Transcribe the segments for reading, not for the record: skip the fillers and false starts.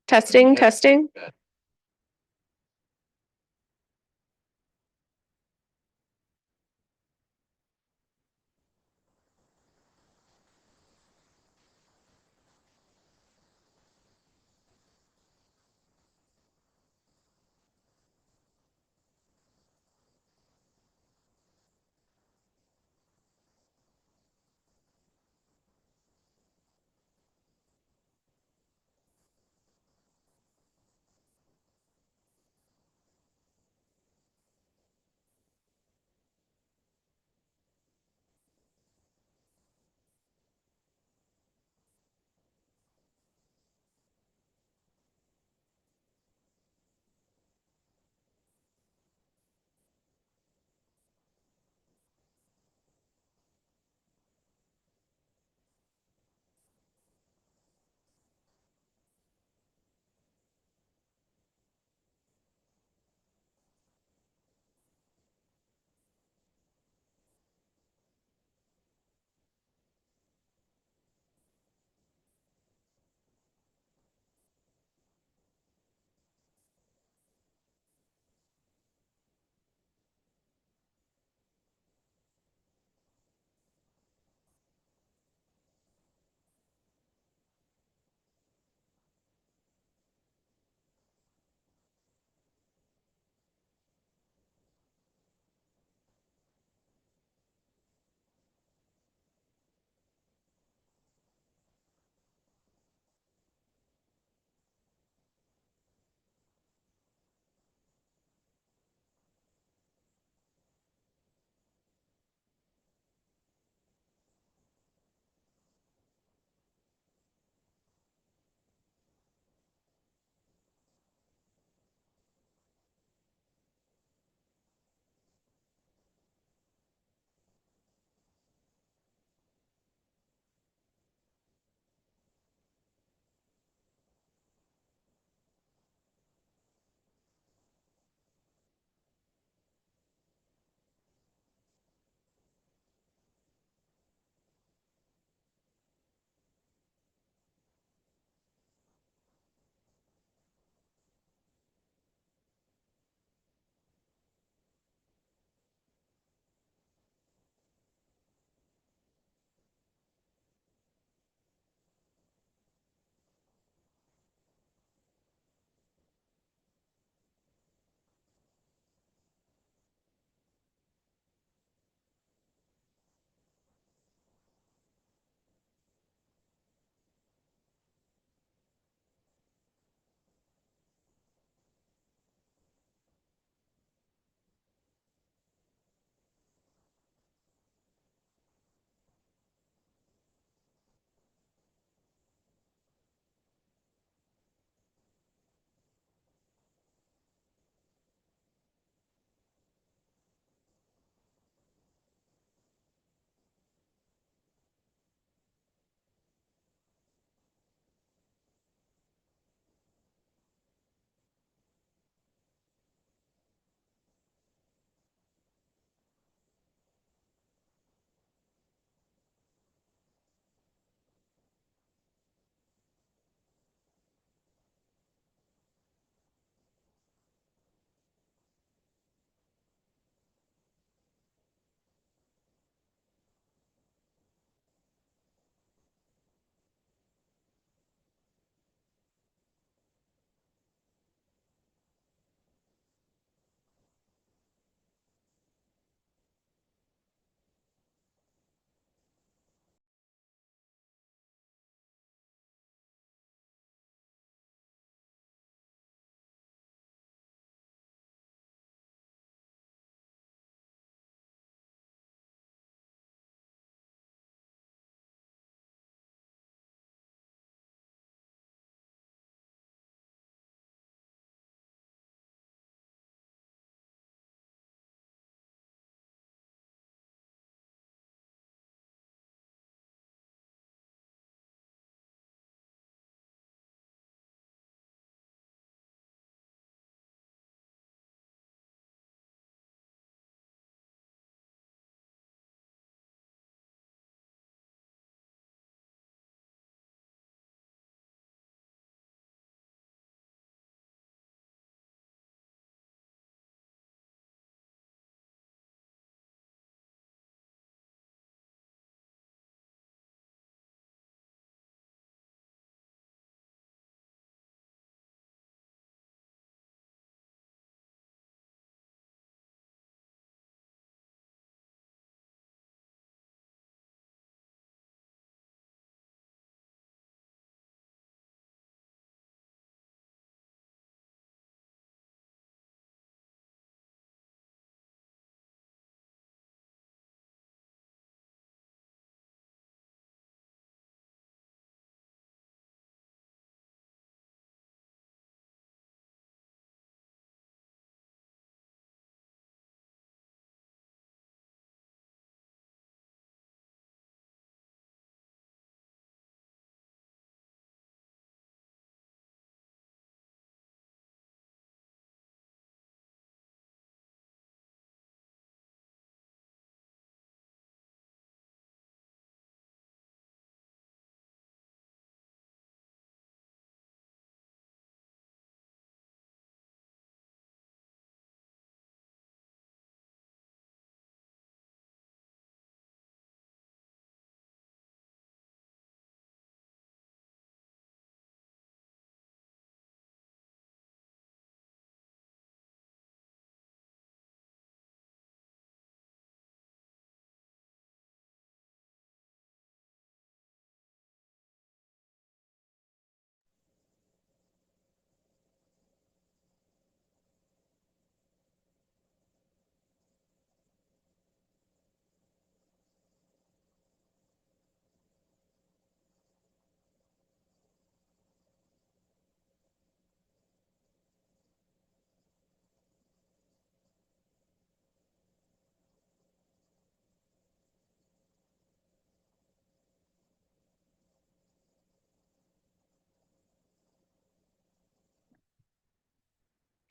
Testing, testing.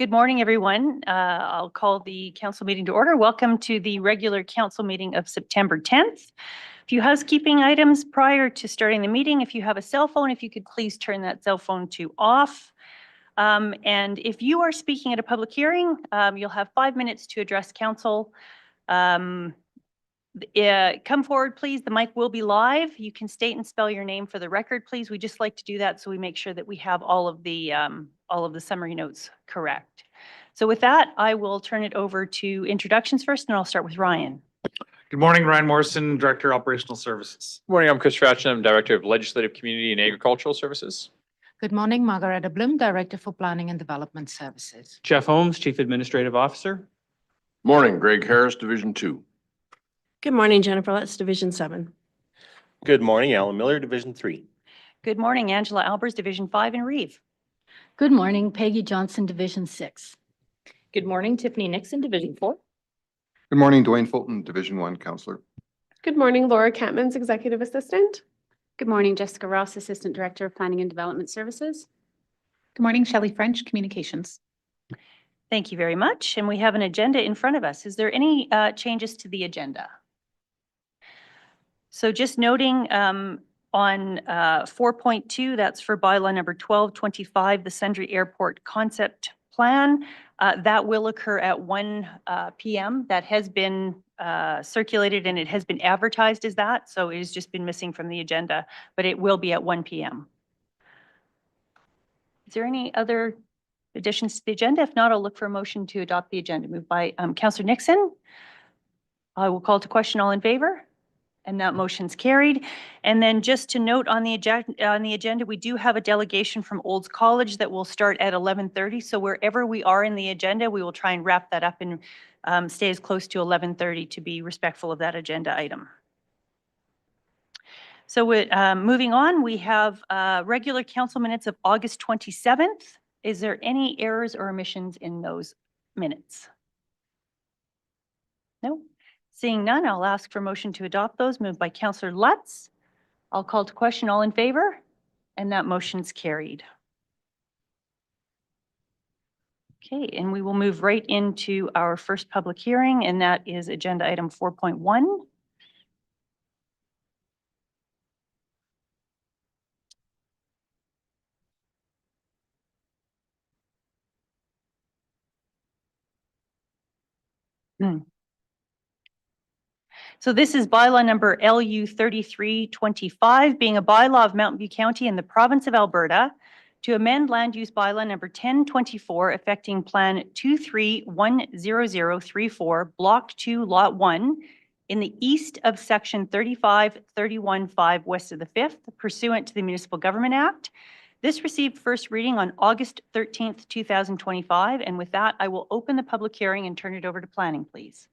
Good morning, everyone. I'll call the council meeting to order. Welcome to the regular council meeting of September 10th. A few housekeeping items prior to starting the meeting. If you have a cell phone, if you could please turn that cell phone to off. And if you are speaking at a public hearing, you'll have 5 minutes to address council. Come forward, please. The mic will be live. You can state and spell your name for the record, please. We just like to do that so we make sure that we have all of the summary notes correct. So with that, I will turn it over to introductions first, and I'll start with Ryan. Good morning, Ryan Morrison, Director, Operational Services. Good morning, I'm Chris Strachan. I'm Director of Legislative, Community and Agricultural Services. Good morning, Margareta Bloom, Director for Planning and Development Services. Jeff Holmes, Chief Administrative Officer. Morning, Greg Harris, Division 2. Good morning, Jennifer Letts, Division 7. Good morning, Alan Miller, Division 3. Good morning, Angela Albers, Division 5 in Reeve. Good morning, Peggy Johnson, Division 6. Good morning, Tiffany Nixon, Division 4. Good morning, Dwayne Fulton, Division 1 Counselor. Good morning, Laura Catmans, Executive Assistant. Good morning, Jessica Ross, Assistant Director of Planning and Development Services. Good morning, Shelley French, Communications. Thank you very much. And we have an agenda in front of us. Is there any changes to the agenda? So just noting on 4.2, that's for bylaw number 1225, the Sundre Airport Concept Plan. That will occur at 1 p.m. That has been circulated and it has been advertised as that. So it has just been missing from the agenda, but it will be at 1 p.m. Is there any other additions to the agenda? If not, I'll look for a motion to adopt the agenda. Moved by Councillor Nixon. I will call to question. All in favor? And that motion's carried. And then just to note on the agenda, we do have a delegation from Olds College that will start at 11:30. So wherever we are in the agenda, we will try and wrap that up and stay as close to 11:30 to be respectful of that agenda item. So moving on, we have regular council minutes of August 27th. Is there any errors or omissions in those minutes? No? Seeing none, I'll ask for motion to adopt those. Moved by Councillor Lutz. I'll call to question. All in favor? And that motion's carried. Okay, and we will move right into our first public hearing, and that is agenda item 4.1. So this is bylaw number LU 3325, being a bylaw of Mountain View County in the province of Alberta to amend land use bylaw number 1024 affecting plan 23-10034, block 2, lot 1 in the east of section 35-31-5 west of the 5th pursuant to the Municipal Government Act. This received first reading on August 13th, 2025. And with that, I will open the public hearing and turn it over to planning, please.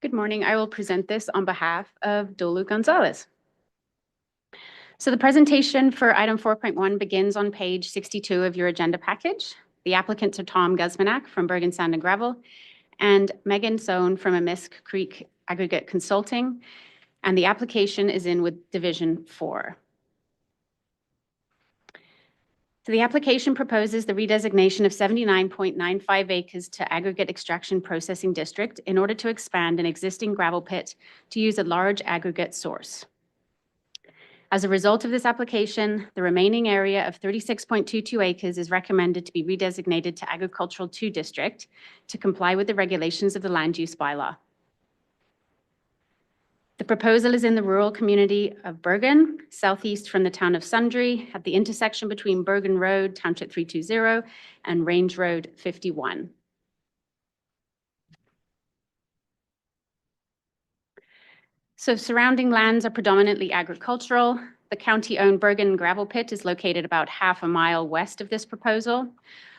Good morning. I will present this on behalf of Dolu Gonzalez. So the presentation for item 4.1 begins on page 62 of your agenda package. The applicants are Tom Guzmanak from Bergen Sand and Gravel and Megan Sohn from Amisk Creek Aggregate Consulting. And the application is in with Division 4. So the application proposes the redesignation of 79.95 acres to aggregate extraction processing district in order to expand an existing gravel pit to use a large aggregate source. As a result of this application, the remaining area of 36.22 acres is recommended to be redesignated to Agricultural 2 District to comply with the regulations of the land use bylaw. The proposal is in the rural community of Bergen, southeast from the town of Sundre, at the intersection between Bergen Road, Township 320, and Range Road 51. So surrounding lands are predominantly agricultural. The county-owned Bergen gravel pit is located about half a mile west of this proposal.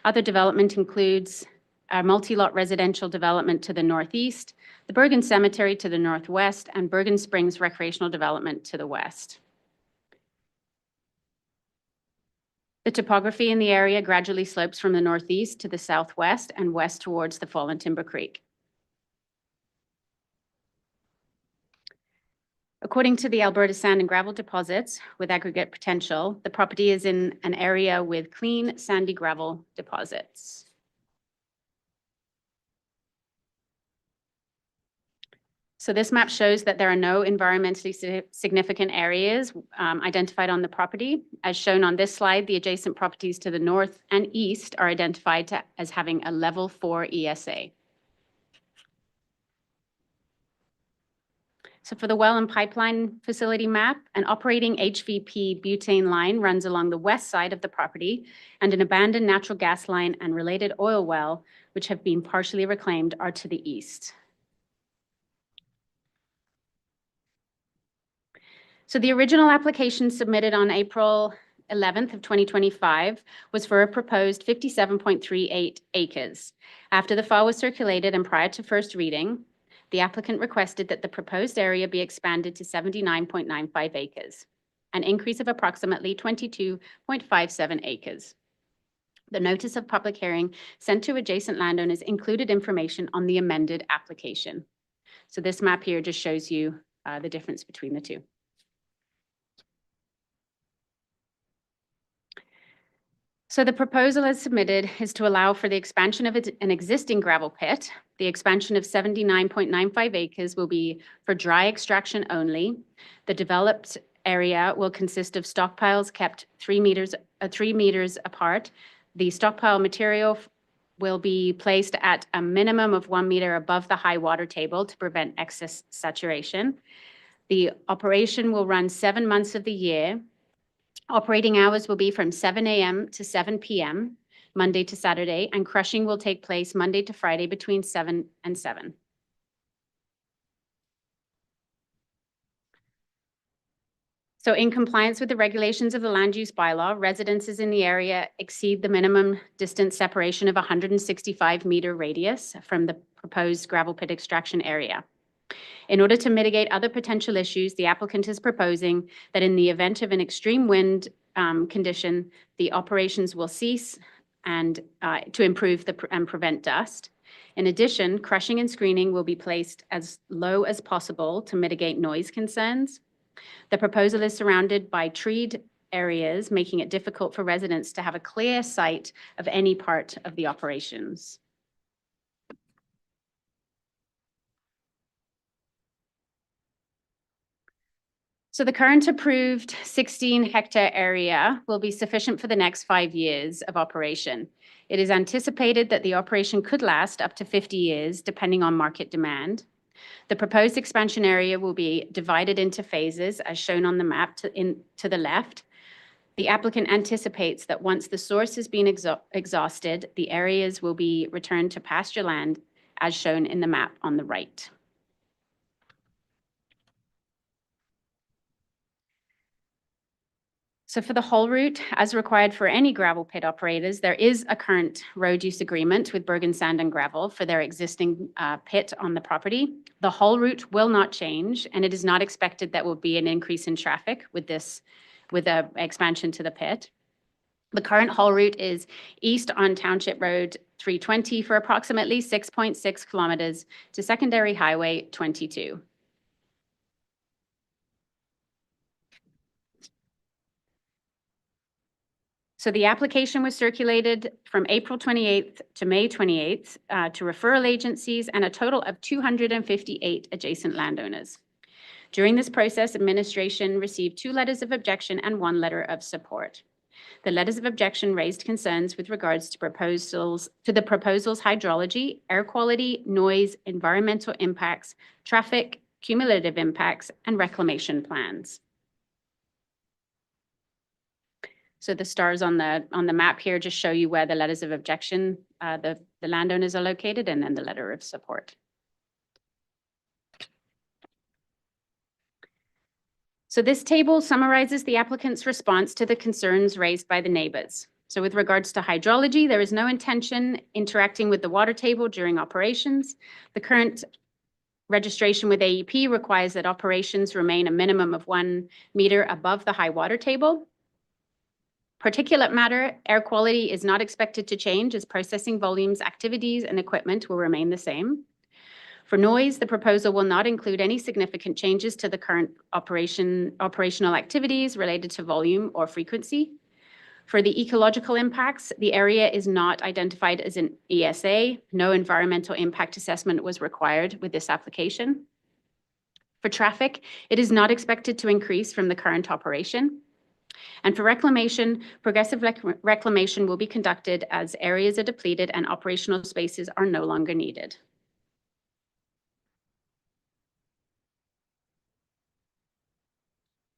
Other development includes a multi-lot residential development to the northeast, the Bergen Cemetery to the northwest, and Bergen Springs Recreational Development to the west. The topography in the area gradually slopes from the northeast to the southwest and west towards the Fallen Timber Creek. According to the Alberta Sand and Gravel Deposits with aggregate potential, the property is in an area with clean sandy gravel deposits. So this map shows that there are no environmentally significant areas identified on the property. As shown on this slide, the adjacent properties to the north and east are identified as having a level 4 ESA. So for the well and pipeline facility map, an operating HVP butane line runs along the west side of the property, and an abandoned natural gas line and related oil well, which have been partially reclaimed, are to the east. So the original application submitted on April 11th of 2025 was for a proposed 57.38 acres. After the file was circulated and prior to first reading, the applicant requested that the proposed area be expanded to 79.95 acres, an increase of approximately 22.57 acres. The notice of public hearing sent to adjacent landowners included information on the amended application. So this map here just shows you the difference between the two. So the proposal as submitted is to allow for the expansion of an existing gravel pit. The expansion of 79.95 acres will be for dry extraction only. The developed area will consist of stockpiles kept 3 meters apart. The stockpile material will be placed at a minimum of 1 meter above the high water table to prevent excess saturation. The operation will run 7 months of the year. Operating hours will be from 7 a.m. to 7 p.m., Monday to Saturday, and crushing will take place Monday to Friday between 7 and 7. So in compliance with the regulations of the land use bylaw, residences in the area exceed the minimum distance separation of 165-meter radius from the proposed gravel pit extraction area. In order to mitigate other potential issues, the applicant is proposing that in the event of an extreme wind condition, the operations will cease and to improve and prevent dust. In addition, crushing and screening will be placed as low as possible to mitigate noise concerns. The proposal is surrounded by treed areas, making it difficult for residents to have a clear sight of any part of the operations. So the current approved 16-hectare area will be sufficient for the next 5 years of operation. It is anticipated that the operation could last up to 50 years, depending on market demand. The proposed expansion area will be divided into phases, as shown on the map to the left. The applicant anticipates that once the source has been exhausted, the areas will be returned to pasture land, as shown in the map on the right. So for the haul route, as required for any gravel pit operators, there is a current road use agreement with Bergen Sand and Gravel for their existing pit on the property. The haul route will not change, and it is not expected that will be an increase in traffic with a expansion to the pit. The current haul route is east on Township Road 320 for approximately 6.6 kilometers to Secondary Highway 22. So the application was circulated from April 28th to May 28th to referral agencies and a total of 258 adjacent landowners. During this process, administration received 2 letters of objection and 1 letter of support. The letters of objection raised concerns with regards to the proposal's hydrology, air quality, noise, environmental impacts, traffic, cumulative impacts, and reclamation plans. So the stars on the map here just show you where the letters of objection, the landowners are located, and then the letter of support. So this table summarizes the applicant's response to the concerns raised by the neighbors. So with regards to hydrology, there is no intention interacting with the water table during operations. The current registration with AEP requires that operations remain a minimum of 1 meter above the high water table. Particulate matter, air quality is not expected to change as processing volumes, activities, and equipment will remain the same. For noise, the proposal will not include any significant changes to the current operational activities related to volume or frequency. For the ecological impacts, the area is not identified as an ESA. No environmental impact assessment was required with this application. For traffic, it is not expected to increase from the current operation. And for reclamation, progressive reclamation will be conducted as areas are depleted and operational spaces are no longer needed.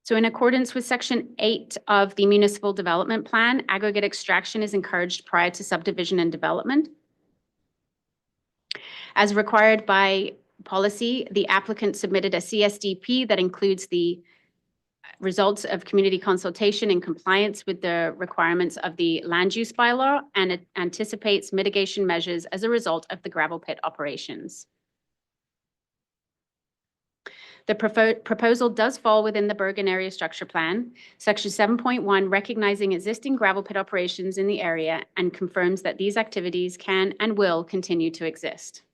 So in accordance with Section 8 of the Municipal Development Plan, aggregate extraction is encouraged prior to subdivision and development. As required by policy, the applicant submitted a CSDP that includes the results of community consultation in compliance with the requirements of the land use bylaw, and it anticipates mitigation measures as a result of the gravel pit operations. The proposal does fall within the Bergen Area Structure Plan, Section 7.1, recognizing existing gravel pit operations in the area and confirms that these activities can and will continue to exist.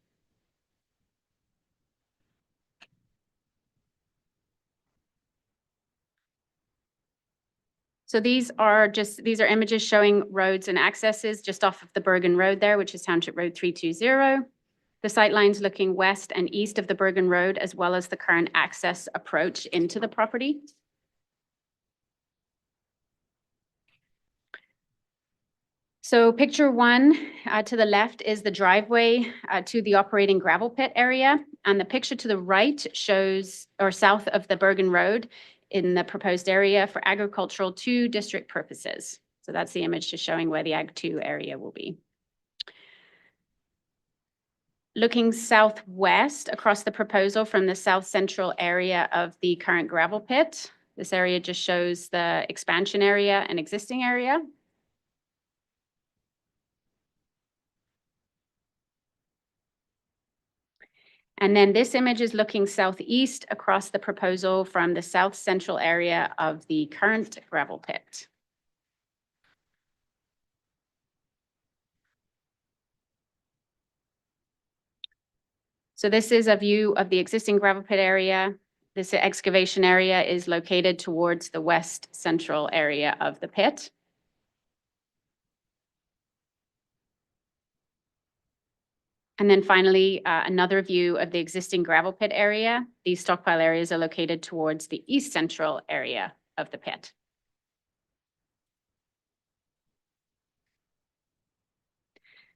So these are images showing roads and accesses just off of the Bergen Road there, which is Township Road 320. The sightlines looking west and east of the Bergen Road, as well as the current access approach into the property. So picture 1 to the left is the driveway to the operating gravel pit area. And the picture to the right shows, or south of the Bergen Road, in the proposed area for agricultural 2 district purposes. So that's the image just showing where the Ag 2 area will be. Looking southwest across the proposal from the south central area of the current gravel pit, this area just shows the expansion area and existing area. And then this image is looking southeast across the proposal from the south central area of the current gravel pit. So this is a view of the existing gravel pit area. This excavation area is located towards the west central area of the pit. And then finally, another view of the existing gravel pit area. These stockpile areas are located towards the east central area of the pit.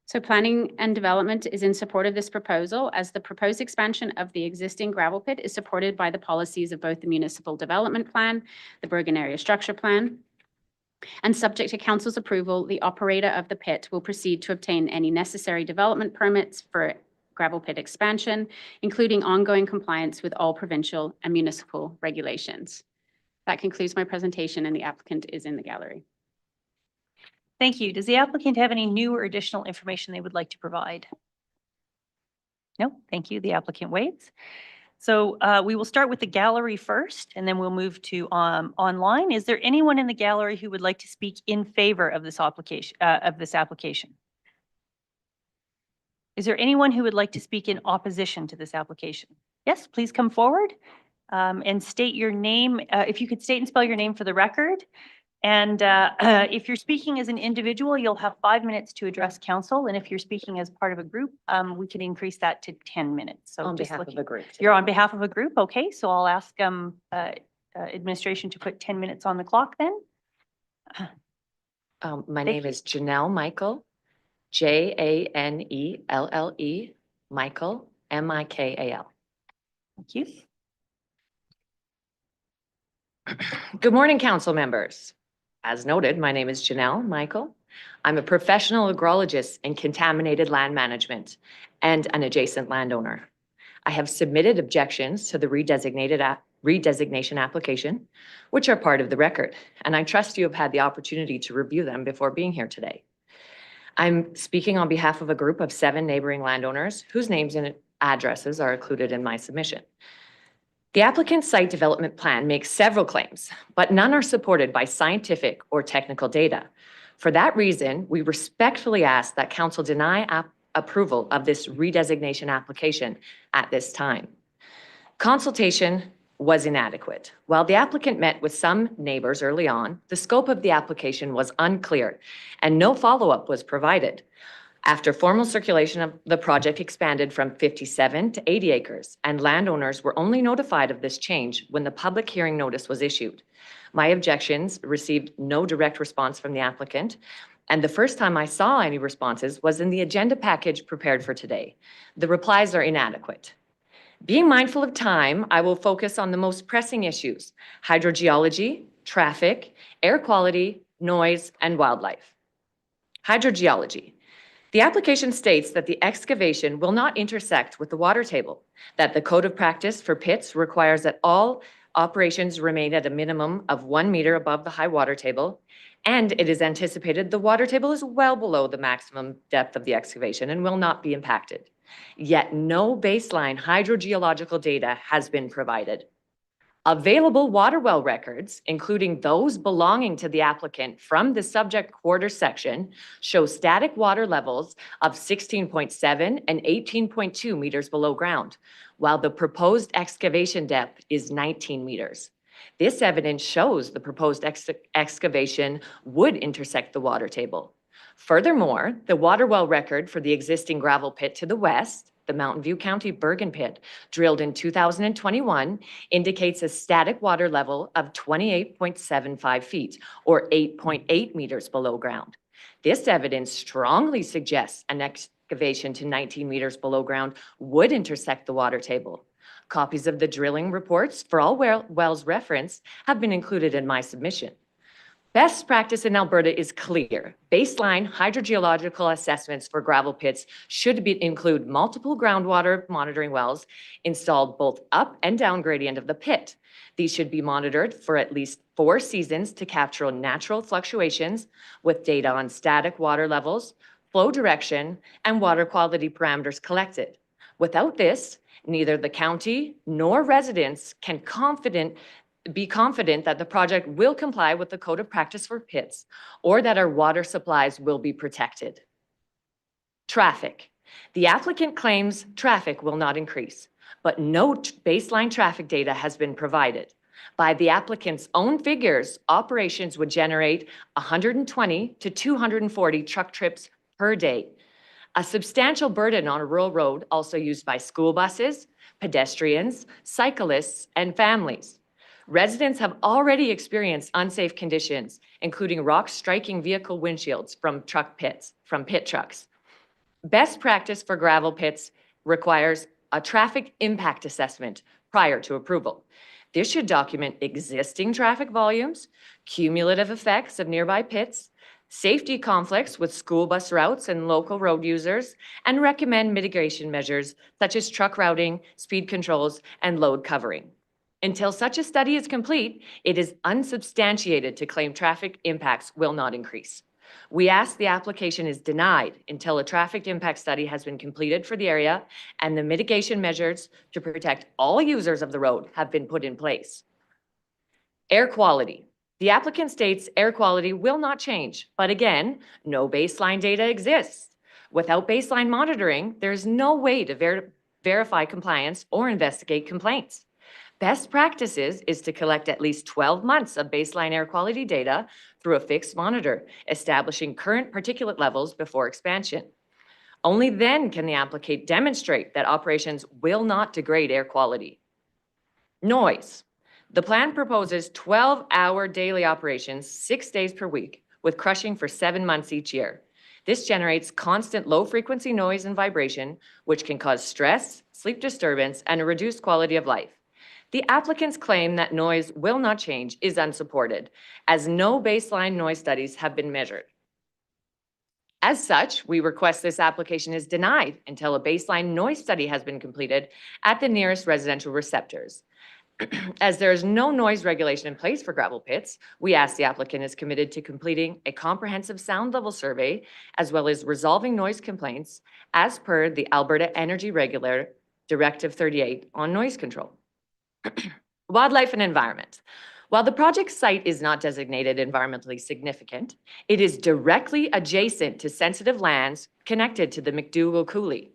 So planning and development is in support of this proposal, as the proposed expansion of the existing gravel pit is supported by the policies of both the Municipal Development Plan, the Bergen Area Structure Plan. And subject to council's approval, the operator of the pit will proceed to obtain any necessary development permits for gravel pit expansion, including ongoing compliance with all provincial and municipal regulations. That concludes my presentation, and the applicant is in the gallery. Thank you. Does the applicant have any new or additional information they would like to provide? No, thank you. The applicant waits. So we will start with the gallery first, and then we'll move to online. Is there anyone in the gallery who would like to speak in favor of this application? Is there anyone who would like to speak in opposition to this application? Yes, please come forward and state your name. If you could state and spell your name for the record. And if you're speaking as an individual, you'll have 5 minutes to address council. And if you're speaking as part of a group, we can increase that to 10 minutes. So On just behalf of a group. You're on behalf of a group. Okay, so I'll ask administration to put 10 minutes on the clock then. My name is Janelle Michael, Janelle, Michael, Michael. Thank you. Good morning, council members. As noted, my name is Janelle Michael. I'm a professional agrologist in contaminated land management and an adjacent landowner. I have submitted objections to the redesignation application, which are part of the record, and I trust you have had the opportunity to review them before being here today. I'm speaking on behalf of a group of 7 neighboring landowners whose names and addresses are included in my submission. The applicant's site development plan makes several claims, but none are supported by scientific or technical data. For that reason, we respectfully ask that council deny approval of this redesignation application at this time. Consultation was inadequate. While the applicant met with some neighbors early on, the scope of the application was unclear and no follow-up was provided. After formal circulation of the project expanded from 57 to 80 acres, and landowners were only notified of this change when the public hearing notice was issued. My objections received no direct response from the applicant, and the first time I saw any responses was in the agenda package prepared for today. The replies are inadequate. Being mindful of time, I will focus on the most pressing issues: hydrogeology, traffic, air quality, noise, and wildlife. Hydrogeology. The application states that the excavation will not intersect with the water table, that the code of practice for pits requires that all operations remain at a minimum of 1 meter above the high water table, and it is anticipated the water table is well below the maximum depth of the excavation and will not be impacted. Yet no baseline hydrogeological data has been provided. Available water well records, including those belonging to the applicant from the subject quarter section, show static water levels of 16.7 and 18.2 meters below ground, while the proposed excavation depth is 19 meters. This evidence shows the proposed excavation would intersect the water table. Furthermore, the water well record for the existing gravel pit to the west, the Mountain View County Bergen pit, drilled in 2021, indicates a static water level of 28.75 feet, or 8.8 meters below ground. This evidence strongly suggests an excavation to 19 meters below ground would intersect the water table. Copies of the drilling reports for all wells referenced have been included in my submission. Best practice in Alberta is clear. Baseline hydrogeological assessments for gravel pits should include multiple groundwater monitoring wells installed both up and down gradient of the pit. These should be monitored for at least 4 seasons to capture natural fluctuations with data on static water levels, flow direction, and water quality parameters collected. Without this, neither the county nor residents can be confident that the project will comply with the code of practice for pits or that our water supplies will be protected. Traffic. The applicant claims traffic will not increase, but no baseline traffic data has been provided. By the applicant's own figures, operations would generate 120 to 240 truck trips per day. A substantial burden on a rural road also used by school buses, pedestrians, cyclists, and families. Residents have already experienced unsafe conditions, including rocks striking vehicle windshields from pit trucks. Best practice for gravel pits requires a traffic impact assessment prior to approval. This should document existing traffic volumes, cumulative effects of nearby pits, safety conflicts with school bus routes and local road users, and recommend mitigation measures such as truck routing, speed controls, and load covering. Until such a study is complete, it is unsubstantiated to claim traffic impacts will not increase. We ask the application is denied until a traffic impact study has been completed for the area and the mitigation measures to protect all users of the road have been put in place. Air quality. The applicant states air quality will not change, but again, no baseline data exists. Without baseline monitoring, there is no way to verify compliance or investigate complaints. Best practices is to collect at least 12 months of baseline air quality data through a fixed monitor, establishing current particulate levels before expansion. Only then can the applicant demonstrate that operations will not degrade air quality. Noise. The plan proposes 12-hour daily operations 6 days per week, with crushing for 7 months each year. This generates constant low-frequency noise and vibration, which can cause stress, sleep disturbance, and a reduced quality of life. The applicant's claim that noise will not change is unsupported, as no baseline noise studies have been measured. As such, we request this application is denied until a baseline noise study has been completed at the nearest residential receptors. As there is no noise regulation in place for gravel pits, we ask the applicant is committed to completing a comprehensive sound level survey, as well as resolving noise complaints as per the Alberta Energy Regulator Directive 38 on noise control. Wildlife and environment. While the project site is not designated environmentally significant, it is directly adjacent to sensitive lands connected to the McDougall Coulee.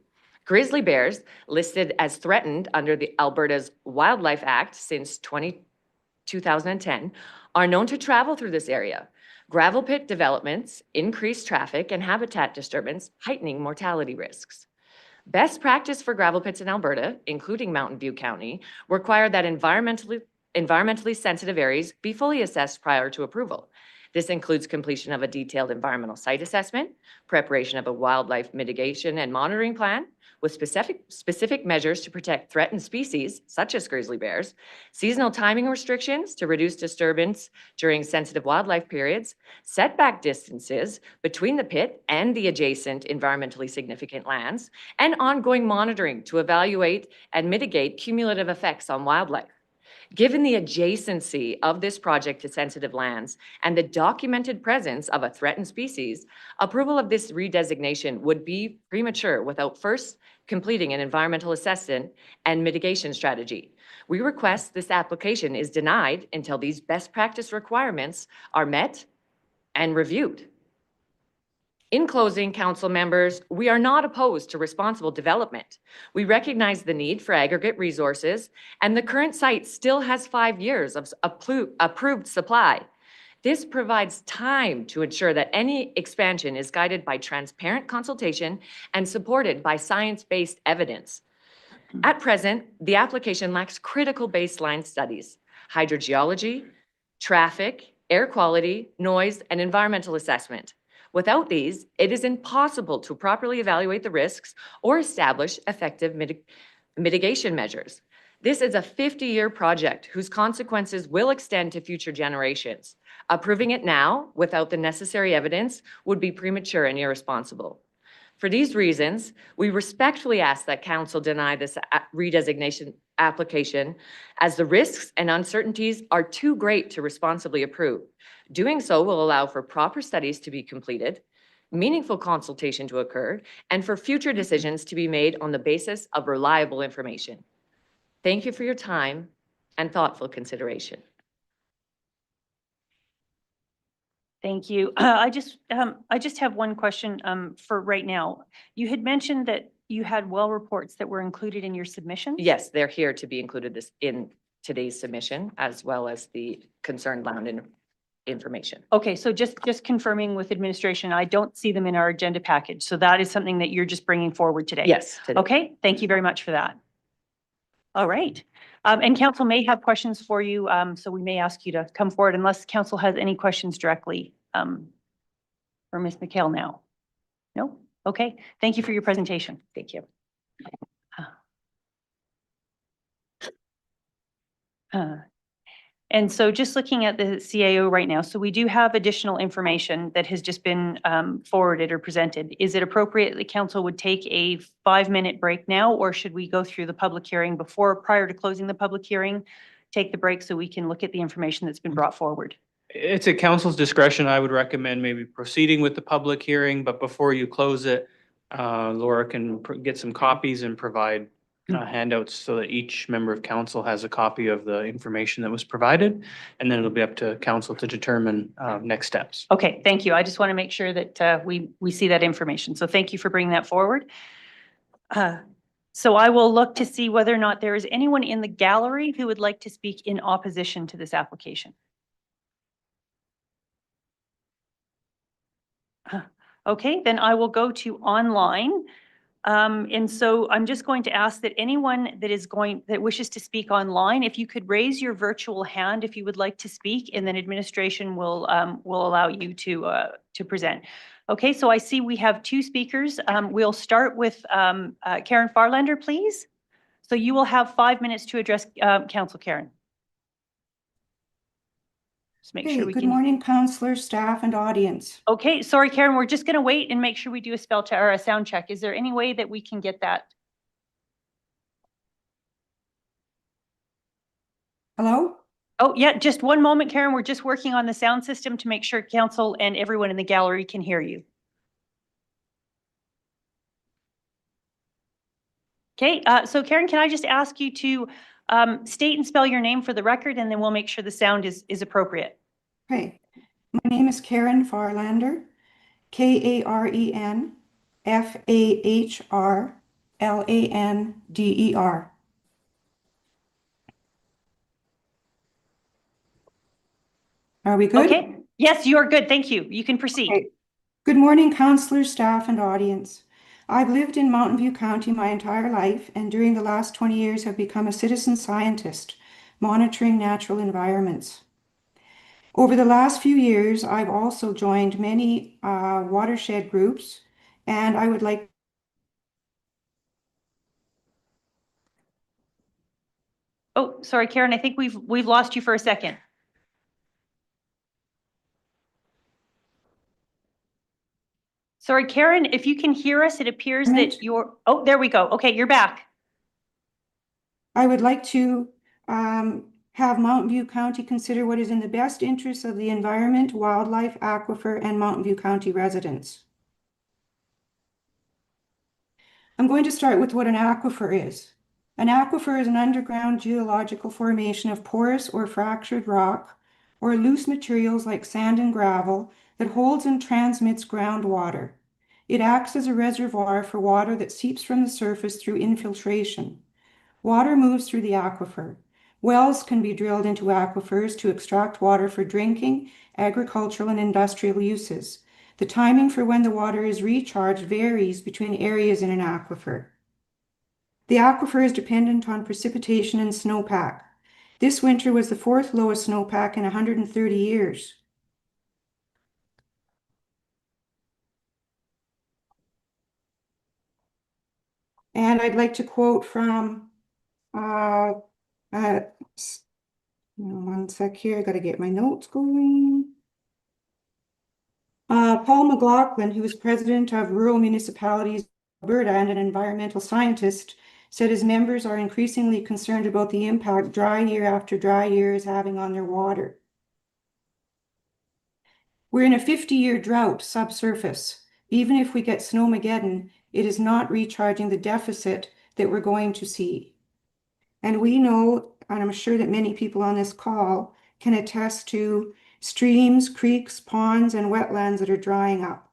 Grizzly bears, listed as threatened under the Alberta's Wildlife Act since 2010, are known to travel through this area. Gravel pit developments, increased traffic, and habitat disturbance heightening mortality risks. Best practice for gravel pits in Alberta, including Mountain View County, require that environmentally sensitive areas be fully assessed prior to approval. This includes completion of a detailed environmental site assessment, preparation of a wildlife mitigation and monitoring plan with specific measures to protect threatened species, such as grizzly bears, seasonal timing restrictions to reduce disturbance during sensitive wildlife periods, setback distances between the pit and the adjacent environmentally significant lands, and ongoing monitoring to evaluate and mitigate cumulative effects on wildlife. Given the adjacency of this project to sensitive lands and the documented presence of a threatened species, approval of this redesignation would be premature without first completing an environmental assessment and mitigation strategy. We request this application is denied until these best practice requirements are met and reviewed. In closing, council members, we are not opposed to responsible development. We recognize the need for aggregate resources, and the current site still has 5 years of approved supply. This provides time to ensure that any expansion is guided by transparent consultation and supported by science-based evidence. At present, the application lacks critical baseline studies, hydrogeology, traffic, air quality, noise, and environmental assessment. Without these, it is impossible to properly evaluate the risks or establish effective mitigation measures. This is a 50-year project whose consequences will extend to future generations. Approving it now without the necessary evidence would be premature and irresponsible. For these reasons, we respectfully ask that council deny this redesignation application, as the risks and uncertainties are too great to responsibly approve. Doing so will allow for proper studies to be completed, meaningful consultation to occur, and for future decisions to be made on the basis of reliable information. Thank you for your time and thoughtful consideration. Thank you. I just have one question for right now. You had mentioned that you had well reports that were included in your submission? Yes, they're here to be included in today's submission, as well as the concerned land information. Okay, so just confirming with administration, I don't see them in our agenda package. So that is something that you're just bringing forward today? Yes. Today. Okay, thank you very much for that. All right. And council may have questions for you, so we may ask you to come forward unless council has any questions directly for Ms. McHale now. No? Okay, thank you for your presentation. Thank you. And so just looking at the CAO right now, so we do have additional information that has just been forwarded or presented. Is it appropriate the council would take a 5-minute break now, or should we go through the public hearing prior to closing the public hearing, take the break so we can look at the information that's been brought forward? It's at council's discretion. I would recommend maybe proceeding with the public hearing, but before you close it, Laura can get some copies and provide handouts so that each member of council has a copy of the information that was provided, and then it'll be up to council to determine next steps. Okay, thank you. I just want to make sure that we see that information. So thank you for bringing that forward. So I will look to see whether or not there is anyone in the gallery who would like to speak in opposition to this application. Okay, then I will go to online. And so I'm just going to ask that anyone that wishes to speak online, if you could raise your virtual hand if you would like to speak, and then administration will allow you to present. Okay, so I see we have 2 speakers. We'll start with Karen Farlander, please. So you will have 5 minutes to address Council, Karen. Just make sure we Good morning, councillors, staff, and audience. Okay, sorry, Karen, we're just going to wait and make sure we do a spell check or a sound check. Is there any way that we can get that? Hello? Oh, yeah, just one moment, Karen. We're just working on the sound system to make sure council and everyone in the gallery can hear you. Okay, so Karen, can I just ask you to State and spell your name for the record, and then we'll make sure the sound is appropriate. Okay, my name is Karen Farlander, KarenFahrlander. Are we good? Okay. Yes, you are good. Thank you. You can proceed. Okay. Good morning, councillors, staff, and audience. I've lived in Mountain View County my entire life, and during the last 20 years have become a citizen scientist monitoring natural environments. Over the last few years, I've also joined many watershed groups, and I would like Oh, sorry, Karen, I think we've lost you for a second. Sorry, Karen, if you can hear us, it appears that you're, oh, there we go. Okay, you're back. I would like to have Mountain View County consider what is in the best interest of the environment, wildlife, aquifer, and Mountain View County residents. I'm going to start with what an aquifer is. An aquifer is an underground geological formation of porous or fractured rock or loose materials like sand and gravel that holds and transmits groundwater. It acts as a reservoir for water that seeps from the surface through infiltration. Water moves through the aquifer. Wells can be drilled into aquifers to extract water for drinking, agricultural, and industrial uses. The timing for when the water is recharged varies between areas in an aquifer. The aquifer is dependent on precipitation and snowpack. This winter was the fourth lowest snowpack in 130 years. And I'd like to quote from, one sec here, I got to get my notes going. Paul McLaughlin, who is president of Rural Municipalities Alberta and an environmental scientist, said his members are increasingly concerned about the impact dry year after dry year is having on their water. We're in a 50-year drought subsurface. Even if we get Snowmageddon, it is not recharging the deficit that we're going to see. And we know, and I'm sure that many people on this call can attest to streams, creeks, ponds, and wetlands that are drying up.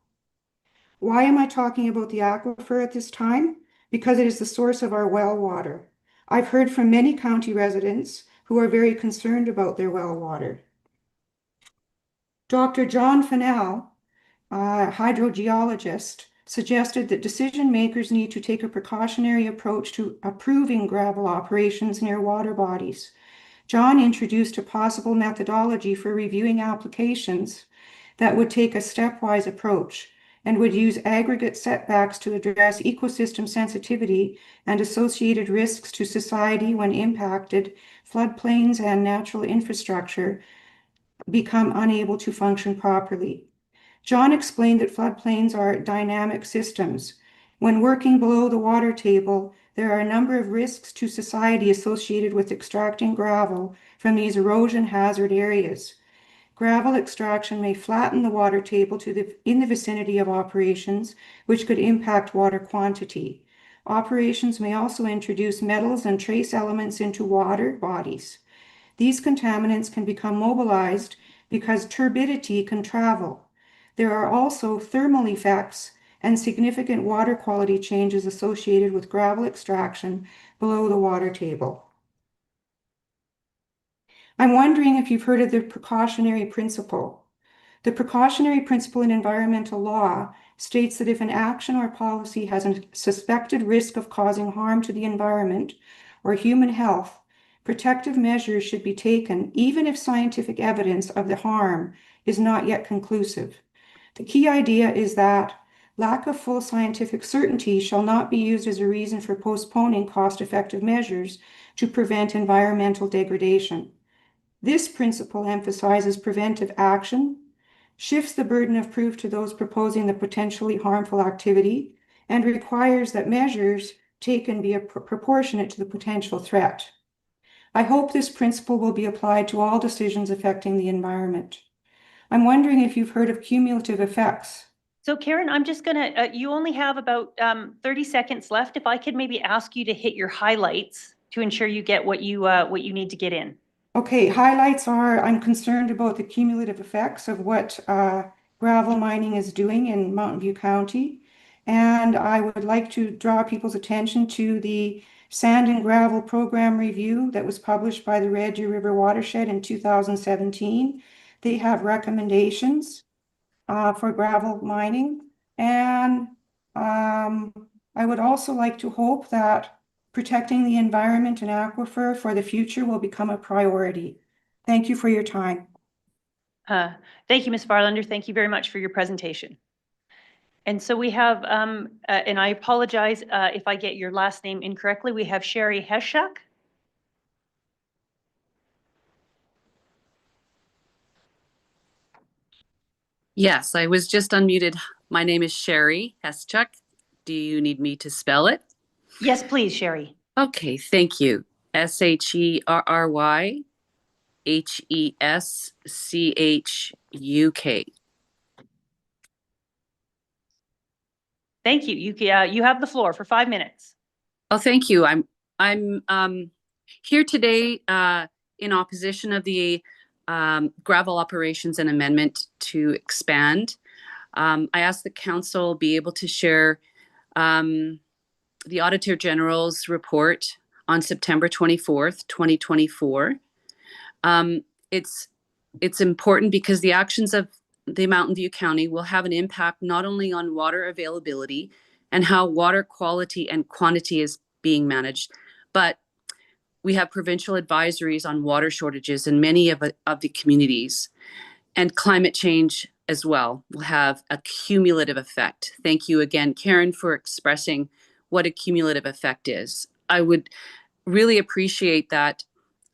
Why am I talking about the aquifer at this time? Because it is the source of our well water. I've heard from many county residents who are very concerned about their well water. Dr. John Fennell, a hydrogeologist, suggested that decision makers need to take a precautionary approach to approving gravel operations near water bodies. John introduced a possible methodology for reviewing applications that would take a stepwise approach and would use aggregate setbacks to address ecosystem sensitivity and associated risks to society when impacted floodplains and natural infrastructure become unable to function properly. John explained that floodplains are dynamic systems. When working below the water table, there are a number of risks to society associated with extracting gravel from these erosion hazard areas. Gravel extraction may flatten the water table in the vicinity of operations, which could impact water quantity. Operations may also introduce metals and trace elements into water bodies. These contaminants can become mobilized because turbidity can travel. There are also thermal effects and significant water quality changes associated with gravel extraction below the water table. I'm wondering if you've heard of the precautionary principle. The precautionary principle in environmental law states that if an action or policy has a suspected risk of causing harm to the environment or human health, protective measures should be taken even if scientific evidence of the harm is not yet conclusive. The key idea is that lack of full scientific certainty shall not be used as a reason for postponing cost-effective measures to prevent environmental degradation. This principle emphasizes preventive action, shifts the burden of proof to those proposing the potentially harmful activity, and requires that measures taken be proportionate to the potential threat. I hope this principle will be applied to all decisions affecting the environment. I'm wondering if you've heard of cumulative effects. So Karen, I'm just gonna, you only have about 30 seconds left. If I could maybe ask you to hit your highlights to ensure you get what you need to get in. Okay, highlights are, I'm concerned about the cumulative effects of what gravel mining is doing in Mountain View County. And I would like to draw people's attention to the Sand and Gravel Program Review that was published by the Red Deer River Watershed in 2017. They have recommendations for gravel mining. And I would also like to hope that protecting the environment and aquifer for the future will become a priority. Thank you for your time. Thank you, Ms. Farlander. Thank you very much for your presentation. And so we have, and I apologize if I get your last name incorrectly, we have Sherry Heshak. Yes, I was just unmuted. My name is Sherry Heschuk. Do you need me to spell it? Yes, please, Sherry. Okay, thank you. SHERRYHESCHUK. Thank you. You have the floor for 5 minutes. Oh, thank you. I'm here today in opposition of the gravel operations and amendment to expand. I asked the council be able to share the Auditor General's report on September 24th, 2024. It's important because the actions of the Mountain View County will have an impact not only on water availability and how water quality and quantity is being managed, but we have provincial advisories on water shortages in many of the communities, and climate change as well will have a cumulative effect. Thank you again, Karen, for expressing what a cumulative effect is. I would really appreciate that,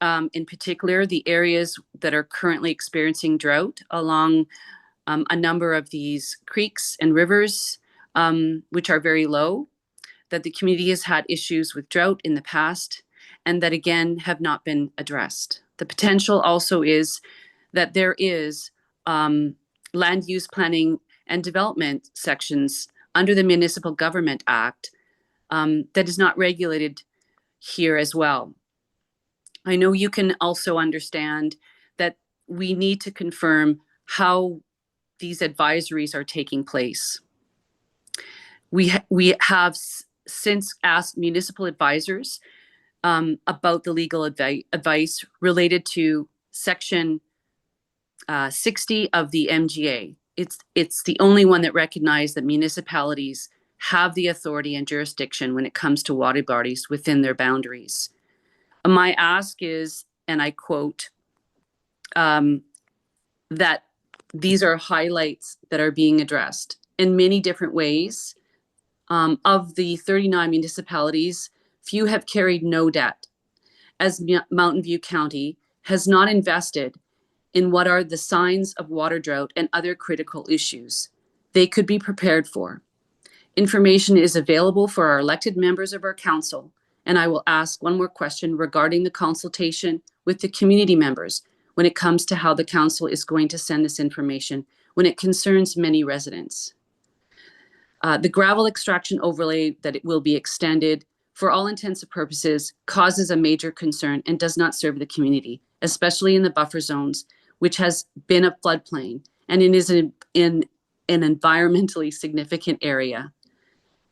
in particular, the areas that are currently experiencing drought along a number of these creeks and rivers, which are very low, that the community has had issues with drought in the past, and that again have not been addressed. The potential also is that there is land use planning and development sections under the Municipal Government Act that is not regulated here as well. I know you can also understand that we need to confirm how these advisories are taking place. We have since asked municipal advisors about the legal advice related to Section 60 of the MGA. It's the only one that recognizes that municipalities have the authority and jurisdiction when it comes to water bodies within their boundaries. My ask is, and I quote, that these are highlights that are being addressed in many different ways. Of the 39 municipalities, few have carried no debt, as Mountain View County has not invested in what are the signs of water drought and other critical issues they could be prepared for. Information is available for our elected members of our council, and I will ask one more question regarding the consultation with the community members when it comes to how the council is going to send this information when it concerns many residents. The gravel extraction overlay that it will be extended for all intents and purposes causes a major concern and does not serve the community, especially in the buffer zones, which has been a floodplain and it is in an environmentally significant area.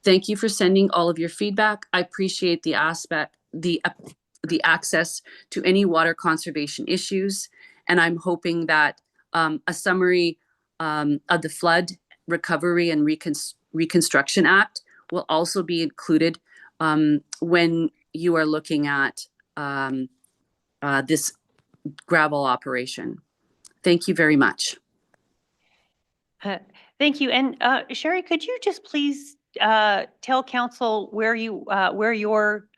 Thank you for sending all of your feedback. I appreciate the access to any water conservation issues, and I'm hoping that a summary of the Flood Recovery and Reconstruction Act will also be included when you are looking at this gravel operation. Thank you very much. Thank you. And Sherry, could you just please tell council where your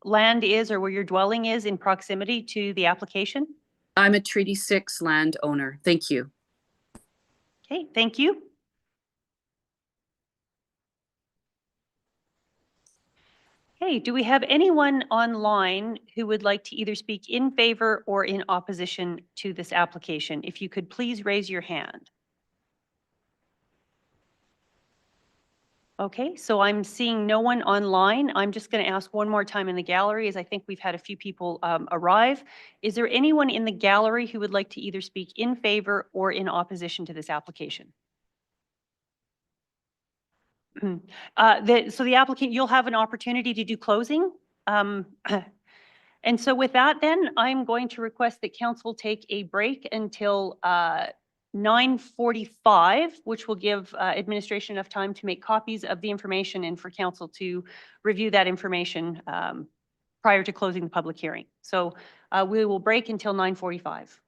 land is or where your dwelling is in proximity to the application? I'm a Treaty 6 landowner. Thank you. Okay, thank you. Okay, do we have anyone online who would like to either speak in favor or in opposition to this application? If you could please raise your hand. Okay, so I'm seeing no one online. I'm just going to ask one more time in the gallery, as I think we've had a few people arrive. Is there anyone in the gallery who would like to either speak in favor or in opposition to this application? So the applicant, you'll have an opportunity to do closing. And so with that, then I'm going to request that council take a break until 9:45, which will give administration enough time to make copies of the information and for council to review that information prior to closing the public hearing. So we will break until 9:45.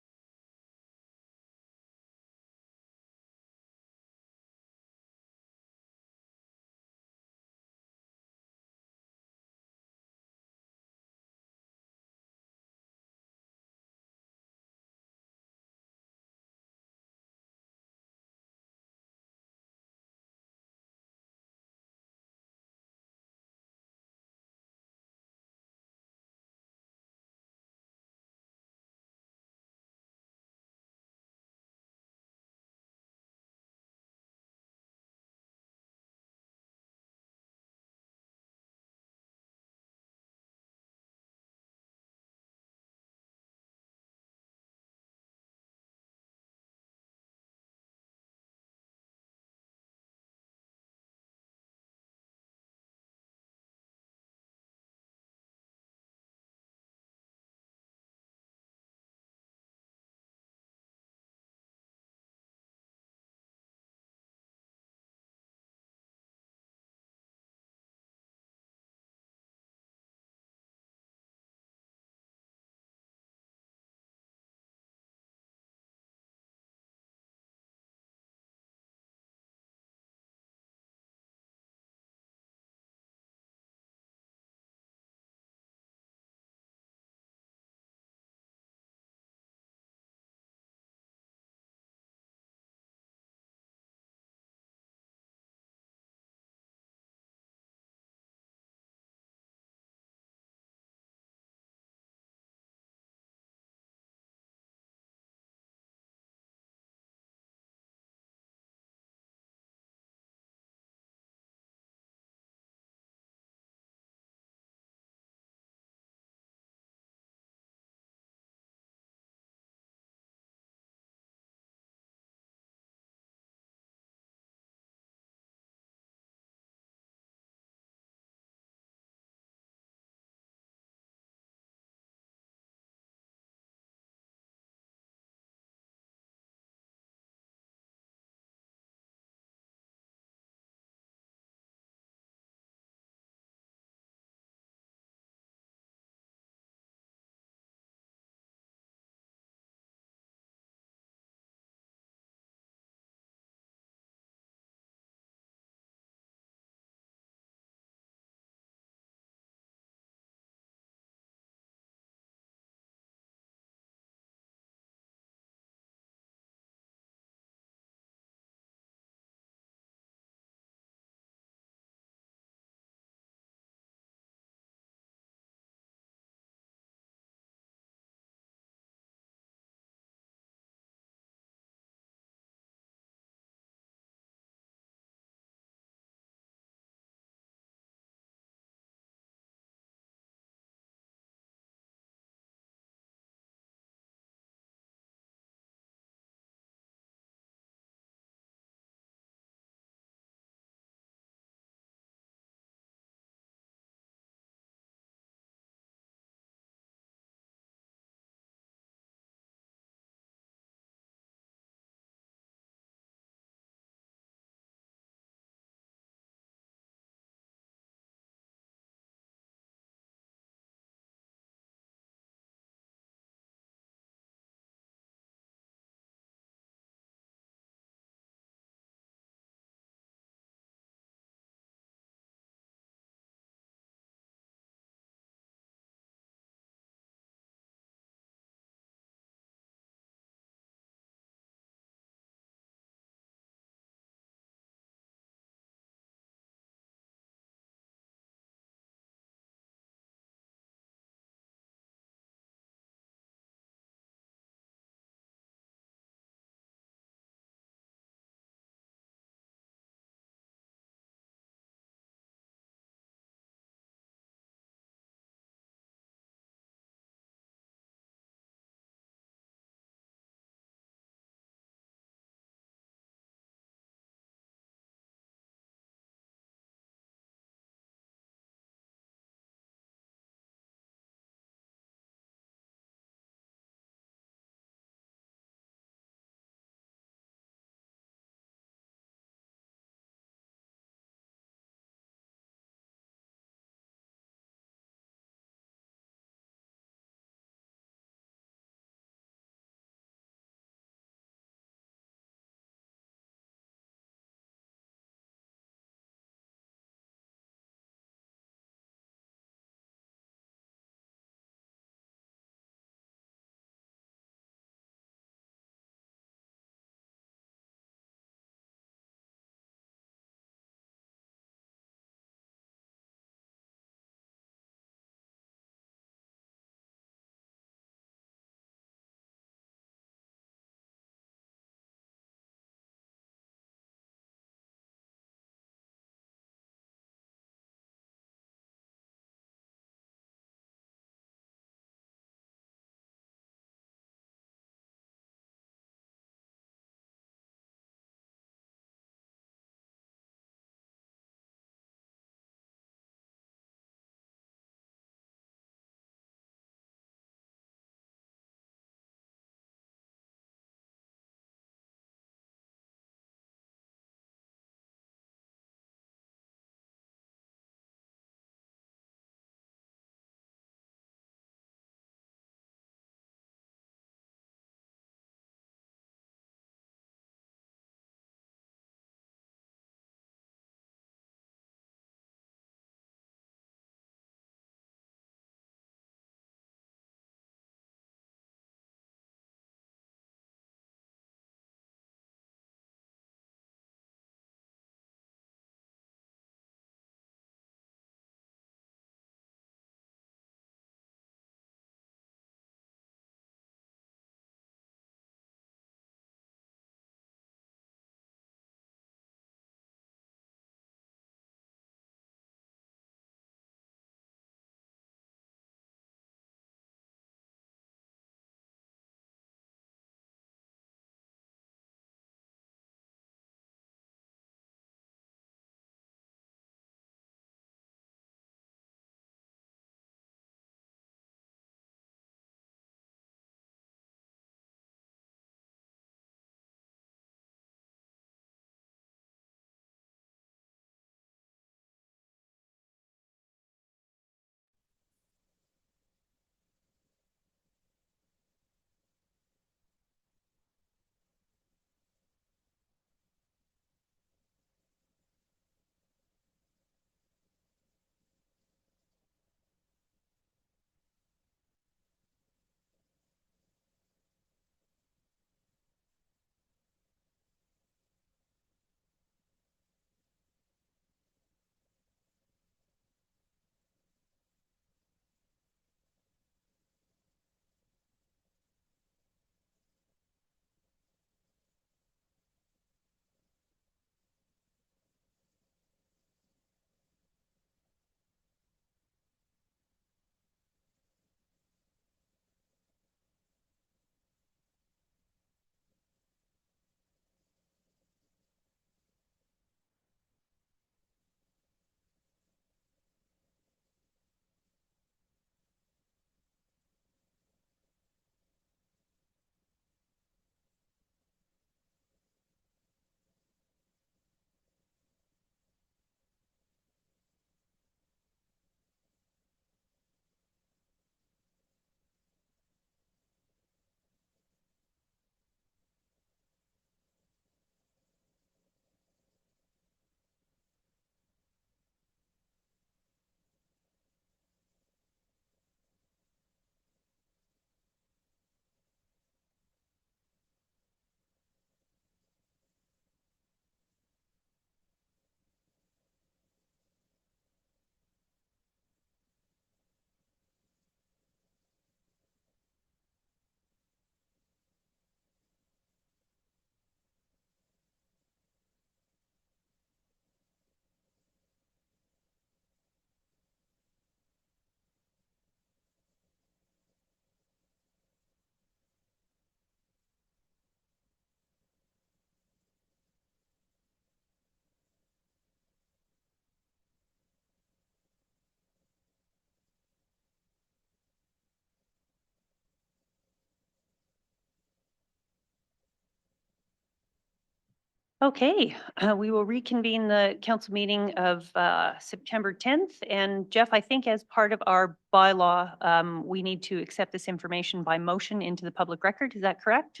Okay, we will reconvene the council meeting of September 10th. And Jeff, I think as part of our bylaw, we need to accept this information by motion into the public record. Is that correct?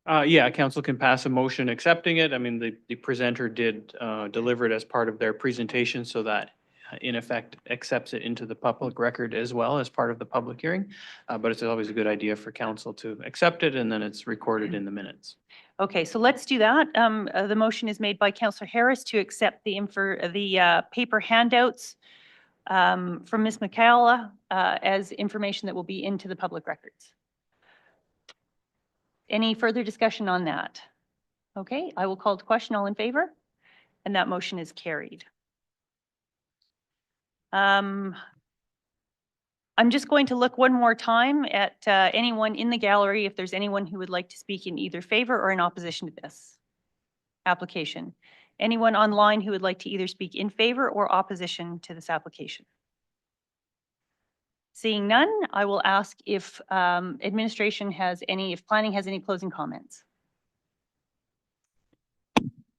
Yeah, council can pass a motion accepting it. I mean, the presenter did deliver it as part of their presentation, so that in effect accepts it into the public record as well as part of the public hearing. But it's always a good idea for council to accept it, and then it's recorded in the minutes. Okay, so let's do that. The motion is made by Councillor Harris to accept the paper handouts from Ms. Michaela as information that will be into the public records. Any further discussion on that? Okay, I will call to question. All in favor? And that motion is carried. I'm just going to look one more time at anyone in the gallery, if there's anyone who would like to speak in either favor or in opposition to this application. Anyone online who would like to either speak in favor or opposition to this application? Seeing none, I will ask if administration has any, if planning has any closing comments.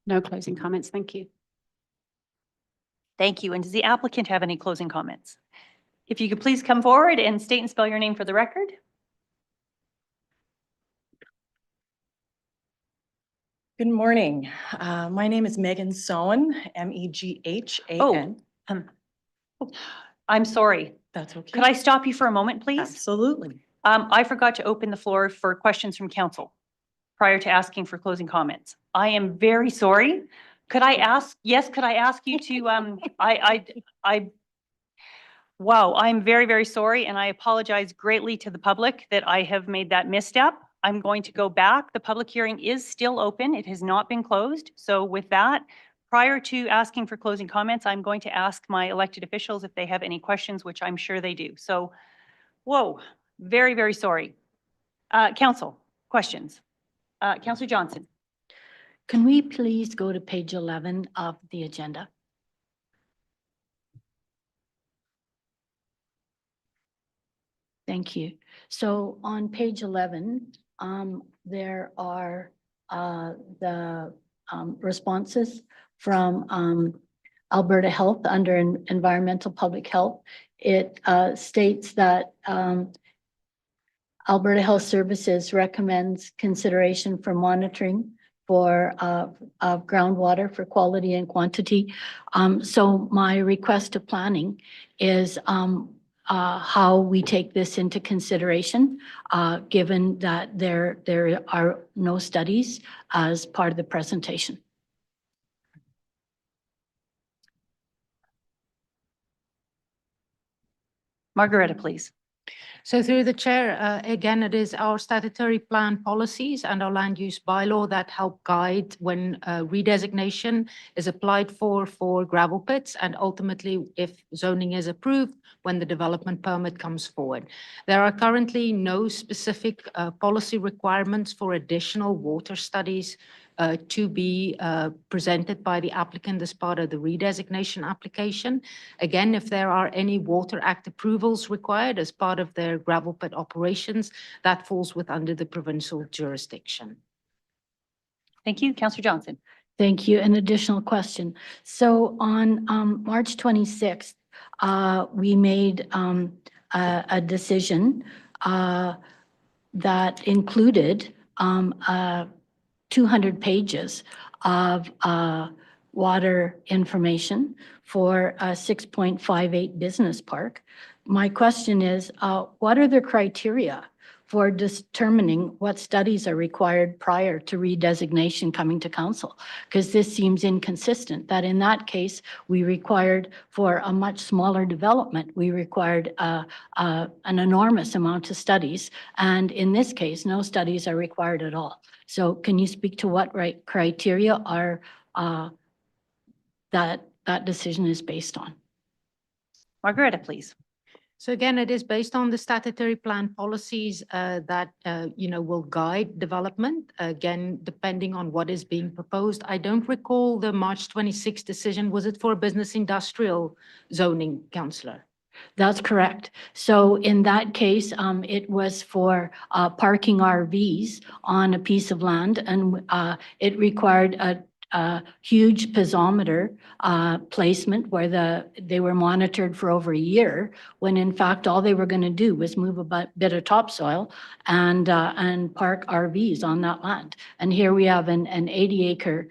No closing comments. Thank you. Thank you. And does the applicant have any closing comments? If you could please come forward and state and spell your name for the record. Good morning. My name is Megan Sohn, Meghan. I'm sorry. That's okay. Could I stop you for a moment, please? Absolutely. I forgot to open the floor for questions from council prior to asking for closing comments. I am very sorry. Could I ask, yes, could I ask you to, wow, I'm very, very sorry, and I apologize greatly to the public that I have made that misstep. I'm going to go back. The public hearing is still open. It has not been closed. So with that, prior to asking for closing comments, I'm going to ask my elected officials if they have any questions, which I'm sure they do. So, whoa, very, very sorry. Council, questions? Councillor Johnson. Can we please go to page 11 of the agenda? Thank you. So on page 11, there are the responses from Alberta Health under Environmental Public Health. It states that Alberta Health Services recommends consideration for monitoring for groundwater for quality and quantity. So my request to planning is how we take this into consideration, given that there are no studies as part of the presentation. Margaretta, please. So through the chair, again, it is our statutory plan policies and our land use bylaw that help guide when redesignation is applied for gravel pits, and ultimately if zoning is approved, when the development permit comes forward. There are currently no specific policy requirements for additional water studies to be presented by the applicant as part of the redesignation application. Again, if there are any Water Act approvals required as part of their gravel pit operations, that falls under the provincial jurisdiction. Thank you. Councillor Johnson. Thank you. An additional question. So on March 26th, we made a decision that included 200 pages of water information for a 6.58 business park. My question is, what are the criteria for determining what studies are required prior to redesignation coming to council? Because this seems inconsistent, that in that case, we required for a much smaller development, we required an enormous amount of studies. And in this case, no studies are required at all. So can you speak to what criteria are that decision is based on? Margaretta, please. So again, it is based on the statutory plan policies that, will guide development, again, depending on what is being proposed. I don't recall the March 26 decision. Was it for business industrial zoning, councillor? That's correct. So in that case, it was for parking RVs on a piece of land, and it required a huge piezometer placement where they were monitored for over a year, when in fact all they were going to do was move a bit of topsoil and park RVs on that land. And here we have an 80-acre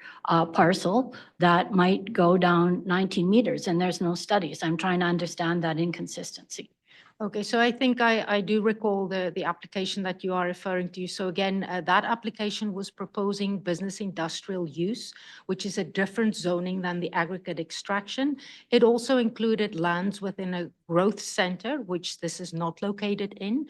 parcel that might go down 19 meters, and there's no studies. I'm trying to understand that inconsistency. Okay, so I think I do recall the application that you are referring to. So again, that application was proposing business industrial use, which is a different zoning than the aggregate extraction. It also included lands within a growth center, which this is not located in,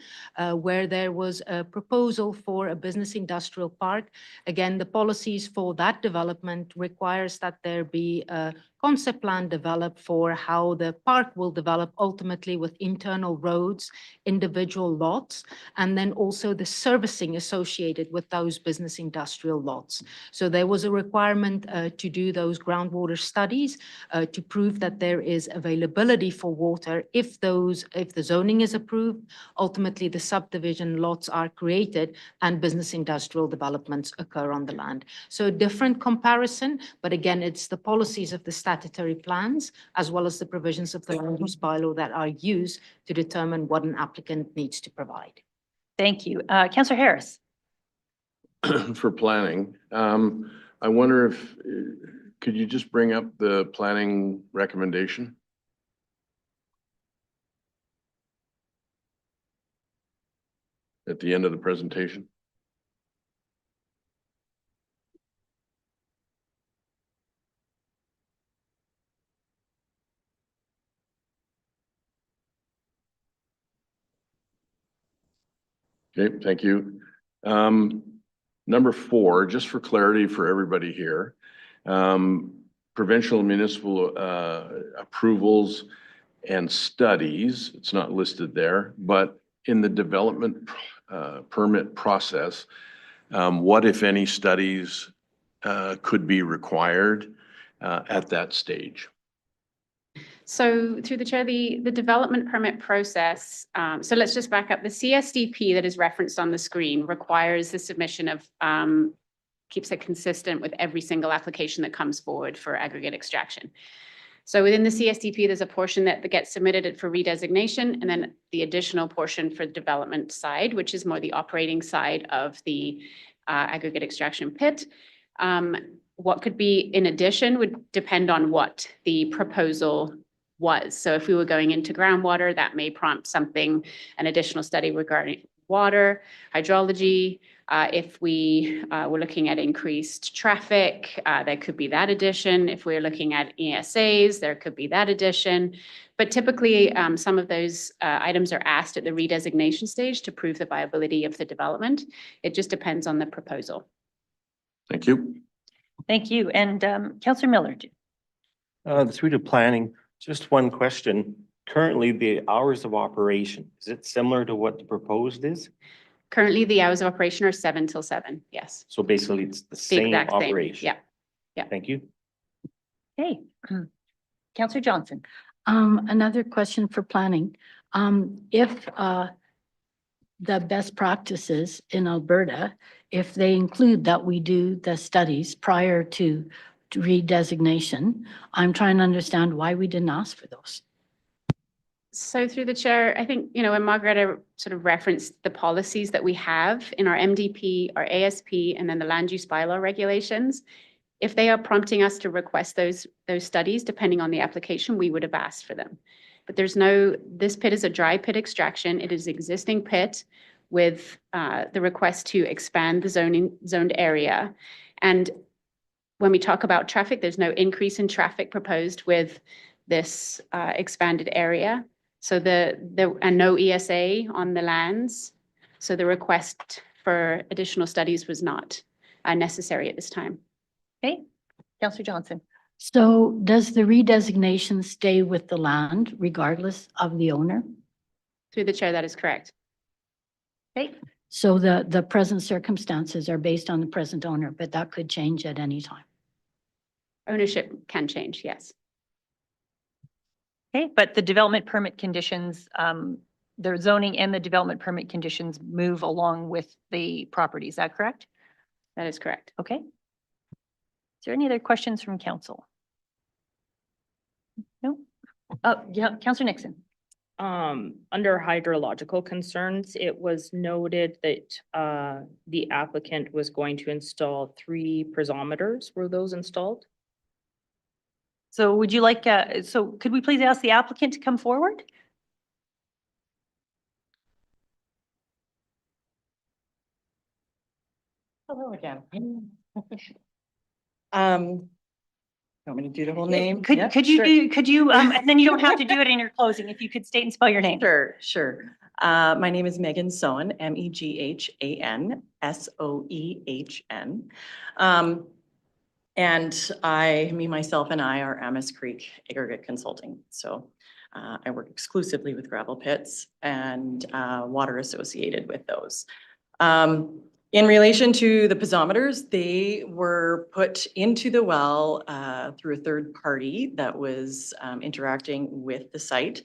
where there was a proposal for a business industrial park. Again, the policies for that development requires that there be a concept plan developed for how the park will develop ultimately with internal roads, individual lots, and then also the servicing associated with those business industrial lots. So there was a requirement to do those groundwater studies to prove that there is availability for water if the zoning is approved, ultimately the subdivision lots are created and business industrial developments occur on the land. So a different comparison, but again, it's the policies of the statutory plans as well as the provisions of the land use bylaw that are used to determine what an applicant needs to provide. Thank you. Councillor Harris. For planning, I wonder if, could you just bring up the planning recommendation? At the end of the presentation? Okay, thank you. Number 4, just for clarity for everybody here, provincial and municipal approvals and studies, it's not listed there, but in the development permit process, what, if any, studies could be required at that stage? So through the chair, the development permit process, so let's just back up. The CSDP that is referenced on the screen requires the submission of, keeps it consistent with every single application that comes forward for aggregate extraction. So within the CSDP, there's a portion that gets submitted for redesignation, and then the additional portion for the development side, which is more the operating side of the aggregate extraction pit. What could be in addition would depend on what the proposal was. So if we were going into groundwater, that may prompt something, an additional study regarding water, hydrology. If we were looking at increased traffic, there could be that addition. If we're looking at ESAs, there could be that addition. But typically, some of those items are asked at the redesignation stage to prove the viability of the development. It just depends on the proposal. Thank you. Thank you. And Councillor Miller. Through to planning, just one question. Currently, the hours of operation, is it similar to what the proposed is? Currently, the hours of operation are 7 till 7. Yes. So basically, it's the The same exact same. operation? Yeah. Yeah. Thank you. Okay. Councillor Johnson. Another question for planning. If the best practices in Alberta, if they include that we do the studies prior to redesignation, I'm trying to understand why we didn't ask for those. So through the chair, I think, when Margareta sort of referenced the policies that we have in our MDP, our ASP, and then the land use bylaw regulations, if they are prompting us to request those studies, depending on the application, we would have asked for them. But this pit is a dry pit extraction. It is existing pit with the request to expand the zoned area. And when we talk about traffic, there's no increase in traffic proposed with this expanded area. So and no ESA on the lands. So the request for additional studies was not necessary at this time. Okay. Councillor Johnson. So does the redesignation stay with the land regardless of the owner? Through the chair, that is correct. Okay. So the present circumstances are based on the present owner, but that could change at any time. Ownership can change, yes. Okay, but the development permit conditions, their zoning and the development permit conditions move along with the property. Is that correct? That is correct. Okay. Is there any other questions from council? No? Oh, yeah, Councillor Nixon. Under hydrological concerns, it was noted that the applicant was going to install 3 piezometers. Were those installed? So would you like, so could we please ask the applicant to come forward? Hello again. Want me to do the whole name? Could, Yeah, could you sure. do, could you, and then you don't have to do it in your closing, if you could state and spell your name. Sure, sure. My name is Megan Sohn, Meghan Soehn. And me, myself and I are Amos Creek Aggregate Consulting. So I work exclusively with gravel pits and water associated with those. In relation to the piezometers, they were put into the well through a third party that was interacting with the site.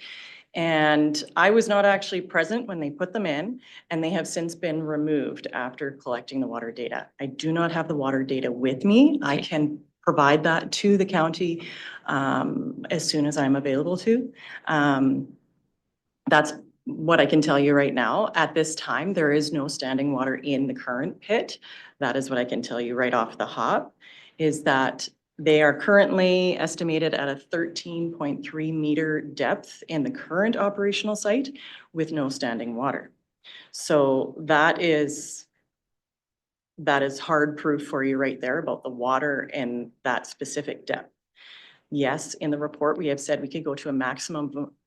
And I was not actually present when they put them in, and they have since been removed after collecting the water data. I do not have the water data with me. I can provide that to the county as soon as I'm available to. That's what I can tell you right now. At this time, there is no standing water in the current pit. That is what I can tell you right off the hop, is that they are currently estimated at a 13.3 meter depth in the current operational site with no standing water. So that is hard proof for you right there about the water and that specific depth. Yes, in the report, we have said we could go to a maximum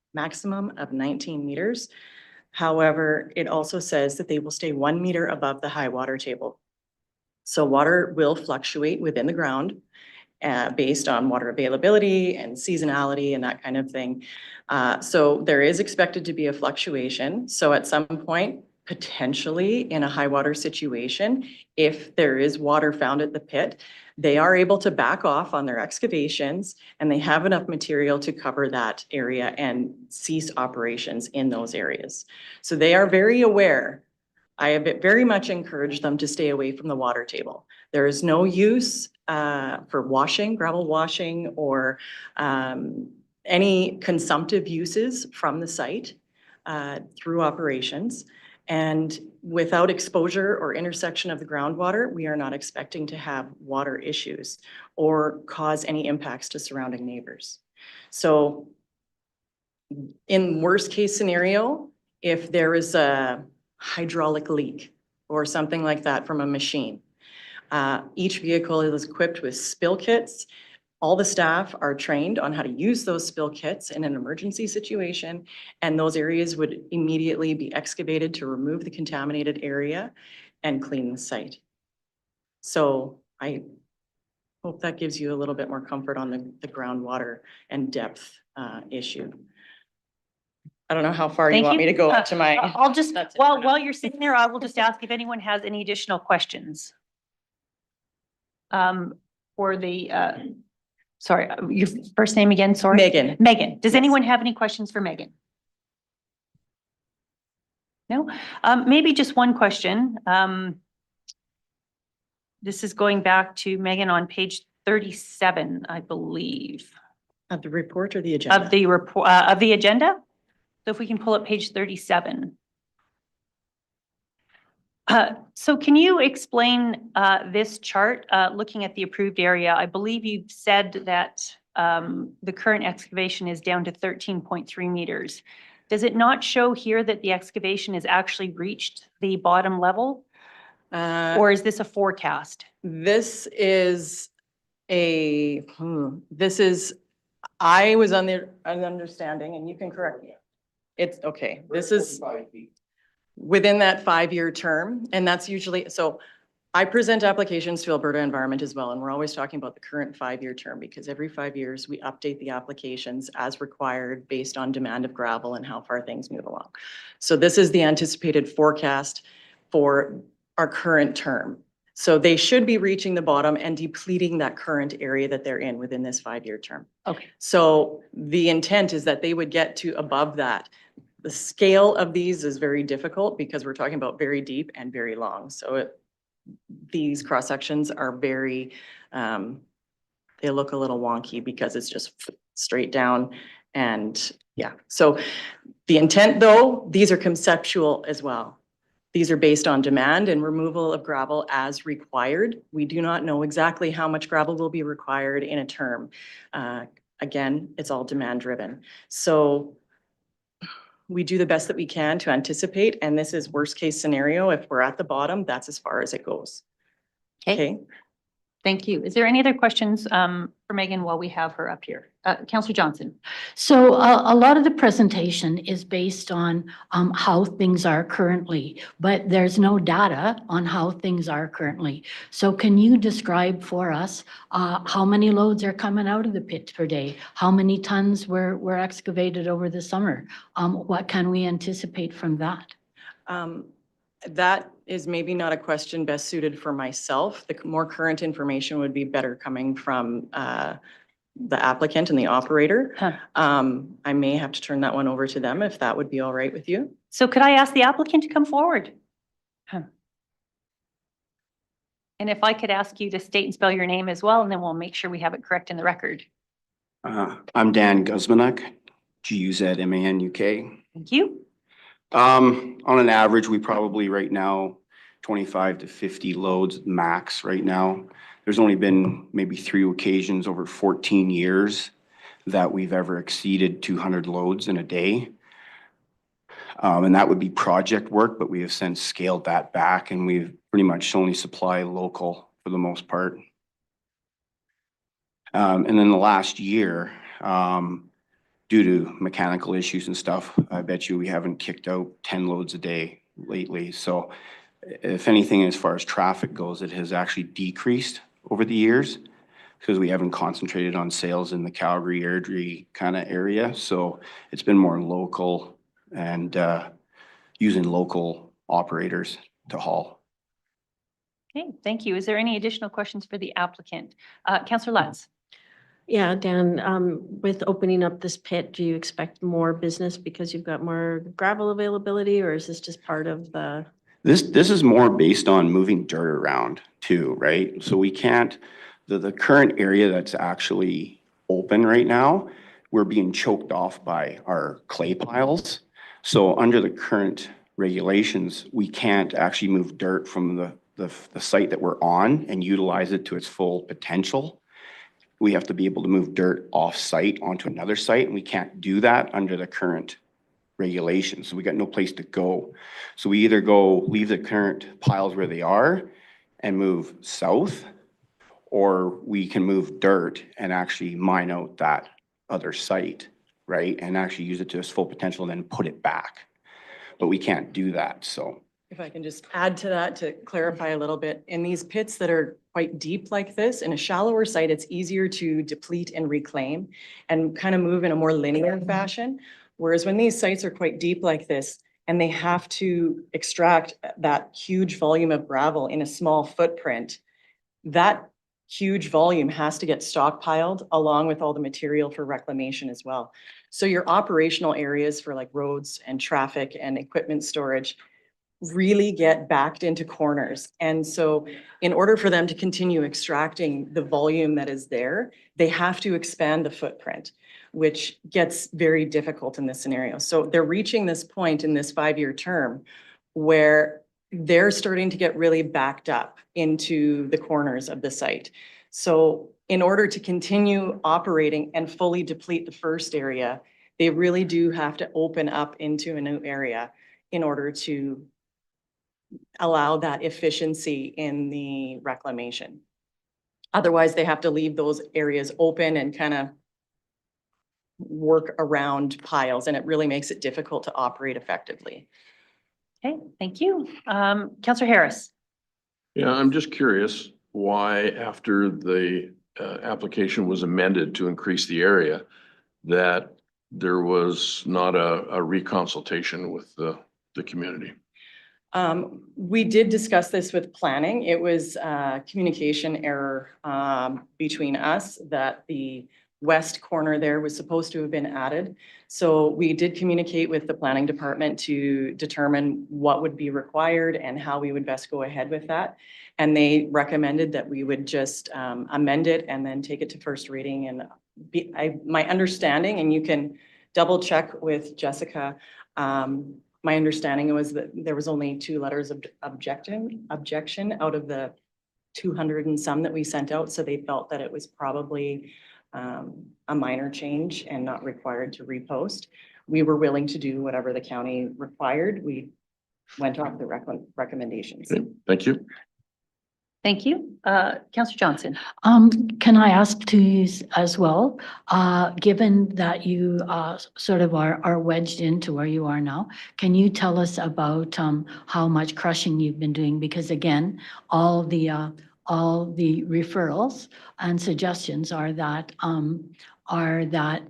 of 19 meters. However, it also says that they will stay 1 meter above the high water table. So water will fluctuate within the ground based on water availability and seasonality and that kind of thing. So there is expected to be a fluctuation. So at some point, potentially in a high water situation, if there is water found at the pit, they are able to back off on their excavations and they have enough material to cover that area and cease operations in those areas. So they are very aware. I have very much encouraged them to stay away from the water table. There is no use for washing, gravel washing, or any consumptive uses from the site through operations. And without exposure or intersection of the groundwater, we are not expecting to have water issues or cause any impacts to surrounding neighbors. So in worst case scenario, if there is a hydraulic leak or something like that from a machine, each vehicle is equipped with spill kits. All the staff are trained on how to use those spill kits in an emergency situation, and those areas would immediately be excavated to remove the contaminated area and clean the site. So I hope that gives you a little bit more comfort on the groundwater and depth issue. I don't know how far you want me to go up to my. I'll just, while you're sitting there, I will just ask if anyone has any additional questions. For the, sorry, your first name again, sorry? Megan. Megan. Does anyone have any questions for Megan? No? Maybe just one question. This is going back to Megan on page 37, I believe. Of the report or the agenda? Of the report, of the agenda? So if we can pull up page 37. So can you explain this chart, looking at the approved area? I believe you've said that the current excavation is down to 13.3 meters. Does it not show here that the excavation has actually reached the bottom level? Or is this a forecast? This is I was on the understanding, and you can correct me. It's okay. This is within that 5-year term, and that's usually, so I present applications to Alberta Environment as well, and we're always talking about the current 5-year term because every 5 years we update the applications as required based on demand of gravel and how far things move along. So this is the anticipated forecast for our current term. So they should be reaching the bottom and depleting that current area that they're in within this 5-year term. Okay. So the intent is that they would get to above that. The scale of these is very difficult because we're talking about very deep and very long. So these cross sections are very, they look a little wonky because it's just straight down. And yeah, so the intent though, these are conceptual as well. These are based on demand and removal of gravel as required. We do not know exactly how much gravel will be required in a term. Again, it's all demand driven. So we do the best that we can to anticipate, and this is worst case scenario. If we're at the bottom, that's as far as it goes. Okay. Thank you. Is there any other questions for Megan while we have her up here? Councillor Johnson. So a lot of the presentation is based on how things are currently, but there's no data on how things are currently. So can you describe for us how many loads are coming out of the pit per day? How many tons were excavated over the summer? What can we anticipate from that? That is maybe not a question best suited for myself. The more current information would be better coming from the applicant and the operator. I may have to turn that one over to them if that would be all right with you. So could I ask the applicant to come forward? And if I could ask you to state and spell your name as well, and then we'll make sure we have it correct in the record. I'm Dan Guzmanek, Guzmanuk. Thank you. On an average, we probably right now 25 to 50 loads max right now. There's only been maybe 3 occasions over 14 years that we've ever exceeded 200 loads in a day. And that would be project work, but we have since scaled that back and we've pretty much only supply local for the most part. And then the last year, due to mechanical issues and stuff, I bet you we haven't kicked out 10 loads a day lately. So if anything, as far as traffic goes, it has actually decreased over the years because we haven't concentrated on sales in the Calgary, Airdrie kind of area. So it's been more local and using local operators to haul. Okay, thank you. Is there any additional questions for the applicant? Councillor Lutz. Yeah, Dan, with opening up this pit, do you expect more business because you've got more gravel availability, or is this just part of the? This is more based on moving dirt around too, right? So we can't, the current area that's actually open right now, we're being choked off by our clay piles. So under the current regulations, we can't actually move dirt from the site that we're on and utilize it to its full potential. We have to be able to move dirt off site onto another site, and we can't do that under the current regulations. So we got no place to go. So we either leave the current piles where they are and move south, or we can move dirt and actually mine out that other site, right? And actually use it to its full potential and then put it back. But we can't do that, so. If I can just add to that to clarify a little bit, in these pits that are quite deep like this, in a shallower site, it's easier to deplete and reclaim and kind of move in a more linear fashion. Whereas when these sites are quite deep like this and they have to extract that huge volume of gravel in a small footprint, that huge volume has to get stockpiled along with all the material for reclamation as well. So your operational areas for like roads and traffic and equipment storage really get backed into corners. And so in order for them to continue extracting the volume that is there, they have to expand the footprint, which gets very difficult in this scenario. So they're reaching this point in this 5-year term where they're starting to get really backed up into the corners of the site. So in order to continue operating and fully deplete the first area, they really do have to open up into a new area in order to allow that efficiency in the reclamation. Otherwise, they have to leave those areas open and kind of work around piles, and it really makes it difficult to operate effectively. Okay, thank you. Councillor Harris. Yeah, I'm just curious why after the application was amended to increase the area, that there was not a reconsultation with the community. We did discuss this with planning. It was communication error between us that the west corner there was supposed to have been added. So we did communicate with the planning department to determine what would be required and how we would best go ahead with that. And they recommended that we would just amend it and then take it to first reading. And my understanding, and you can double check with Jessica, my understanding was that there was only 2 letters of objection out of the 200 and some that we sent out. So they felt that it was probably a minor change and not required to repost. We were willing to do whatever the county required. We went off the recommendations. Okay, thank you. Thank you. Councillor Johnson. Can I ask to you as well, given that you sort of are wedged into where you are now, can you tell us about how much crushing you've been doing? Because again, all the referrals and suggestions are that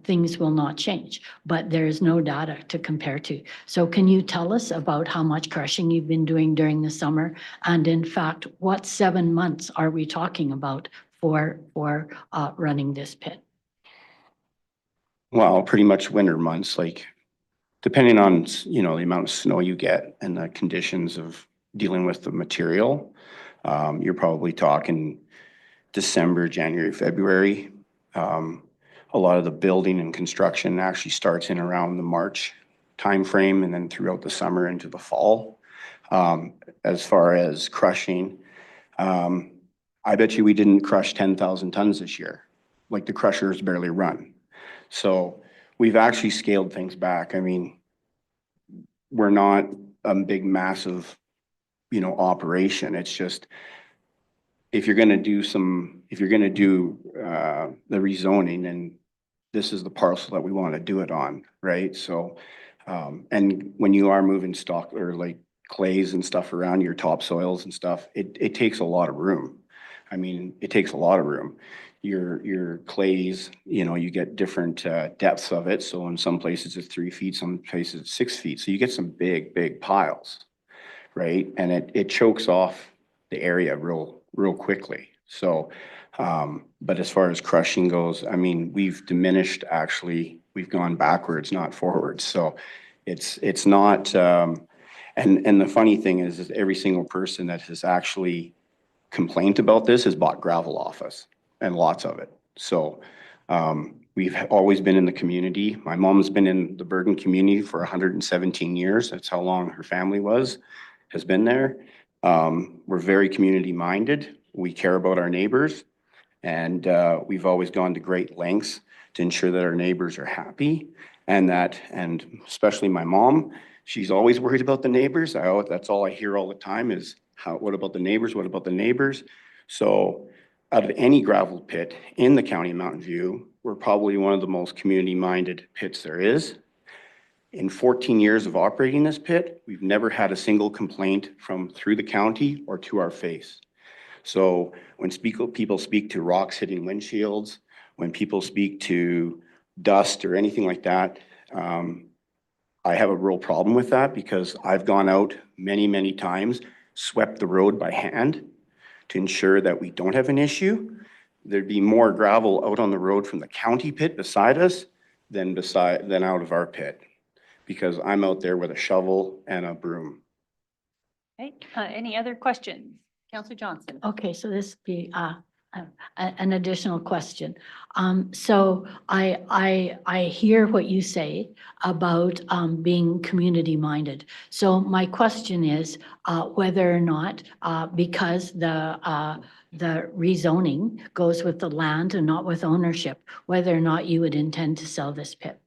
things will not change, but there is no data to compare to. So can you tell us about how much crushing you've been doing during the summer? And in fact, what 7 months are we talking about for running this pit? Well, pretty much winter months, like depending on, the amount of snow you get and the conditions of dealing with the material, you're probably talking December, January, February. A lot of the building and construction actually starts in around the March timeframe and then throughout the summer into the fall. As far as crushing, I bet you we didn't crush 10,000 tons this year. Like the crushers barely run. So we've actually scaled things back. I mean, we're not a big, massive, operation. It's just, if you're going to do the rezoning, and this is the parcel that we want to do it on, right? So, and when you are moving stock or like clays and stuff around your topsoils and stuff, it takes a lot of room. I mean, it takes a lot of room. Your clays, you get different depths of it. So in some places it's 3 feet, some places it's 6 feet. So you get some big piles, right? And it chokes off the area real quickly. So, but as far as crushing goes, I mean, we've diminished, actually, we've gone backwards, not forwards. So it's not, and the funny thing is every single person that has actually complained about this has bought gravel off us, and lots of it. So, we've always been in the community. My mom's been in the Bergen community for 117 years. That's how long her family has been there. We're very community minded. We care about our neighbors, and we've always gone to great lengths to ensure that our neighbors are happy, and especially my mom, she's always worried about the neighbors. That's all I hear all the time is, what about the neighbors? What about the neighbors? So out of any gravel pit in the County of Mountain View, we're probably one of the most community minded pits there is. In 14 years of operating this pit, we've never had a single complaint through the county or to our face. So when people speak to rocks hitting windshields, when people speak to dust or anything like that, I have a real problem with that, because I've gone out many times, swept the road by hand to ensure that we don't have an issue. There'd be more gravel out on the road from the county pit beside us than out of our pit, because I'm out there with a shovel and a broom. Okay, any other questions? Councillor Johnson. Okay, so this would be an additional question. So I hear what you say about being community minded. So my question is whether or not, because the rezoning goes with the land and not with ownership, whether or not you would intend to sell this pit.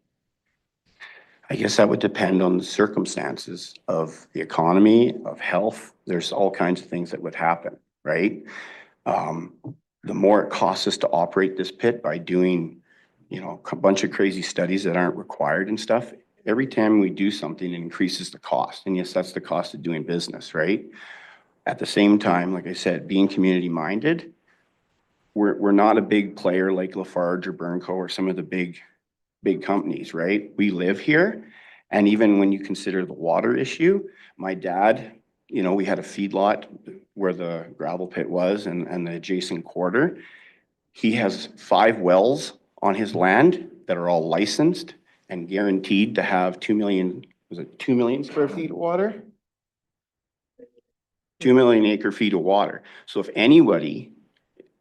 I guess that would depend on the circumstances of the economy, of health. There's all kinds of things that would happen, right? The more it costs us to operate this pit by doing, a bunch of crazy studies that aren't required and stuff, every time we do something, it increases the cost. And yes, that's the cost of doing business, right? At the same time, like I said, being community minded, we're not a big player like Lafarge or Burnco or some of the big companies, right? We live here. And even when you consider the water issue, my dad you know, we had a feedlot where the gravel pit was and the adjacent quarter. He has 5 wells on his land that are all licensed and guaranteed to have 2 million, was it 2 million square feet of water? 2 million acre feet of water. So if anybody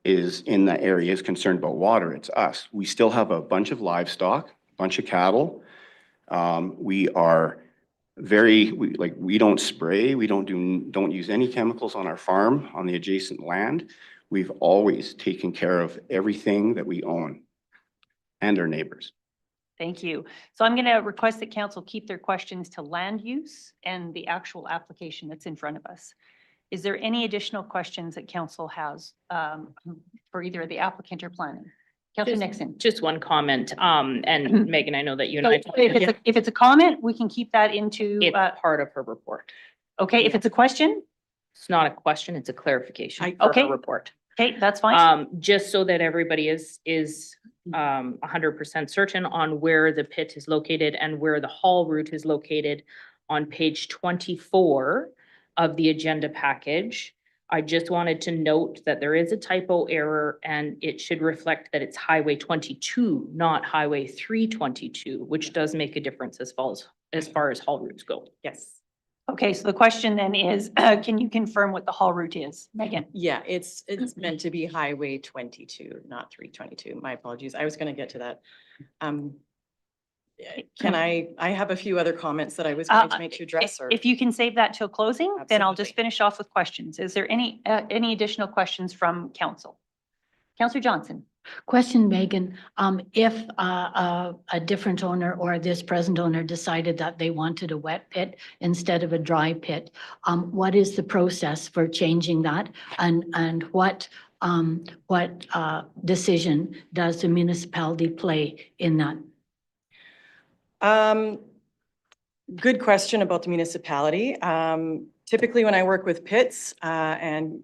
is in that area is concerned about water, it's us. We still have a bunch of livestock, a bunch of cattle. We are we don't spray, we don't use any chemicals on our farm, on the adjacent land. We've always taken care of everything that we own and our neighbors. Thank you. So I'm going to request that council keep their questions to land use and the actual application that's in front of us. Is there any additional questions that council has for either the applicant or planning? Councillor Nixon. Just one comment. And Megan, I know that you and I. If it's a comment, we can keep that into. It's part of her report. Okay, if it's a question? It's not a question, it's a clarification. Okay. For her report. Okay, that's fine. Just so that everybody is 100% certain on where the pit is located and where the haul route is located on page 24 of the agenda package. I just wanted to note that there is a typo error and it should reflect that it's Highway 22, not Highway 322, which does make a difference as far as haul routes go. Yes. Okay, so the question then is, can you confirm what the haul route is? Megan? Yeah, it's meant to be Highway 22, not 322. My apologies. I was going to get to that. Can I have a few other comments that I was going to make to address? Or If you can save that till closing, then I'll just Absolutely. finish off with questions. Is there any additional questions from council? Councillor Johnson? Question, Megan, if a different owner or this present owner decided that they wanted a wet pit instead of a dry pit, what is the process for changing that? And what decision does the municipality play in that? Good question about the municipality. Typically, when I work with pits and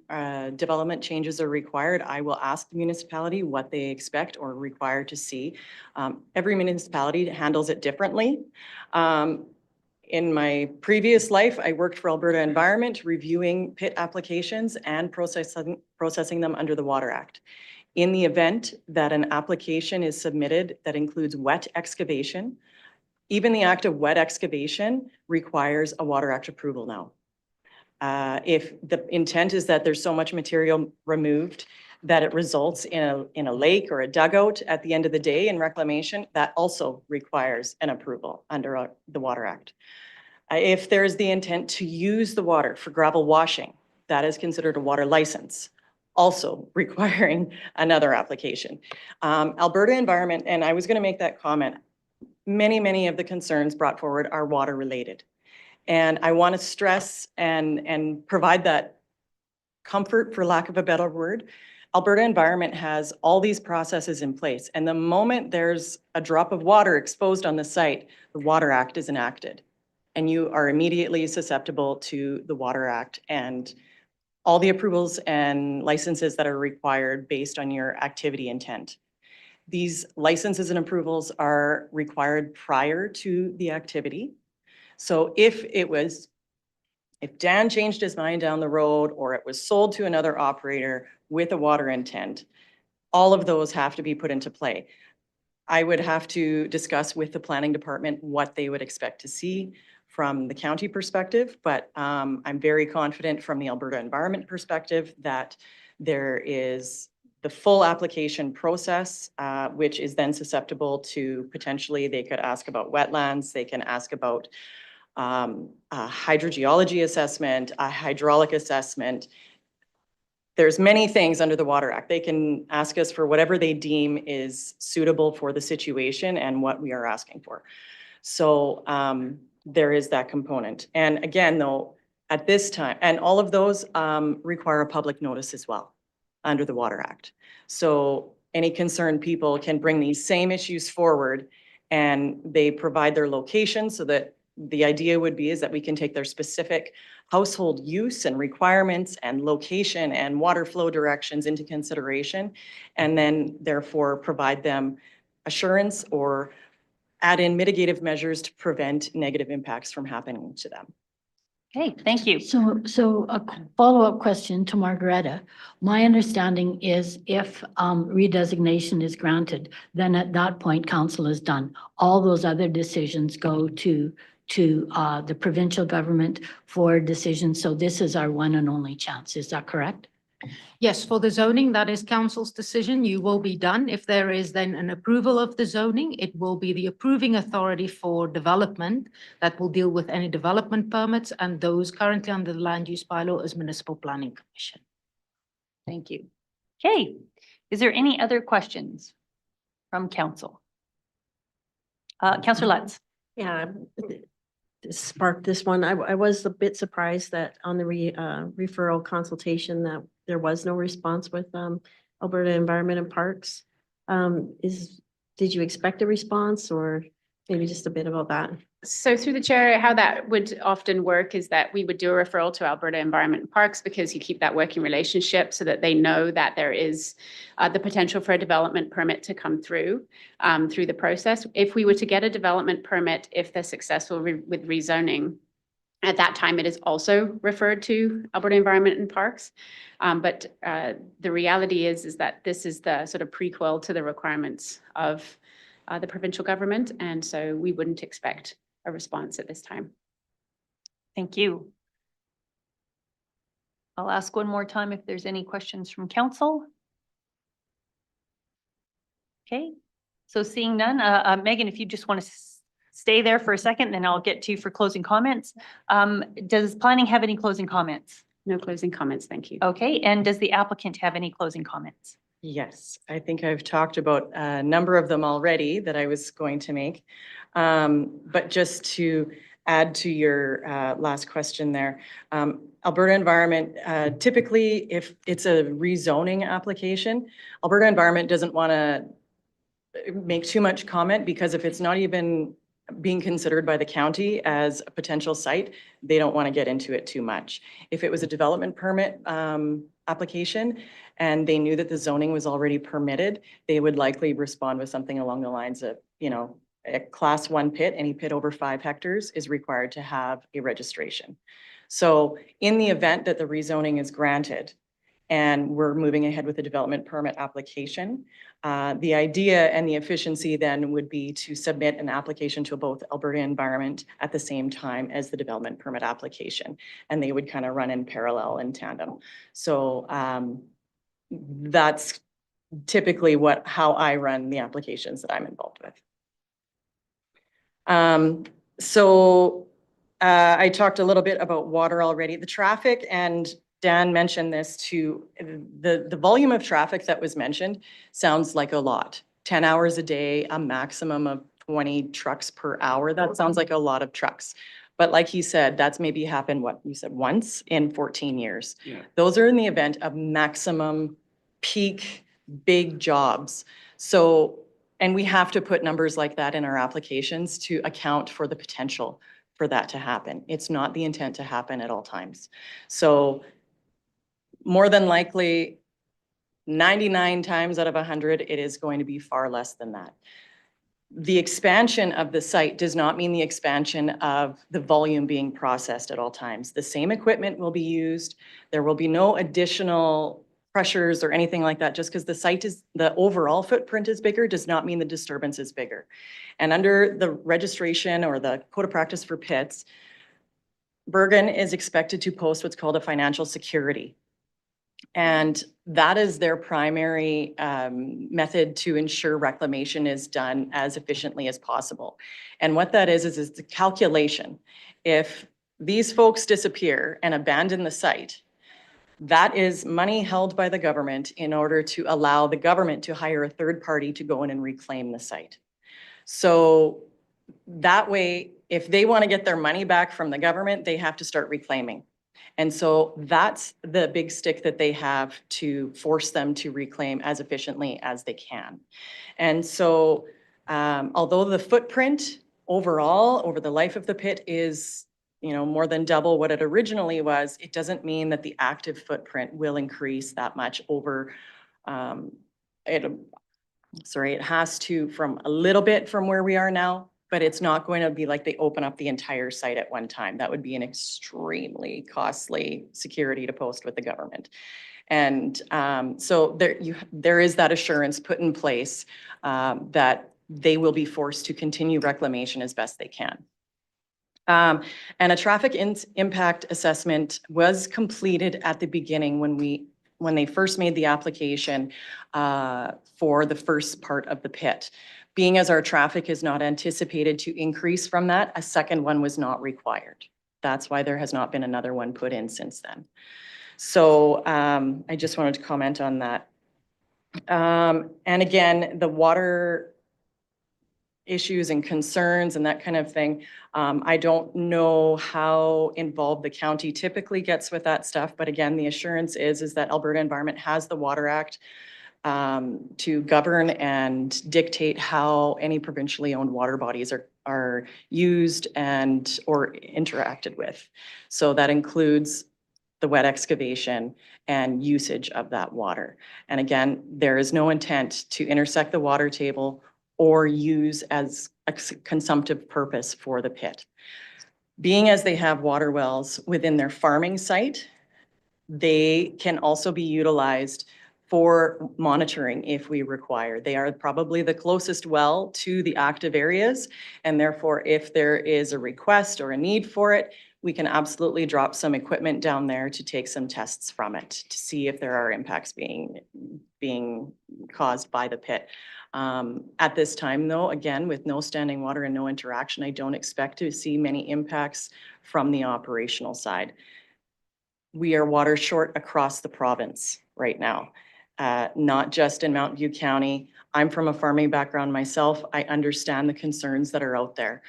development changes are required, I will ask the municipality what they expect or require to see. Every municipality handles it differently. In my previous life, I worked for Alberta Environment, reviewing pit applications and processing them under the Water Act. In the event that an application is submitted that includes wet excavation, even the act of wet excavation requires a Water Act approval now. If the intent is that there's so much material removed that it results in a lake or a dugout at the end of the day in reclamation, that also requires an approval under the Water Act. If there's the intent to use the water for gravel washing, that is considered a water license, also requiring another application. Alberta Environment, and I was going to make that comment, many of the concerns brought forward are water related. And I want to stress and provide that comfort, for lack of a better word. Alberta Environment has all these processes in place. And the moment there's a drop of water exposed on the site, the Water Act is enacted. And you are immediately susceptible to the Water Act and all the approvals and licenses that are required based on your activity intent. These licenses and approvals are required prior to the activity. So if Dan changed his mind down the road or it was sold to another operator with a water intent, all of those have to be put into play. I would have to discuss with the planning department what they would expect to see from the county perspective, but I'm very confident from the Alberta Environment perspective that there is the full application process, which is then susceptible to potentially, they could ask about wetlands, they can ask about a hydrogeology assessment, a hydraulic assessment. There's many things under the Water Act. They can ask us for whatever they deem is suitable for the situation and what we are asking for. So there is that component. And again, though, at this time, and all of those require a public notice as well under the Water Act. So any concerned people can bring these same issues forward and they provide their location so that the idea would be is that we can take their specific household use and requirements and location and water flow directions into consideration, and then therefore provide them assurance or add in mitigative measures to prevent negative impacts from happening to them. Okay, thank you. So a follow-up question to Margareta. My understanding is if redesignation is granted, then at that point, council is done. All those other decisions go to the provincial government for decisions. So this is our one and only chance. Is that correct? Yes, for the zoning, that is council's decision. You will be done. If there is then an approval of the zoning, it will be the approving authority for development that will deal with any development permits, and those currently under the land use bylaw is Municipal Planning Commission. Thank you. Okay, is there any other questions from council? Councillor Lutz. Yeah, this sparked this one. I was a bit surprised that on the referral consultation that there was no response with Alberta Environment and Parks. Did you expect a response, or maybe just a bit about that? So through the chair, how that would often work is that we would do a referral to Alberta Environment and Parks, because you keep that working relationship so that they know that there is the potential for a development permit to come through the process. If we were to get a development permit, if they're successful with rezoning, at that time it is also referred to Alberta Environment and Parks. But the reality is that this is the sort of prequel to the requirements of the provincial government, and so we wouldn't expect a response at this time. Thank you. I'll ask one more time if there's any questions from council. Okay, so seeing none, Megan, if you just want to stay there for a second, then I'll get to you for closing comments. Does planning have any closing comments? No closing comments, thank you. Okay, and does the applicant have any closing comments? Yes, I think I've talked about a number of them already that I was going to make. But just to add to your last question there, Alberta Environment, typically if it's a rezoning application, Alberta Environment doesn't want to make too much comment, because if it's not even being considered by the county as a potential site, they don't want to get into it too much. If it was a development permit application and they knew that the zoning was already permitted, they would likely respond with something along the lines of, you know, a class 1 pit, any pit over 5 hectares is required to have a registration. So in the event that the rezoning is granted and we're moving ahead with the development permit application, the idea and the efficiency then would be to submit an application to both Alberta Environment at the same time as the development permit application. And they would kind of run in parallel, in tandem. So that's typically how I run the applications that I'm involved with. I talked a little bit about water already. The traffic, and Dan mentioned this too, the volume of traffic that was mentioned sounds like a lot. 10 hours a day, a maximum of 20 trucks per hour. That sounds like a lot of trucks. But like he said, that's maybe happened, what you said, once in 14 years. Yeah. Those are in the event of maximum peak big jobs. So, and we have to put numbers like that in our applications to account for the potential for that to happen. It's not the intent to happen at all times. So more than likely, 99 times out of 100, it is going to be far less than that. The expansion of the site does not mean the expansion of the volume being processed at all times. The same equipment will be used. There will be no additional pressures or anything like that. Just because the overall footprint is bigger does not mean the disturbance is bigger. And under the registration or the code of practice for pits, Bergen is expected to post what's called a financial security. And that is their primary method to ensure reclamation is done as efficiently as possible. And what that is the calculation. If these folks disappear and abandon the site, that is money held by the government in order to allow the government to hire a third party to go in and reclaim the site. So that way, if they want to get their money back from the government, they have to start reclaiming. And so that's the big stick that they have to force them to reclaim as efficiently as they can. And so although the footprint overall over the life of the pit is, you know, more than double what it originally was, it doesn't mean that the active footprint will increase that much over it has to from a little bit from where we are now but it's not going to be like they open up the entire site at one time. That would be an extremely costly security to post with the government. And so there is that assurance put in place that they will be forced to continue reclamation as best they can. And a traffic impact assessment was completed at the beginning when they first made the application for the first part of the pit. Being as our traffic is not anticipated to increase from that, a second one was not required. That's why there has not been another one put in since then. So I just wanted to comment on that. And again, the water issues and concerns and that kind of thing. I don't know how involved the county typically gets with that stuff, but again, the assurance is that Alberta Environment has the Water Act to govern and dictate how any provincially owned water bodies are used and or interacted with. So that includes the wet excavation and usage of that water. And again, there is no intent to intersect the water table or use as a consumptive purpose for the pit. Being as they have water wells within their farming site, they can also be utilized for monitoring if we require. They are probably the closest well to the active areas, and therefore if there is a request or a need for it, we can absolutely drop some equipment down there to take some tests from it to see if there are impacts being caused by the pit. At this time though, again, with no standing water and no interaction, I don't expect to see many impacts from the operational side. We are water short across the province right now, not just in Mountain View County. I'm from a farming background myself. I understand the concerns that are out there.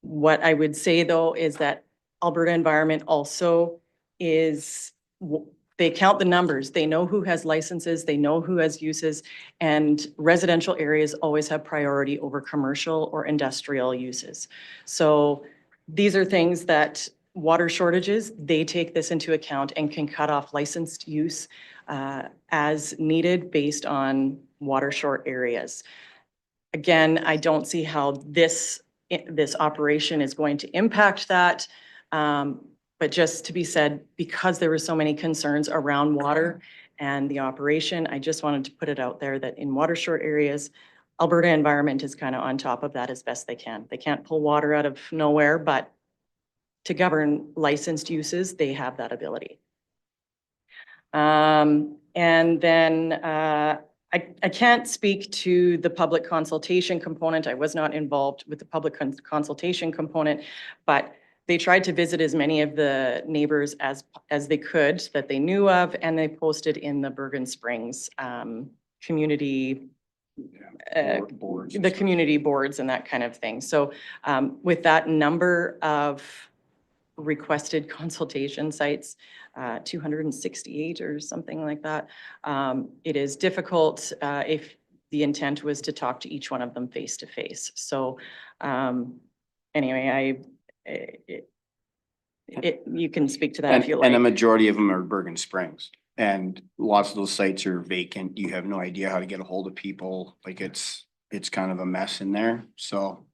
What I would say though is that Alberta Environment also they count the numbers. They know who has licenses, they know who has uses, and residential areas always have priority over commercial or industrial uses. So these are things that water shortages, they take this into account and can cut off licensed use as needed based on water short areas. Again, I don't see how this operation is going to impact that. But just to be said, because there were so many concerns around water and the operation, I just wanted to put it out there that in water short areas, Alberta Environment is kind of on top of that as best they can. They can't pull water out of nowhere, but to govern licensed uses, they have that ability. And then I can't speak to the public consultation component. I was not involved with the public consultation component, but they tried to visit as many of the neighbors as they could that they knew of, and they posted in the Bergen Springs community boards. the community boards and that kind of thing. So with that number of requested consultation sites, 268 or something like that, it is difficult if the intent was to talk to each one of them face to face. So anyway, you can speak to that if you like. And a majority of them are Bergen Springs. And lots of those sites are vacant. You have no idea how to get a hold of people. Like it's kind of a mess in there, so.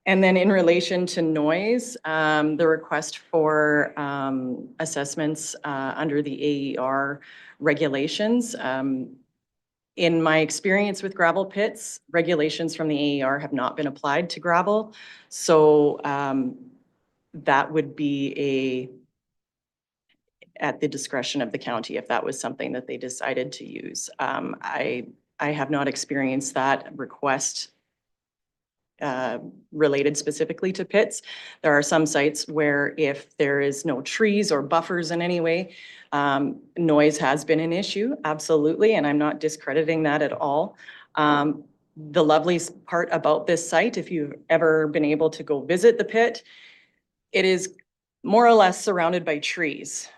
And then in relation to noise, the request for assessments under the AER regulations. In my experience with gravel pits, regulations from the AER have not been applied to gravel. So that would be at the discretion of the county if that was something that they decided to use. I have not experienced that request related specifically to pits. There are some sites where if there is no trees or buffers in any way, noise has been an issue, absolutely, and I'm not discrediting that at all. The lovely part about this site, if you've ever been able to go visit the pit, it is more or less surrounded by trees,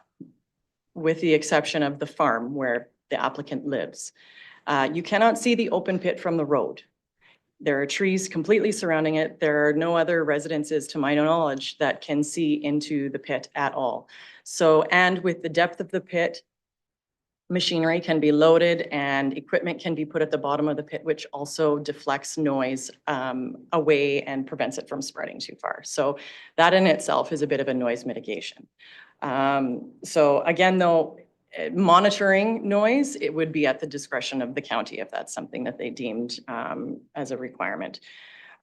with the exception of the farm where the applicant lives. You cannot see the open pit from the road. There are trees completely surrounding it. There are no other residences, to my knowledge, that can see into the pit at all. So, and with the depth of the pit, machinery can be loaded and equipment can be put at the bottom of the pit, which also deflects noise away and prevents it from spreading too far. So that in itself is a bit of a noise mitigation. So again, though, monitoring noise, it would be at the discretion of the county if that's something that they deemed as a requirement.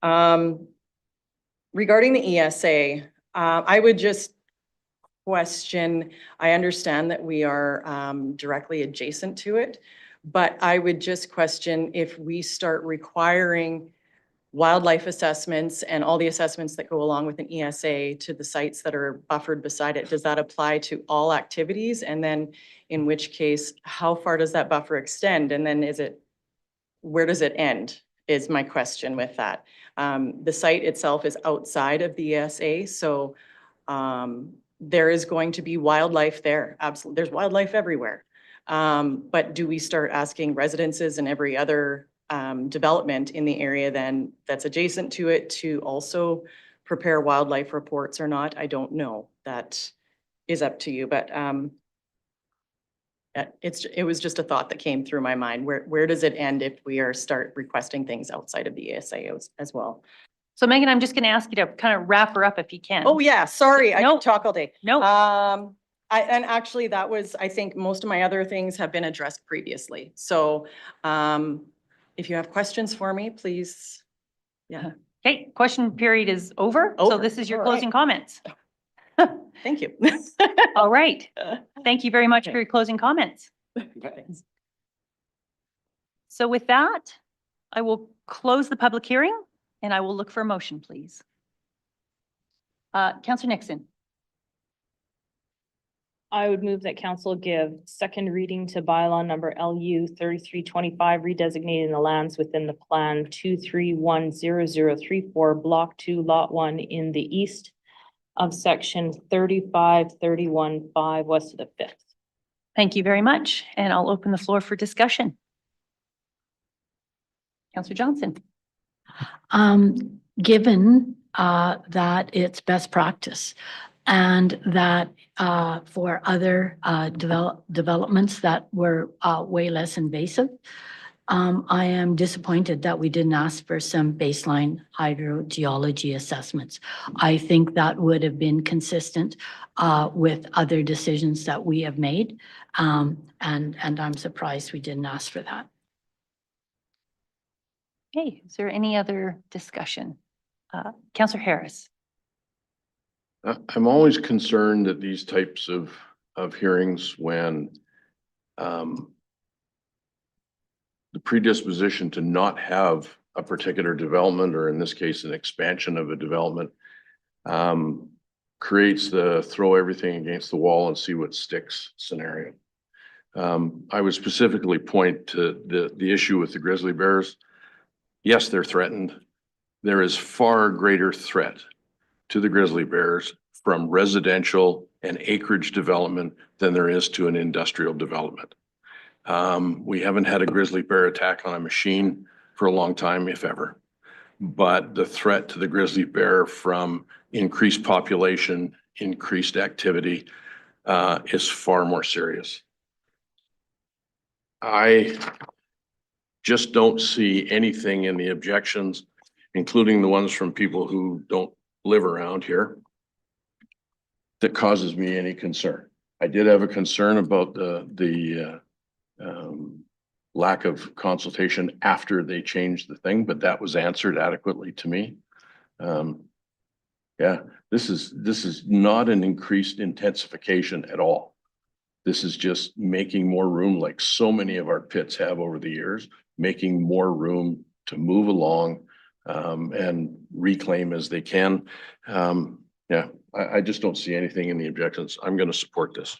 Regarding the ESA, I would just question, I understand that we are directly adjacent to it, but I would just question if we start requiring wildlife assessments and all the assessments that go along with an ESA to the sites that are buffered beside it, does that apply to all activities? And then in which case, how far does that buffer extend? And then where does it end is my question with that. The site itself is outside of the ESA, so there is going to be wildlife there. Absolutely, there's wildlife everywhere. But do we start asking residences and every other development in the area then that's adjacent to it to also prepare wildlife reports or not? I don't know. That is up to you, but it was just a thought that came through my mind. Where does it end if we start requesting things outside of the ESA as well? So Megan, I'm just going to ask you to kind of wrap her up if you can. Oh yeah, sorry, I No. could talk all day. No. And actually that was, I think most of my other things have been addressed previously. So if you have questions for me, please. Yeah. Okay, question period is over. So Over. this is your All right. closing comments. Thank you. All right. Thank you very much for your closing comments. Thanks. So with that, I will close the public hearing and I will look for a motion, please. Councillor Nixon. I would move that council give second reading to bylaw number LU 3325, redesignating the lands within the plan 2310034, block 2, lot 1 in the east of section 3531.5 west of the 5th. Thank you very much. And I'll open the floor for discussion. Councillor Johnson. Given that it's best practice and that for other developments that were way less invasive, I am disappointed that we didn't ask for some baseline hydrogeology assessments. I think that would have been consistent with other decisions that we have made. And I'm surprised we didn't ask for that. Okay, is there any other discussion? Councillor Harris. I'm always concerned at these types of hearings when the predisposition to not have a particular development, or in this case, an expansion of a development, creates the throw everything against the wall and see what sticks scenario. I would specifically point to the issue with the grizzly bears. Yes, they're threatened. There is far greater threat to the grizzly bears from residential and acreage development than there is to an industrial development. We haven't had a grizzly bear attack on a machine for a long time, if ever. But the threat to the grizzly bear from increased population, increased activity is far more serious. I just don't see anything in the objections, including the ones from people who don't live around here, that causes me any concern. I did have a concern about the lack of consultation after they changed the thing, but that was answered adequately to me. Yeah, this is not an increased intensification at all. This is just making more room, like so many of our pits have over the years, making more room to move along and reclaim as they can. Yeah, I just don't see anything in the objections. I'm going to support this.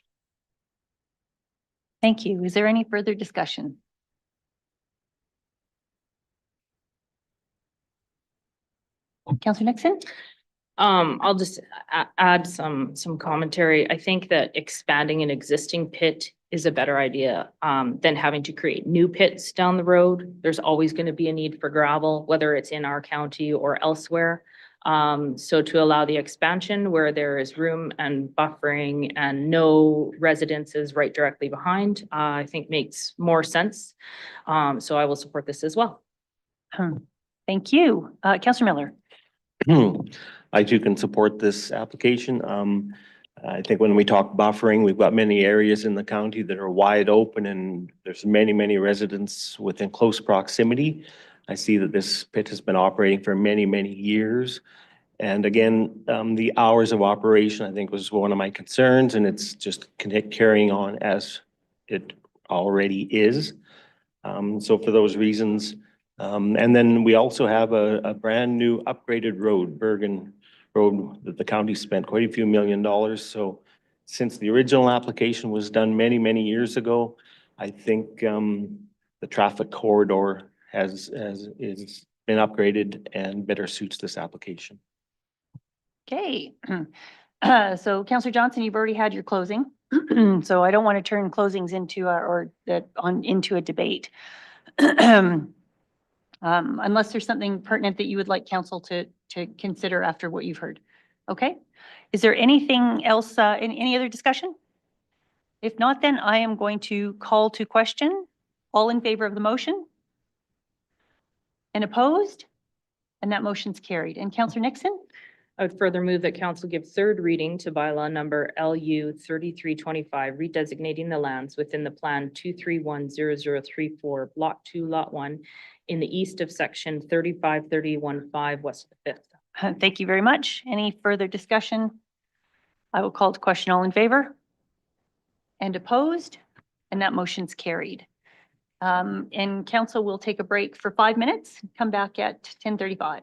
Thank you. Is there any further discussion? Councillor Nixon? I'll just add some commentary. I think that expanding an existing pit is a better idea than having to create new pits down the road. There's always going to be a need for gravel, whether it's in our county or elsewhere. So to allow the expansion where there is room and buffering and no residences right directly behind, I think makes more sense. So I will support this as well. Thank you. Councillor Miller. I too can support this application. I think when we talk buffering, we've got many areas in the county that are wide open and there's many residents within close proximity. I see that this pit has been operating for many years. And again, the hours of operation, I think, was one of my concerns, and it's just carrying on as it already is. So for those reasons, and then we also have a brand new upgraded road, Bergen Road, that the county spent quite a few $1 million. So since the original application was done many years ago, I think the traffic corridor is been upgraded and better suits this application. Okay. So Councillor Johnson, you've already had your closing. So I don't want to turn closings into into a debate. Unless there's something pertinent that you would like council to consider after what you've heard. Okay. Is there anything else, any other discussion? If not, then I am going to call to question. All in favor of the motion? And opposed? And that motion's carried. And Councillor Nixon? I would further move that council give third reading to bylaw number LU 3325, redesignating the lands within the plan 2310034, block 2, lot 1, in the east of section 35315, west of the 5th. Thank you very much. Any further discussion? I will call to question. All in favor? And opposed? And that motion's carried. And council will take a break for 5 minutes, come back at 10:35.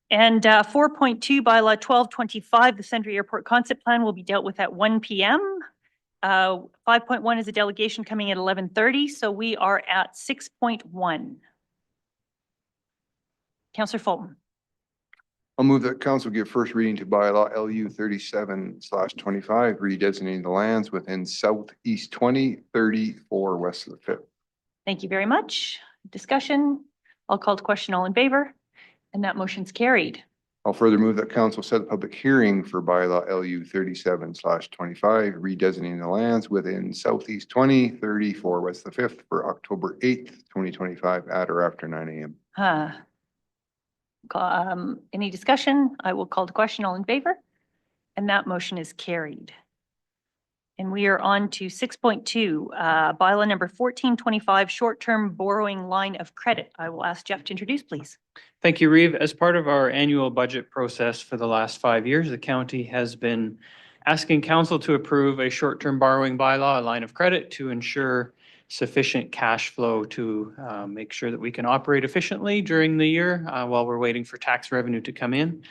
And 4.2 bylaw 1225, the Sundre Airport Concept Plan will be dealt with at 1 p.m. 5.1 is a delegation coming at 11:30, so we are at 6.1. Councillor Fulton. I'll move that council give first reading to bylaw LU 37/25, redesignating the lands within southeast 20, 34 west of the 5th. Thank you very much. Discussion. I'll call to question. All in favor? And that motion's carried. I'll further move that council set a public hearing for bylaw LU 37/25, redesignating the lands within southeast 20, 34 west of the 5th for October 8th, 2025 at or after 9 a.m. Any discussion? I will call to question. All in favor? And that motion is carried. And we are on to 6.2, bylaw number 1425, short-term borrowing line of credit. I will ask Jeff to introduce, please. Thank you, Reeve. As part of our annual budget process for the last 5 years, the county has been asking council to approve a short-term borrowing bylaw, a line of credit, to ensure sufficient cash flow to make sure that we can operate efficiently during the year while we're waiting for tax revenue to come in.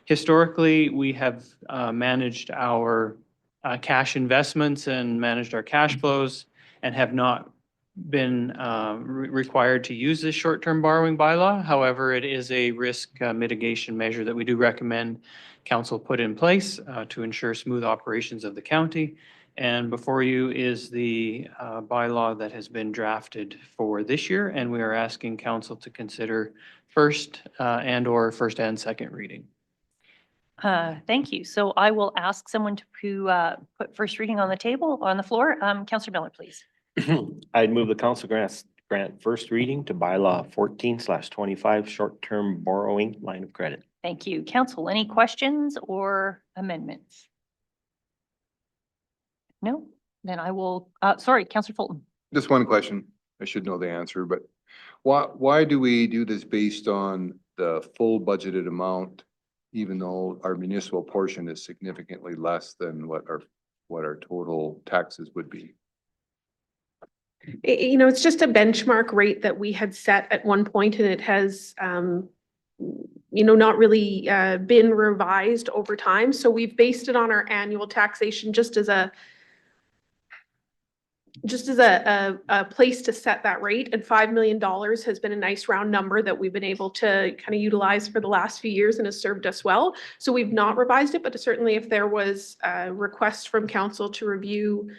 Historically, we have managed our cash investments and managed our cash flows and have not been required to use this short-term borrowing bylaw. However, it is a risk mitigation measure that we do recommend council put in place to ensure smooth operations of the county. And before you is the bylaw that has been drafted for this year, and we are asking council to consider first and/or first and second reading. Thank you. So I will ask someone to put first reading on the table, on the floor. Councillor Miller, please. I'd move the council grant first reading to bylaw 14/25, short-term borrowing line of credit. Thank you. Council, any questions or amendments? No? Then I will, sorry, Councillor Fulton. Just one question. I should know the answer, but why do we do this based on the full budgeted amount, even though our municipal portion is significantly less than what our total taxes would be? You know, it's just a benchmark rate that we had set at one point, and it has, you know, not really been revised over time. So we've based it on our annual taxation just as a place to set that rate. And $5 million has been a nice round number that we've been able to kind of utilize for the last few years and has served us well. So we've not revised it, but certainly if there was a request from council to review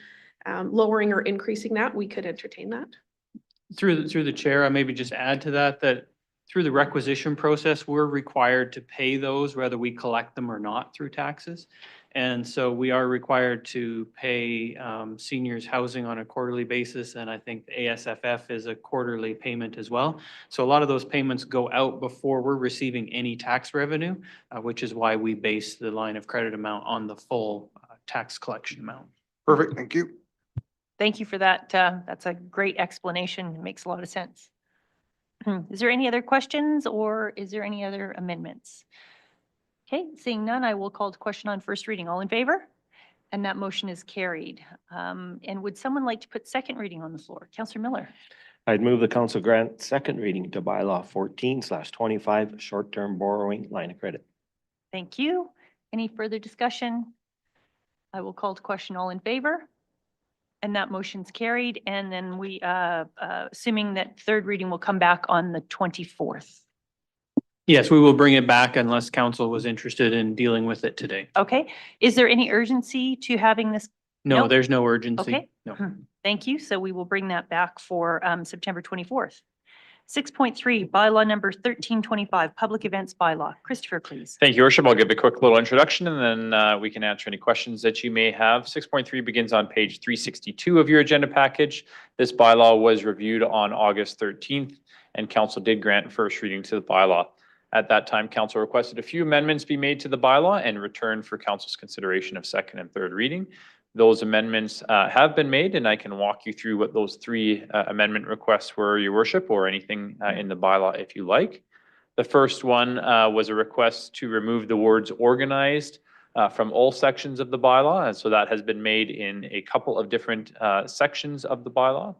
lowering or increasing that, we could entertain that. Through the chair, I maybe just add to that through the requisition process, we're required to pay those whether we collect them or not through taxes. And so we are required to pay seniors housing on a quarterly basis. And I think the ASFF is a quarterly payment as well. So a lot of those payments go out before we're receiving any tax revenue, which is why we base the line of credit amount on the full tax collection amount. Perfect. Thank you. Thank you for that. That's a great explanation. It makes a lot of sense. Is there any other questions or is there any other amendments? Okay, seeing none, I will call to question on first reading. All in favor? And that motion is carried. And would someone like to put second reading on the floor? Councillor Miller. I'd move the council grant second reading to bylaw 14/25, short-term borrowing line of credit. Thank you. Any further discussion? I will call to question. All in favor? And that motion's carried. And then we, assuming that third reading will come back on the 24th. Yes, we will bring it back unless council was interested in dealing with it today. Okay. Is there any urgency to having this? No, Nope. there's no urgency. Okay. No. Thank you. So we will bring that back for September 24th. 6.3, bylaw number 1325, public events bylaw. Christopher, please. Thank you, Your Worship. I'll give a quick little introduction and then we can answer any questions that you may have. 6.3 begins on page 362 of your agenda package. This bylaw was reviewed on August 13th and council did grant first reading to the bylaw. At that time, council requested a few amendments be made to the bylaw and returned for council's consideration of second and third reading. Those amendments have been made, and I can walk you through what those three amendment requests were, Your Worship, or anything in the bylaw if you like. The first one was a request to remove the words organized from all sections of the bylaw, and so that has been made in a couple of different sections of the bylaw.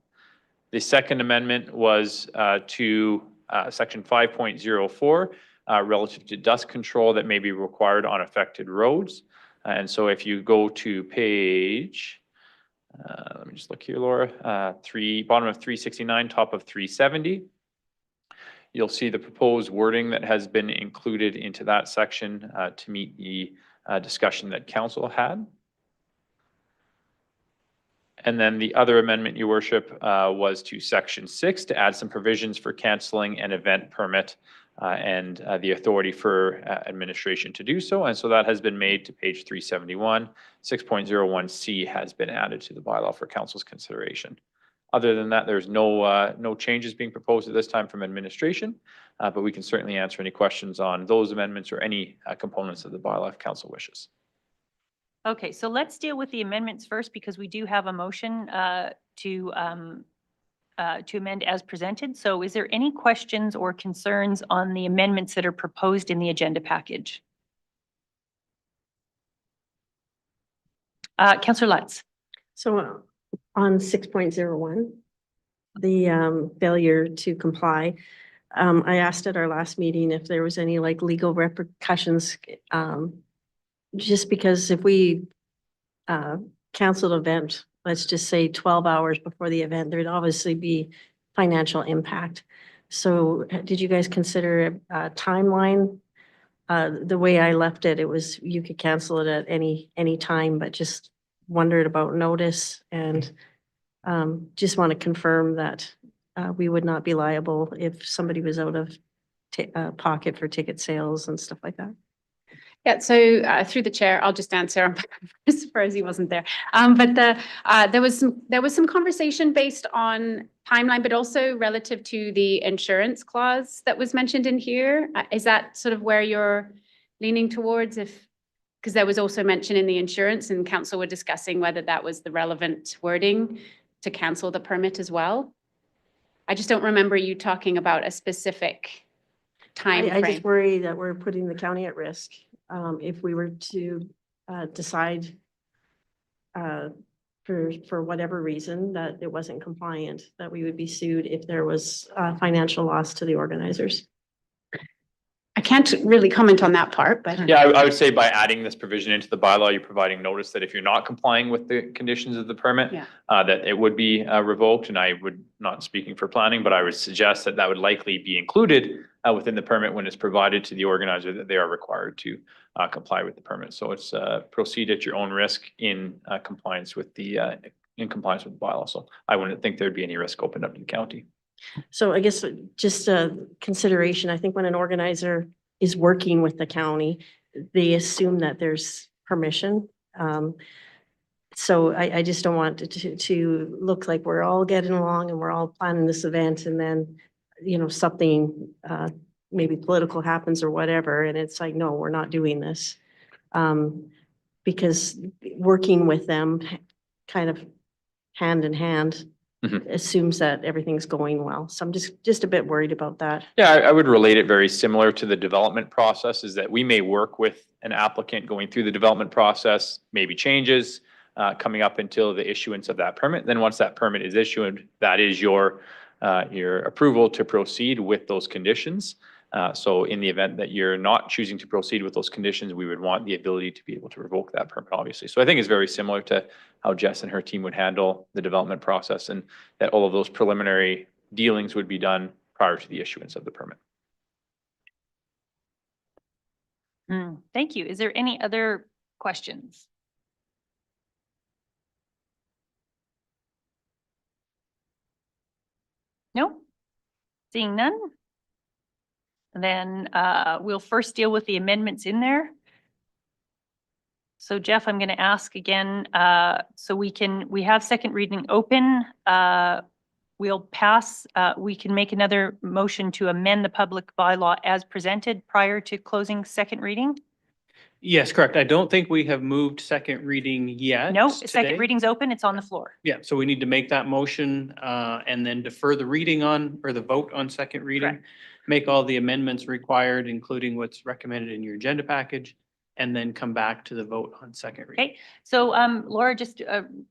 The second amendment was to section 5.04, relative to dust control that may be required on affected roads. And so if you go to page, let me just look here, Laura, bottom of 369, top of 370. You'll see the proposed wording that has been included into that section to meet the discussion that council had. And then the other amendment, your worship, was to section 6 to add some provisions for canceling an event permit and the authority for administration to do so. And so that has been made to page 371. 6.01C has been added to the bylaw for council's consideration. Other than that, there's no changes being proposed at this time from administration, but we can certainly answer any questions on those amendments or any components of the bylaw if council wishes. Okay, so let's deal with the amendments first because we do have a motion to amend as presented. So is there any questions or concerns on the amendments that are proposed in the agenda package? Councillor Lutz. So on 6.01, the failure to comply, I asked at our last meeting if there was any like legal repercussions, just because if we canceled an event, let's just say 12 hours before the event, there'd obviously be financial impact. So did you guys consider a timeline? The way I left it, it was you could cancel it at any time, but just wondered about notice and just want to confirm that we would not be liable if somebody was out of pocket for ticket sales and stuff like that. Yeah, so through the chair, I'll just answer as far as he wasn't there. But there was some conversation based on timeline, but also relative to the insurance clause that was mentioned in here. Is that sort of where you're leaning towards? Because there was also mention in the insurance and council were discussing whether that was the relevant wording to cancel the permit as well. I just don't remember you talking about a specific time I frame. just worry that we're putting the county at risk. If we were to decide for whatever reason that it wasn't compliant, that we would be sued if there was financial loss to the organizers. I can't really comment on that part, but. Yeah, I would say by adding this provision into the bylaw, you're providing notice that if you're not complying with the conditions of the permit, Yeah. That it would be revoked. And I would, not speaking for planning, but I would suggest that that would likely be included within the permit when it's provided to the organizer that they are required to comply with the permit. So it's proceed at your own risk in compliance with the bylaw. So I wouldn't think there'd be any risk opened up to the county. So I guess just a consideration, I think when an organizer is working with the county, they assume that there's permission. So I just don't want it to look like we're all getting along and we're all planning this event and then, something maybe political happens or whatever. And it's like, no, we're not doing this. Because working with them kind of hand in hand assumes that everything's going well. So I'm just a bit worried about that. Yeah, I would relate it very similar to the development process, is that we may work with an applicant going through the development process, maybe changes coming up until the issuance of that permit. Then once that permit is issued, that is your approval to proceed with those conditions. So in the event that you're not choosing to proceed with those conditions, we would want the ability to be able to revoke that permit, obviously. So I think it's very similar to how Jess and her team would handle the development process, and that all of those preliminary dealings would be done prior to the issuance of the permit. Thank you. Is there any other questions? No? Seeing none? Then we'll first deal with the amendments in there. So Jeff, I'm going to ask again, so we have second reading open. We'll pass, we can make another motion to amend the public bylaw as presented prior to closing second reading. Yes, correct. I don't think we have moved second reading yet. No, today. second reading's open. It's on the floor. Yeah, so we need to make that motion and then defer the reading on, or the vote on second reading. Correct. Make all the amendments required, including what's recommended in your agenda package, and then come back to the vote on second reading. Okay, so Laura, just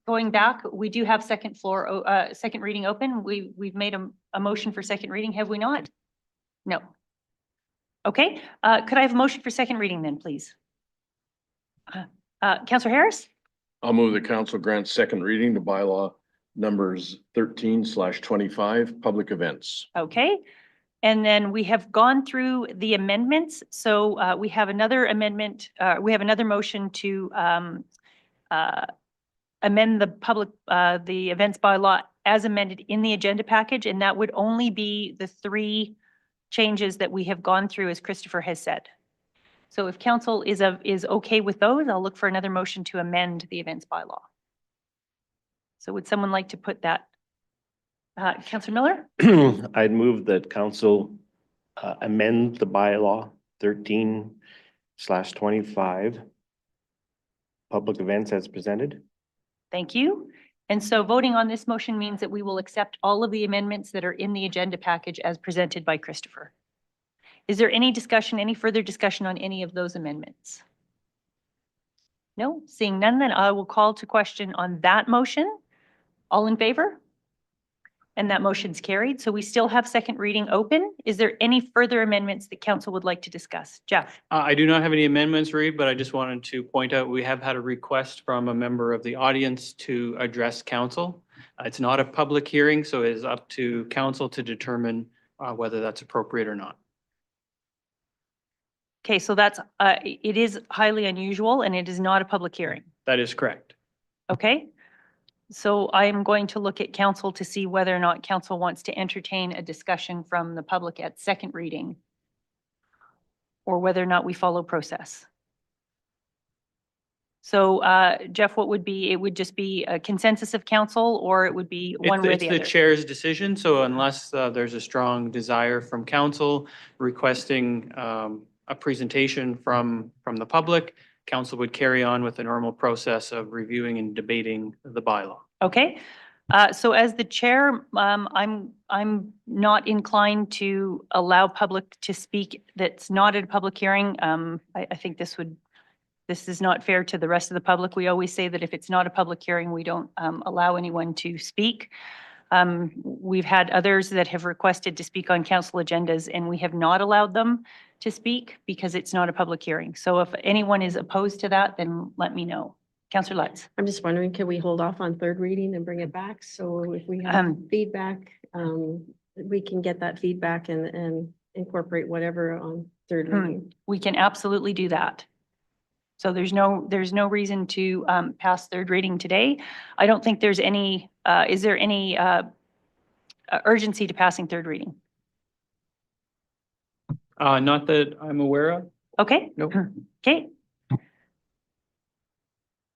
going back, we do have second reading open. We've made a motion for second reading, have we not? No. Okay, could I have a motion for second reading then, please? Counselor Harris? I'll move the council grant second reading to bylaw numbers 13/25, public events. Okay. And then we have gone through the amendments. So we have another amendment, we have another motion to amend the events bylaw as amended in the agenda package, and that would only be the 3 changes that we have gone through, as Christopher has said. So if council is okay with those, I'll look for another motion to amend the events bylaw. So would someone like to put that? Councillor Miller? I'd move that council amend the bylaw 13/25 public events as presented. Thank you. And so voting on this motion means that we will accept all of the amendments that are in the agenda package as presented by Christopher. Is there any discussion, any further discussion on any of those amendments? No, seeing none, then I will call to question on that motion. All in favor? And that motion's carried. So we still have second reading open. Is there any further amendments that council would like to discuss? Jeff? I do not have any amendments, Reed, but I just wanted to point out, we have had a request from a member of the audience to address council. It's not a public hearing, so it is up to council to determine whether that's appropriate or not. Okay, so that's, it is highly unusual and it is not a public hearing. That is correct. Okay? So I am going to look at council to see whether or not council wants to entertain a discussion from the public at second reading, or whether or not we follow process. So Jeff, what would be, it would just be a consensus of council, or it would be one way or It's the the other? chair's decision, so unless there's a strong desire from council requesting a presentation from the public, council would carry on with the normal process of reviewing and debating the bylaw. Okay, so as the chair, I'm not inclined to allow public to speak that's not at a public hearing. I think this is not fair to the rest of the public. We always say that if it's not a public hearing, we don't allow anyone to speak. We've had others that have requested to speak on council agendas, and we have not allowed them to speak because it's not a public hearing. So if anyone is opposed to that, then let me know. Councillor Lutz. I'm just wondering, can we hold off on third reading and bring it back? So if we have feedback, we can get that feedback and incorporate whatever on third reading. We can absolutely do that. So there's no reason to pass third reading today. I don't think there's any, is there any urgency to passing third reading? Not that I'm aware of. Okay. Nope. Okay.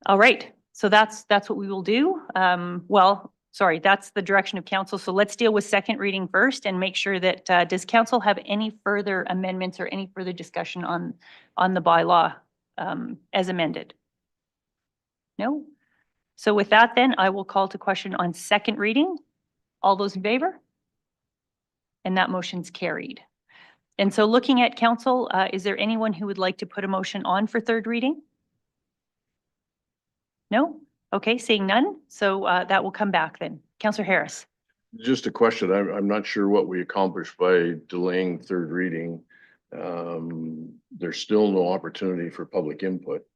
All right. So that's what we will do. Well, sorry, that's the direction of council. So let's deal with second reading first and make sure that, does council have any further amendments or any further discussion on the bylaw as amended? No? So with that, then I will call to question on second reading. All those in favor? And that motion's carried. And so looking at council, is there anyone who would like to put a motion on for third reading? No? Okay, seeing none. So that will come back then. Councillor Harris. Just a question. I'm not sure what we accomplished by delaying third reading. There's still no opportunity for public input.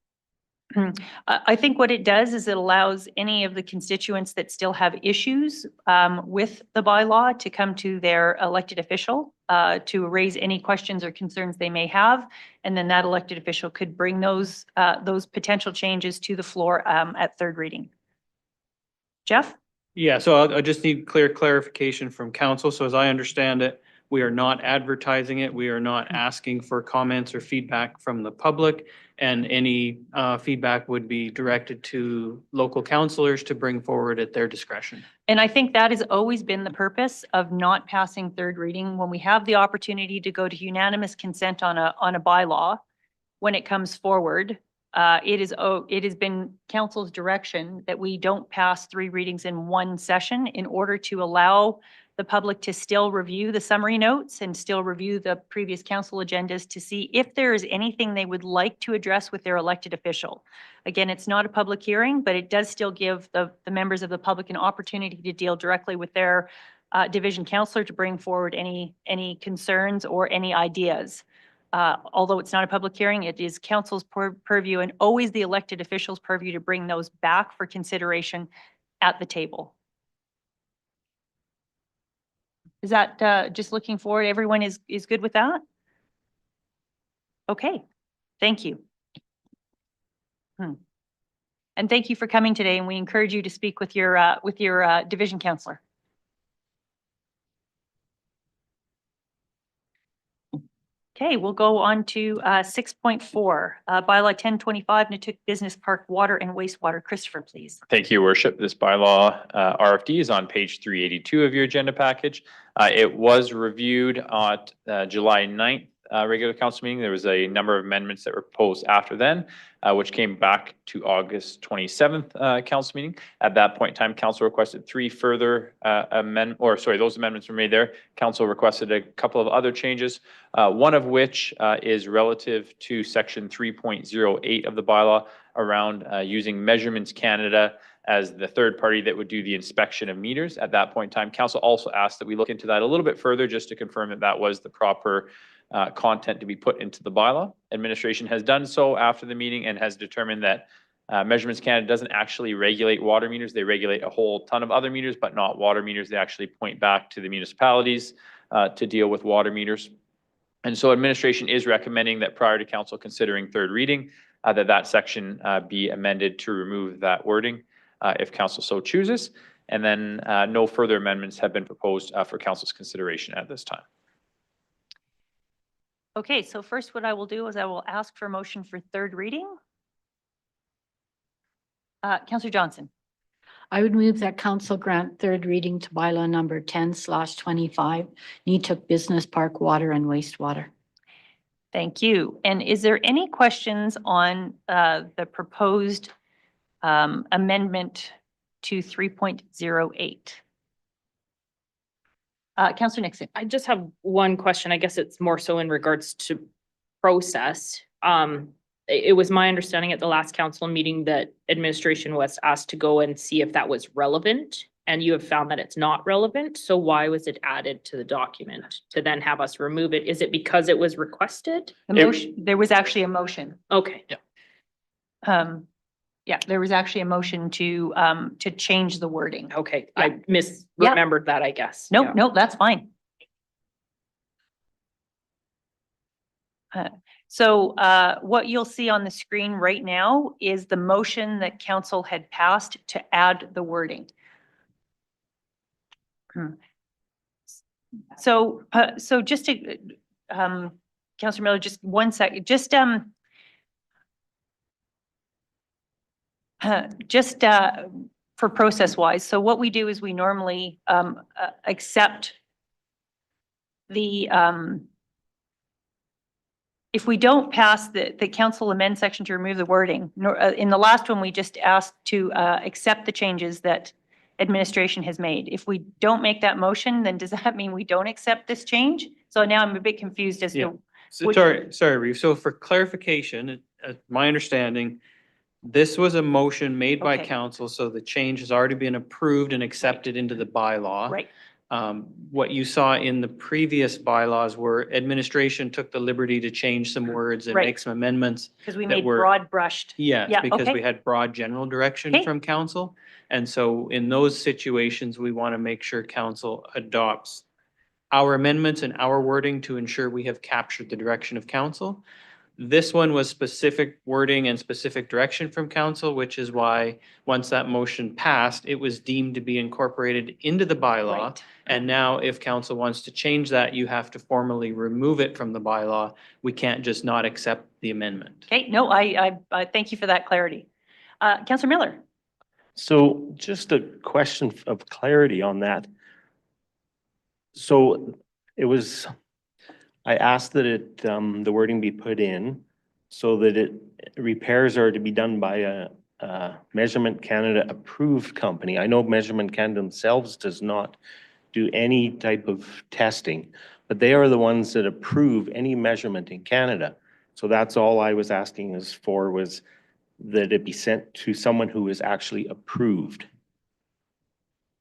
I think what it does is it allows any of the constituents that still have issues with the bylaw to come to their elected official to raise any questions or concerns they may have. And then that elected official could bring those potential changes to the floor at third reading. Jeff? Yeah, so I just need clear clarification from council. So as I understand it, we are not advertising it. We are not asking for comments or feedback from the public. And any feedback would be directed to local councillors to bring forward at their discretion. And I think that has always been the purpose of not passing third reading. When we have the opportunity to go to unanimous consent on a bylaw, when it comes forward, it has been council's direction that we don't pass 3 readings in one session in order to allow the public to still review the summary notes and still review the previous council agendas to see if there is anything they would like to address with their elected official. Again, it's not a public hearing, but it does still give the members of the public an opportunity to deal directly with their division councillor to bring forward any concerns or any ideas. although it's not a public hearing, it is council's purview and always the elected officials' purview to bring those back for consideration at the table. Is that, just looking forward, everyone is good with that? Okay, thank you. And thank you for coming today, and we encourage you to speak with your division councillor. Okay, we'll go on to 6.4, bylaw 1025, Netook Business Park Water and Wastewater. Christopher, please. Thank you, Worship. This bylaw RFD is on page 382 of your agenda package. It was reviewed at July 9th regular council meeting. There was a number of amendments that were proposed after then, which came back to August 27th council meeting. At that point in time, council requested 3 further those amendments were made there. Council requested a couple of other changes, one of which is relative to section 3.08 of the bylaw around using Measurements Canada as the third party that would do the inspection of meters. At that point in time, council also asked that we look into that a little bit further just to confirm that that was the proper content to be put into the bylaw. Administration has done so after the meeting and has determined that Measurements Canada doesn't actually regulate water meters. They regulate a whole ton of other meters, but not water meters. They actually point back to the municipalities to deal with water meters. And so administration is recommending that prior to council considering third reading, that section be amended to remove that wording if council so chooses. And then no further amendments have been proposed for council's consideration at this time. Okay, so first what I will do is I will ask for a motion for third reading. Councillor Johnson. I would move that council grant third reading to bylaw number 10/25, Netook Business Park Water and Wastewater. Thank you. And is there any questions on the proposed amendment to 3.08? Councillor Nixon. I just have one question. I guess it's more so in regards to process. It was my understanding at the last council meeting that administration was asked to go and see if that was relevant, and you have found that it's not relevant. So why was it added to the document to then have us remove it? Is it because it was requested? There was actually a motion. Okay. Yeah. Yeah, there was actually a motion to change the wording. Okay, Yeah. I misremembered that, I guess. No, Yeah. no, that's fine. So what you'll see on the screen right now is the motion that council had passed to add the wording. So just to, Councillor Miller, just 1 second, just for process wise. So what we do is we normally accept the, if we don't pass the council amend section to remove the wording, in the last one, we just asked to accept the changes that administration has made. If we don't make that motion, then does that mean we don't accept this change? So now I'm a bit confused as to. So, sorry, Reeve. So for clarification, my understanding, this was a motion made by council, so the change has already been approved and accepted into the bylaw. Right. What you saw in the previous bylaws were administration took the liberty to change some words and Right. make some amendments. Because we that made were- broad brushed. Yes, Yeah, because okay. we had broad general direction Okay. from council. And so in those situations, we want to make sure council adopts our amendments and our wording to ensure we have captured the direction of council. This one was specific wording and specific direction from council, which is why once that motion passed, it was deemed to be incorporated into the bylaw. Right. And now if council wants to change that, you have to formally remove it from the bylaw. We can't just not accept the amendment. Okay, no, I thank you for that clarity. Councillor Miller. So just a question of clarity on that. So it was, I asked that the wording be put in so that repairs are to be done by a Measurement Canada approved company. I know Measurement Canada themselves does not do any type of testing, but they are the ones that approve any measurement in Canada. So that's all I was asking was that it be sent to someone who is actually approved,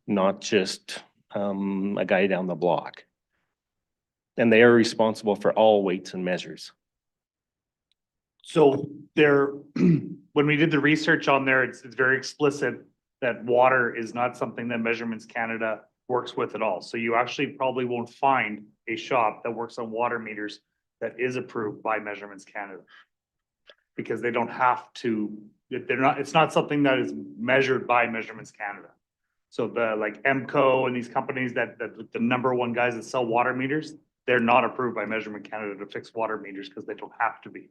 not just a guy down the block. And they are responsible for all weights and measures. So there, when we did the research on there, it's very explicit that water is not something that Measurements Canada works with at all. So you actually probably won't find a shop that works on water meters that is approved by Measurements Canada. Because they don't have to, they're not, it's not something that is measured by Measurements Canada. So the like MCO and these companies that the number one guys that sell water meters, they're not approved by Measurement Canada to fix water meters because they don't have to be.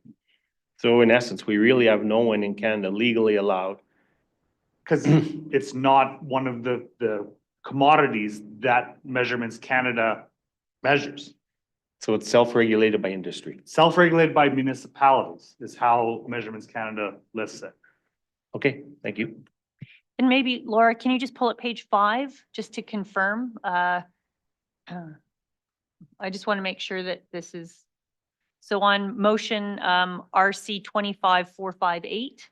So in essence, we really have no one in Canada legally allowed. Because it's not one of the commodities that Measurements Canada measures. So it's self-regulated by industry. Self-regulated by municipalities is how Measurements Canada lists it. Okay, thank you. And maybe Laura, can you just pull up page 5 just to confirm? I just want to make sure that this is, so on motion RC 25458.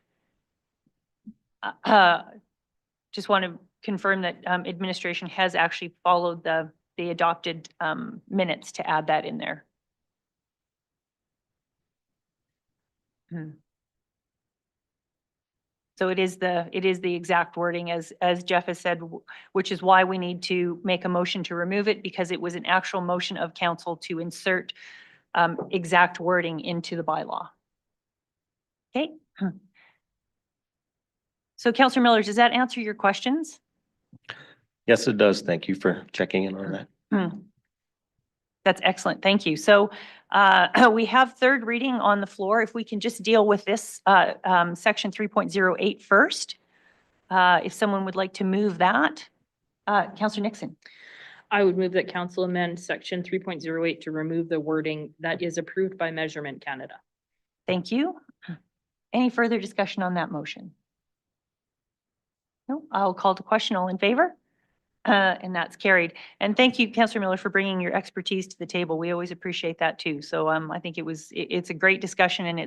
Just want to confirm that administration has actually followed the adopted minutes to add that in there. So it is the exact wording as Jeff has said, which is why we need to make a motion to remove it, because it was an actual motion of council to insert exact wording into the bylaw. Okay. So Councillor Miller, does that answer your questions? Yes, it does. Thank you for checking in on that. That's excellent. Thank you. So we have third reading on the floor. If we can just deal with this section 3.08 first. If someone would like to move that. Councillor Nixon. I would move that council amend section 3.08 to remove the wording that is approved by Measurement Canada. Thank you. Any further discussion on that motion? No, I'll call to question. All in favor? And that's carried. And thank you, Councillor Miller, for bringing your expertise to the table. We always appreciate that too. So I think it's a great discussion, and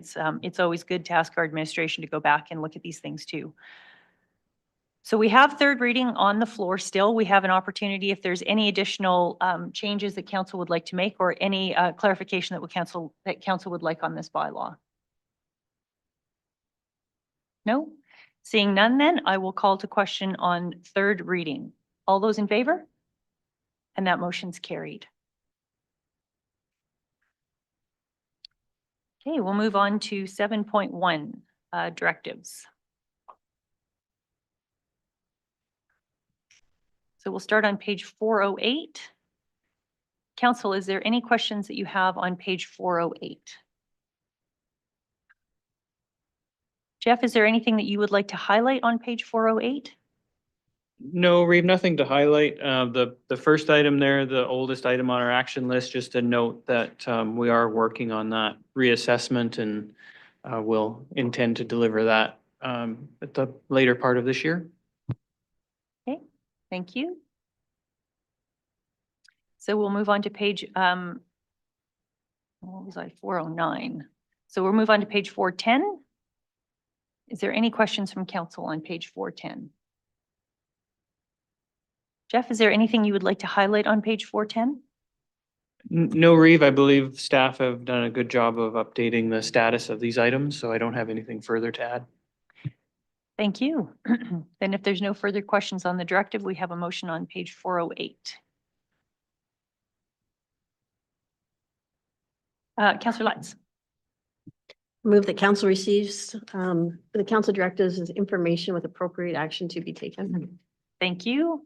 it's always good to ask our administration to go back and look at these things too. So we have third reading on the floor still. We have an opportunity if there's any additional changes that council would like to make, or any clarification that council would like on this bylaw. No? Seeing none, then I will call to question on third reading. All those in favor? And that motion's carried. Okay, we'll move on to 7.1, directives. So we'll start on page 408. Council, is there any questions that you have on page 408? Jeff, is there anything that you would like to highlight on page 408? No, we have nothing to highlight. The first item there, the oldest item on our action list, just a note that we are working on that reassessment, and we'll intend to deliver that at the later part of this year. Okay, thank you. So we'll move on to page, what was I, 409. So we'll move on to page 410. Is there any questions from council on page 410? Jeff, is there anything you would like to highlight on page 410? No, Reeve, I believe staff have done a good job of updating the status of these items, so I don't have anything further to add. Thank you. Then if there's no further questions on the directive, we have a motion on page 408. Councillor Lutz. Move that council receives the council directives as information with appropriate action to be taken. Thank you.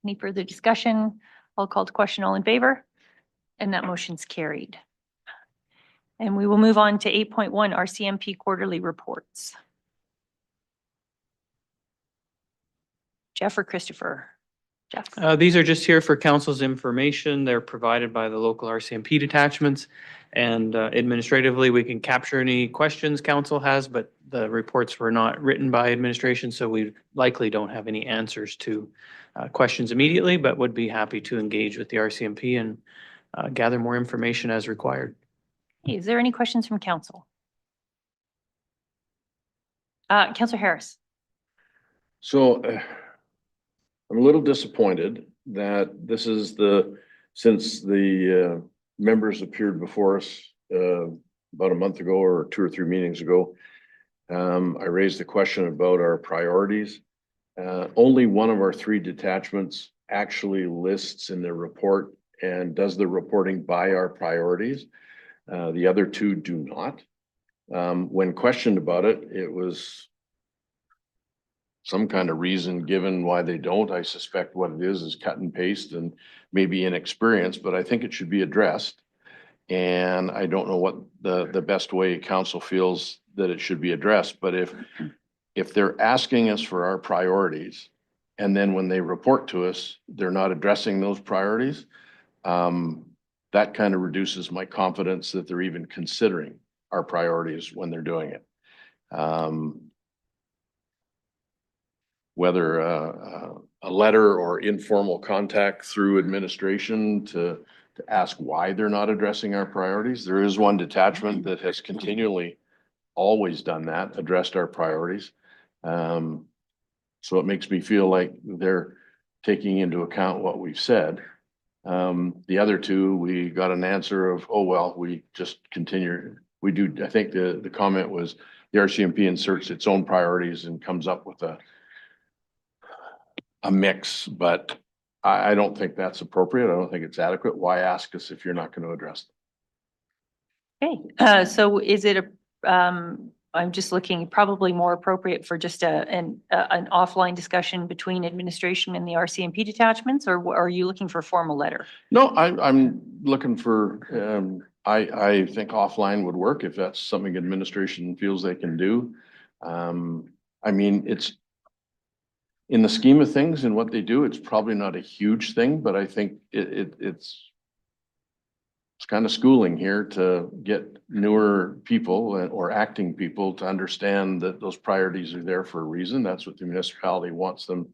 Any further discussion? I'll call to question. All in favor? And that motion's carried. And we will move on to 8.1, RCMP quarterly reports. Jeff or Christopher? Jeff. These are just here for council's information. They're provided by the local RCMP detachments. And administratively, we can capture any questions council has, but the reports were not written by administration, so we likely don't have any answers to questions immediately, but would be happy to engage with the RCMP and gather more information as required. Is there any questions from council? Councillor Harris. So I'm a little disappointed that this is since the members appeared before us about a month ago or 2 or 3 meetings ago, I raised the question about our priorities. Only one of our 3 detachments actually lists in their report and does the reporting by our priorities. The other 2 do not. When questioned about it, it was some kind of reason given why they don't. I suspect what it is cut and paste and maybe inexperience, but I think it should be addressed. And I don't know what the best way council feels that it should be addressed, but if they're asking us for our priorities, and then when they report to us, they're not addressing those priorities, that kind of reduces my confidence that they're even considering our priorities when they're doing it. Whether a letter or informal contact through administration to ask why they're not addressing our priorities. There is one detachment that has continually always done that, addressed our priorities. So it makes me feel like they're taking into account what we've said. The other 2, we got an answer of, oh, well, we just continue. We do, I think the comment was the RCMP inserts its own priorities and comes up with a mix, but I don't think that's appropriate. I don't think it's adequate. Why ask us if you're not going to address them? Okay, so is it I'm just looking probably more appropriate for just an offline discussion between administration and the RCMP detachments, or are you looking for a formal letter? No, I'm looking for, I think offline would work if that's something administration feels they can do. I mean, it's in the scheme of things and what they do, it's probably not a huge thing, but I think it's kind of schooling here to get newer people or acting people to understand that those priorities are there for a reason. That's what the municipality wants them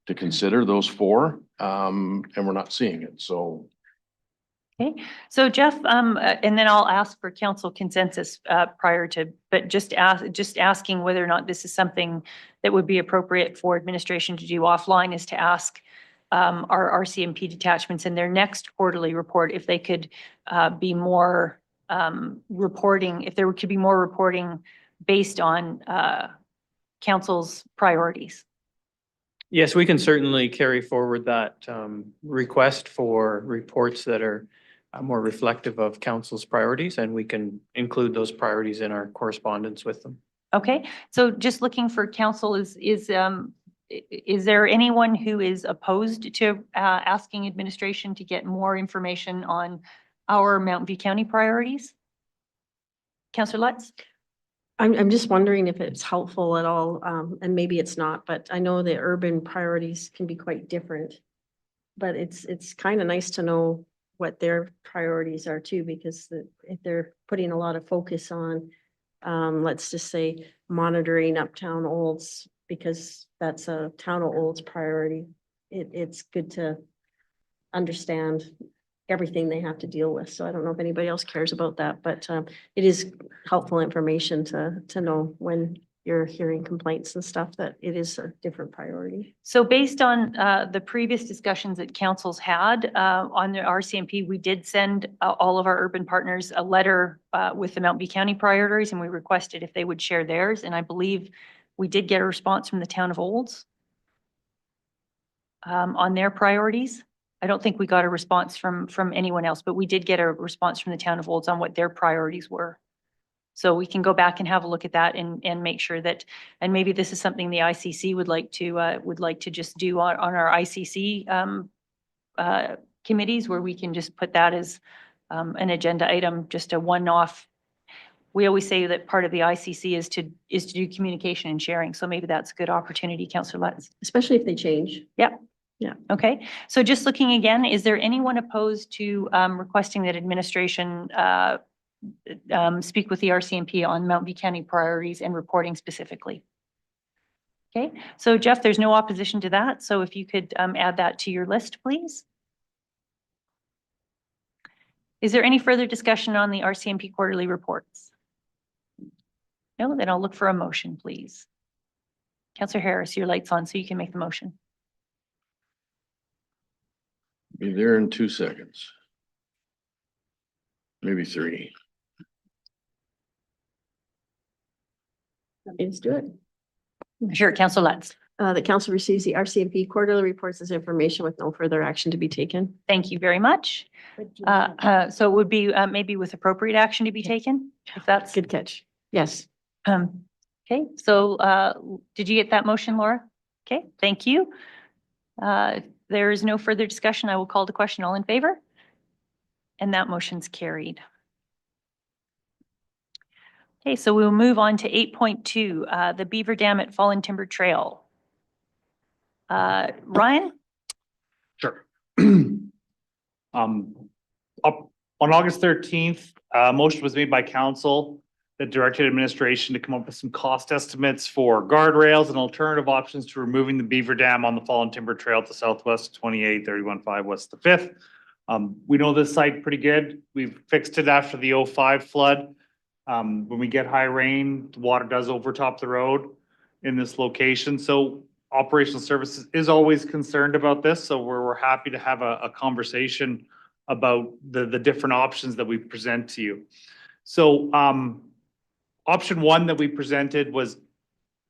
to consider, those 4, and we're not seeing it, so. Okay, so Jeff, and then I'll ask for council consensus prior to, but just asking whether or not this is something that would be appropriate for administration to do offline is to ask our RCMP detachments in their next quarterly report if they could be more reporting, if there could be more reporting based on council's priorities. Yes, we can certainly carry forward that request for reports that are more reflective of council's priorities, and we can include those priorities in our correspondence with them. Okay, so just looking for council, is there anyone who is opposed to asking administration to get more information on our Mountain View County priorities? Councillor Lutz? I'm just wondering if it's helpful at all, and maybe it's not, but I know the urban priorities can be quite different. But it's kind of nice to know what their priorities are too, because if they're putting a lot of focus on, let's just say, monitoring Uptown Olds, because that's a Town of Olds priority, it's good to understand everything they have to deal with. So I don't know if anybody else cares about that, but it is helpful information to know when you're hearing complaints and stuff that it is a different priority. So based on the previous discussions that councils had on the RCMP, we did send all of our urban partners a letter with the Mountain View County priorities, and we requested if they would share theirs. And I believe we did get a response from the Town of Olds on their priorities. I don't think we got a response from anyone else, but we did get a response from the Town of Olds on what their priorities were. So we can go back and have a look at that and make sure that, and maybe this is something the ICC would like to just do on our ICC committees, where we can just put that as an agenda item, just a one-off. We always say that part of the ICC is to do communication and sharing. So maybe that's a good opportunity, Councillor Lutz. Especially if they change. Yeah. Yeah. Okay. So just looking again, is there anyone opposed to requesting that administration speak with the RCMP on Mountain View County priorities and reporting specifically? Okay. So Jeff, there's no opposition to that. So if you could add that to your list, please. Is there any further discussion on the RCMP quarterly reports? No, then I'll look for a motion, please. Councillor Harris, your light's on, so you can make the motion. Be there in 2 seconds. Maybe 3. Let's do it. Sure, Council Lutz. The council receives the RCMP quarterly reports as information with no further action to be taken. Thank you very much. So it would be maybe with appropriate action to be taken, if that's. Good catch. Yes. Okay, so did you get that motion, Laura? Okay, thank you. There is no further discussion. I will call the question. All in favor? And that motion's carried. Okay, so we'll move on to 8.2, the Beaver Dam at Fallen Timber Trail. Ryan? Sure. Up on August 13th, a motion was made by council that directed administration to come up with some cost estimates for guardrails and alternative options to removing the Beaver Dam on the Fallen Timber Trail to southwest 28-31-5 west the 5th. We know this site pretty good. We've fixed it after the 05 flood. When we get high rain, the water does overtop the road in this location. So operational services is always concerned about this. So we're happy to have a conversation about the different options that we present to you. So option one that we presented was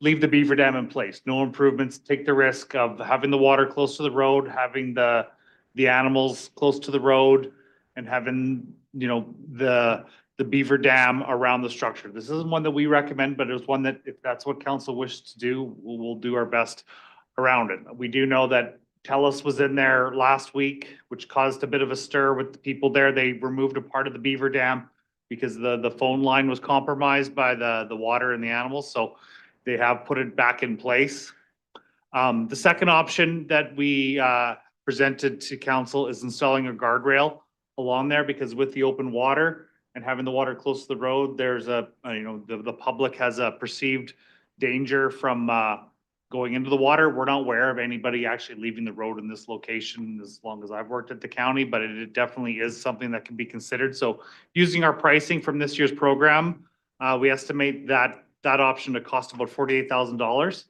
leave the Beaver Dam in place, no improvements, take the risk of having the water close to the road, having the animals close to the road, and having, you know, the Beaver Dam around the structure. This isn't one that we recommend, but it was one that if that's what council wishes to do, we'll do our best around it. We do know that TELUS was in there last week, which caused a bit of a stir with the people there. They removed a part of the Beaver Dam because the phone line was compromised by the water and the animals. So they have put it back in place. The second option that we presented to council is installing a guardrail along there, because with the open water and having the water close to the road, there's the public has a perceived danger from going into the water. We're not aware of anybody actually leaving the road in this location as long as I've worked at the county, but it definitely is something that can be considered. So using our pricing from this year's program, we estimate that option to cost about $48,000.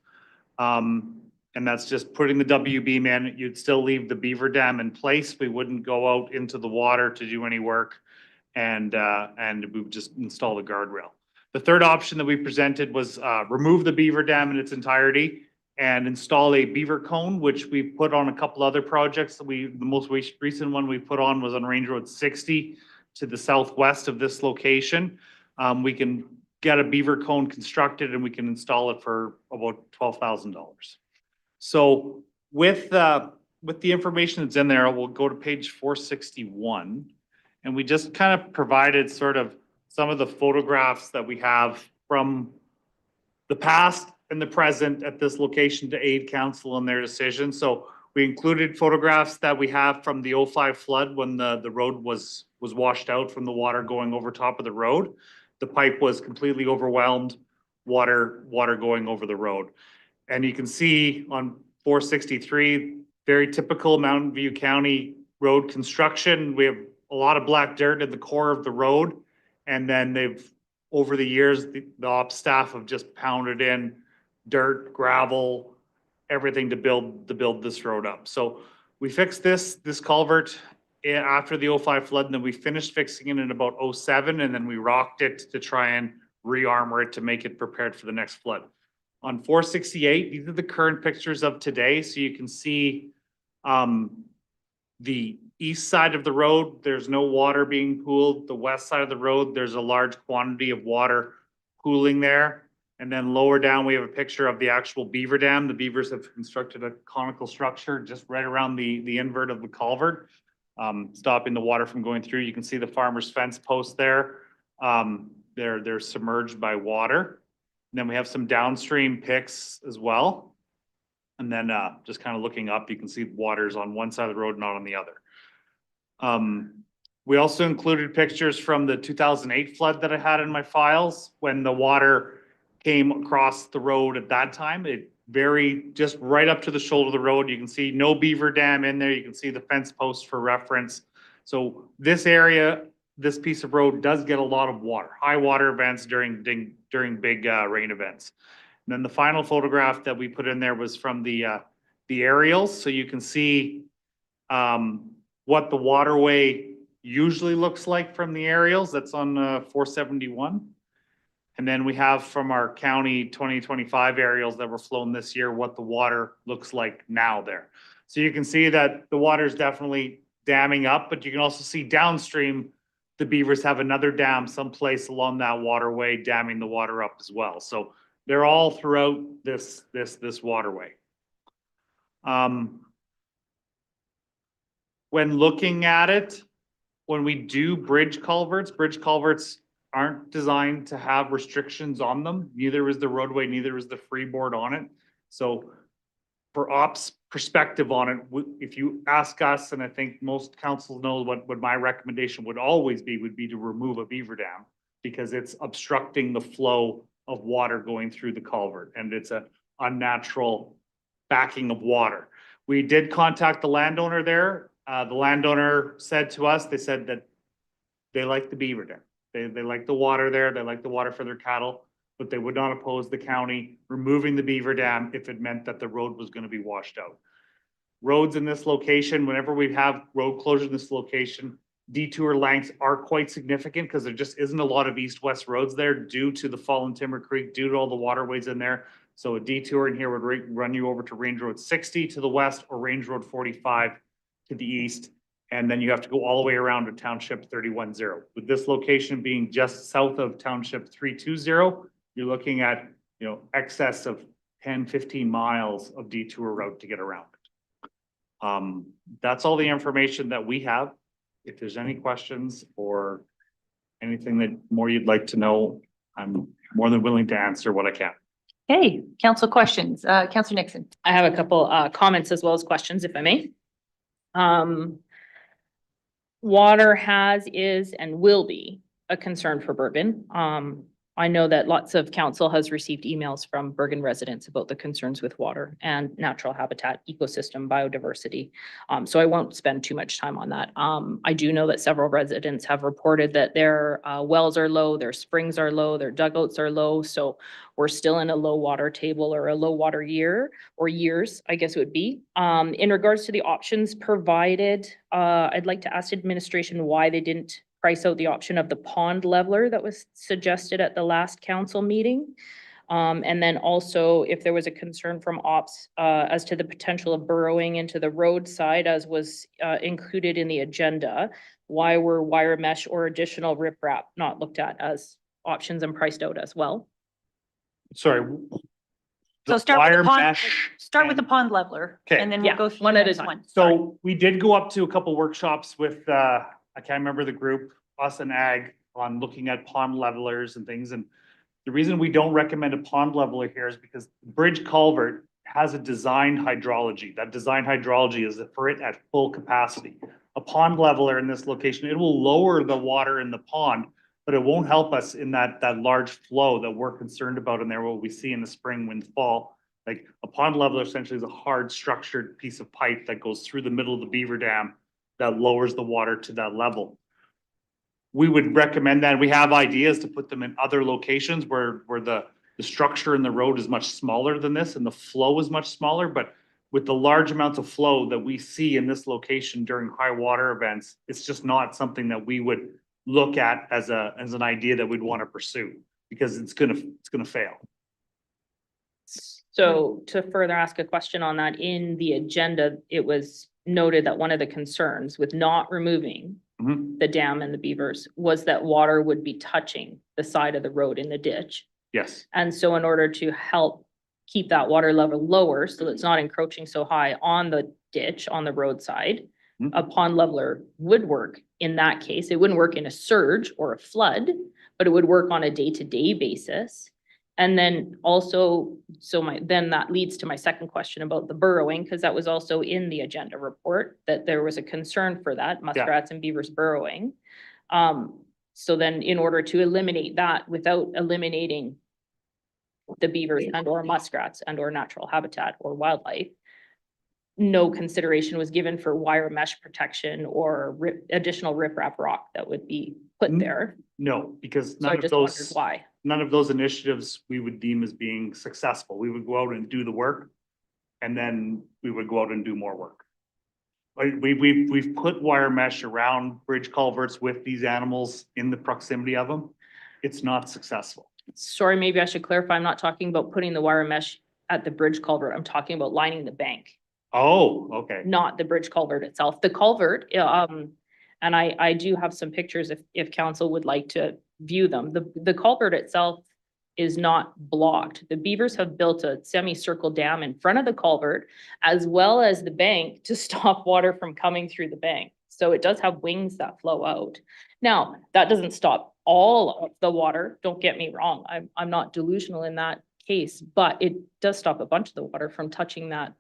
And that's just putting the WB in. You'd still leave the Beaver Dam in place. We wouldn't go out into the water to do any work, and we would just install the guardrail. The third option that we presented was remove the Beaver Dam in its entirety and install a beaver cone, which we put on a couple other projects. The most recent one we put on was on Range Road 60 to the southwest of this location. We can get a beaver cone constructed and we can install it for about $12,000. So with the information that's in there, we'll go to page 461. And we just kind of provided sort of some of the photographs that we have from the past and the present at this location to aid council in their decision. So we included photographs that we have from the 05 flood when the road was washed out from the water going over top of the road. The pipe was completely overwhelmed, water going over the road. And you can see on 463, very typical Mountain View County road construction. We have a lot of black dirt in the core of the road. And then they've, over the years, the ops staff have just pounded in dirt, gravel, everything to build this road up. So we fixed this culvert after the 05 flood, and then we finished fixing it in about 07, and then we rocked it to try and re-armor it to make it prepared for the next flood. On 468, these are the current pictures of today. So you can see the east side of the road, there's no water being pooled. The west side of the road, there's a large quantity of water pooling there. And then lower down, we have a picture of the actual Beaver Dam. The beavers have constructed a conical structure just right around the invert of the culvert, stopping the water from going through. You can see the farmer's fence post there. They're submerged by water. And then we have some downstream pics as well. And then just kind of looking up, you can see water's on one side of the road, not on the other. We also included pictures from the 2008 flood that I had in my files when the water came across the road at that time. It varied just right up to the shoulder of the road. You can see no Beaver Dam in there. You can see the fence post for reference. So this area, this piece of road does get a lot of water, high water events during big rain events. And then the final photograph that we put in there was from the aerials. So you can see what the waterway usually looks like from the aerials. That's on 471. And then we have from our county 2025 aerials that were flown this year, what the water looks like now there. So you can see that the water is definitely damming up, but you can also see downstream, the beavers have another dam someplace along that waterway damming the water up as well. So they're all throughout this waterway. When looking at it, when we do bridge culverts aren't designed to have restrictions on them. Neither is the roadway, neither is the freeboard on it. So for ops perspective on it, if you ask us, and I think most councils know what my recommendation would always be, would be to remove a beaver dam because it's obstructing the flow of water going through the culvert and it's an unnatural backing of water. We did contact the landowner there. The landowner said to us, they said that they like the beaver dam. They like the water there. They like the water for their cattle, but they would not oppose the county removing the beaver dam if it meant that the road was going to be washed out. Roads in this location, whenever we have road closure in this location, detour lengths are quite significant because there just isn't a lot of east-west roads there due to the fallen Timber Creek, due to all the waterways in there. So a detour in here would run you over to Range Road 60 to the west or Range Road 45 to the east. And then you have to go all the way around to Township 310. With this location being just south of Township 320, you're looking at, excess of 10, 15 miles of detour route to get around it. That's all the information that we have. If there's any questions or anything that more you'd like to know, I'm more than willing to answer what I can. Okay, council questions. Councillor Nixon. I have a couple comments as well as questions, if I may. Water is, and will be a concern for Bergen. I know that lots of council has received emails from Bergen residents about the concerns with water and natural habitat, ecosystem, biodiversity. So I won't spend too much time on that. I do know that several residents have reported that their wells are low, their springs are low, their dugouts are low. So we're still in a low water table or a low water year or years, I guess it would be. In regards to the options provided, I'd like to ask administration why they didn't price out the option of the pond leveler that was suggested at the last council meeting. And then also if there was a concern from ops as to the potential of burrowing into the roadside as was included in the agenda, why were wire mesh or additional riprap not looked at as options and priced out as well? Sorry. So start with the and- pond leveler. Okay. And then we'll Yeah, go through one the at a next time. one. So we did go up to a couple workshops with, I can't remember the group, us and Ag, on looking at pond levelers and things. And the reason we don't recommend a pond leveler here is because bridge culvert has a designed hydrology. That designed hydrology is for it at full capacity. A pond leveler in this location, it will lower the water in the pond, but it won't help us in that large flow that we're concerned about in there, what we see in the spring, wind, fall. Like a pond leveler essentially is a hard structured piece of pipe that goes through the middle of the beaver dam that lowers the water to that level. We would recommend that. We have ideas to put them in other locations where the structure in the road is much smaller than this and the flow is much smaller, but with the large amounts of flow that we see in this location during high water events, it's just not something that we would look at as an idea that we'd want to pursue because it's gonna fail. So to further ask a question on that, in the agenda, it was noted that one of the concerns with not removing the dam and the beavers was that water would be touching the side of the road in the ditch. Yes. And so in order to help keep that water level lower, so it's not encroaching so high on the ditch, on the roadside, a pond leveler would work in that case. It wouldn't work in a surge or a flood, but it would work on a day-to-day basis. And then also, then that leads to my second question about the burrowing, because that was also in the agenda report, that there was a concern for that, muskrats and beavers burrowing. So then in order to eliminate that without eliminating the beavers and or muskrats and or natural habitat or wildlife, no consideration was given for wire mesh protection or additional riprap rock that would be put there. No, because So I just wondered why. none of those initiatives we would deem as being successful. We would go out and do the work and then we would go out and do more work. We've put wire mesh around bridge culverts with these animals in the proximity of them. It's not successful. sorry, maybe I should clarify. I'm not talking about putting the wire mesh at the bridge culvert. I'm talking about lining the bank, Oh, okay. not the bridge culvert itself. The culvert, and I do have some pictures if council would like to view them. The culvert itself is not blocked. The Beavers have built a semicircle dam in front of the culvert as well as the bank to stop water from coming through the bank. So it does have wings that flow out. Now, that doesn't stop all of the water. Don't get me wrong. I'm not delusional in that case, but it does stop a bunch of the water from touching the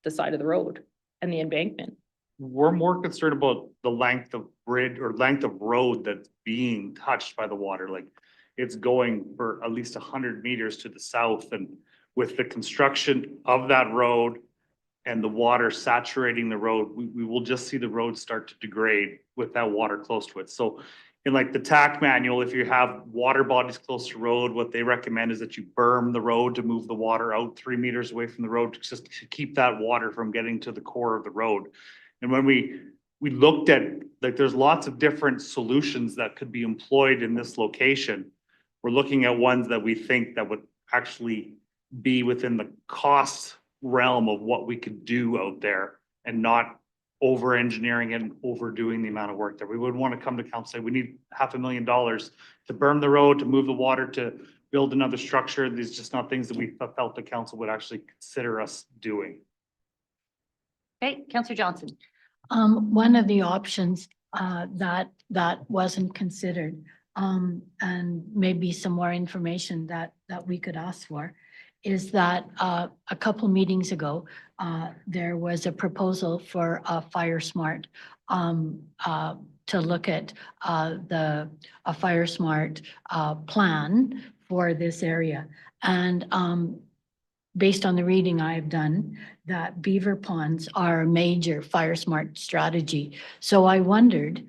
side of the road and the embankment. We're more concerned about the length of bridge or length of road that's being touched by the water, like it's going for at least 100 meters to the south, and with the construction of that road and the water saturating the road, we will just see the road start to degrade with that water close to it. So in like the TAC manual, if you have water bodies close to road, what they recommend is that you berm the road to move the water out 3 meters away from the road, just to keep that water from getting to the core of the road. And when we looked at, like, there's lots of different solutions that could be employed in this location. We're looking at ones that we think that would actually be within the cost realm of what we could do out there and not over engineering and overdoing the amount of work there. We would want to come to council and say, we need $500,000 to berm the road, to move the water, to build another structure. These are just not things that we felt the council would actually consider us doing. Okay, Councillor Johnson. One of the options that wasn't considered, and maybe some more information that we could ask for, is that a couple meetings ago, there was a proposal for a Fire Smart to look at a Fire Smart plan for this area. And based on the reading I have done, that beaver ponds are a major Fire Smart strategy. So I wondered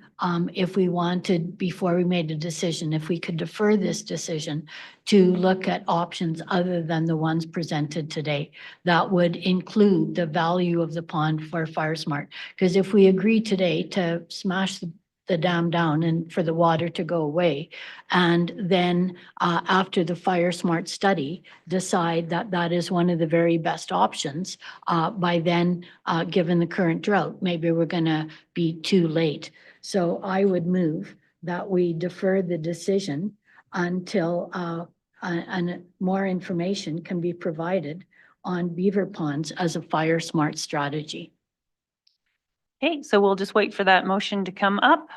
if we wanted, before we made a decision, if we could defer this decision to look at options other than the ones presented today that would include the value of the pond for Fire Smart. Because if we agree today to smash the dam down and for the water to go away, and then after the Fire Smart study, decide that that is one of the very best options, by then, given the current drought, maybe we're gonna be too late. So I would move that we defer the decision until more information can be provided on beaver ponds as a Fire Smart strategy. Okay, so we'll just wait for that motion to come up.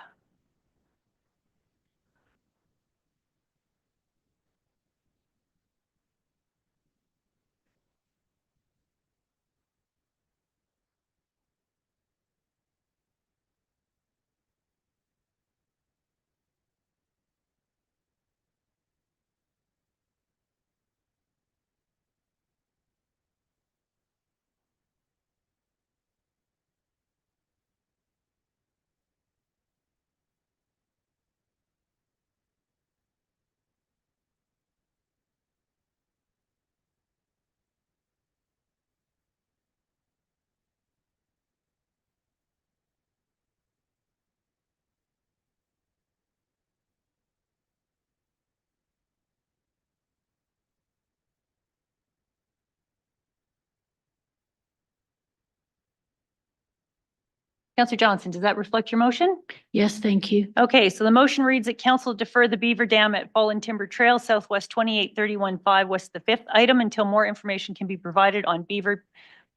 Councillor Johnson, does that reflect your motion? Yes, thank you. Okay, so the motion reads that council defer the Beaver Dam at Fallen Timber Trail, Southwest 28315 West the 5th item until more information can be provided on beaver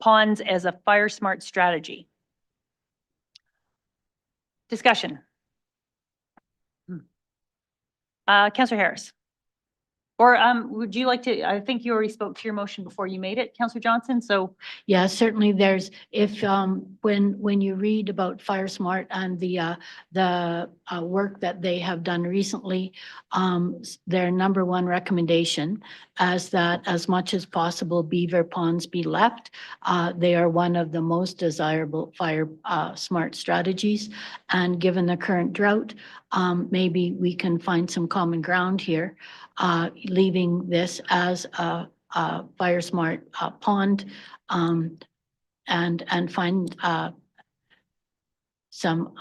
ponds as a Fire Smart strategy. Discussion. Councillor Harris. Or would you like to, I think you already spoke to your motion before you made it, Councillor Johnson, so. Yeah, certainly there's, if, when you read about Fire Smart and the work that they have done recently, their number one recommendation is that as much as possible beaver ponds be left. They are one of the most desirable Fire Smart strategies. And given the current drought, maybe we can find some common ground here, leaving this as a Fire Smart pond, and find some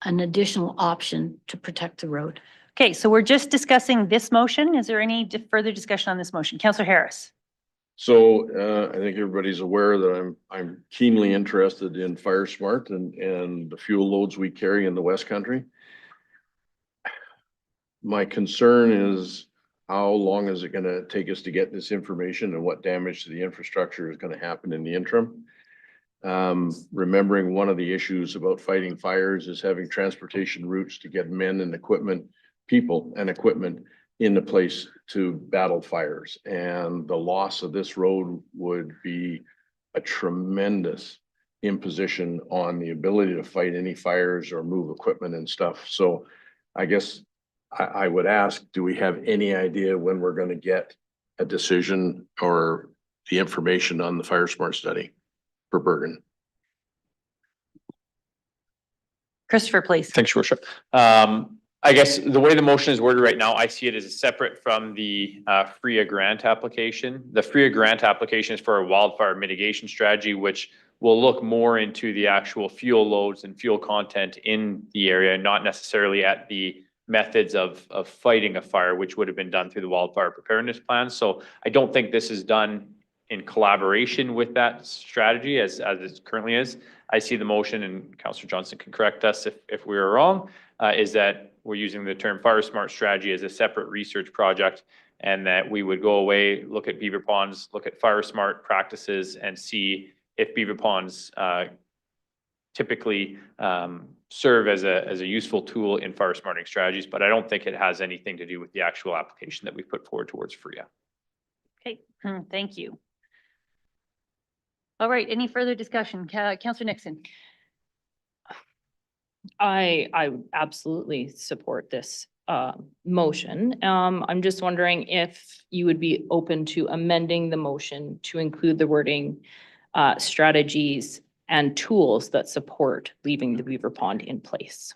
an additional option to protect the road. Okay, so we're just discussing this motion. Is there any further discussion on this motion? Councillor Harris? So I think everybody's aware that I'm keenly interested in Fire Smart and the fuel loads we carry in the West Country. My concern is how long is it gonna take us to get this information and what damage to the infrastructure is gonna happen in the interim? Remembering one of the issues about fighting fires is having transportation routes to get men and equipment, people and equipment into place to battle fires. And the loss of this road would be a tremendous imposition on the ability to fight any fires or move equipment and stuff. So I guess I would ask, do we have any idea when we're going to get a decision or the information on the Fire Smart study for Bergen? Christopher, please. Thanks, Your Worship. I guess the way the motion is worded right now, I see it as separate from the FRIA grant application. The FRIA grant application is for a wildfire mitigation strategy, which will look more into the actual fuel loads and fuel content in the area, not necessarily at the methods of fighting a fire, which would have been done through the wildfire preparedness plan. So I don't think this is done in collaboration with that strategy as it currently is. I see the motion, and Councillor Johnson can correct us if we are wrong, is that we're using the term Fire Smart strategy as a separate research project, and that we would go away, look at beaver ponds, look at Fire Smart practices, and see if beaver ponds typically serve as a useful tool in fire smarting strategies. But I don't think it has anything to do with the actual application that we put forward towards FRIA. Okay, thank you. All right, any further discussion? Councillor Nixon? I would absolutely support this motion. I'm just wondering if you would be open to amending the motion to include the wording strategies and tools that support leaving the beaver pond in place.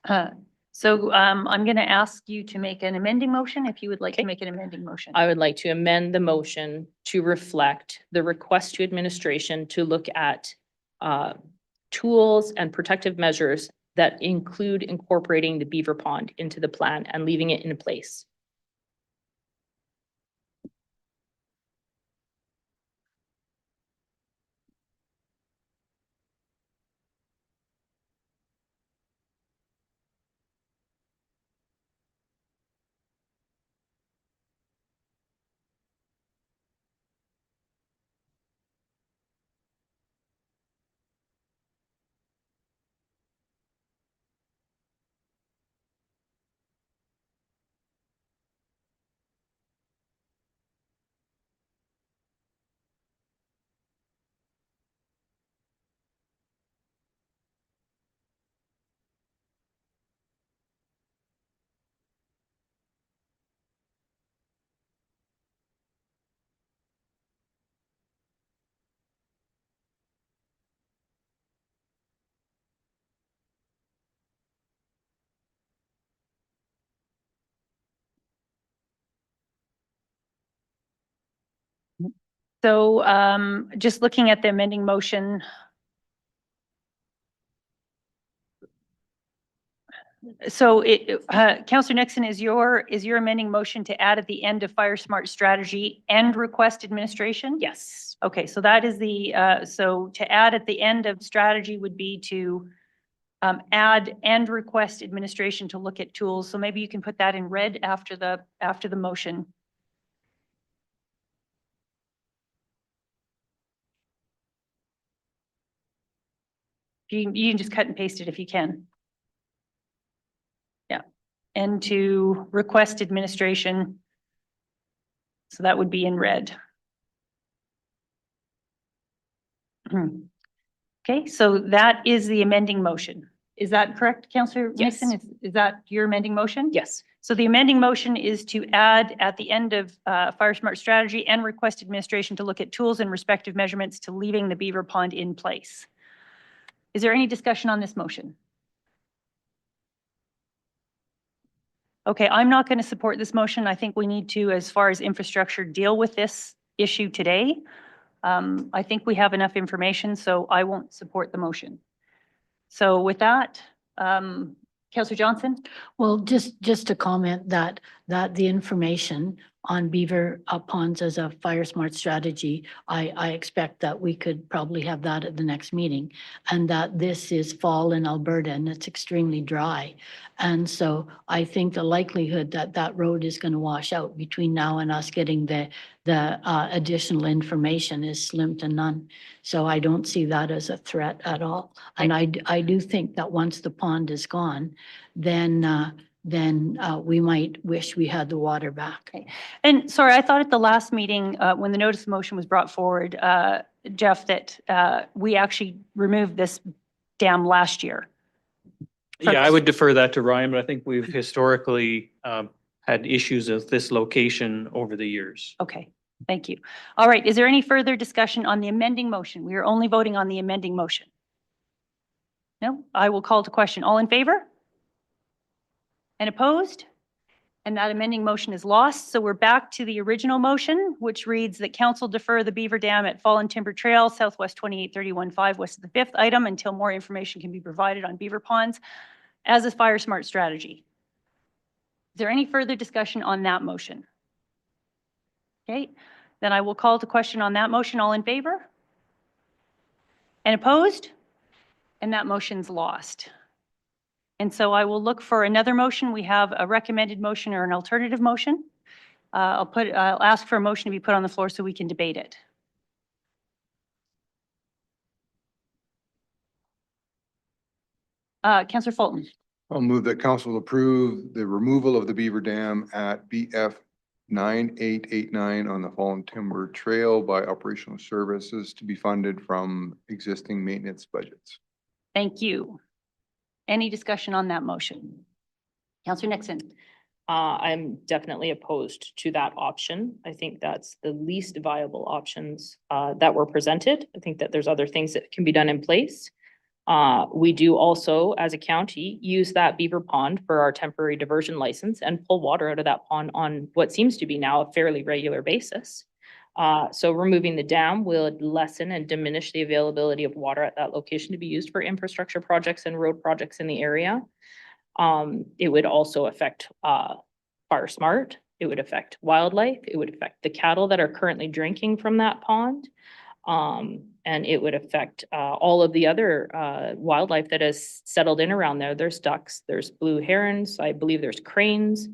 So I'm going to ask you to make an amending motion if you would like to make an amending motion. I would like to amend the motion to reflect the request to administration to look at tools and protective measures that include incorporating the beaver pond into the plan and leaving it in place. So just looking at the amending motion. So Councillor Nixon, is your amending motion to add at the end of Fire Smart strategy and request administration? Yes. Okay, so that is the, so to add at the end of strategy would be to add and request administration to look at tools. So maybe you can put that in red after the motion. You can just cut and paste it if you can. Yeah, and to request administration. So that would be in red. Okay, so that is the amending motion. Is that correct, Councillor Yes. Nixon? Is that your amending motion? Yes. So the amending motion is to add at the end of Fire Smart strategy and request administration to look at tools and respective measurements to leaving the beaver pond in place. Is there any discussion on this motion? Okay, I'm not going to support this motion. I think we need to, as far as infrastructure, deal with this issue today. I think we have enough information, so I won't support the motion. So with that, Counselor Johnson? Well, just to comment that the information on beaver ponds as a fire smart strategy, I expect that we could probably have that at the next meeting. And that this is fall in Alberta and it's extremely dry. And so I think the likelihood that that road is going to wash out between now and us getting the additional information is slim to none. So I don't see that as a threat at all. And I do think that once the pond is gone, then we might wish we had the water back. Okay. And sorry, I thought at the last meeting, when the notice of motion was brought forward, Jeff, that we actually removed this dam last year. Yeah, I would defer that to Ryan, but I think we've historically had issues of this location over the years. Okay, thank you. All right, is there any further discussion on the amending motion? We are only voting on the amending motion. No, I will call to question. All in favor? And opposed? And that amending motion is lost. So we're back to the original motion, which reads that council defer the Beaver Dam at Fallen Timber Trail, Southwest 28315, west of the 5th item, until more information can be provided on beaver ponds as a fire smart strategy. Is there any further discussion on that motion? Okay, then I will call to question on that motion. All in favor? And opposed? And that motion's lost. And so I will look for another motion. We have a recommended motion or an alternative motion. I'll ask for a motion to be put on the floor so we can debate it. Councillor Fulton. I'll move that council approve the removal of the beaver dam at BF 9889 on the Fallen Timber Trail by operational services to be funded from existing maintenance budgets. Thank you. Any discussion on that motion? Councillor Nixon. I'm definitely opposed to that option. I think that's the least viable options that were presented. I think that there's other things that can be done in place. We do also, as a county, use that beaver pond for our temporary diversion license and pull water out of that pond on what seems to be now a fairly regular basis. So removing the dam will lessen and diminish the availability of water at that location to be used for infrastructure projects and road projects in the area. It would also affect fire smart. It would affect wildlife. It would affect the cattle that are currently drinking from that pond. And it would affect all of the other wildlife that has settled in around there. There's ducks, there's blue herons, I believe there's cranes,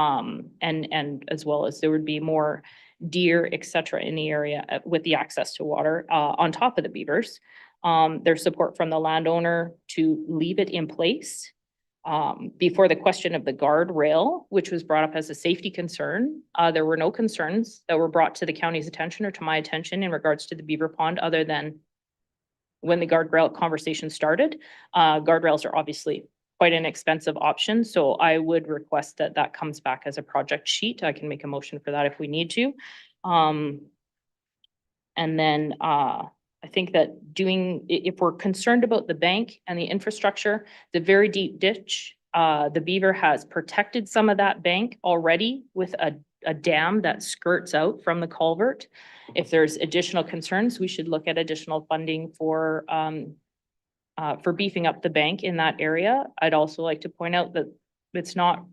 and as well as there would be more deer, et cetera, in the area with the access to water on top of the beavers. There's support from the landowner to leave it in place. Before the question of the guardrail, which was brought up as a safety concern, there were no concerns that were brought to the county's attention or to my attention in regards to the beaver pond, other than when the guardrail conversation started. Guardrails are obviously quite an expensive option, so I would request that that comes back as a project sheet. I can make a motion for that if we need to. And then I think that if we're concerned about the bank and the infrastructure, the very deep ditch, the Beaver has protected some of that bank already with a dam that skirts out from the culvert. If there's additional concerns, we should look at additional funding for beefing up the bank in that area. I'd also like to point out that it's not,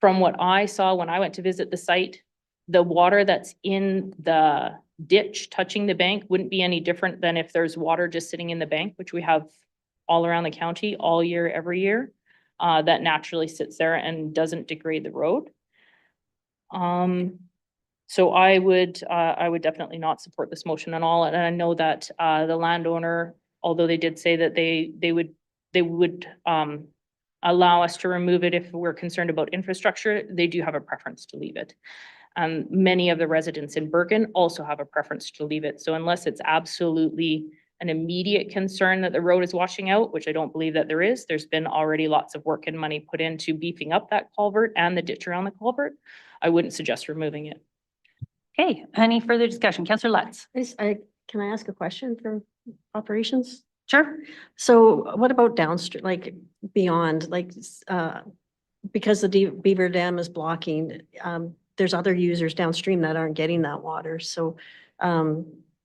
from what I saw when I went to visit the site, the water that's in the ditch touching the bank wouldn't be any different than if there's water just sitting in the bank, which we have all around the county all year, every year, that naturally sits there and doesn't degrade the road. So I would definitely not support this motion at all. And I know that the landowner, although they did say that they would allow us to remove it if we're concerned about infrastructure, they do have a preference to leave it. Many of the residents in Bergen also have a preference to leave it. So unless it's absolutely an immediate concern that the road is washing out, which I don't believe that there is, there's been already lots of work and money put into beefing up that culvert and the ditch around the culvert. I wouldn't suggest removing it. Okay, any further discussion? Councillor Lutz. Can I ask a question for operations? Sure. So what about downstream, like beyond, like, because the Beaver Dam is blocking, there's other users downstream that aren't getting that water. So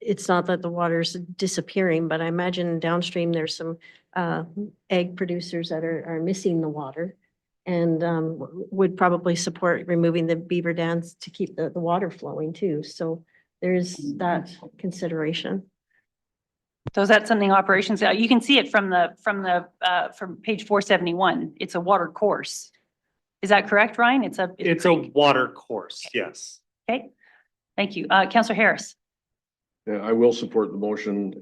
it's not that the water's disappearing, but I imagine downstream there's some egg producers that are missing the water and would probably support removing the beaver dams to keep the water flowing too. So there's that consideration. So is that something operations, you can see it from page 471. It's a water course. Is that correct, Ryan? It's It's a water course, yes. Okay, thank you. Councillor Harris. Yeah, I will support the motion.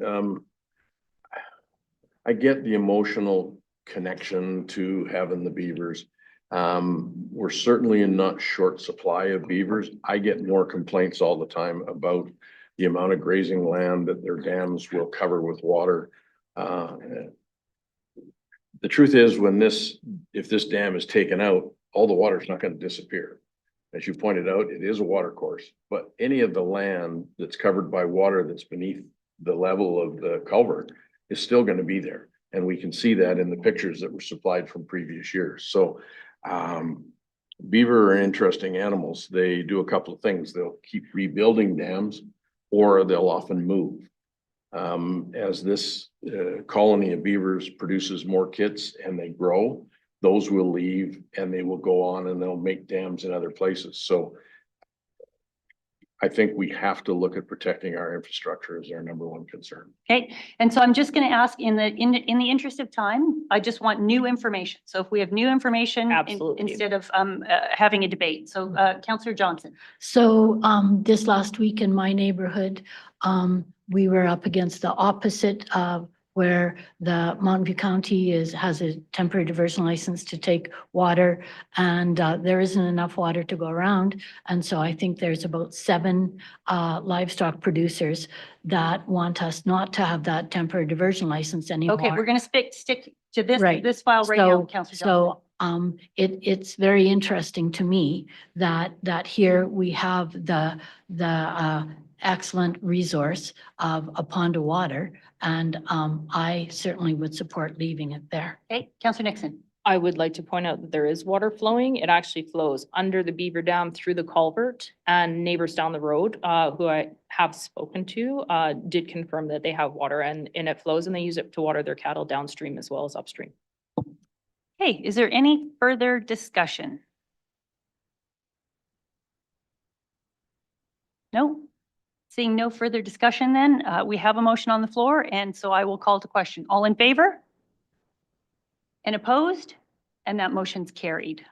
I get the emotional connection to having the beavers. We're certainly in not short supply of beavers. I get more complaints all the time about the amount of grazing land that their dams will cover with water. The truth is, if this dam is taken out, all the water is not going to disappear. As you pointed out, it is a water course, but any of the land that's covered by water that's beneath the level of the culvert is still going to be there. And we can see that in the pictures that were supplied from previous years. So beaver are interesting animals. They do a couple of things. They'll keep rebuilding dams, or they'll often move. As this colony of beavers produces more kits and they grow, those will leave and they will go on and they'll make dams in other places. So I think we have to look at protecting our infrastructure as our number one concern. Okay, and so I'm just going to ask in the interest of time, I just want new information. So if we have new information instead of having a debate. So Councillor Johnson. So this last week in my neighborhood, we were up against the opposite where the Mountain View County has a temporary diversion license to take water, and there isn't enough water to go around. And so I think there's about 7 livestock producers that want us not to have that temporary diversion license anymore. Okay, we're going to stick to this, Right. this file right now, Councillor Johnson. So it's very interesting to me that here we have the excellent resource of a pond of water, and I certainly would support leaving it there. Okay, Councillor Nixon. I would like to point out that there is water flowing. It actually flows under the Beaver Dam through the culvert, and neighbors down the road who I have spoken to did confirm that they have water and it flows, and they use it to water their cattle downstream as well as upstream. Okay, is there any further discussion? No? Seeing no further discussion then, we have a motion on the floor, and so I will call to question. All in favor? And opposed? And that motion's carried.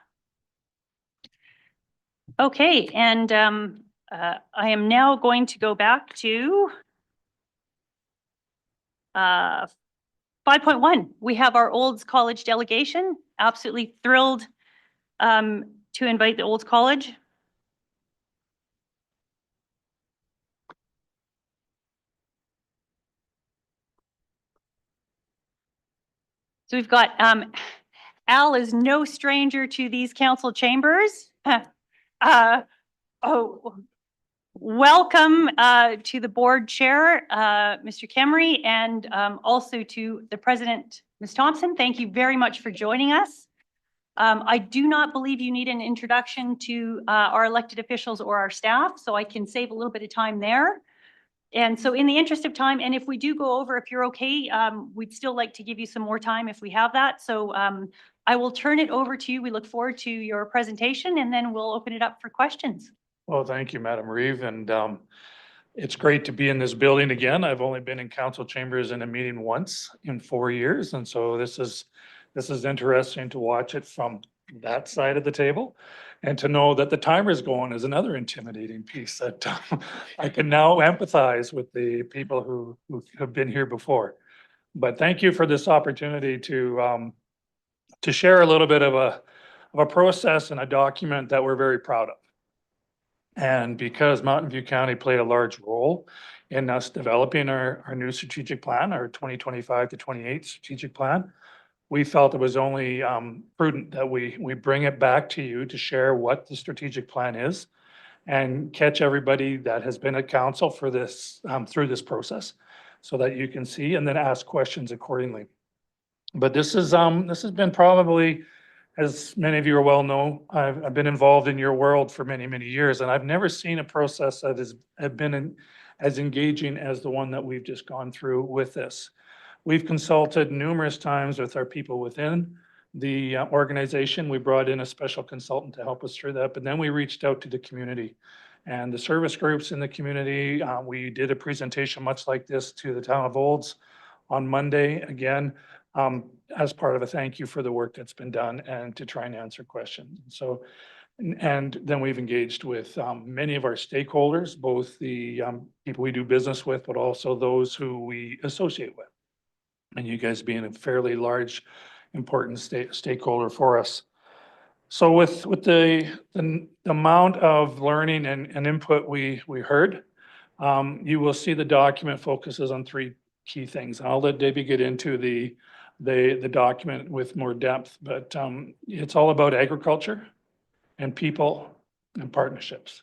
Okay, and I am now going to go back to 5.1. We have our Olds College delegation. Absolutely thrilled to invite the Olds College. So we've got, Al is no stranger to these council chambers. Welcome to the board chair, Mr. Kemery, and also to the president, Ms. Thompson. Thank you very much for joining us. I do not believe you need an introduction to our elected officials or our staff, so I can save a little bit of time there. And so in the interest of time, and if we do go over, if you're okay, we'd still like to give you some more time if we have that. So I will turn it over to you. We look forward to your presentation, and then we'll open it up for questions. Well, thank you, Madam Reeve. And it's great to be in this building again. I've only been in council chambers in a meeting once in 4 years. And so this is interesting to watch it from that side of the table. And to know that the timer is going is another intimidating piece that I can now empathize with the people who have been here before. But thank you for this opportunity to share a little bit of a process and a document that we're very proud of. And because Mountain View County played a large role in us developing our new strategic plan, our 2025 to 28 strategic plan, we felt it was only prudent that we bring it back to you to share what the strategic plan is and catch everybody that has been at council for this through this process so that you can see and then ask questions accordingly. But this has been probably, as many of you well know, I've been involved in your world for many, many years, and I've never seen a process that have been as engaging as the one that we've just gone through with this. We've consulted numerous times with our people within the organization. We brought in a special consultant to help us through that, but then we reached out to the community and the service groups in the community. We did a presentation much like this to the town of Olds on Monday, again, as part of a thank you for the work that's been done and to try and answer questions. So, and then we've engaged with many of our stakeholders, both the people we do business with, but also those who we associate with. And you guys being a fairly large, important stakeholder for us. So with the amount of learning and input we heard, you will see the document focuses on three key things. I'll let Debbie get into the document with more depth, but it's all about agriculture and people and partnerships.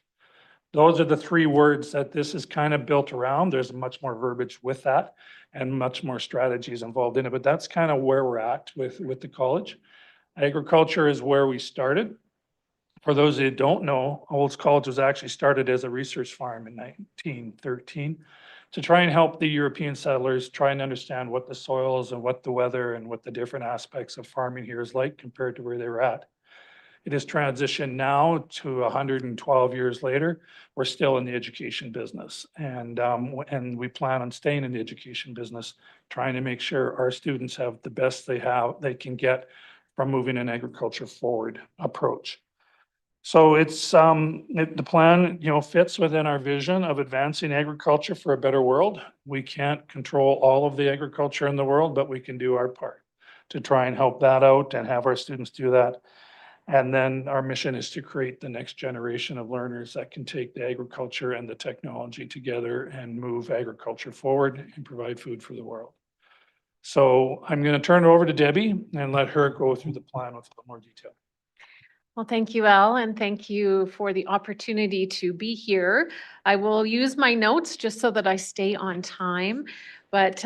Those are the three words that this is kind of built around. There's much more verbiage with that and much more strategies involved in it, but that's kind of where we're at with the college. Agriculture is where we started. For those that don't know, Olds College was actually started as a research farm in 1913 to try and help the European settlers try and understand what the soils and what the weather and what the different aspects of farming here is like compared to where they were at. It has transitioned now to 112 years later. We're still in the education business, and we plan on staying in the education business, trying to make sure our students have the best they can get from moving an agriculture forward approach. So it's the plan, fits within our vision of advancing agriculture for a better world. We can't control all of the agriculture in the world, but we can do our part to try and help that out and have our students do that. And then our mission is to create the next generation of learners that can take the agriculture and the technology together and move agriculture forward and provide food for the world. So I'm going to turn it over to Debbie and let her go through the plan with a little more detail. Well, thank you, Al, and thank you for the opportunity to be here. I will use my notes just so that I stay on time. But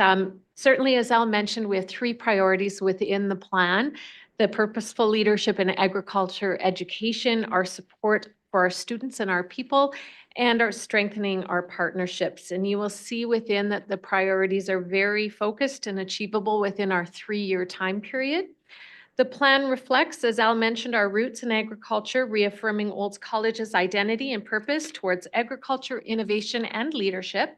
certainly, as Al mentioned, we have three priorities within the plan: the purposeful leadership in agriculture education, our support for our students and our people, and our strengthening our partnerships. And you will see within that the priorities are very focused and achievable within our 3-year time period. The plan reflects, as Al mentioned, our roots in agriculture, reaffirming Olds College's identity and purpose towards agriculture, innovation, and leadership.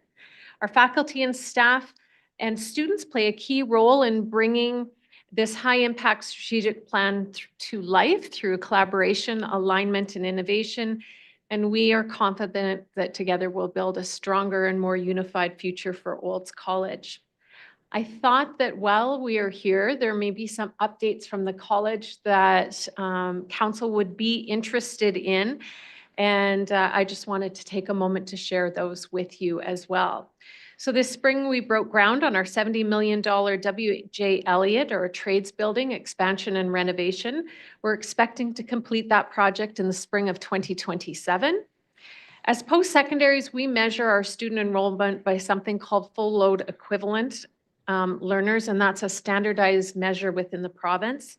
Our faculty and staff and students play a key role in bringing this high-impact strategic plan to life through collaboration, alignment, and innovation. And we are confident that together we'll build a stronger and more unified future for Olds College. I thought that while we are here, there may be some updates from the college that council would be interested in. And I just wanted to take a moment to share those with you as well. So this spring, we broke ground on our $70 million W.J. Elliott, or a trades building expansion and renovation. We're expecting to complete that project in the spring of 2027. As post-secondaries, we measure our student enrollment by something called full load equivalent learners, and that's a standardized measure within the province.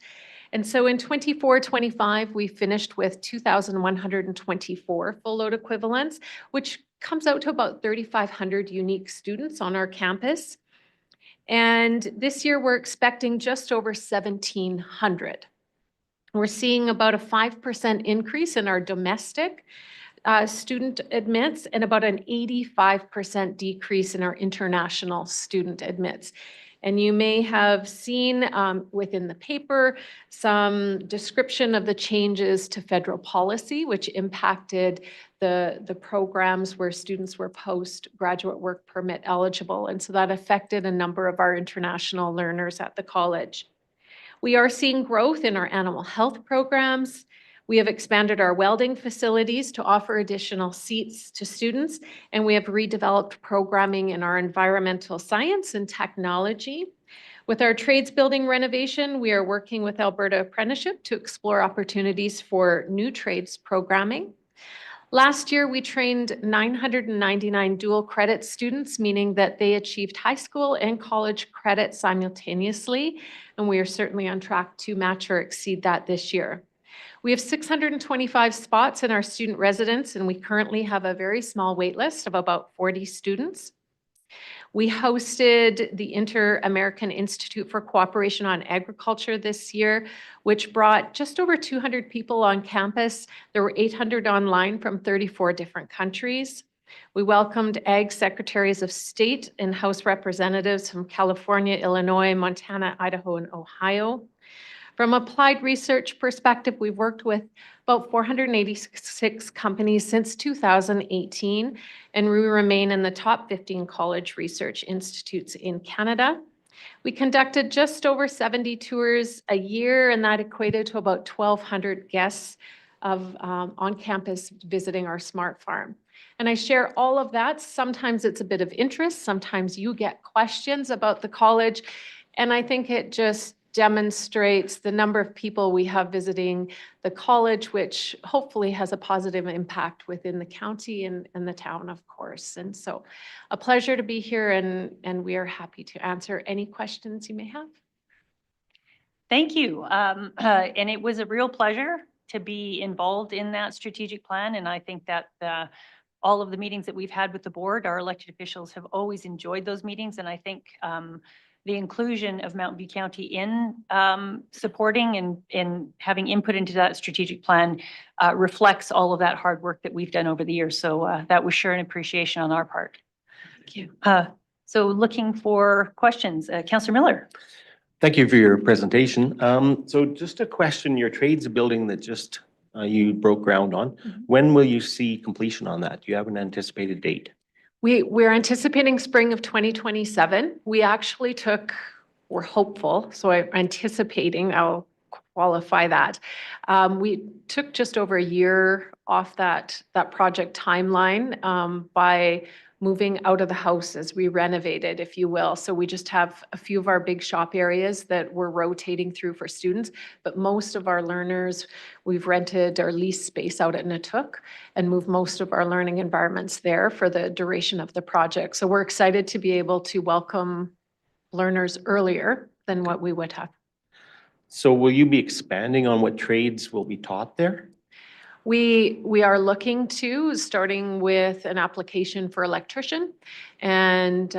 And so in 24-25, we finished with 2,124 full load equivalents, which comes out to about 3,500 unique students on our campus. And this year, we're expecting just over 1,700. We're seeing about a 5% increase in our domestic student admits and about an 85% decrease in our international student admits. And you may have seen within the paper some description of the changes to federal policy, which impacted the programs where students were postgraduate work permit eligible. And so that affected a number of our international learners at the college. We are seeing growth in our animal health programs. We have expanded our welding facilities to offer additional seats to students, and we have redeveloped programming in our environmental science and technology. With our trades building renovation, we are working with Alberta Apprenticeship to explore opportunities for new trades programming. Last year, we trained 999 dual credit students, meaning that they achieved high school and college credit simultaneously, and we are certainly on track to match or exceed that this year. We have 625 spots in our student residence, and we currently have a very small wait list of about 40 students. We hosted the Inter-American Institute for Cooperation on Agriculture this year, which brought just over 200 people on campus. There were 800 online from 34 different countries. We welcomed Ag Secretaries of State and House Representatives from California, Illinois, Montana, Idaho, and Ohio. From applied research perspective, we've worked with about 486 companies since 2018, and we remain in the top 15 college research institutes in Canada. We conducted just over 70 tours a year, and that equated to about 1,200 guests of on campus visiting our smart farm. And I share all of that. Sometimes it's a bit of interest. Sometimes you get questions about the college. And I think it just demonstrates the number of people we have visiting the college, which hopefully has a positive impact within the county and the town, of course. And so a pleasure to be here, and we are happy to answer any questions you may have. Thank you. And it was a real pleasure to be involved in that strategic plan. And I think that all of the meetings that we've had with the board, our elected officials have always enjoyed those meetings. And I think the inclusion of Mountain View County in supporting and having input into that strategic plan reflects all of that hard work that we've done over the years. So that was sure an appreciation on our part. Thank you. So looking for questions, Councillor Miller. Thank you for your presentation. So just a question, your trades building that just you broke ground on, when will you see completion on that? Do you have an anticipated date? We're anticipating spring of 2027. We actually we're hopeful, so I'm anticipating, I'll qualify that. We took just over a year off that project timeline by moving out of the house as we renovated, if you will. So we just have a few of our big shop areas that we're rotating through for students, but most of our learners, we've rented our lease space out at Netook and moved most of our learning environments there for the duration of the project. So we're excited to be able to welcome learners earlier than what we would have. So will you be expanding on what trades will be taught there? We are looking to, starting with an application for electrician, and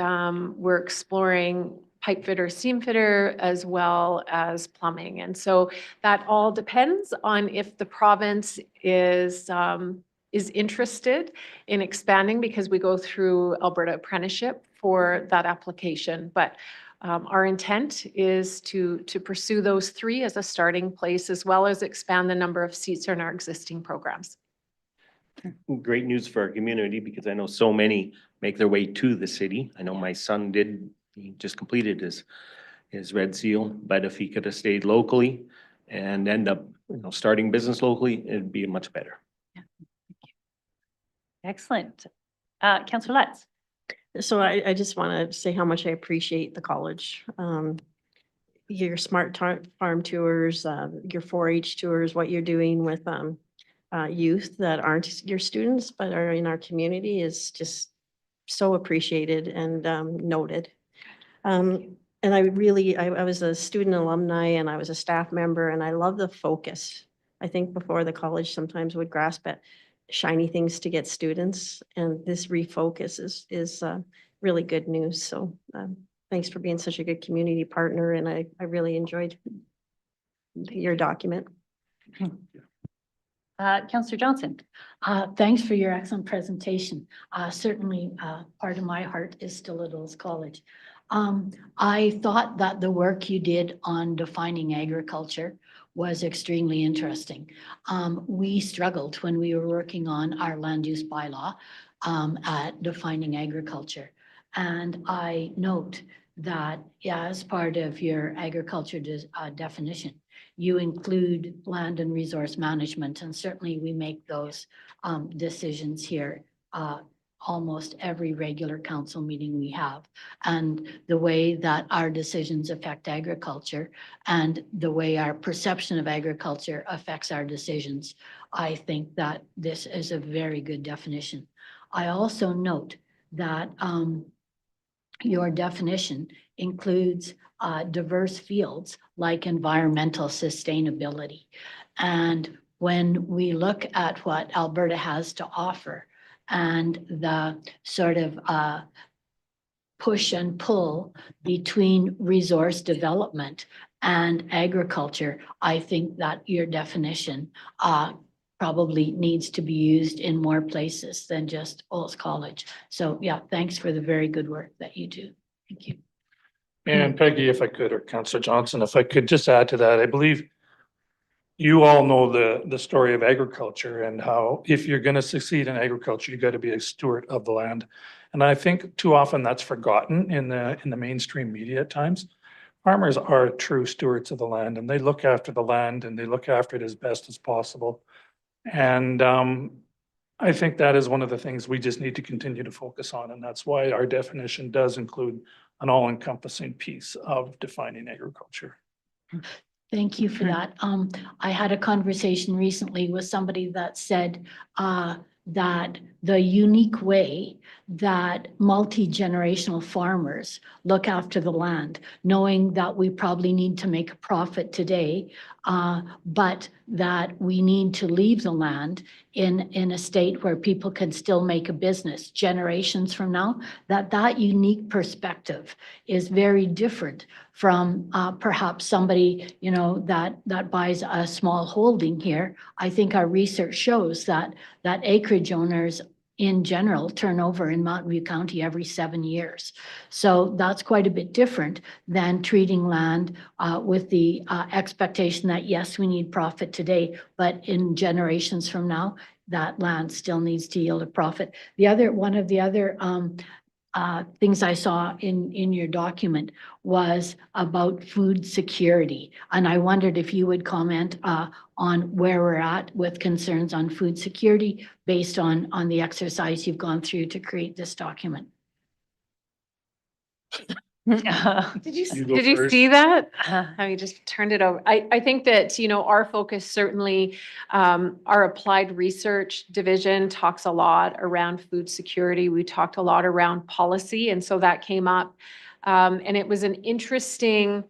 we're exploring pipe fitter, seam fitter, as well as plumbing. And so that all depends on if the province is interested in expanding, because we go through Alberta apprenticeship for that application. But our intent is to pursue those three as a starting place, as well as expand the number of seats in our existing programs. Great news for our community, because I know so many make their way to the city. I know my son he just completed his Red Seal, but if he could have stayed locally and end up, starting business locally, it'd be much better. Yeah. Thank you. Excellent. Councillor Letts. So I just want to say how much I appreciate the college. Your smart farm tours, your 4-H tours, what you're doing with youth that aren't your students but are in our community is just so appreciated and noted. And I was a student alumni and I was a staff member, and I love the focus. I think before the college sometimes would grasp at shiny things to get students, and this refocus is really good news. So thanks for being such a good community partner, and I really enjoyed your document. Councillor Johnson. Thanks for your excellent presentation. Certainly, part of my heart is still at Earls College. I thought that the work you did on defining agriculture was extremely interesting. We struggled when we were working on our land use bylaw at defining agriculture. And I note that as part of your agriculture definition, you include land and resource management. And certainly we make those decisions here almost every regular council meeting we have. And the way that our decisions affect agriculture and the way our perception of agriculture affects our decisions, I think that this is a very good definition. I also note that your definition includes diverse fields like environmental sustainability. And when we look at what Alberta has to offer and the sort of push and pull between resource development and agriculture, I think that your definition probably needs to be used in more places than just Olds College. So yeah, thanks for the very good work that you do. Thank you. And Peggy, if I could, or Councillor Johnson, if I could just add to that, I believe you all know the story of agriculture and how if you're going to succeed in agriculture, you got to be a steward of the land. And I think too often that's forgotten in the mainstream media at times. Farmers are true stewards of the land, and they look after the land and they look after it as best as possible. And I think that is one of the things we just need to continue to focus on. And that's why our definition does include an all-encompassing piece of defining agriculture. Thank you for that. I had a conversation recently with somebody that said that the unique way that multi-generational farmers look after the land, knowing that we probably need to make a profit today, but that we need to leave the land in a state where people can still make a business generations from now, that unique perspective is very different from perhaps somebody, you know, that buys a small holding here. I think our research shows that acreage owners in general turn over in Mountain View County every 7 years. So that's quite a bit different than treating land with the expectation that, yes, we need profit today, but in generations from now, that land still needs to yield a profit. One of the other things I saw in your document was about food security. And I wondered if you would comment on where we're at with concerns on food security based on the exercise you've gone through to create this document. Did you see that? I just turned it over. I think that, you know, our focus certainly, our applied research division talks a lot around food security. We talked a lot around policy. And so that came up. And it was an interesting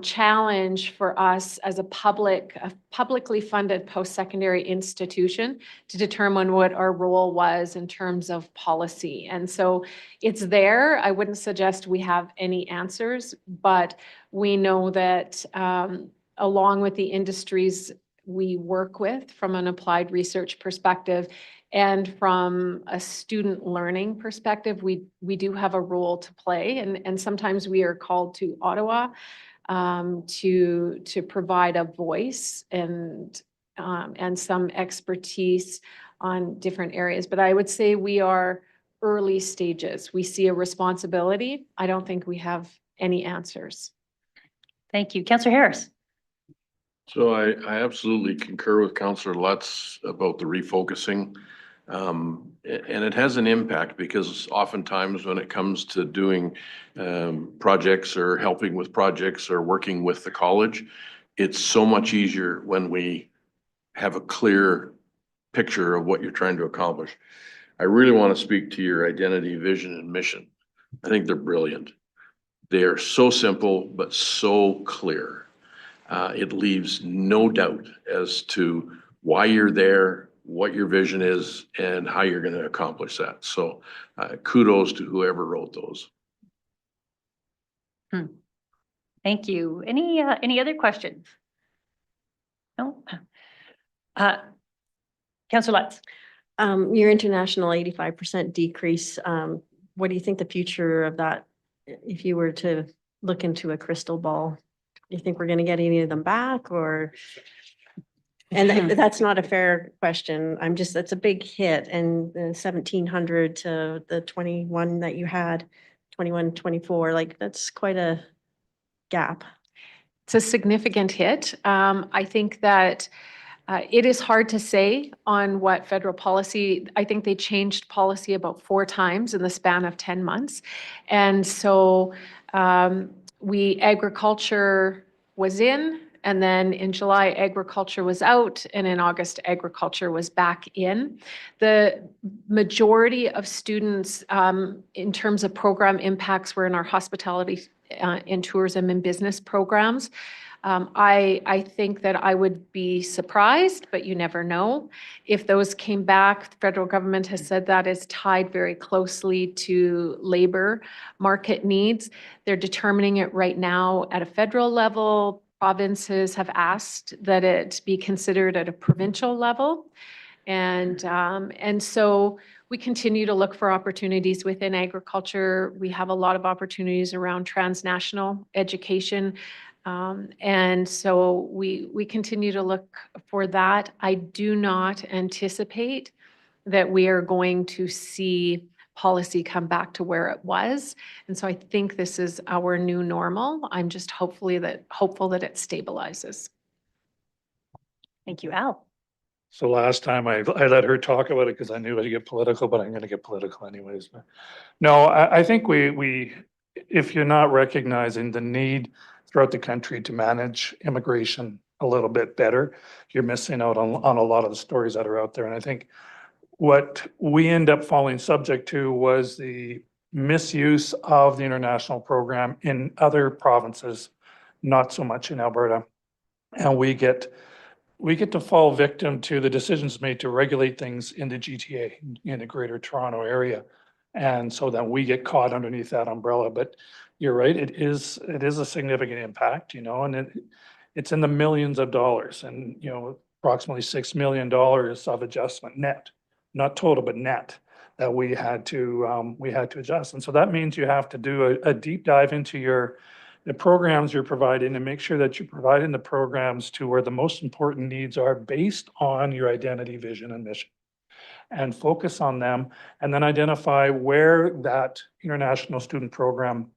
challenge for us as a publicly funded post-secondary institution to determine what our role was in terms of policy. And so it's there. I wouldn't suggest we have any answers, but we know that along with the industries we work with from an applied research perspective and from a student learning perspective, we do have a role to play. And sometimes we are called to Ottawa to provide a voice and some expertise on different areas. But I would say we are early stages. We see a responsibility. I don't think we have any answers. Thank you. Councillor Harris. So I absolutely concur with Councillor Lutz about the refocusing. And it has an impact because oftentimes when it comes to doing projects or helping with projects or working with the college, it's so much easier when we have a clear picture of what you're trying to accomplish. I really want to speak to your identity, vision, and mission. I think they're brilliant. They are so simple, but so clear. It leaves no doubt as to why you're there, what your vision is, and how you're going to accomplish that. So kudos to whoever wrote those. Thank you. Any other questions? No? Councillor Lutz. Your international 85% decrease, what do you think the future of that, if you were to look into a crystal ball, do you think we're going to get any of them back or? And that's not a fair question. That's a big hit. And the 1,700 to the 21 that you had, 21, 24, like that's quite a gap. It's a significant hit. I think that it is hard to say on what federal policy. I think they changed policy about 4 times in the span of 10 months. And so agriculture was in, and then in July, agriculture was out, and in August, agriculture was back in. The majority of students in terms of program impacts were in our hospitality in tourism and business programs. I think that I would be surprised, but you never know. If those came back, the federal government has said that is tied very closely to labor market needs. They're determining it right now at a federal level. Provinces have asked that it be considered at a provincial level. And so we continue to look for opportunities within agriculture. We have a lot of opportunities around transnational education. And so we continue to look for that. I do not anticipate that we are going to see policy come back to where it was. And so I think this is our new normal. I'm just hopeful that it stabilizes. Thank you, Al. So last time I let her talk about it because I knew I'd get political, but I'm going to get political anyways. But no, I think we, if you're not recognizing the need throughout the country to manage immigration a little bit better, you're missing out on a lot of the stories that are out there. And I think what we end up falling subject to was the misuse of the international program in other provinces, not so much in Alberta. And we get to fall victim to the decisions made to regulate things in the GTA, in the Greater Toronto Area. And so that we get caught underneath that umbrella. But you're right, it is a significant impact, and it's in the millions of dollars, and, approximately $6 million of adjustment net, not total, but net, that we had to adjust. And so that means you have to do a deep dive into the programs you're providing and make sure that you're providing the programs to where the most important needs are based on your identity, vision, and mission, and focus on them, and then identify where that international student program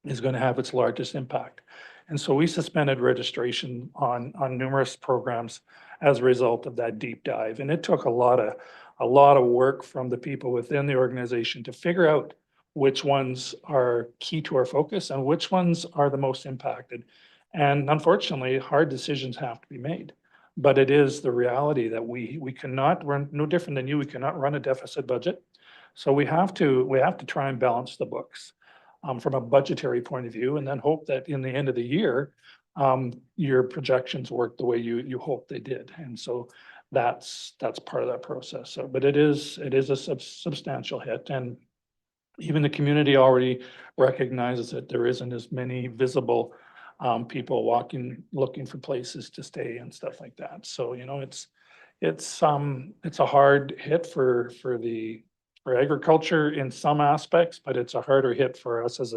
is going to have its largest impact. And so we suspended registration on numerous programs as a result of that deep dive. And it took a lot of work from the people within the organization to figure out which ones are key to our focus and which ones are the most impacted. And unfortunately, hard decisions have to be made. But it is the reality that we cannot run, no different than you, we cannot run a deficit budget. So we have to try and balance the books from a budgetary point of view, and then hope that in the end of the year, your projections work the way you hope they did. And so that's part of that process. So, but it is a substantial hit, and even the community already recognizes that there isn't as many visible people looking for places to stay and stuff like that. So, it's a hard hit for agriculture in some aspects, but it's a harder hit for us as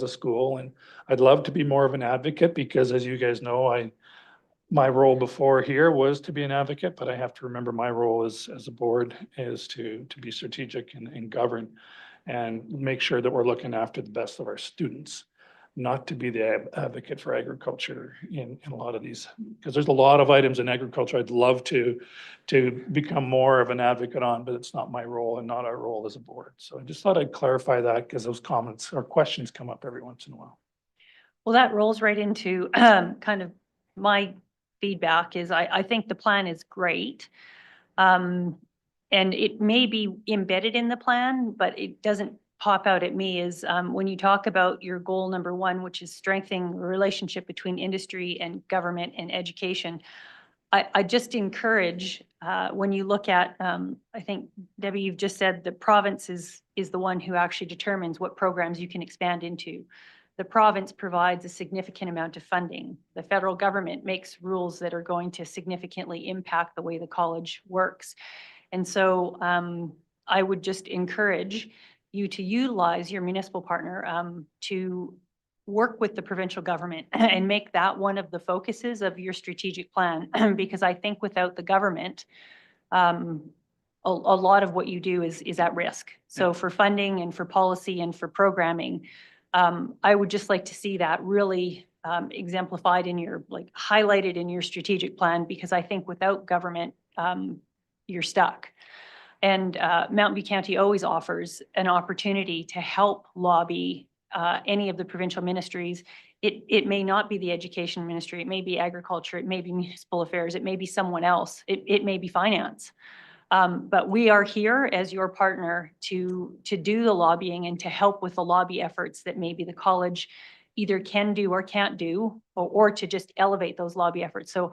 a school. And I'd love to be more of an advocate because, as you guys know, my role before here was to be an advocate, but I have to remember my role as a board is to be strategic and govern and make sure that we're looking after the best of our students, not to be the advocate for agriculture in a lot of these, because there's a lot of items in agriculture I'd love to become more of an advocate on, but it's not my role and not our role as a board. So I just thought I'd clarify that because those comments or questions come up every once in a while. Well, that rolls right into kind of my feedback is I think the plan is great. And it may be embedded in the plan, but it doesn't pop out at me is when you talk about your goal number one, which is strengthening the relationship between industry and government and education. I just encourage when you look at, I think, Debbie, you've just said the province is the one who actually determines what programs you can expand into. The province provides a significant amount of funding. The federal government makes rules that are going to significantly impact the way the college works. And so I would just encourage you to utilize your municipal partner to work with the provincial government and make that one of the focuses of your strategic plan. Because I think without the government, a lot of what you do is at risk. So for funding and for policy and for programming, I would just like to see that really exemplified in your, highlighted in your strategic plan, because I think without government, you're stuck. And Mountain View County always offers an opportunity to help lobby any of the provincial ministries. It may not be the education ministry, it may be agriculture, it may be municipal affairs, it may be someone else, it may be finance. But we are here as your partner to do the lobbying and to help with the lobby efforts that maybe the college either can do or can't do, or to just elevate those lobby efforts. So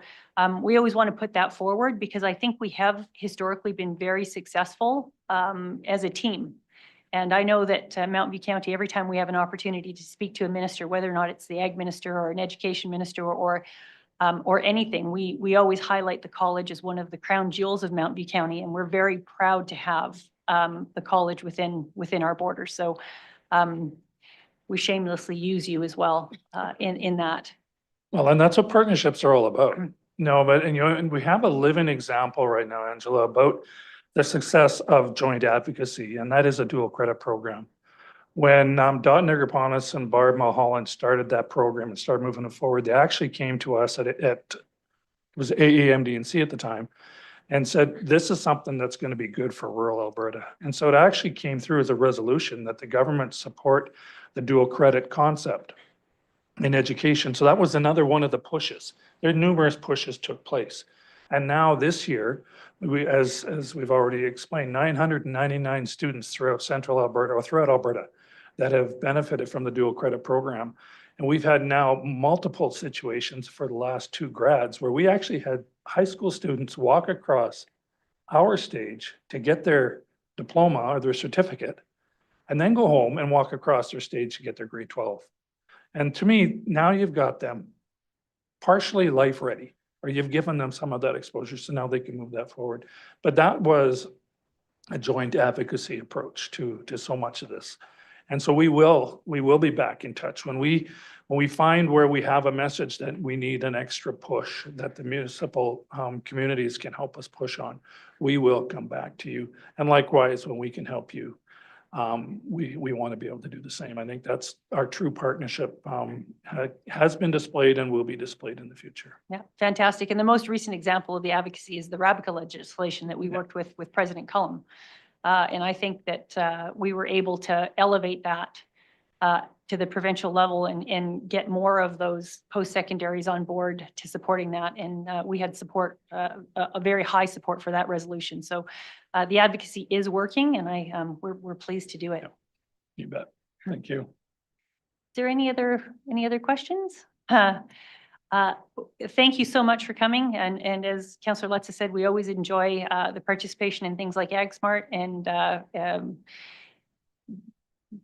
we always want to put that forward because I think we have historically been very successful as a team. And I know that Mountain View County, every time we have an opportunity to speak to a minister, whether or not it's the ag minister or an education minister or anything, we always highlight the college as one of the crown jewels of Mountain View County, and we're very proud to have the college within our borders. So we shamelessly use you as well in that. Well, and that's what partnerships are all about. No, but, and and we have a living example right now, Angela, about the success of joint advocacy, and that is a dual credit program. When Dot Nigerponis and Barb Mulholland started that program and started moving it forward, they actually came to us at it was AEMD&C at the time, and said, this is something that's going to be good for rural Alberta. And so it actually came through as a resolution that the government support the dual credit concept in education. So that was another one of the pushes. There are numerous pushes took place. And now this year, as we've already explained, 999 students throughout central Alberta or throughout Alberta that have benefited from the dual credit program. And we've had now multiple situations for the last 2 grads where we actually had high school students walk across our stage to get their diploma or their certificate, and then go home and walk across their stage to get their grade 12. And to me, now you've got them partially life ready, or you've given them some of that exposure, so now they can move that forward. But that was a joint advocacy approach to so much of this. And so we will be back in touch when we find where we have a message that we need an extra push that the municipal communities can help us push on. We will come back to you. And likewise, when we can help you, we want to be able to do the same. I think that's our true partnership has been displayed and will be displayed in the future. Yeah, fantastic. And the most recent example of the advocacy is the Rabica legislation that we worked with President Cullum. And I think that we were able to elevate that to the provincial level and get more of those post-secondaries on board to supporting that. And we had support, a very high support for that resolution. So the advocacy is working, and we're pleased to do it. You bet. Thank you. Is there any other questions? Thank you so much for coming. And as Councillor Letza said, we always enjoy the participation in things like AgSmart, and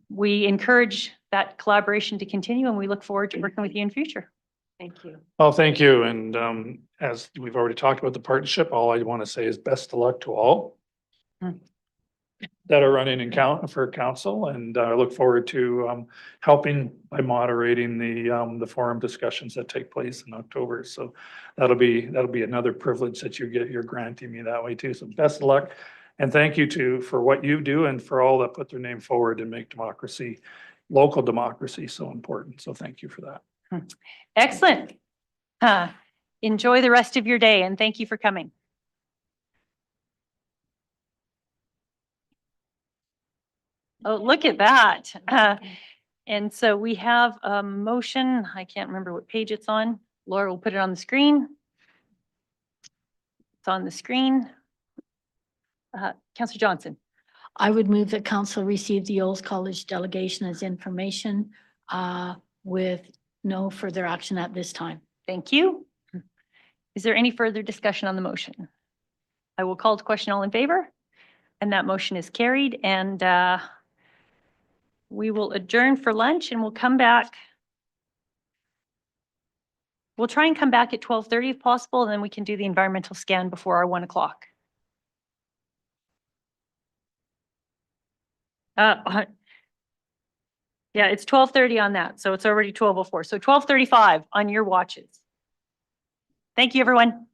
we encourage that collaboration to continue, and we look forward to working with you in future. Thank you. Well, thank you. And as we've already talked about the partnership, all I want to say is best of luck to all that are running for council, and I look forward to helping by moderating the forum discussions that take place in October. So that'll be another privilege that you're granting me that way too. So best of luck, and thank you for what you do and for all that put their name forward and make democracy, local democracy, so important. So thank you for that. Excellent. Enjoy the rest of your day, and thank you for coming. Oh, look at that. And so we have a motion. I can't remember what page it's on. Laura will put it on the screen. It's on the screen. Councillor Johnson. I would move that council receive the Olds College delegation as information with no further action at this time. Thank you. Is there any further discussion on the motion? I will call to question. All in favor? And that motion is carried, and we will adjourn for lunch, and we'll come back. We'll try and come back at 12:30 if possible, and then we can do the environmental scan before our 1 o'clock. Yeah, it's 12:30 on that, so it's already 12:04. So 12:35 on your watches. Thank you, everyone.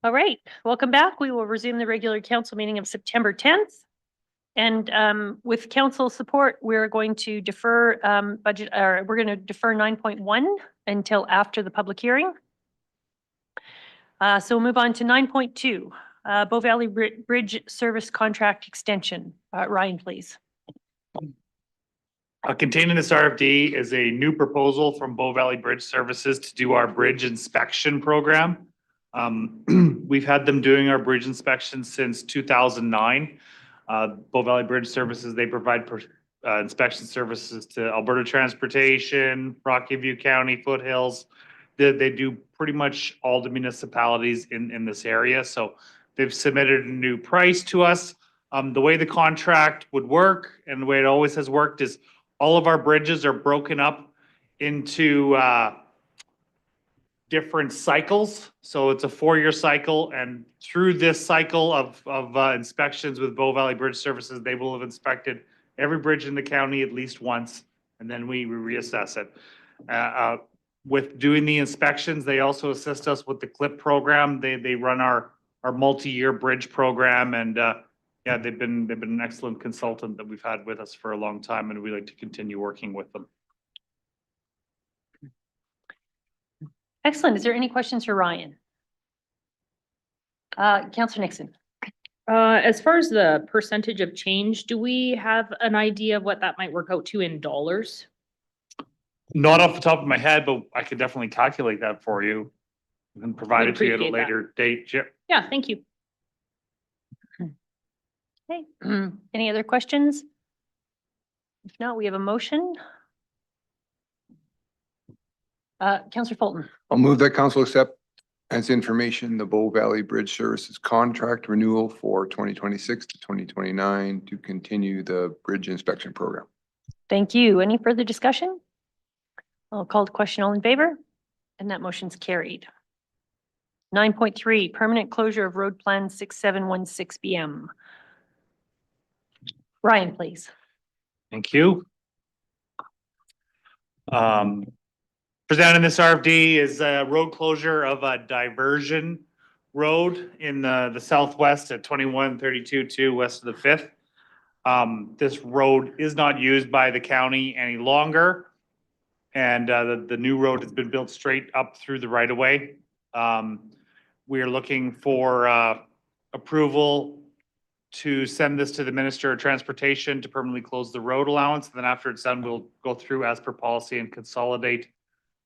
All right, welcome back. We will resume the regular council meeting of September 10th. And with council support, we're going to defer budget, or we're going to defer 9.1 until after the public hearing. So we'll move on to 9.2, Bow Valley Bridge Service Contract Extension. Ryan, please. Contained in this RFD is a new proposal from Bow Valley Bridge Services to do our bridge inspection program. We've had them doing our bridge inspections since 2009. Bow Valley Bridge Services, they provide inspection services to Alberta Transportation, Rocky View County, Foothills. They do pretty much all the municipalities in this area. So they've submitted a new price to us. The way the contract would work and the way it always has worked is all of our bridges are broken up into different cycles. So it's a 4-year cycle. And through this cycle of inspections with Bow Valley Bridge Services, they will have inspected every bridge in the county at least once, and then we reassess it. With doing the inspections, they also assist us with the CLIP program. They run our multi-year bridge program, and yeah, they've been an excellent consultant that we've had with us for a long time, and we like to continue working with them. Excellent. Is there any questions for Ryan? Councillor Nixon. As far as the percentage of change, do we have an idea of what that might work out to in dollars? Not off the top of my head, but I could definitely calculate that for you and provide Would it to you at a appreciate that. later date. Yeah. Yeah, thank you. Okay. Any other questions? If not, we have a motion. Councillor Fulton. I'll move that council accept as information the Bow Valley Bridge Services contract renewal for 2026 to 2029 to continue the bridge inspection program. Thank you. Any further discussion? I'll call the question. All in favor? And that motion's carried. 9.3, permanent closure of road plan 6716 BM. Ryan, please. Thank you. Presented in this RFD is a road closure of a diversion road in the southwest at 2132 west of the 5th. This road is not used by the county any longer. And the new road has been built straight up through the right of way. We are looking for approval to send this to the Minister of Transportation to permanently close the road allowance. And then after it's done, we'll go through as per policy and consolidate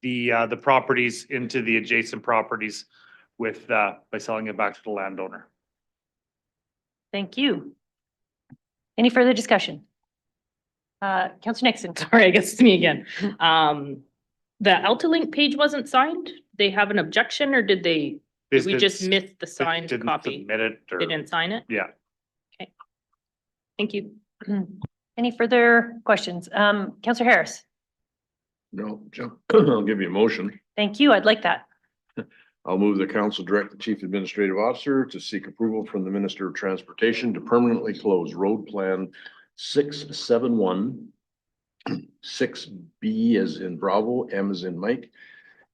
the properties into the adjacent properties with by selling it back to the landowner. Thank you. Any further discussion? Councillor Nixon. Sorry, I guess it's me again. The AltaLink page wasn't signed. They have an objection, or did we just miss the signed Didn't copy? submit it or, They didn't sign it? yeah. Thank you. Any further questions? Councillor Harris. No, I'll give you a motion. Thank you. I'd like that. I'll move the council direct the chief administrative officer to seek approval from the Minister of Transportation to permanently close road plan 671 6B as in Bravo, M as in Mike,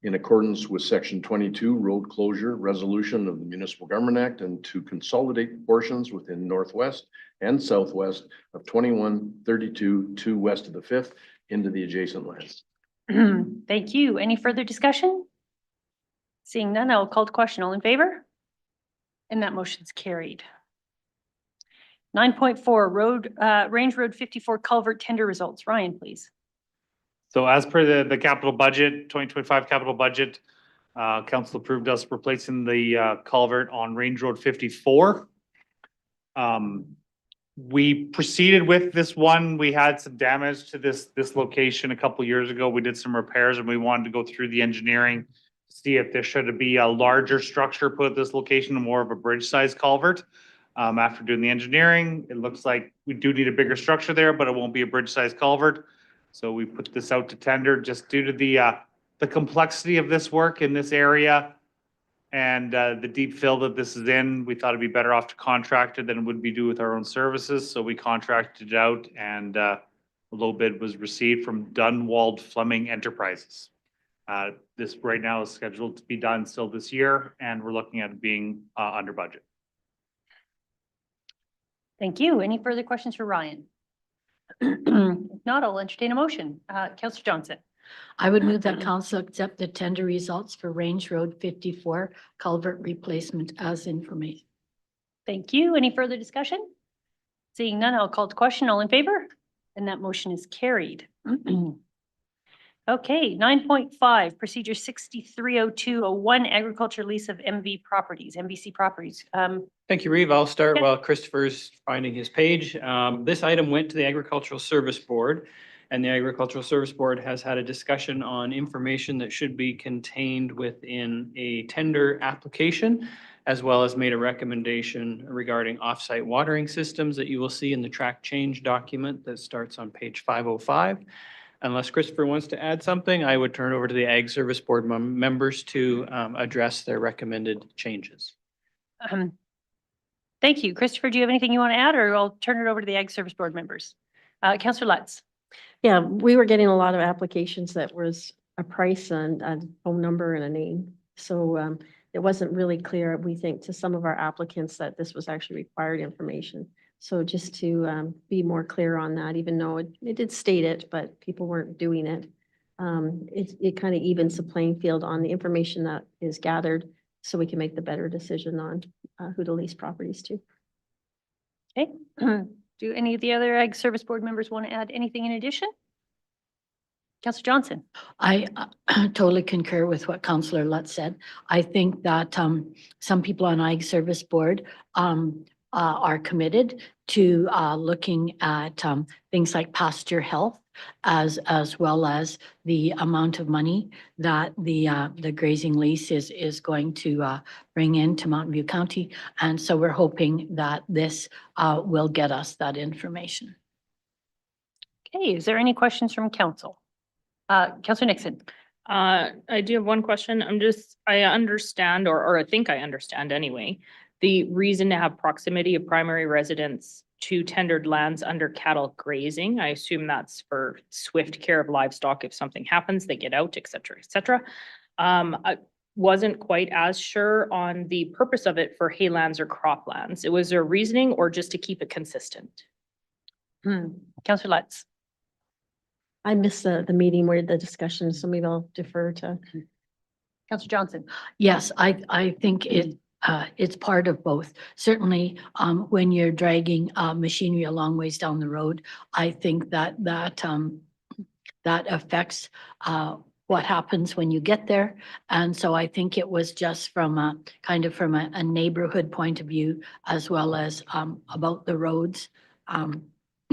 in accordance with section 22 road closure resolution of the Municipal Government Act, and to consolidate portions within northwest and southwest of 2132 2 west of the 5th into the adjacent lands. Thank you. Any further discussion? Seeing none, I'll call the question. All in favor? And that motion's carried. 9.4, Range Road 54 culvert tender results. Ryan, please. So as per the capital budget, 2025 capital budget, council approved us replacing the culvert on Range Road 54. We proceeded with this one. We had some damage to this location a couple years ago. We did some repairs and we wanted to go through the engineering, see if there should be a larger structure put at this location, more of a bridge-sized culvert. After doing the engineering, it looks like we do need a bigger structure there, but it won't be a bridge-sized culvert. So we put this out to tender just due to the complexity of this work in this area and the deep fill that this is in. We thought it'd be better off to contract it than it would be do with our own services. So we contracted it out, and a low bid was received from Dunwald Fleming Enterprises. This right now is scheduled to be done still this year, and we're looking at being under budget. Thank you. Any further questions for Ryan? If not, I'll entertain a motion. Councillor Johnson. I would move that council accept the tender results for Range Road 54 culvert replacement as information. Thank you. Any further discussion? Seeing none, I'll call to question. All in favor? And that motion is carried. Okay, 9.5, procedure 630201, agriculture lease of MBC properties. Thank you, Reeve. I'll start Okay. while Christopher's finding his page. This item went to the Agricultural Service Board, and the Agricultural Service Board has had a discussion on information that should be contained within a tender application, as well as made a recommendation regarding off-site watering systems that you will see in the track change document that starts on page 505. Unless Christopher wants to add something, I would turn over to the Ag Service Board members to address their recommended changes. Thank you. Christopher, do you have anything you want to add, or I'll turn it over to the Ag Service Board members? Councillor Lutz. Yeah, we were getting a lot of applications that was a price and a phone number and a name. So it wasn't really clear, we think, to some of our applicants that this was actually required information. So just to be more clear on that, even though it did state it, but people weren't doing it. It kind of evens the playing field on the information that is gathered, so we can make the better decision on who to lease properties to. Okay. Do any of the other Ag Service Board members want to add anything in addition? Councillor Johnson. I totally concur with what Councillor Lutz said. I think that some people on Ag Service Board are committed to looking at things like pasture health as well as the amount of money that the grazing lease is going to bring into Mountain View County. And so we're hoping that this will get us that information. Okay, is there any questions from council? Councillor Nixon. I do have one question. I understand, or I think I understand anyway, the reason to have proximity of primary residence to tendered lands under cattle grazing. I assume that's for swift care of livestock. If something happens, they get out, et cetera, et cetera. I wasn't quite as sure on the purpose of it for haylands or croplands. It was a reasoning or just to keep it consistent? Councillor Lutz. I missed the meeting where the discussion, so maybe I'll defer to. Councillor Johnson. Yes, I think it's part of both. Certainly, when you're dragging machinery a long ways down the road, I think that affects what happens when you get there. And so I think it was just from a neighborhood point of view, as well as about the roads.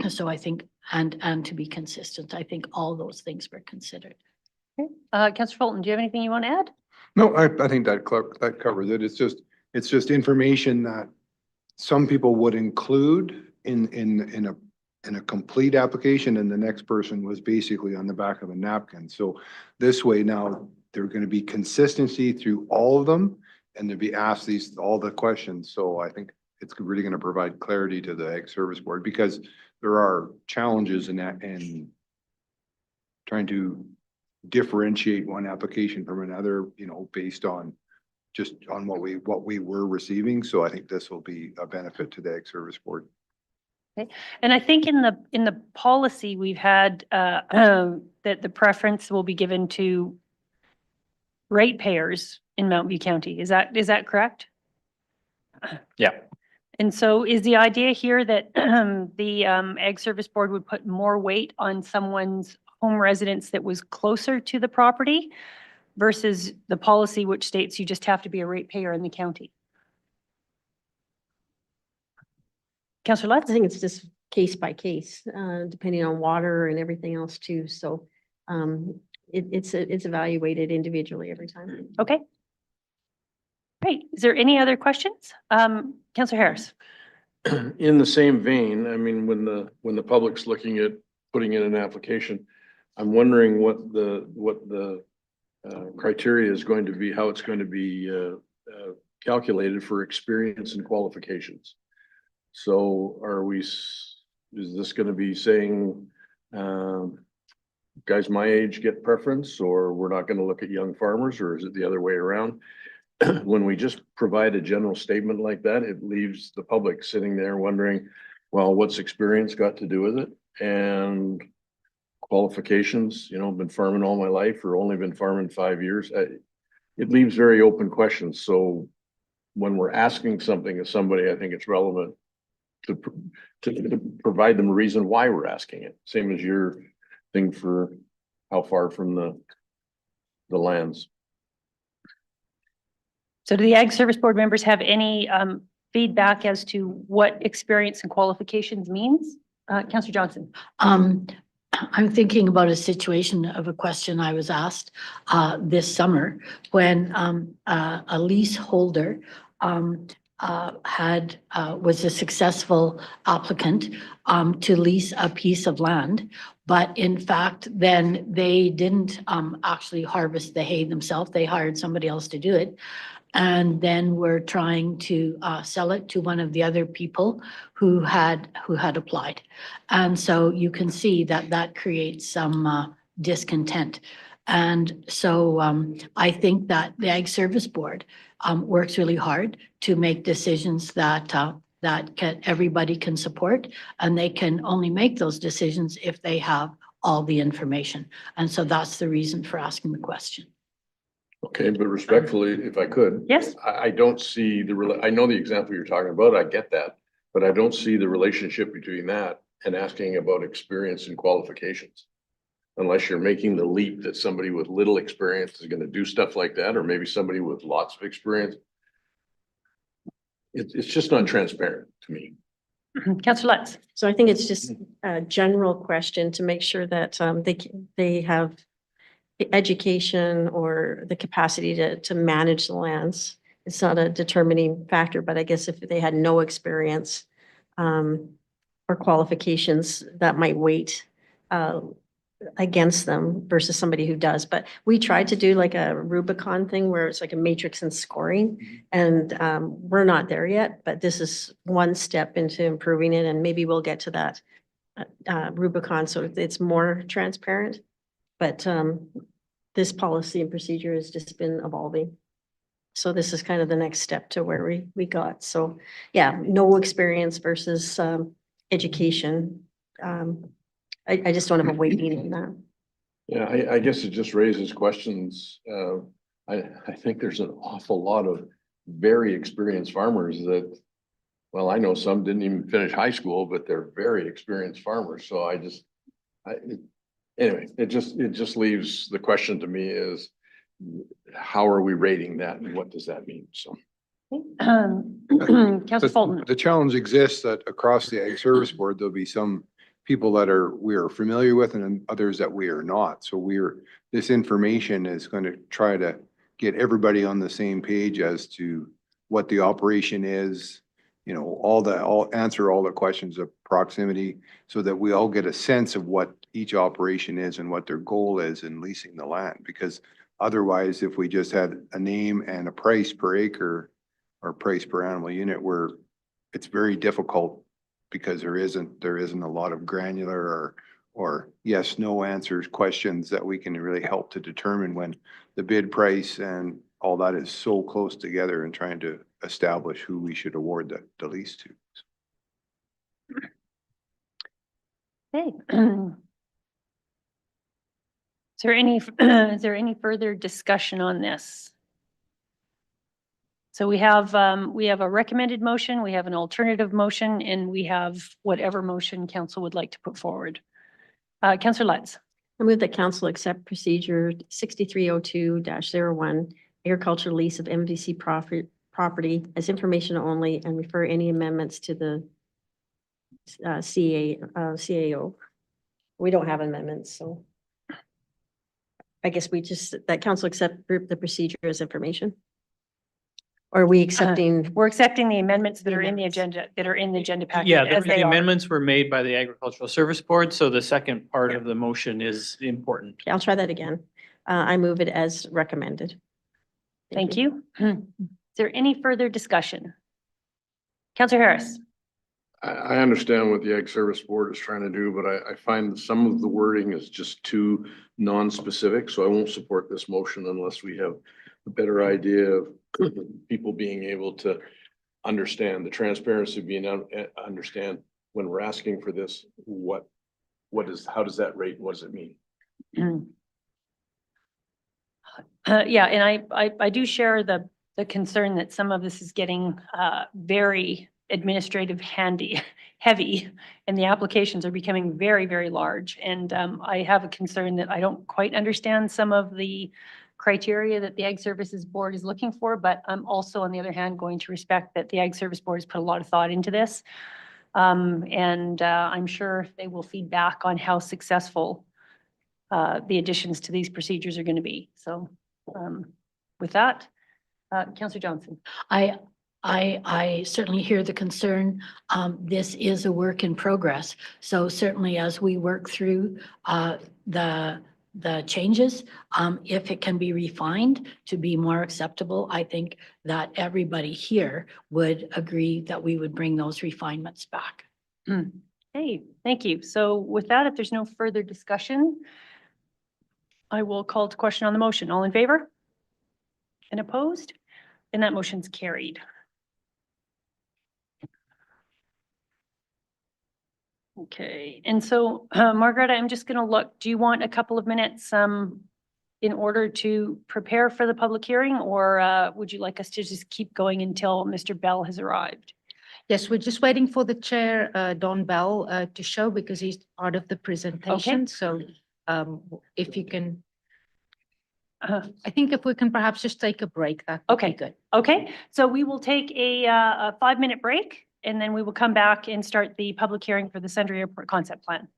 So I think, and to be consistent, I think all those things were considered. Okay. Councillor Fulton, do you have anything you want to add? No, I think that covers it. It's just information that some people would include in a complete application, and the next person was basically on the back of a napkin. So this way now there's going to be consistency through all of them, and they'll be asked all the questions. So I think it's really going to provide clarity to the Ag Service Board, because there are challenges in that and trying to differentiate one application from another, based on just on what we were receiving. So I think this will be a benefit to the Ag Service Board. Okay. And I think in the policy we've had that the preference will be given to ratepayers in Mountain View County. Is that correct? Yeah. And so is the idea here that the Ag Service Board would put more weight on someone's home residence that was closer to the property versus the policy which states you just have to be a ratepayer in the county? Councillor Lutz? I think it's just case by case, depending on water and everything else too. So it's evaluated individually every time. Okay. Great. Is there any other questions? Councillor Harris. In the same vein, I mean, when the public's looking at putting in an application, I'm wondering what the criteria is going to be, how it's going to be calculated for experience and qualifications. So is this going to be saying guys my age get preference, or we're not gonna look at young farmers, or is it the other way around? When we just provide a general statement like that, it leaves the public sitting there wondering, well, what's experience got to do with it? And qualifications, been farming all my life or only been farming 5 years. It leaves very open questions. So when we're asking something of somebody, I think it's relevant to provide them a reason why we're asking it. Same as your thing for how far from the lands. So do the Ag Service Board members have any feedback as to what experience and qualifications means? Councillor Johnson. I'm thinking about a situation of a question I was asked this summer when a leaseholder was a successful applicant to lease a piece of land. But in fact, then they didn't actually harvest the hay themselves. They hired somebody else to do it. And then we're trying to sell it to one of the other people who had applied. And so you can see that that creates some discontent. And so I think that the Ag Service Board works really hard to make decisions that everybody can support, and they can only make those decisions if they have all the information. And so that's the reason for asking the question. Okay, but respectfully, if I could. Yes. I don't see I know the example you're talking about, I get that, but I don't see the relationship between that and asking about experience and qualifications. Unless you're making the leap that somebody with little experience is gonna do stuff like that, or maybe somebody with lots of experience. It's just not transparent to me. Councillor Lutz. So I think it's just a general question to make sure that they have the education or the capacity to manage the lands. It's not a determining factor, but I guess if they had no experience or qualifications, that might weight against them versus somebody who does. But we tried to do like a Rubicon thing where it's like a matrix and scoring, and we're not there yet, but this is one step into improving it, and maybe we'll get to that Rubicon so it's more transparent. But this policy and procedure has just been evolving. So this is kind of the next step to where we got. So yeah, no experience versus education. I just don't have a weight in that. Yeah, I guess it just raises questions. I think there's an awful lot of very experienced farmers that, well, I know some didn't even finish high school, but they're very experienced farmers. So anyway, it just leaves the question to me is, how are we rating that and what does that mean? So. Councillor Fulton. The challenge exists that across the Ag Service Board, there'll be some people that we are familiar with and others that we are not. So this information is going to try to get everybody on the same page as to what the operation is, answer all the questions of proximity so that we all get a sense of what each operation is and what their goal is in leasing the land. Because otherwise, if we just had a name and a price per acre or price per animal unit, it's very difficult because there isn't a lot of granular or yes, no answers questions that we can really help to determine when the bid price and all that is so close together and trying to establish who we should award the lease to. Okay. Is there any further discussion on this? So we have a recommended motion, we have an alternative motion, and we have whatever motion council would like to put forward. Councillor Lutz. I move that council accept procedure 6302-01 agriculture lease of MVC property as information only and refer any amendments to the CAO. We don't have amendments, so I guess that council accept the procedure as information. Or are we accepting? We're accepting the amendments that are in the agenda, package. Yeah, as they the are. amendments were made by the Agricultural Service Board, so the second part of the motion is important. Okay, I'll try that again. I move it as recommended. Thank you. Is there any further discussion? Councillor Harris. I understand what the Ag Service Board is trying to do, but I find some of the wording is just too non-specific, so I won't support this motion unless we have a better idea of people being able to understand, the transparency being, understand when we're asking for this, how does that rate, what does it mean? Yeah, and I do share the concern that some of this is getting very administrative heavy, and the applications are becoming very, very large. And I have a concern that I don't quite understand some of the criteria that the Ag Services Board is looking for, but I'm also, on the other hand, going to respect that the Ag Service Board has put a lot of thought into this. And I'm sure they will feed back on how successful the additions to these procedures are going to be. So with that, Councillor Johnson. I certainly hear the concern. This is a work in progress. So certainly as we work through the changes, if it can be refined to be more acceptable, I think that everybody here would agree that we would bring those refinements back. Hey, thank you. So with that, if there's no further discussion, I will call to question on the motion. All in favor? And opposed? And that motion's carried. Okay, and so Margaret, I'm just going to look, do you want a couple of minutes in order to prepare for the public hearing, or would you like us to just keep going until Mr. Bell has arrived? Yes, we're just waiting for the chair, Don Bell, to show because he's part of the presentation. So if you can, I think if we can perhaps just take a break, that would be good. Okay, so we will take a 5-minute break, and then we will come back and start the public hearing for the Sundre Airport concept plan.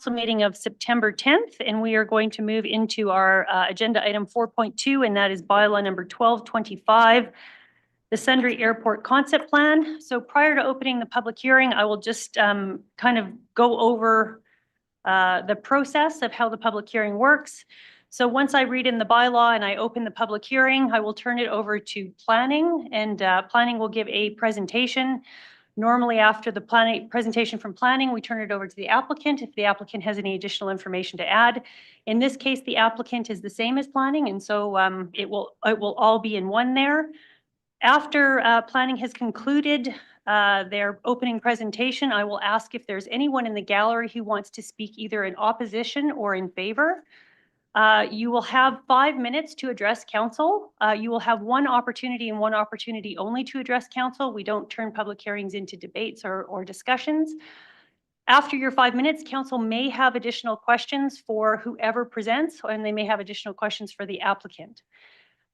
Council meeting of September 10th, and we are going to move into our agenda item 4.2, and that is bylaw number 1225, the Sundre Airport Concept Plan. So prior to opening the public hearing, I will just kind of go over the process of how the public hearing works. So once I read in the bylaw and I open the public hearing, I will turn it over to planning, and planning will give a presentation. Normally, after the presentation from planning, we turn it over to the applicant if the applicant has any additional information to add. In this case, the applicant is the same as planning, and so it will all be in one there. After planning has concluded their opening presentation, I will ask if there's anyone in the gallery who wants to speak either in opposition or in favor. You will have 5 minutes to address council. You will have one opportunity and one opportunity only to address council. We don't turn public hearings into debates or discussions. After your 5 minutes, council may have additional questions for whoever presents, and they may have additional questions for the applicant.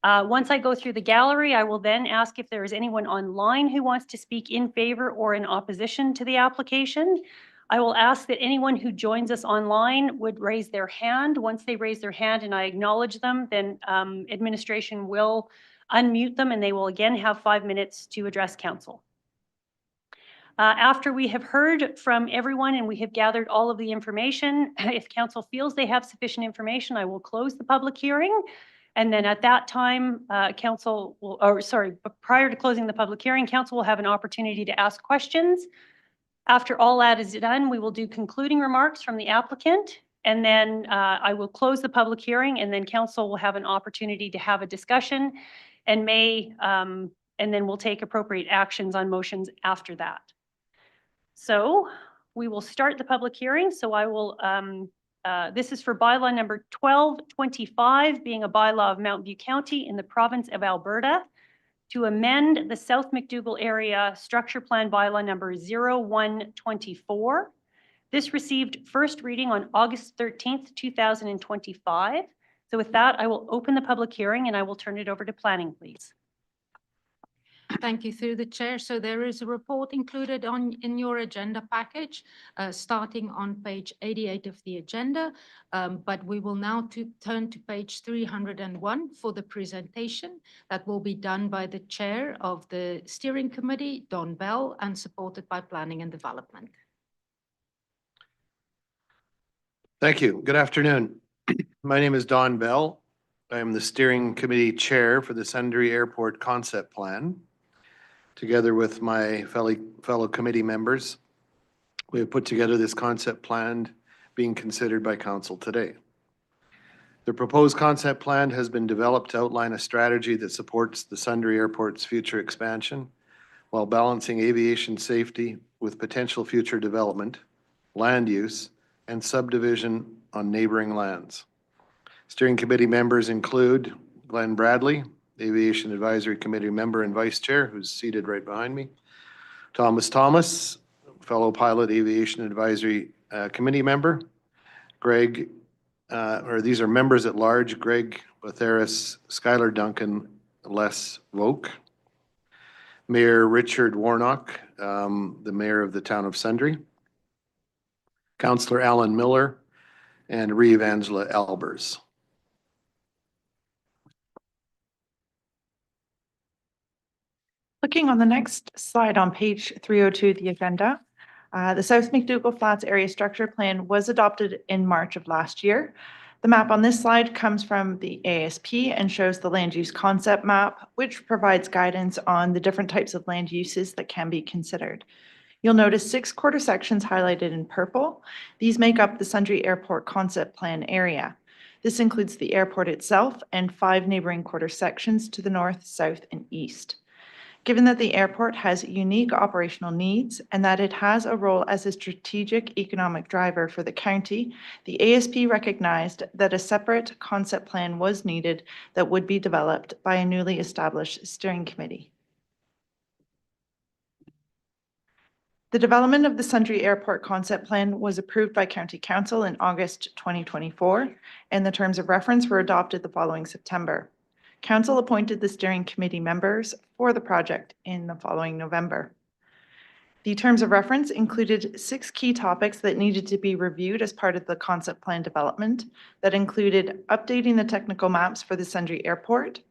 Once I go through the gallery, I will then ask if there is anyone online who wants to speak in favor or in opposition to the application. I will ask that anyone who joins us online would raise their hand. Once they raise their hand and I acknowledge them, then administration will unmute them and they will again have 5 minutes to address council. After we have heard from everyone and we have gathered all of the information, if council feels they have sufficient information, I will close the public hearing. And then at that time, prior to closing the public hearing, council will have an opportunity to ask questions. After all that is done, we will do concluding remarks from the applicant, and then I will close the public hearing, and then council will have an opportunity to have a discussion and then we'll take appropriate actions on motions after that. So we will start the public hearing. So I will, this is for bylaw number 1225, being a bylaw of Mountain View County in the province of Alberta, to amend the South McDougall Area Structure Plan bylaw number 0124. This received first reading on August 13th, 2025. So with that, I will open the public hearing and I will turn it over to planning, please. Thank you, through the chair. So there is a report included in your agenda package, starting on page 88 of the agenda, but we will now turn to page 301 for the presentation that will be done by the chair of the steering committee, Don Bell, and supported by planning and development. Thank you. Good afternoon. My name is Don Bell. I am the steering committee chair for the Sundre Airport Concept Plan. Together with my fellow committee members, we have put together this concept plan being considered by council today. The proposed concept plan has been developed to outline a strategy that supports the Sundre Airport's future expansion while balancing aviation safety with potential future development, land use, and subdivision on neighboring lands. Steering committee members include Glenn Bradley, Aviation Advisory Committee member and vice chair, who's seated right behind me. Thomas, fellow pilot aviation advisory committee member. Greg, these are members at large, Greg Botheris, Skylar Duncan, Les Voke. Mayor Richard Warnock, the mayor of the town of Sundre. Councillor Alan Miller and Reeve Angela Albers. Looking on the next slide on page 302 of the agenda, the South McDougall Flats Area Structure Plan was adopted in March of last year. The map on this slide comes from the ASP and shows the land use concept map, which provides guidance on the different types of land uses that can be considered. You'll notice 6 quarter sections highlighted in purple. These make up the Sundre Airport Concept Plan area. This includes the airport itself and 5 neighboring quarter sections to the north, south, and east. Given that the airport has unique operational needs and that it has a role as a strategic economic driver for the county, the ASP recognized that a separate concept plan was needed that would be developed by a newly established steering committee. The development of the Sundre Airport Concept Plan was approved by County Council in August 2024, and the terms of reference were adopted the following September. Council appointed the steering committee members for the project in the following November. The terms of reference included 6 key topics that needed to be reviewed as part of the concept plan development that included updating the technical maps for the Sundre Airport,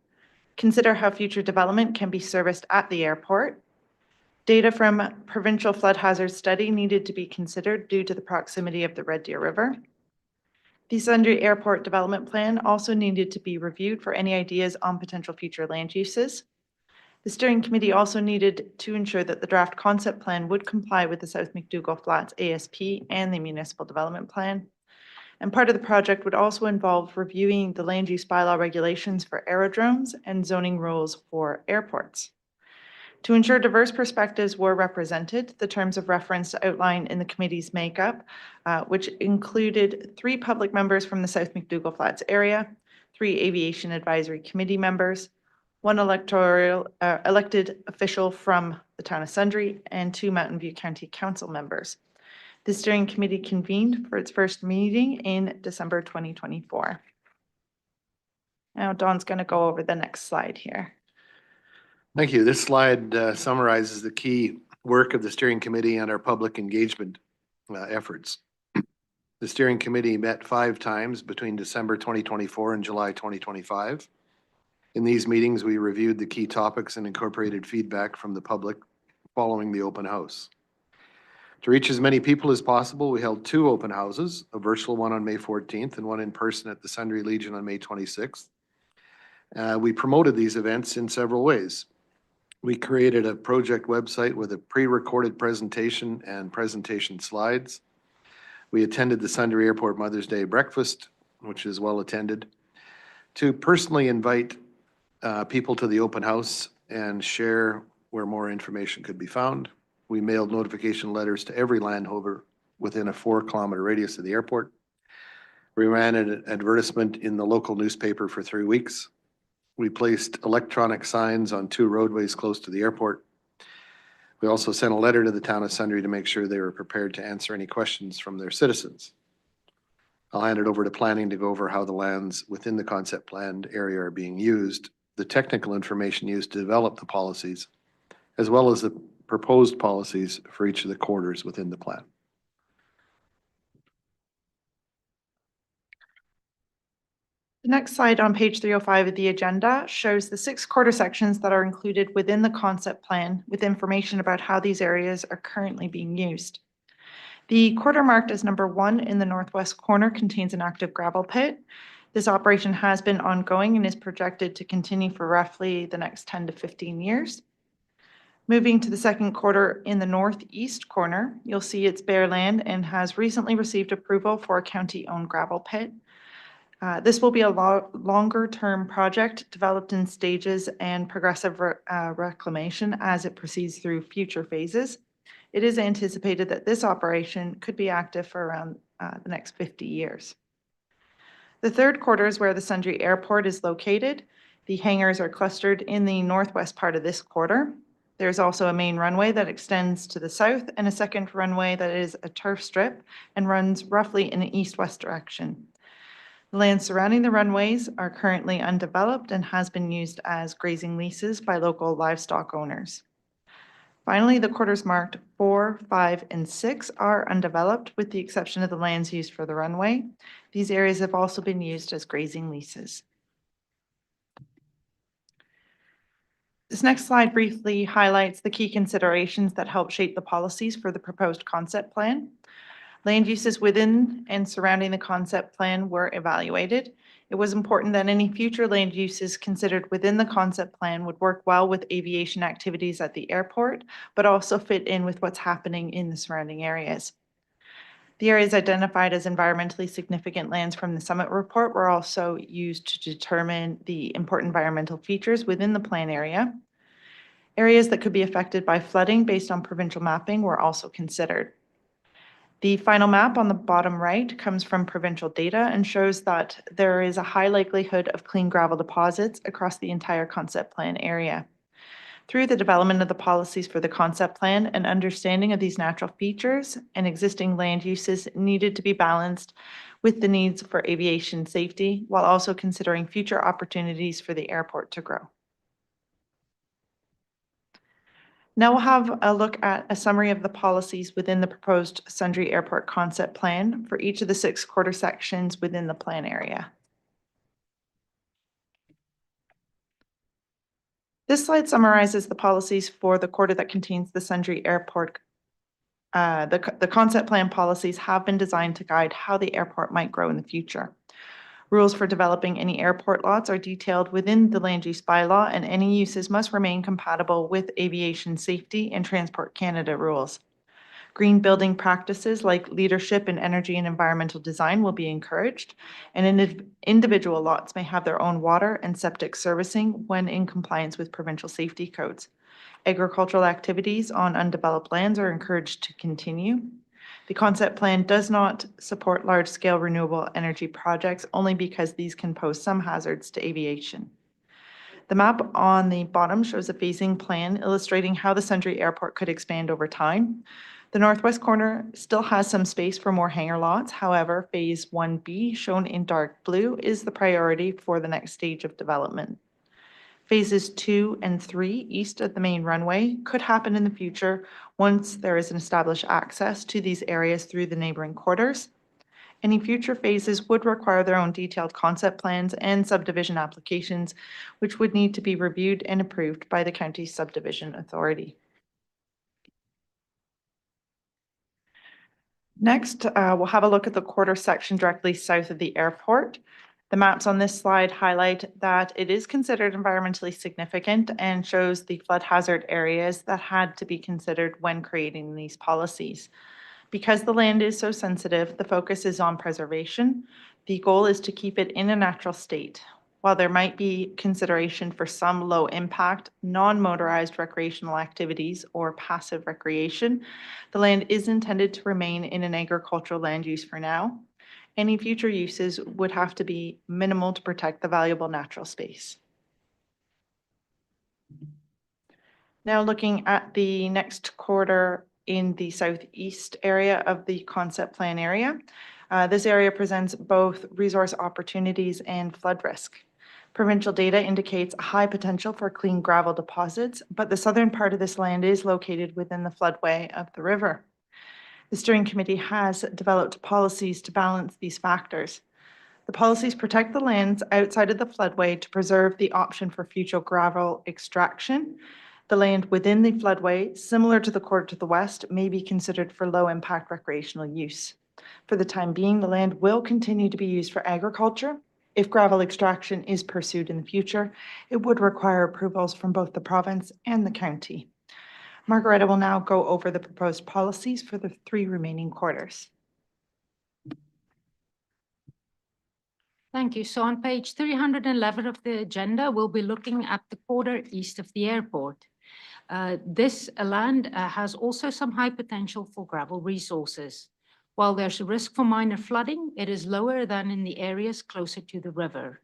consider how future development can be serviced at the airport. Data from provincial flood hazard study needed to be considered due to the proximity of the Red Deer River. The Sundre Airport Development Plan also needed to be reviewed for any ideas on potential future land uses. The steering committee also needed to ensure that the draft concept plan would comply with the South McDougall Flats ASP and the Municipal Development Plan. And part of the project would also involve reviewing the land use bylaw regulations for aerodromes and zoning rules for airports. To ensure diverse perspectives were represented, the terms of reference outlined in the committee's makeup, which included 3 public members from the South McDougall Flats area, 3 aviation advisory committee members, 1 elected official from the town of Sundre, and 2 Mountain View County Council members. The steering committee convened for its first meeting in December 2024. Now Don's going to go over the next slide here. Thank you. This slide summarizes the key work of the steering committee and our public engagement efforts. The steering committee met 5 times between December 2024 and July 2025. In these meetings, we reviewed the key topics and incorporated feedback from the public following the open house. To reach as many people as possible, we held 2 open houses, a virtual one on May 14th and one in person at the Sundre Legion on May 26th. We promoted these events in several ways. We created a project website with a pre-recorded presentation and presentation slides. We attended the Sundre Airport Mother's Day breakfast, which is well attended. To personally invite people to the open house and share where more information could be found, we mailed notification letters to every landholder within a 4-kilometer radius of the airport. We ran an advertisement in the local newspaper for 3 weeks. We placed electronic signs on 2 roadways close to the airport. We also sent a letter to the town of Sundre to make sure they were prepared to answer any questions from their citizens. I'll hand it over to planning to go over how the lands within the concept planned area are being used, the technical information used to develop the policies, as well as the proposed policies for each of the quarters within the plan. The next slide on page 305 of the agenda shows the 6 quarter sections that are included within the concept plan with information about how these areas are currently being used. The quarter marked as number 1 in the northwest corner contains an active gravel pit. This operation has been ongoing and is projected to continue for roughly the next 10 to 15 years. Moving to the second quarter in the northeast corner, you'll see it's bare land and has recently received approval for a county-owned gravel pit. This will be a longer-term project developed in stages and progressive reclamation as it proceeds through future phases. It is anticipated that this operation could be active for around the next 50 years. The third quarter is where the Sundre Airport is located. The hangars are clustered in the northwest part of this quarter. There's also a main runway that extends to the south and a second runway that is a turf strip and runs roughly in an east-west direction. The land surrounding the runways are currently undeveloped and has been used as grazing leases by local livestock owners. Finally, the quarters marked 4, 5, and 6 are undeveloped with the exception of the lands used for the runway. These areas have also been used as grazing leases. This next slide briefly highlights the key considerations that help shape the policies for the proposed concept plan. Land uses within and surrounding the concept plan were evaluated. It was important that any future land uses considered within the concept plan would work well with aviation activities at the airport, but also fit in with what's happening in the surrounding areas. The areas identified as environmentally significant lands from the summit report were also used to determine the important environmental features within the plan area. Areas that could be affected by flooding based on provincial mapping were also considered. The final map on the bottom right comes from provincial data and shows that there is a high likelihood of clean gravel deposits across the entire concept plan area. Through the development of the policies for the concept plan, an understanding of these natural features and existing land uses needed to be balanced with the needs for aviation safety, while also considering future opportunities for the airport to grow. Now we'll have a look at a summary of the policies within the proposed Sundre Airport concept plan for each of the 6 quarter sections within the plan area. This slide summarizes the policies for the quarter that contains the Sundre Airport. The concept plan policies have been designed to guide how the airport might grow in the future. Rules for developing any airport lots are detailed within the land use bylaw, and any uses must remain compatible with aviation safety and Transport Canada rules. Green building practices like leadership in energy and environmental design will be encouraged, and individual lots may have their own water and septic servicing when in compliance with provincial safety codes. Agricultural activities on undeveloped lands are encouraged to continue. The concept plan does not support large-scale renewable energy projects only because these can pose some hazards to aviation. The map on the bottom shows a phasing plan illustrating how the Sundre Airport could expand over time. The northwest corner still has some space for more hangar lots. However, Phase 1B, shown in dark blue, is the priority for the next stage of development. Phases 2 and 3 east of the main runway could happen in the future once there is an established access to these areas through the neighboring quarters. Any future phases would require their own detailed concept plans and subdivision applications, which would need to be reviewed and approved by the county subdivision authority. Next, we'll have a look at the quarter section directly south of the airport. The maps on this slide highlight that it is considered environmentally significant and shows the flood hazard areas that had to be considered when creating these policies. Because the land is so sensitive, the focus is on preservation. The goal is to keep it in a natural state. While there might be consideration for some low impact, non-motorized recreational activities or passive recreation, the land is intended to remain in an agricultural land use for now. Any future uses would have to be minimal to protect the valuable natural space. Now looking at the next quarter in the southeast area of the concept plan area. This area presents both resource opportunities and flood risk. Provincial data indicates a high potential for clean gravel deposits, but the southern part of this land is located within the floodway of the river. The steering committee has developed policies to balance these factors. The policies protect the lands outside of the floodway to preserve the option for future gravel extraction. The land within the floodway, similar to the quarter to the west, may be considered for low-impact recreational use. For the time being, the land will continue to be used for agriculture. If gravel extraction is pursued in the future, it would require approvals from both the province and the county. Margaretta will now go over the proposed policies for the 3 remaining quarters. Thank you. So on page 311 of the agenda, we'll be looking at the quarter east of the airport. This land has also some high potential for gravel resources. While there's a risk for minor flooding, it is lower than in the areas closer to the river.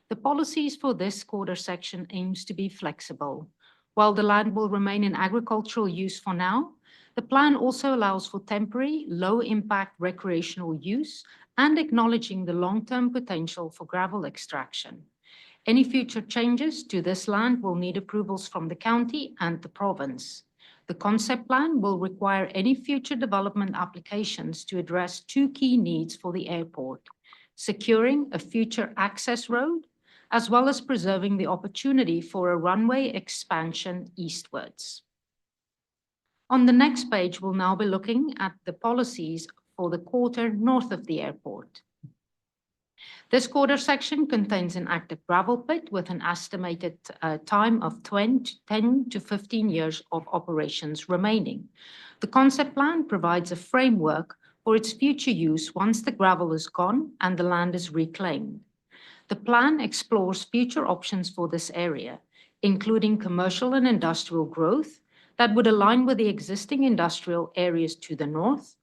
The policies for this quarter section aims to be flexible. While the land will remain in agricultural use for now, the plan also allows for temporary, low-impact recreational use and acknowledging the long-term potential for gravel extraction. Any future changes to this land will need approvals from the county and the province. The concept plan will require any future development applications to address 2 key needs for the airport: securing a future access road, as well as preserving the opportunity for a runway expansion eastwards. On the next page, we'll now be looking at the policies for the quarter north of the airport. This quarter section contains an active gravel pit with an estimated time of 10 to 15 years of operations remaining. The concept plan provides a framework for its future use once the gravel is gone and the land is reclaimed. The plan explores future options for this area, including commercial and industrial growth that would align with the existing industrial areas to the north.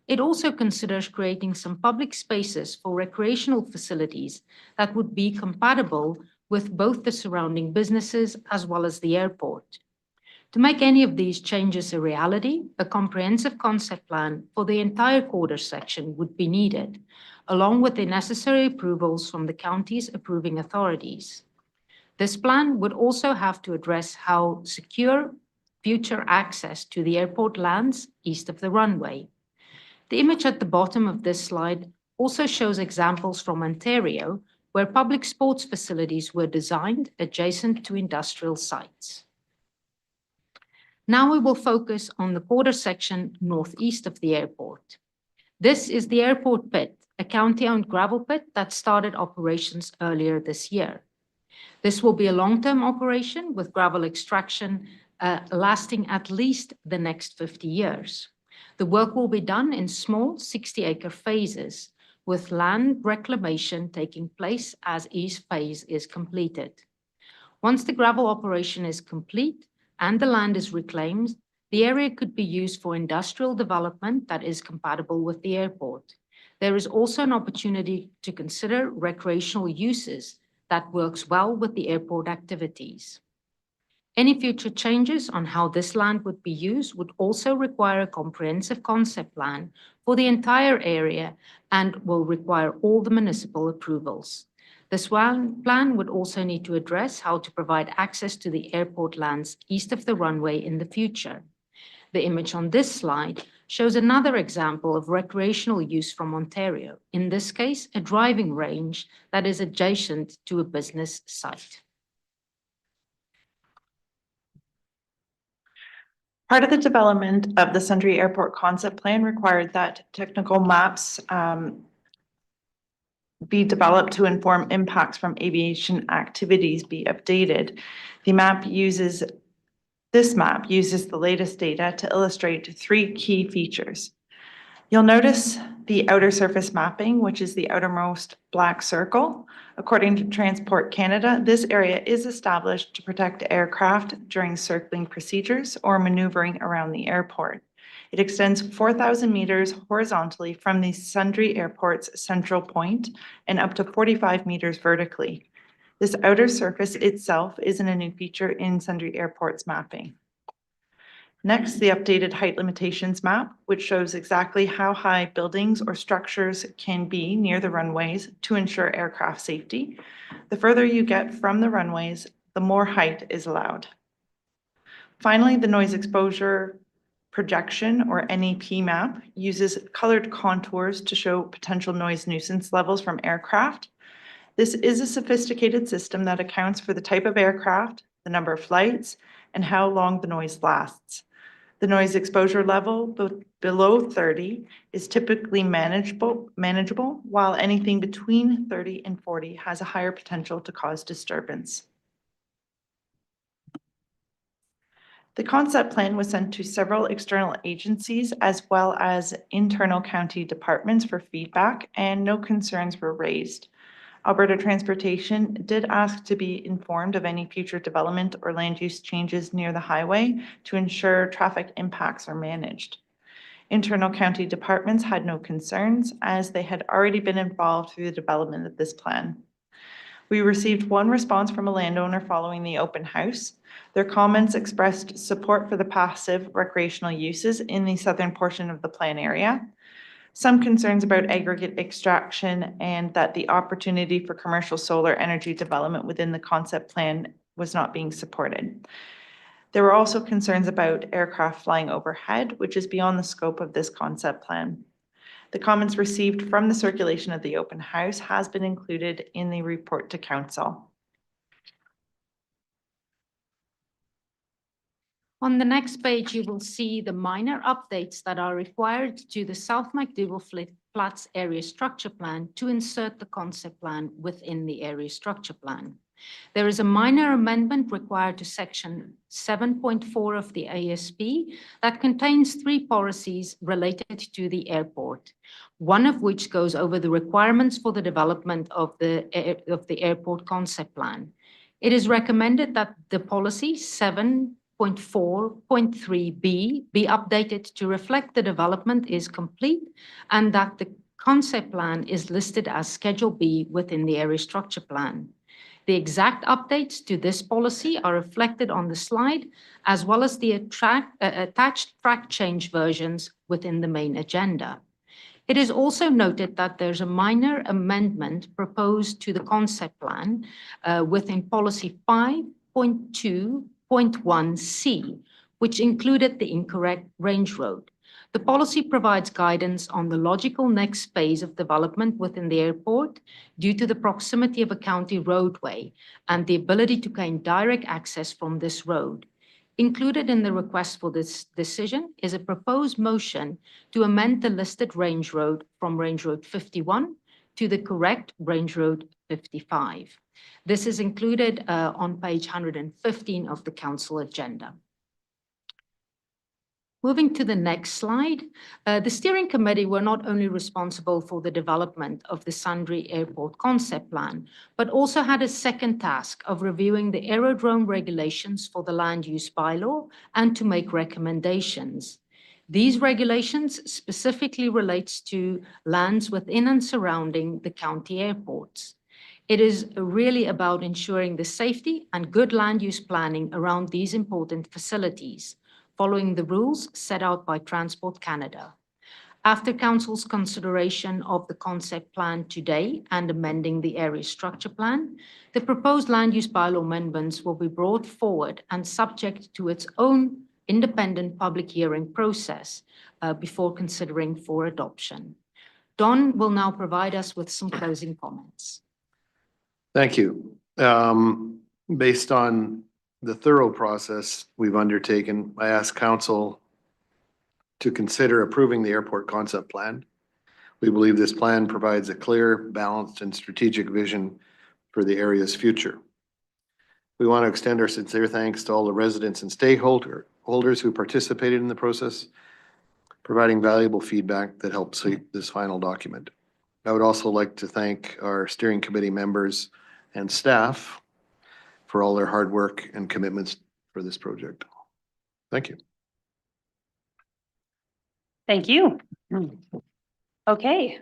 It also considers creating some public spaces for recreational facilities that would be compatible with both the surrounding businesses as well as the airport. To make any of these changes a reality, a comprehensive concept plan for the entire quarter section would be needed, along with the necessary approvals from the county's approving authorities. This plan would also have to address how secure future access to the airport lands east of the runway. The image at the bottom of this slide also shows examples from Ontario where public sports facilities were designed adjacent to industrial sites. Now we will focus on the quarter section northeast of the airport. This is the airport pit, a county-owned gravel pit that started operations earlier this year. This will be a long-term operation with gravel extraction lasting at least the next 50 years. The work will be done in small 60-acre phases, with land reclamation taking place as each phase is completed. Once the gravel operation is complete and the land is reclaimed, the area could be used for industrial development that is compatible with the airport. There is also an opportunity to consider recreational uses that works well with the airport activities. Any future changes on how this land would be used would also require a comprehensive concept plan for the entire area and will require all the municipal approvals. This plan would also need to address how to provide access to the airport lands east of the runway in the future. The image on this slide shows another example of recreational use from Ontario, in this case, a driving range that is adjacent to a business site. Part of the development of the Sundre Airport concept plan required that technical maps be developed to inform impacts from aviation activities be updated. This map uses the latest data to illustrate 3 key features. You'll notice the outer surface mapping, which is the outermost black circle. According to Transport Canada, this area is established to protect aircraft during circling procedures or maneuvering around the airport. It extends 4,000 meters horizontally from the Sundre Airport's central point and up to 45 meters vertically. This outer surface itself isn't a new feature in Sundre Airport's mapping. Next, the updated height limitations map, which shows exactly how high buildings or structures can be near the runways to ensure aircraft safety. The further you get from the runways, the more height is allowed. Finally, the noise exposure projection, or NEP map, uses colored contours to show potential noise nuisance levels from aircraft. This is a sophisticated system that accounts for the type of aircraft, the number of flights, and how long the noise lasts. The noise exposure level below 30 is typically manageable, while anything between 30 and 40 has a higher potential to cause disturbance. The concept plan was sent to several external agencies as well as internal county departments for feedback, and no concerns were raised. Alberta Transportation did ask to be informed of any future development or land use changes near the highway to ensure traffic impacts are managed. Internal county departments had no concerns, as they had already been involved through the development of this plan. We received one response from a landowner following the open house. Their comments expressed support for the passive recreational uses in the southern portion of the plan area, some concerns about aggregate extraction, and that the opportunity for commercial solar energy development within the concept plan was not being supported. There were also concerns about aircraft flying overhead, which is beyond the scope of this concept plan. The comments received from the circulation of the open house has been included in the report to council. On the next page, you will see the minor updates that are required to the South McDougall Flats Area Structure Plan to insert the concept plan within the area structure plan. There is a minor amendment required to section 7.4 of the ASP that contains 3 policies related to the airport, one of which goes over the requirements for the development of the airport concept plan. It is recommended that the policy 7.4.3b be updated to reflect the development is complete and that the concept plan is listed as Schedule B within the area structure plan. The exact updates to this policy are reflected on the slide, as well as the attached track change versions within the main agenda. It is also noted that there's a minor amendment proposed to the concept plan within policy 5.2.1c, which included the incorrect range road. The policy provides guidance on the logical next phase of development within the airport due to the proximity of a county roadway and the ability to gain direct access from this road. Included in the request for this decision is a proposed motion to amend the listed range road from Range Road 51 to the correct Range Road 55. This is included on page 115 of the council agenda. Moving to the next slide, the steering committee were not only responsible for the development of the Sundre Airport concept plan, but also had a second task of reviewing the aerodrome regulations for the land use bylaw and to make recommendations. These regulations specifically relates to lands within and surrounding the county airports. It is really about ensuring the safety and good land use planning around these important facilities, following the rules set out by Transport Canada. After Council's consideration of the concept plan today and amending the area structure plan, the proposed land use bylaw amendments will be brought forward and subject to its own independent public hearing process before considering for adoption. Don will now provide us with some closing comments. Thank you. Based on the thorough process we've undertaken, I ask council to consider approving the airport concept plan. We believe this plan provides a clear, balanced, and strategic vision for the area's future. We want to extend our sincere thanks to all the residents and stakeholders who participated in the process, providing valuable feedback that helped shape this final document. I would also like to thank our steering committee members and staff for all their hard work and commitments for this project. Thank you. Thank you. Okay.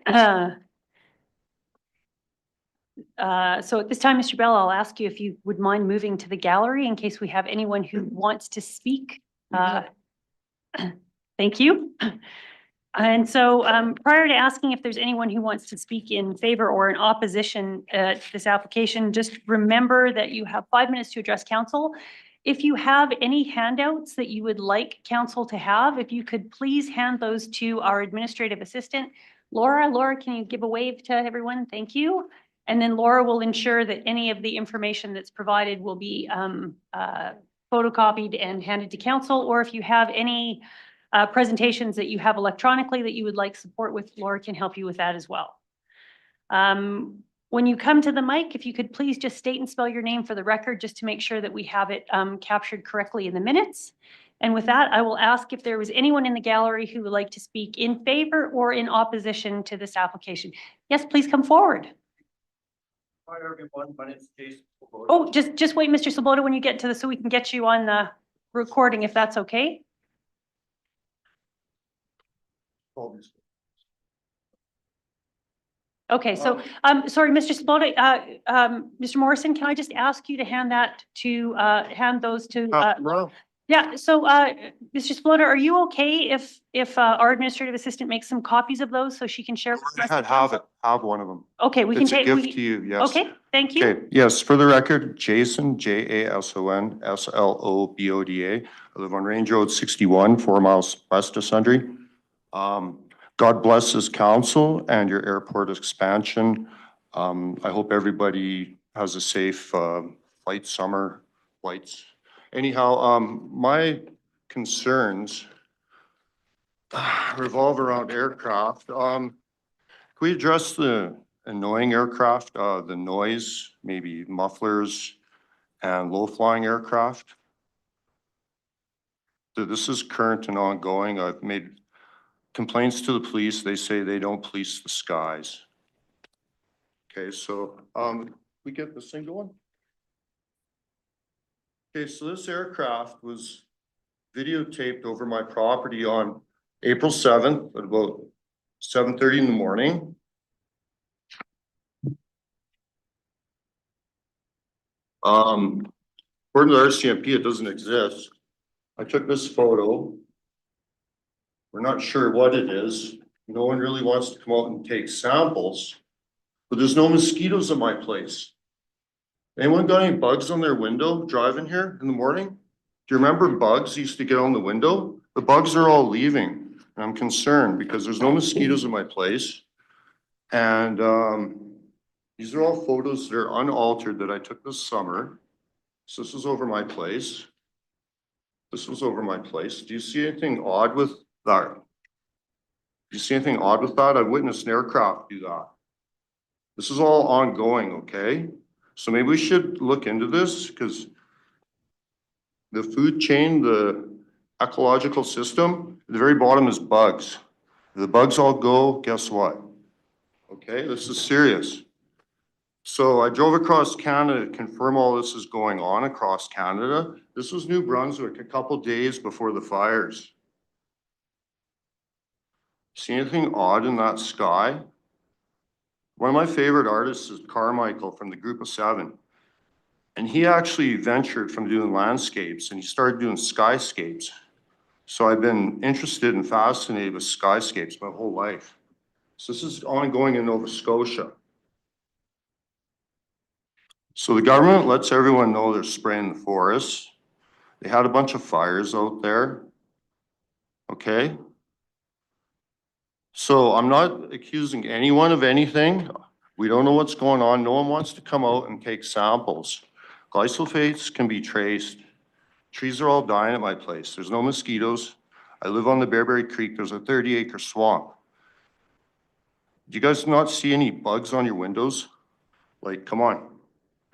So at this time, Mr. Bell, I'll ask you if you would mind moving to the gallery in case we have anyone who wants to speak. Thank you. And so prior to asking if there's anyone who wants to speak in favor or in opposition to this application, just remember that you have 5 minutes to address council. If you have any handouts that you would like council to have, if you could please hand those to our administrative assistant, Laura. Laura, can you give a wave to everyone? Thank you. And then Laura will ensure that any of the information that's provided will be photocopied and handed to council, or if you have any presentations that you have electronically that you would like support with, Laura can help you with that as well. When you come to the mic, if you could please just state and spell your name for the record, just to make sure that we have it captured correctly in the minutes. And with that, I will ask if there was anyone in the gallery who would like to speak in favor or in opposition to this application. Yes, please come forward. Hi everyone, my name is Jason. Oh, just wait, Mr. Sloboda, when you get to the, so we can get you on the recording, if that's okay. Okay, so, sorry, Mr. Sloboda, Mr. Morrison, can I just ask you to hand that to, hand those to, yeah, so, Mr. Sloboda, are you okay if our administrative assistant makes some copies of those so she can share? Have one of them. Okay, we can It's a take. gift to you, yes. Okay, thank you. Okay, yes, for the record, Jason, Jason Sloboda. I live on Range Road 61, 4 miles west of Sundre. God bless this council and your airport expansion. I hope everybody has a safe flight, summer flights. Anyhow, my concerns revolve around aircraft. Can we address the annoying aircraft, the noise, maybe mufflers and low-flying aircraft? So this is current and ongoing. I've made complaints to the police. They say they don't police the skies. Okay, so we get this thing going? Okay, so this aircraft was videotaped over my property on April 7th at about 7:30 in the morning. According to the RCMP, it doesn't exist. I took this photo. We're not sure what it is. No one really wants to come out and take samples, but there's no mosquitoes in my place. Anyone got any bugs on their window driving here in the morning? Do you remember bugs used to get on the window? The bugs are all leaving. And I'm concerned because there's no mosquitoes in my place. And these are all photos that are unaltered that I took this summer. So this is over my place. This was over my place. Do you see anything odd with that? Do you see anything odd with that? I've witnessed an aircraft do that. This is all ongoing, okay? So maybe we should look into this because the food chain, the ecological system, at the very bottom is bugs. If the bugs all go, guess what? Okay, this is serious. So I drove across Canada to confirm all this is going on across Canada. This was New Brunswick a couple days before the fires. See anything odd in that sky? One of my favorite artists is Carmichael from the Group of Seven. And he actually ventured from doing landscapes and he started doing skyscapes. So I've been interested and fascinated with skyscapes my whole life. So this is ongoing in Nova Scotia. So the government lets everyone know they're spraying the forests. They had a bunch of fires out there. Okay. So I'm not accusing anyone of anything. We don't know what's going on. No one wants to come out and take samples. Glyphosates can be traced. Trees are all dying at my place. There's no mosquitoes. I live on the Bearberry Creek. There's a 30-acre swamp. Do you guys not see any bugs on your windows? Like, come on.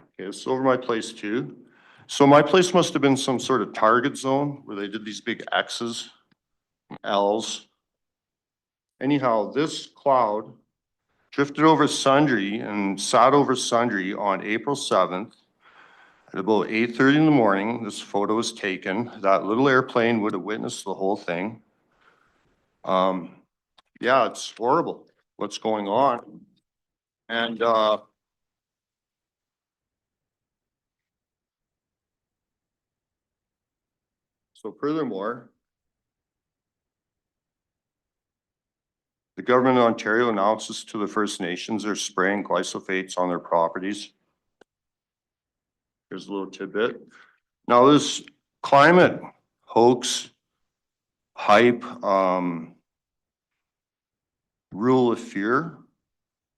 Okay, it's over my place too. So my place must have been some sort of target zone where they did these big X's, L's. Anyhow, this cloud drifted over Sundre and sat over Sundre on April 7th at about 8:30 in the morning. This photo was taken. That little airplane would have witnessed the whole thing. Yeah, it's horrible what's going on. And so furthermore, the government of Ontario announces to the First Nations they're spraying glyphosates on their properties. Here's a little tidbit. Now this climate hoax, hype, rule of fear.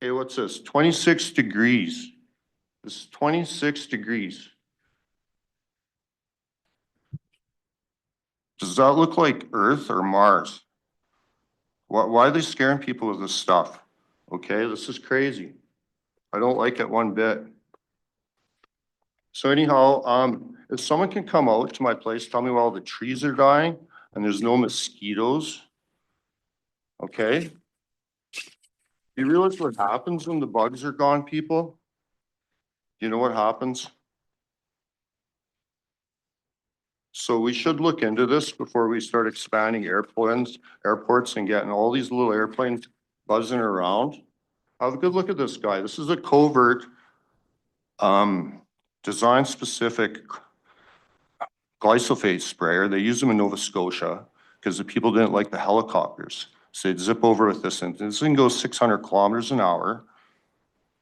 Okay, what's this? 26 degrees. This is 26 degrees. Does that look like Earth or Mars? Why are they scaring people with this stuff? Okay, this is crazy. I don't like it one bit. So anyhow, if someone can come out to my place, tell me while the trees are dying and there's no mosquitoes, okay? You realize what happens when the bugs are gone, people? You know what happens? So we should look into this before we start expanding airports and getting all these little airplanes buzzing around. Have a good look at this guy. This is a covert, design specific glyphosate sprayer. They use them in Nova Scotia because the people didn't like the helicopters. So they'd zip over with this, and this thing goes 600 kilometers an hour.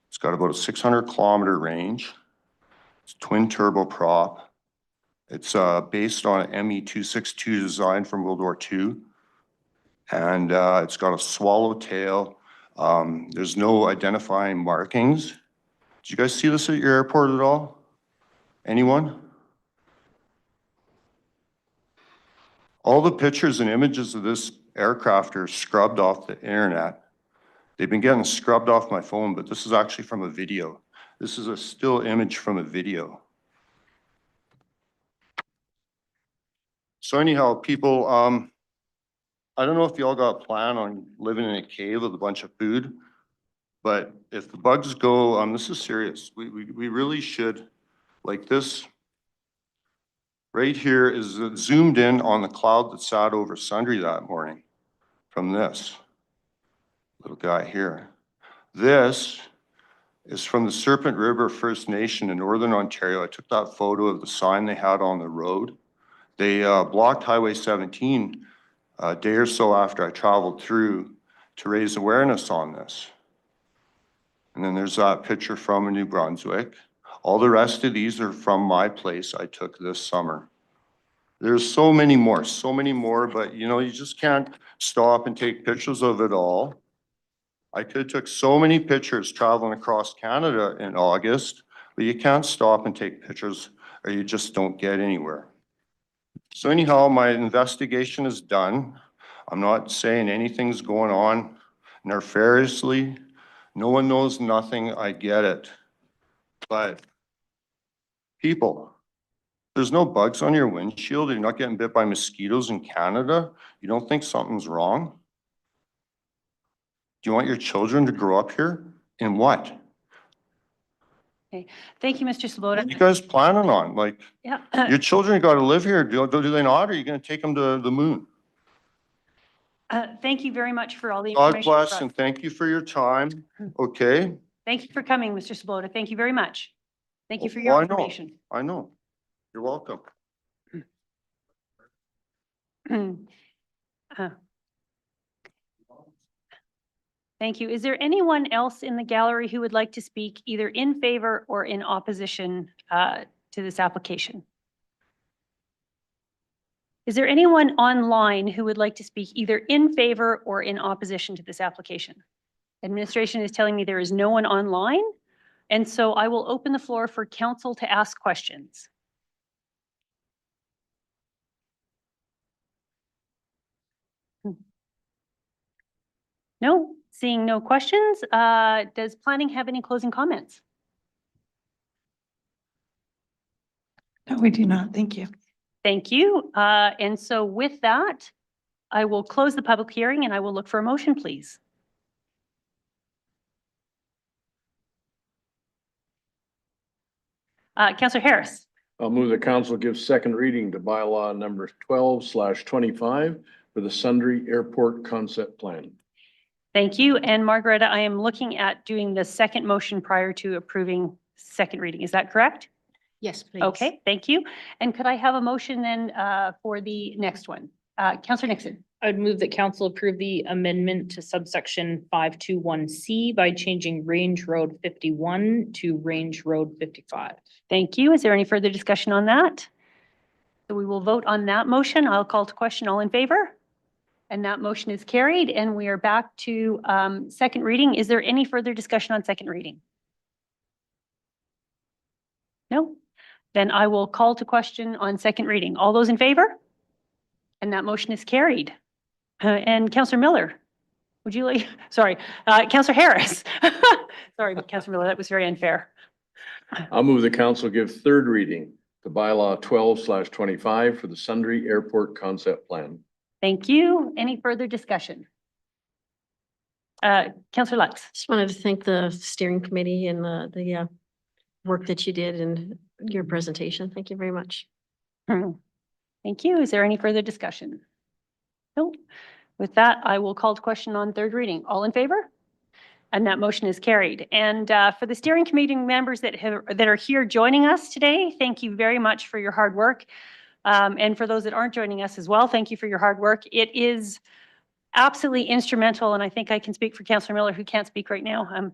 It's got about a 600-kilometer range. It's twin turboprop. It's based on an ME-262 design from World War II. And it's got a swallowtail. There's no identifying markings. Did you guys see this at your airport at all? Anyone? All the pictures and images of this aircraft are scrubbed off the internet. They've been getting scrubbed off my phone, but this is actually from a video. This is a still image from a video. So anyhow, people, I don't know if y'all got a plan on living in a cave with a bunch of food, but if the bugs go, this is serious. We really should, like this right here is zoomed in on the cloud that sat over Sundre that morning from this little guy here. This is from the Serpent River First Nation in Northern Ontario. I took that photo of the sign they had on the road. They blocked Highway 17 a day or so after I traveled through to raise awareness on this. And then there's that picture from New Brunswick. All the rest of these are from my place I took this summer. There's so many more, but you know, you just can't stop and take pictures of it all. I could have took so many pictures traveling across Canada in August, but you can't stop and take pictures or you just don't get anywhere. So anyhow, my investigation is done. I'm not saying anything's going on nefariously. No one knows nothing, I get it. But people, there's no bugs on your windshield, you're not getting bit by mosquitoes in Canada, you don't think something's wrong? Do you want your children to grow up here? In what? Okay, thank you, Mr. What are Sloboda. you guys planning on? Like, Yeah. your children gotta live here, do they not? Or are you gonna take them to the moon? Thank you very much for all the God information. bless brought. and thank you for your time, okay? Thank you for coming, Mr. Sloboda. Thank you very much. Thank you for Oh, your I know. information. I know. You're welcome. Uh, Thank you. Is there anyone else in the gallery who would like to speak either in favor or in opposition to this application? Is there anyone online who would like to speak either in favor or in opposition to this application? Administration is telling me there is no one online, and so I will open the floor for council to ask questions. No, seeing no questions. Does planning have any closing comments? No, we do not. Thank you. Thank you. And so with that, I will close the public hearing and I will look for a motion, please. Councillor Harris. I'll move the council give second reading to bylaw number 12/25 for the Sundre Airport Concept Plan. Thank you. And Margareta, I am looking at doing the second motion prior to approving second reading. Is that correct? Yes, please. Okay, thank you. And could I have a motion then for the next one? Councillor Nixon. I'd move that council approve the amendment to subsection 521C by changing Range Road 51 to Range Road 55. Thank you. Is there any further discussion on that? So we will vote on that motion. I'll call to question. All in favor? And that motion is carried and we are back to second reading. Is there any further discussion on second reading? No? Then I will call to question on second reading. All those in favor? And that motion is carried. And Councillor Miller, would you like, sorry, Councillor Harris. Sorry, Councillor Miller, that was very unfair. I'll move the council give third reading to bylaw 12/25 for the Sundre Airport Concept Plan. Thank you. Any further discussion? Councillor Lutz. Just wanted to thank the steering committee and the work that you did and your presentation. Thank you very much. Thank you. Is there any further discussion? No. With that, I will call to question on third reading. All in favor? And that motion is carried. And for the steering committee members that are here joining us today, thank you very much for your hard work. And for those that aren't joining us as well, thank you for your hard work. It is absolutely instrumental, and I think I can speak for Councillor Miller, who can't speak right now.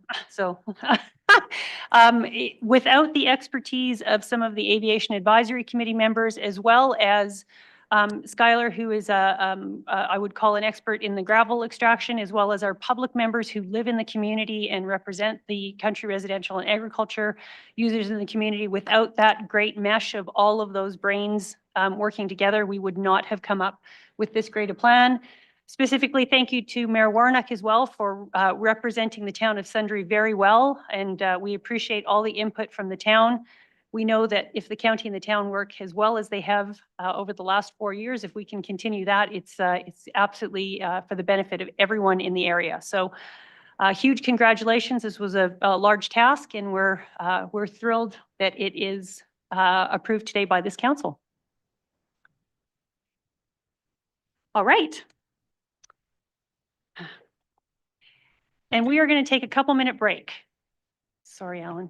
Without the expertise of some of the Aviation Advisory Committee members, as well as Skylar, who is I would call an expert in the gravel extraction, as well as our public members who live in the community and represent the country residential and agriculture users in the community. Without that great mesh of all of those brains working together, we would not have come up with this great a plan. Specifically, thank you to Mayor Warnock as well for representing the town of Sundre very well, and we appreciate all the input from the town. We know that if the county and the town work as well as they have over the last 4 years, if we can continue that, it's absolutely for the benefit of everyone in the area. So huge congratulations. This was a large task, and we're thrilled that it is approved today by this council. All right. And we are going to take a couple-minute break. Sorry, Alan.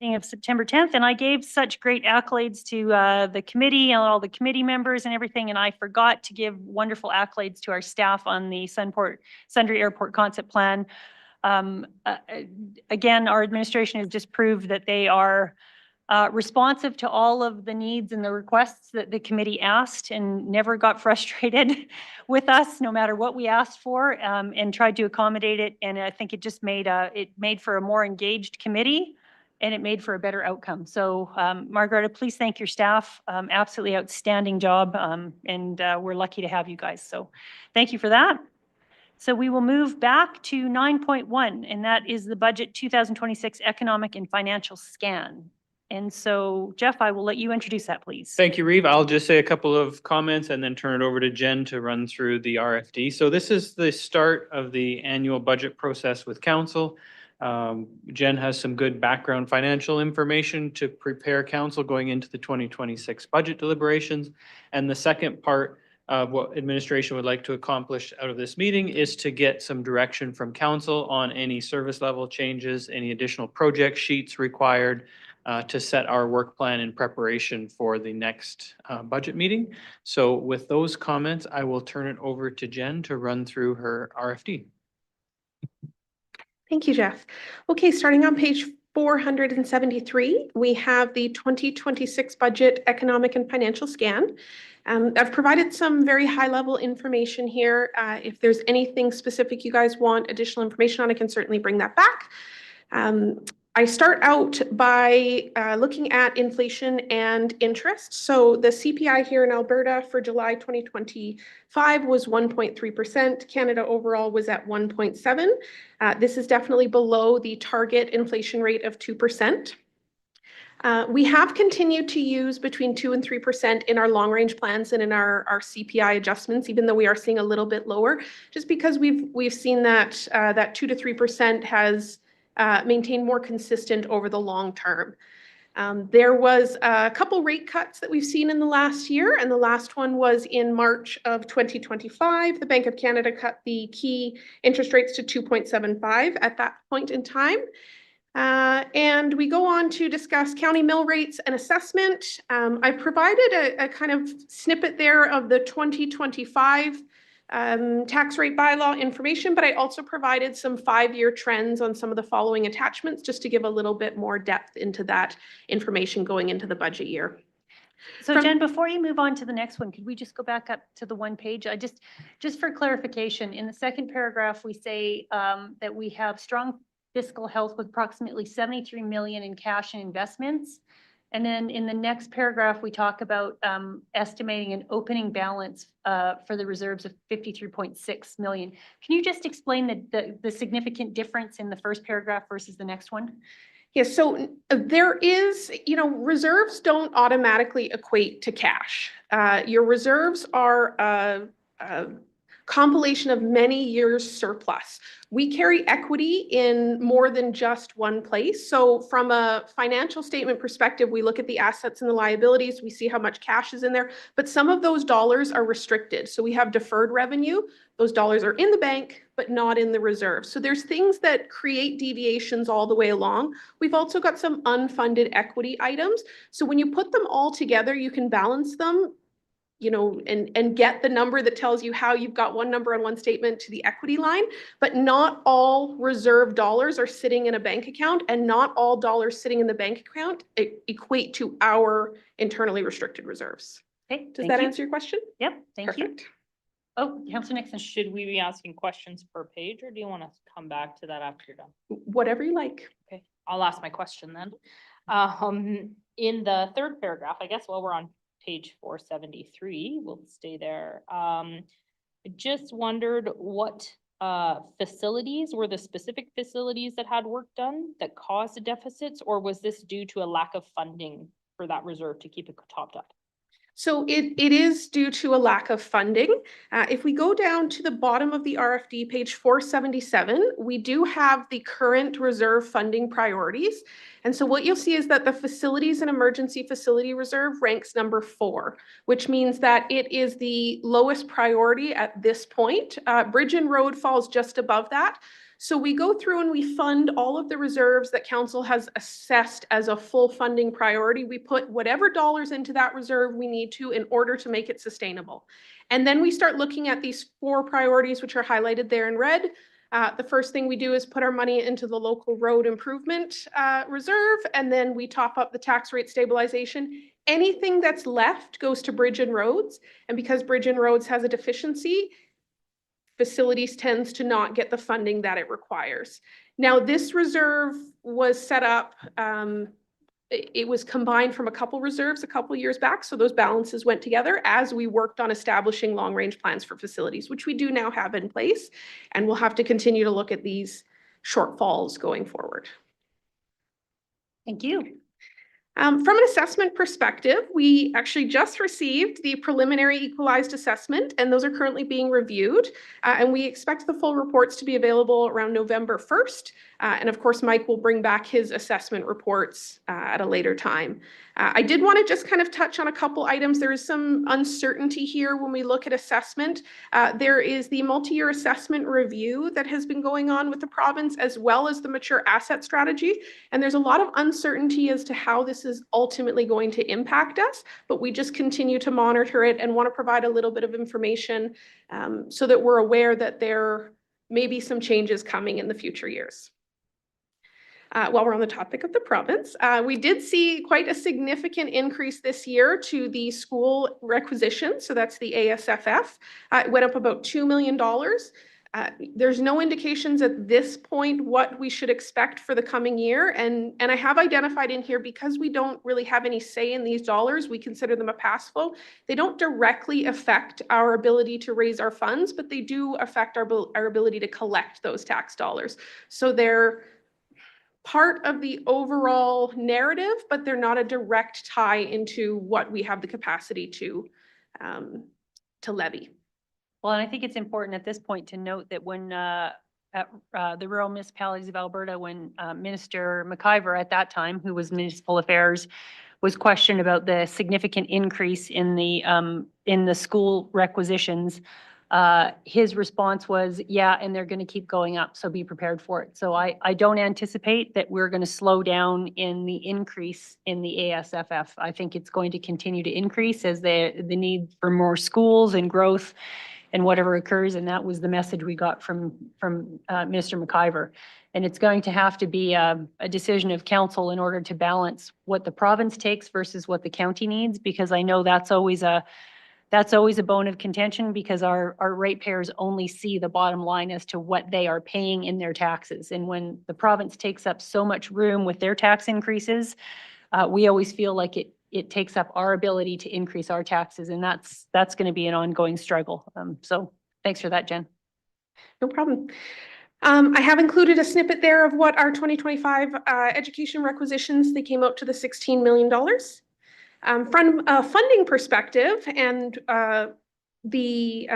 Of September 10th, and I gave such great accolades to the committee and all the committee members and everything, and I forgot to give wonderful accolades to our staff on the Sundre Airport Concept Plan. Again, our administration has just proved that they are responsive to all of the needs and the requests that the committee asked and never got frustrated with us, no matter what we asked for, and tried to accommodate it. And I think it just made for a more engaged committee, and it made for a better outcome. So Margareta, please thank your staff. Absolutely outstanding job. And we're lucky to have you guys. So thank you for that. So we will move back to 9.1, and that is the budget 2026 economic and financial scan. And so Jeff, I will let you introduce that, please. Thank you, Reeve. I'll just say a couple of comments and then turn it over to Jen to run through the RFD. So this is the start of the annual budget process with council. Jen has some good background financial information to prepare council going into the 2026 budget deliberations. And the second part of what administration would like to accomplish out of this meeting is to get some direction from council on any service level changes, any additional project sheets required to set our work plan in preparation for the next budget meeting. So with those comments, I will turn it over to Jen to run through her RFD. Thank you, Jeff. Okay, starting on page 473, we have the 2026 budget economic and financial scan. I've provided some very high-level information here. If there's anything specific you guys want additional information on, I can certainly bring that back. I start out by looking at inflation and interest. So the CPI here in Alberta for July 2025 was 1.3%. Canada overall was at 1.7%. This is definitely below the target inflation rate of 2%. We have continued to use between 2 and 3% in our long-range plans and in our CPI adjustments, even though we are seeing a little bit lower, just because we've seen that that 2 to 3% has maintained more consistent over the long term. There was a couple rate cuts that we've seen in the last year, and the last one was in March of 2025. The Bank of Canada cut the key interest rates to 2.75 at that point in time. And we go on to discuss county mill rates and assessment. I provided a kind of snippet there of the 2025 tax rate bylaw information, but I also provided some 5-year trends on some of the following attachments just to give a little bit more depth into that information going into the budget year. So Jen, before you move on to the next one, could we just go back up to the one page? I just for clarification, in the second paragraph, we say that we have strong fiscal health with approximately 73 million in cash and investments. And then in the next paragraph, we talk about estimating an opening balance for the reserves of 53.6 million. Can you just explain the significant difference in the first paragraph versus the next one? Yes, so there is, reserves don't automatically equate to cash. Your reserves are a compilation of many years surplus. We carry equity in more than just one place. So from a financial statement perspective, we look at the assets and the liabilities, we see how much cash is in there, but some of those dollars are restricted. So we have deferred revenue. Those dollars are in the bank, but not in the reserve. So there's things that create deviations all the way along. We've also got some unfunded equity items. So when you put them all together, you can balance them, and get the number that tells you how you've got one number on one statement to the equity line, but not all reserve dollars are sitting in a bank account, and not all dollars sitting in the bank account equate to our internally restricted reserves. Okay, does that answer your question? Yep, thank you. Perfect. Oh, Councillor Nixon. Should we be asking questions per page, or do you want to come back to that after you're done? Whatever you like. Okay, I'll ask my question then. In the third paragraph, I guess while we're on page 473, we'll stay there. I just wondered what facilities were the specific facilities that had work done that caused the deficits, or was this due to a lack of funding for that reserve to keep it topped up? So it is due to a lack of funding. If we go down to the bottom of the RFD, page 477, we do have the current reserve funding priorities. And so what you'll see is that the Facilities and Emergency Facility Reserve ranks number 4, which means that it is the lowest priority at this point. Bridge and Road falls just above that. So we go through and we fund all of the reserves that council has assessed as a full funding priority. We put whatever dollars into that reserve we need to in order to make it sustainable. And then we start looking at these 4 priorities, which are highlighted there in red. The first thing we do is put our money into the local road improvement reserve, and then we top up the tax rate stabilization. Anything that's left goes to bridge and roads. And because bridge and roads has a deficiency, facilities tends to not get the funding that it requires. Now, this reserve was set up, it was combined from a couple reserves a couple years back. So those balances went together as we worked on establishing long-range plans for facilities, which we do now have in place. And we'll have to continue to look at these shortfalls going forward. Thank you. From an assessment perspective, we actually just received the preliminary equalized assessment, and those are currently being reviewed. And we expect the full reports to be available around November 1st. And of course, Mike will bring back his assessment reports at a later time. I did want to just kind of touch on a couple items. There is some uncertainty here when we look at assessment. There is the multi-year assessment review that has been going on with the province, as well as the mature asset strategy. And there's a lot of uncertainty as to how this is ultimately going to impact us, but we just continue to monitor it and want to provide a little bit of information so that we're aware that there may be some changes coming in the future years. While we're on the topic of the province, we did see quite a significant increase this year to the school requisition. So that's the ASFF. It went up about $2 million. There's no indications at this point what we should expect for the coming year. And I have identified in here, because we don't really have any say in these dollars, we consider them a pass flow. They don't directly affect our ability to raise our funds, but they do affect our ability to collect those tax dollars. So they're part of the overall narrative, but they're not a direct tie into what we have the capacity to levy. Well, and I think it's important at this point to note that when at the rural municipalities of Alberta, when Minister McIver at that time, who was Municipal Affairs, was questioned about the significant increase in the school requisitions, his response was, yeah, and they're going to keep going up, so be prepared for it. So I don't anticipate that we're going to slow down in the increase in the ASFF. I think it's going to continue to increase as the need for more schools and growth and whatever occurs. And that was the message we got from Minister McIver. And it's going to have to be a decision of council in order to balance what the province takes versus what the county needs, because I know that's always a bone of contention, because our ratepayers only see the bottom line as to what they are paying in their taxes. And when the province takes up so much room with their tax increases, we always feel like it takes up our ability to increase our taxes, and that's going to be an ongoing struggle. So thanks for that, Jen. No problem. I have included a snippet there of what our 2025 education requisitions, they came out to the $16 million. From a funding perspective and the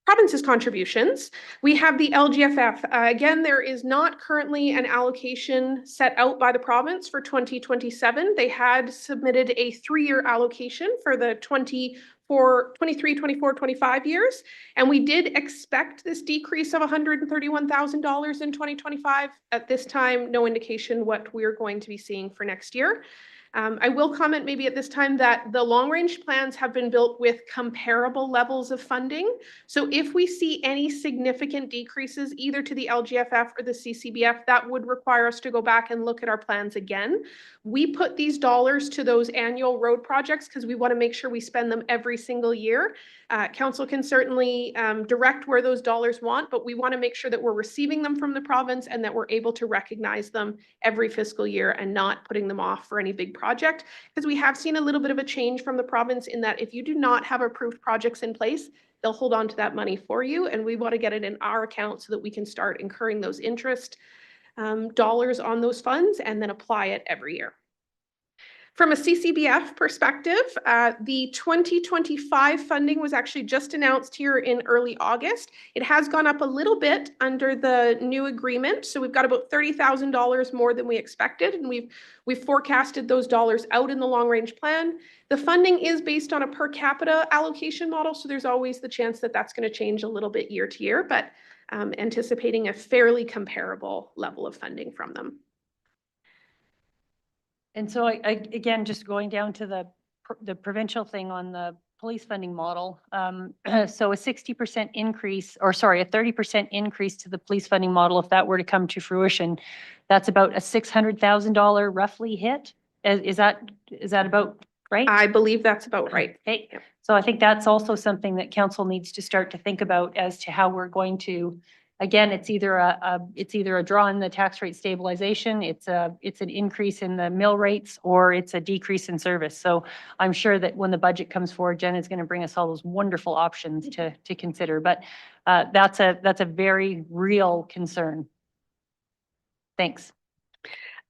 province's contributions, we have the LGFF. Again, there is not currently an allocation set out by the province for 2027. They had submitted a 3-year allocation for the 23, 24, 25 years. And we did expect this decrease of $131,000 in 2025. At this time, no indication what we're going to be seeing for next year. I will comment maybe at this time that the long-range plans have been built with comparable levels of funding. So if we see any significant decreases either to the LGFF or the CCBF, that would require us to go back and look at our plans again. We put these dollars to those annual road projects because we want to make sure we spend them every single year. Council can certainly direct where those dollars want, but we want to make sure that we're receiving them from the province and that we're able to recognize them every fiscal year and not putting them off for any big project. Because we have seen a little bit of a change from the province in that if you do not have approved projects in place, they'll hold on to that money for you. And we want to get it in our account so that we can start incurring those interest dollars on those funds and then apply it every year. From a CCBF perspective, the 2025 funding was actually just announced here in early August. It has gone up a little bit under the new agreement. So we've got about $30,000 more than we expected. And we've forecasted those dollars out in the long range plan. The funding is based on a per capita allocation model. So there's always the chance that that's going to change a little bit year to year. But anticipating a fairly comparable level of funding from them. And so again, just going down to the provincial thing on the police funding model. So a 60% increase, or sorry, a 30% increase to the police funding model, if that were to come to fruition, that's about a $600,000 roughly hit. Is that about right? I believe that's about right. Okay, so I think that's also something that council needs to start to think about as to how we're going to, again, it's either a draw in the tax rate stabilization, it's an increase in the mill rates, or it's a decrease in service. So I'm sure that when the budget comes forward, Jen is going to bring us all those wonderful options to consider. But that's a very real concern. Thanks.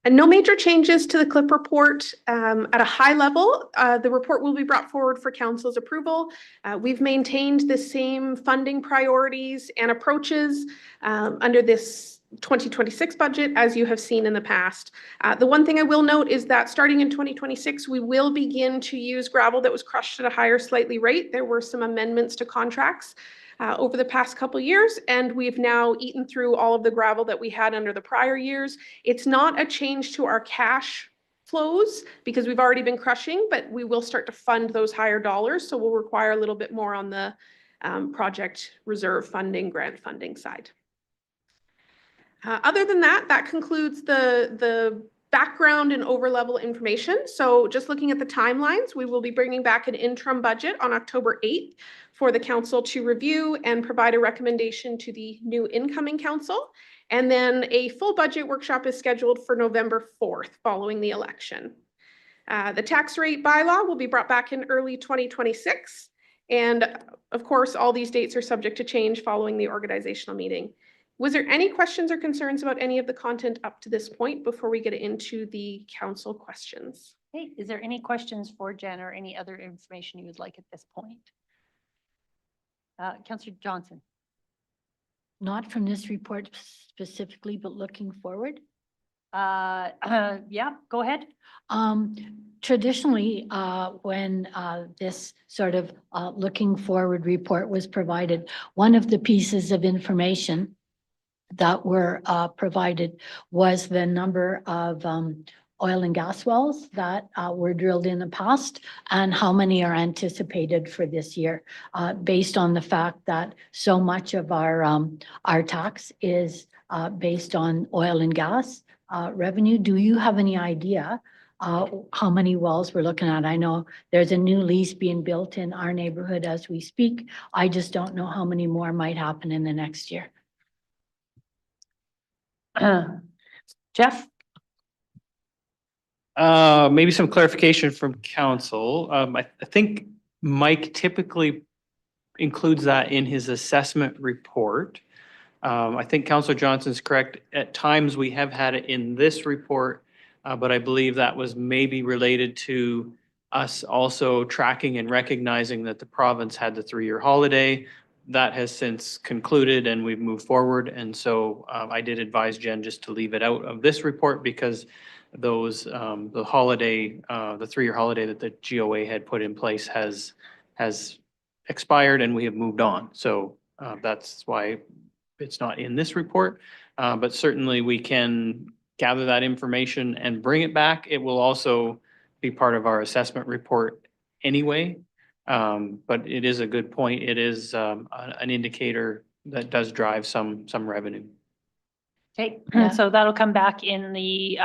And no major changes to the CLIP report. At a high level, the report will be brought forward for council's approval. We've maintained the same funding priorities and approaches under this 2026 budget as you have seen in the past. The one thing I will note is that starting in 2026, we will begin to use gravel that was crushed at a higher slightly rate. There were some amendments to contracts over the past couple years, and we've now eaten through all of the gravel that we had under the prior years. It's not a change to our cash flows because we've already been crushing, but we will start to fund those higher dollars. So we'll require a little bit more on the project reserve funding, grant funding side. Other than that, that concludes the background and over-level information. So just looking at the timelines, we will be bringing back an interim budget on October 8th for the council to review and provide a recommendation to the new incoming council. And then a full budget workshop is scheduled for November 4th following the election. The tax rate bylaw will be brought back in early 2026. And of course, all these dates are subject to change following the organizational meeting. Was there any questions or concerns about any of the content up to this point before we get into the council questions? Hey, is there any questions for Jen or any other information you would like at this point? Councillor Johnson. Not from this report specifically, but looking forward. Yeah, go ahead. Traditionally, when this sort of looking forward report was provided, one of the pieces of information that were provided was the number of oil and gas wells that were drilled in the past and how many are anticipated for this year, based on the fact that so much of our tax is based on oil and gas revenue. Do you have any idea how many wells we're looking at? I know there's a new lease being built in our neighborhood as we speak. I just don't know how many more might happen in the next year. Jeff? Maybe some clarification from council. I think Mike typically includes that in his assessment report. I think Councillor Johnson's correct. At times we have had it in this report, but I believe that was maybe related to us also tracking and recognizing that the province had the 3-year holiday. That has since concluded and we've moved forward. And so I did advise Jen just to leave it out of this report because those, the holiday, the 3-year holiday that the GOA had put in place has expired and we have moved on. So that's why it's not in this report, but certainly we can gather that information and bring it back. It will also be part of our assessment report anyway. But it is a good point. It is an indicator that does drive some revenue. Okay, so that'll come back in the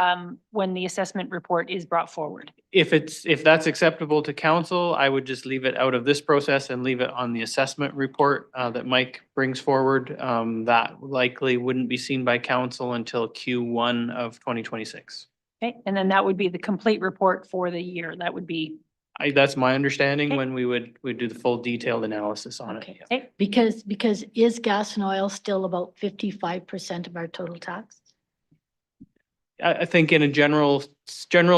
when the assessment report is brought forward. If that's acceptable to council, I would just leave it out of this process and leave it on the assessment report that Mike brings forward. That likely wouldn't be seen by council until Q1 of 2026. Okay, and then that would be the complete report for the year. That would be. That's my understanding when we'd do the full detailed analysis on it. Okay. Because is gas and oil still about 55% of our total tax? I think in a general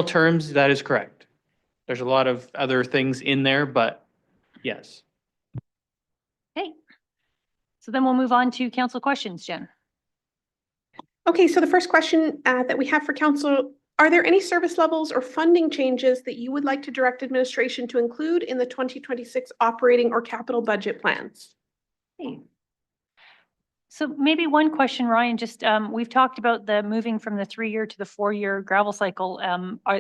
terms, that is correct. There's a lot of other things in there, but yes. Okay. So then we'll move on to council questions, Jen. Okay, so the first question that we have for council, are there any service levels or funding changes that you would like to direct administration to include in the 2026 operating or capital budget plans? Okay. So maybe one question, Ryan, just, we've talked about the moving from the 3-year to the 4-year gravel cycle.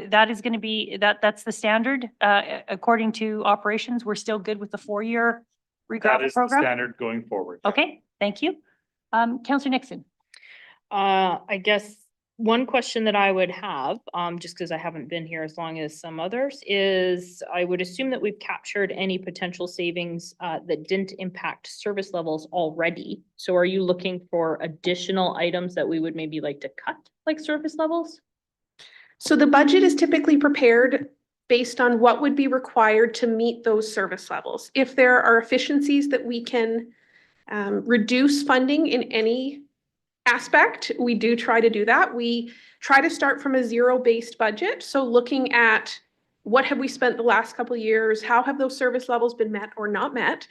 That is going to be, that's the standard, according to operations. We're still good with the 4-year That regravel is the program? standard going forward. Okay, thank you. Councillor Nixon. I guess one question that I would have, just because I haven't been here as long as some others, is I would assume that we've captured any potential savings that didn't impact service levels already. So are you looking for additional items that we would maybe like to cut, like service levels? So the budget is typically prepared based on what would be required to meet those service levels. If there are efficiencies that we can reduce funding in any aspect, we do try to do that. We try to start from a zero-based budget. So looking at what have we spent the last couple of years? How have those service levels been met or not met?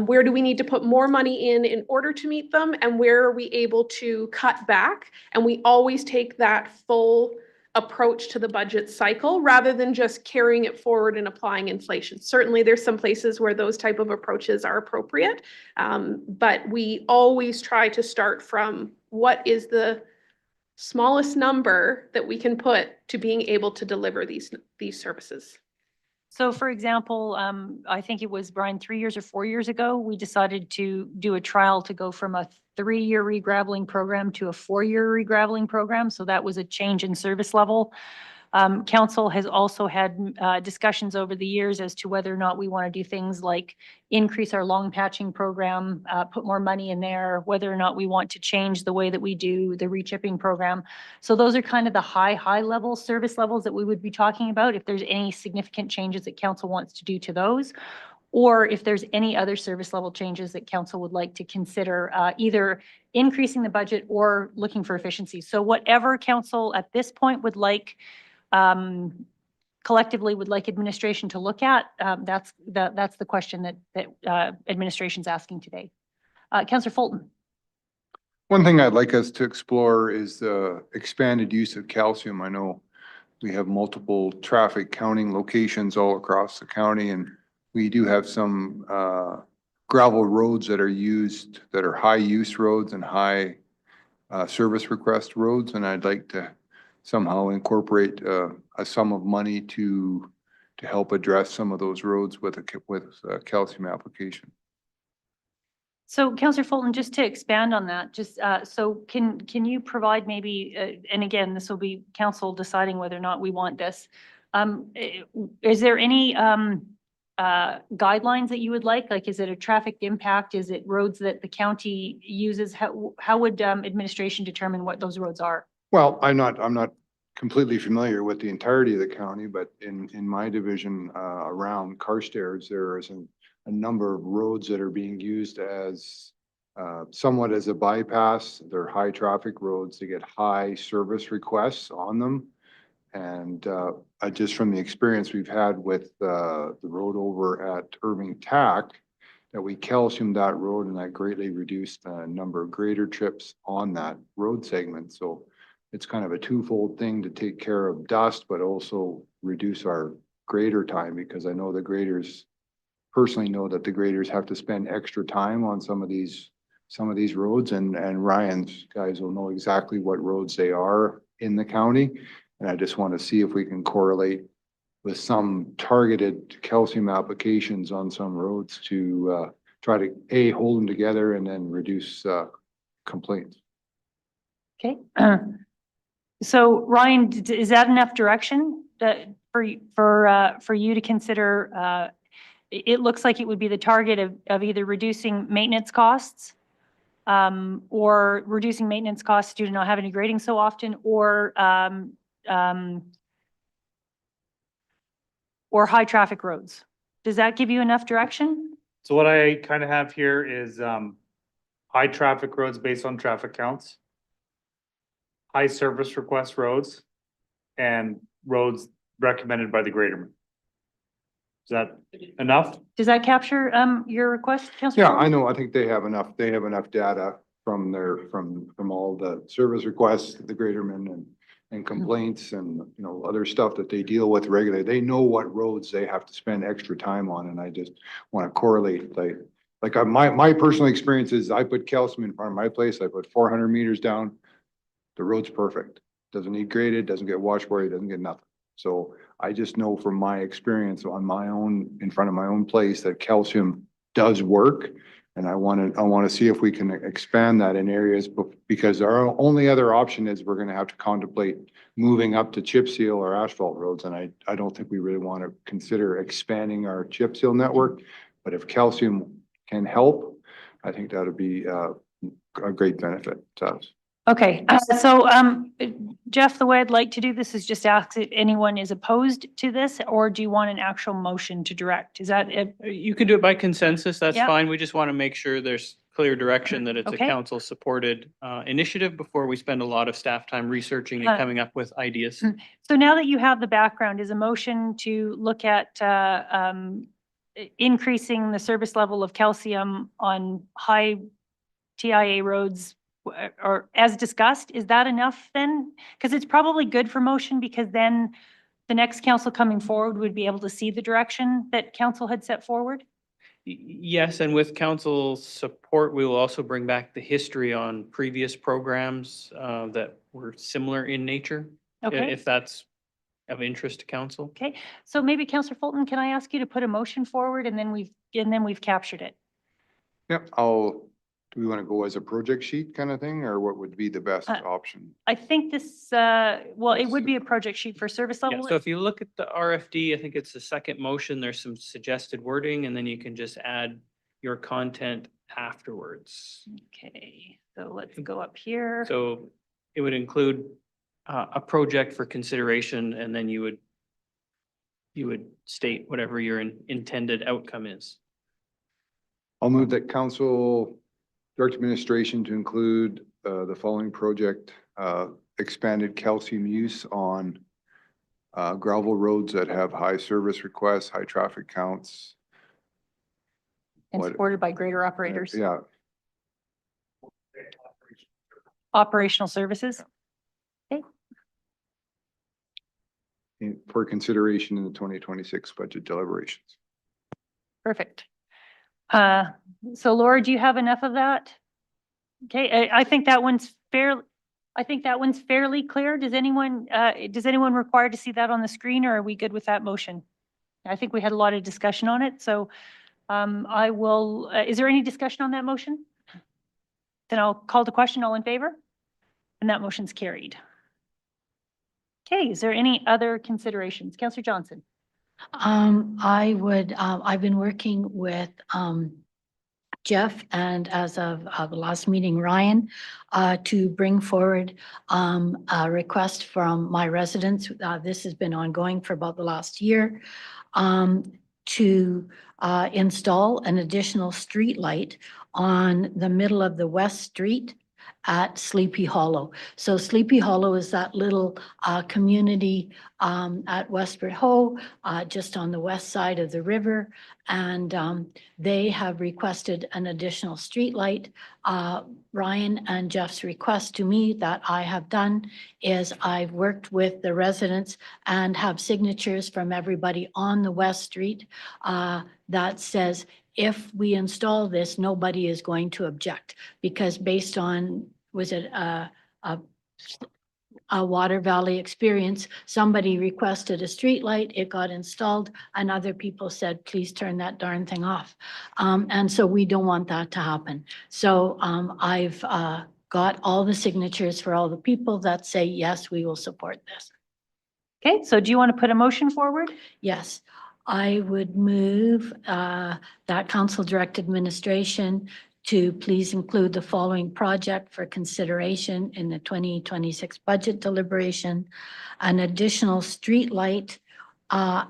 Where do we need to put more money in order to meet them? And where are we able to cut back? And we always take that full approach to the budget cycle rather than just carrying it forward and applying inflation. Certainly there's some places where those type of approaches are appropriate, but we always try to start from what is the smallest number that we can put to being able to deliver these services. So for example, I think it was, Brian, 3 years or 4 years ago, we decided to do a trial to go from a 3-year regraveling program to a 4-year regraveling program. So that was a change in service level. Council has also had discussions over the years as to whether or not we want to do things like increase our long patching program, put more money in there, whether or not we want to change the way that we do the rechipping program. So those are kind of the high level service levels that we would be talking about if there's any significant changes that council wants to do to those, or if there's any other service level changes that council would like to consider, either increasing the budget or looking for efficiencies. So whatever council at this point would like, collectively would like administration to look at, that's the question that administration's asking today. Councillor Fulton. One thing I'd like us to explore is the expanded use of calcium. I know we have multiple traffic counting locations all across the county, and we do have some gravel roads that are used, that are high use roads and high service request roads, and I'd like to somehow incorporate a sum of money to help address some of those roads with a calcium application. So Councillor Fulton, just to expand on that, just so can you provide maybe, and again, this will be council deciding whether or not we want this. Is there any guidelines that you would like? Like, is it a traffic impact? Is it roads that the county uses? How would administration determine what those roads are? Well, I'm not completely familiar with the entirety of the county, but in my division around Carstairs, there is a number of roads that are being used as somewhat as a bypass. They're high traffic roads. They get high service requests on them. And just from the experience we've had with the road over at Irving Tack, that we calciumed that road, and that greatly reduced the number of grader trips on that road segment. So it's kind of a twofold thing to take care of dust, but also reduce our grader time, because I know the graders personally know that the graders have to spend extra time on some of these roads, and Ryan's guys will know exactly what roads they are in the county. And I just want to see if we can correlate with some targeted calcium applications on some roads to try to hold them together and then reduce complaints. Okay. So Ryan, is that enough direction that for you to consider? It looks like it would be the target of either reducing maintenance costs, or reducing maintenance costs due to not having any grading so often, or high traffic roads. Does that give you enough direction? So what I kind of have here is high traffic roads based on traffic counts, high service request roads, and roads recommended by the graderman. Is that enough? Does that capture your request, Councillor? Yeah, I know. I think they have enough data from all the service requests, the gradermen and complaints and, other stuff that they deal with regularly. They know what roads they have to spend extra time on, and I just want to correlate Like my personal experience is I put calcium in front of my place. I put 400 meters down. The road's perfect. Doesn't need graded, doesn't get washboarded, doesn't get nothing. So I just know from my experience on my own, in front of my own place, that calcium does work. And I want to see if we can expand that in areas, because our only other option is we're going to have to contemplate moving up to chip seal or asphalt roads. And I don't think we really want to consider expanding our chip seal network. But if calcium can help, I think that would be a great benefit to us. Okay, Jeff, the way I'd like to do this is just ask if anyone is opposed to this, or do you want an actual motion to direct? Is that it? You can do it by consensus, that's Yeah. fine. We just want to make sure there's clear direction that it's a Okay. council-supported initiative before we spend a lot of staff time researching and coming up with ideas. So now that you have the background, is a motion to look at increasing the service level of calcium on high TIA roads, or as discussed, is that enough then? Because it's probably good for motion, because then the next council coming forward would be able to see the direction that council had set forward? Yes, and with council support, we will also bring back the history on previous programs that were similar in nature, Okay. if that's of interest to council. Okay, so maybe Councillor Fulton, can I ask you to put a motion forward, and then we've captured it? Yep, do we want to go as a project sheet kind of thing, or what would be the best option? I think this, well, it would be a project sheet for service Yeah, level. so if you look at the RFD, I think it's the second motion, there's some suggested wording, and then you can just add your content afterwards. Okay, so let's go up here. So it would include a project for consideration, and then you would state whatever your intended outcome is. I'll move that council direct administration to include the following project, expanded calcium use on gravel roads that have high service requests, high traffic counts. And supported by greater operators. Yeah, Operational services. Okay, for consideration in the 2026 budget deliberations. perfect. So Laura, do you have enough of that? Okay, I think that one's fairly clear. Does anyone require to see that on the screen, or are we good with that motion? I think we had a lot of discussion on it, so I will, is there any discussion on that motion? Then I'll call the question. All in favor? And that motion's carried. Okay, is there any other considerations? Councillor Johnson. I've been working with Jeff, and as of the last meeting, Ryan, to bring forward a request from my residents. This has been ongoing for about the last year, to install an additional street light on the middle of the West Street at Sleepy Hollow. So Sleepy Hollow is that little community at Westford Ho, just on the west side of the river. And they have requested an additional street light. Ryan and Jeff's request to me that I have done is I've worked with the residents and have signatures from everybody on the West Street that says, if we install this, nobody is going to object, because based on, was it a Water Valley experience, somebody requested a street light, it got installed, and other people said, please turn that darn thing off. And so we don't want that to happen. So I've got all the signatures for all the people that say, yes, we will support this. Okay, so do you want to put a motion forward? Yes. I would move that council direct administration to please include the following project for consideration in the 2026 budget deliberation: an additional street light at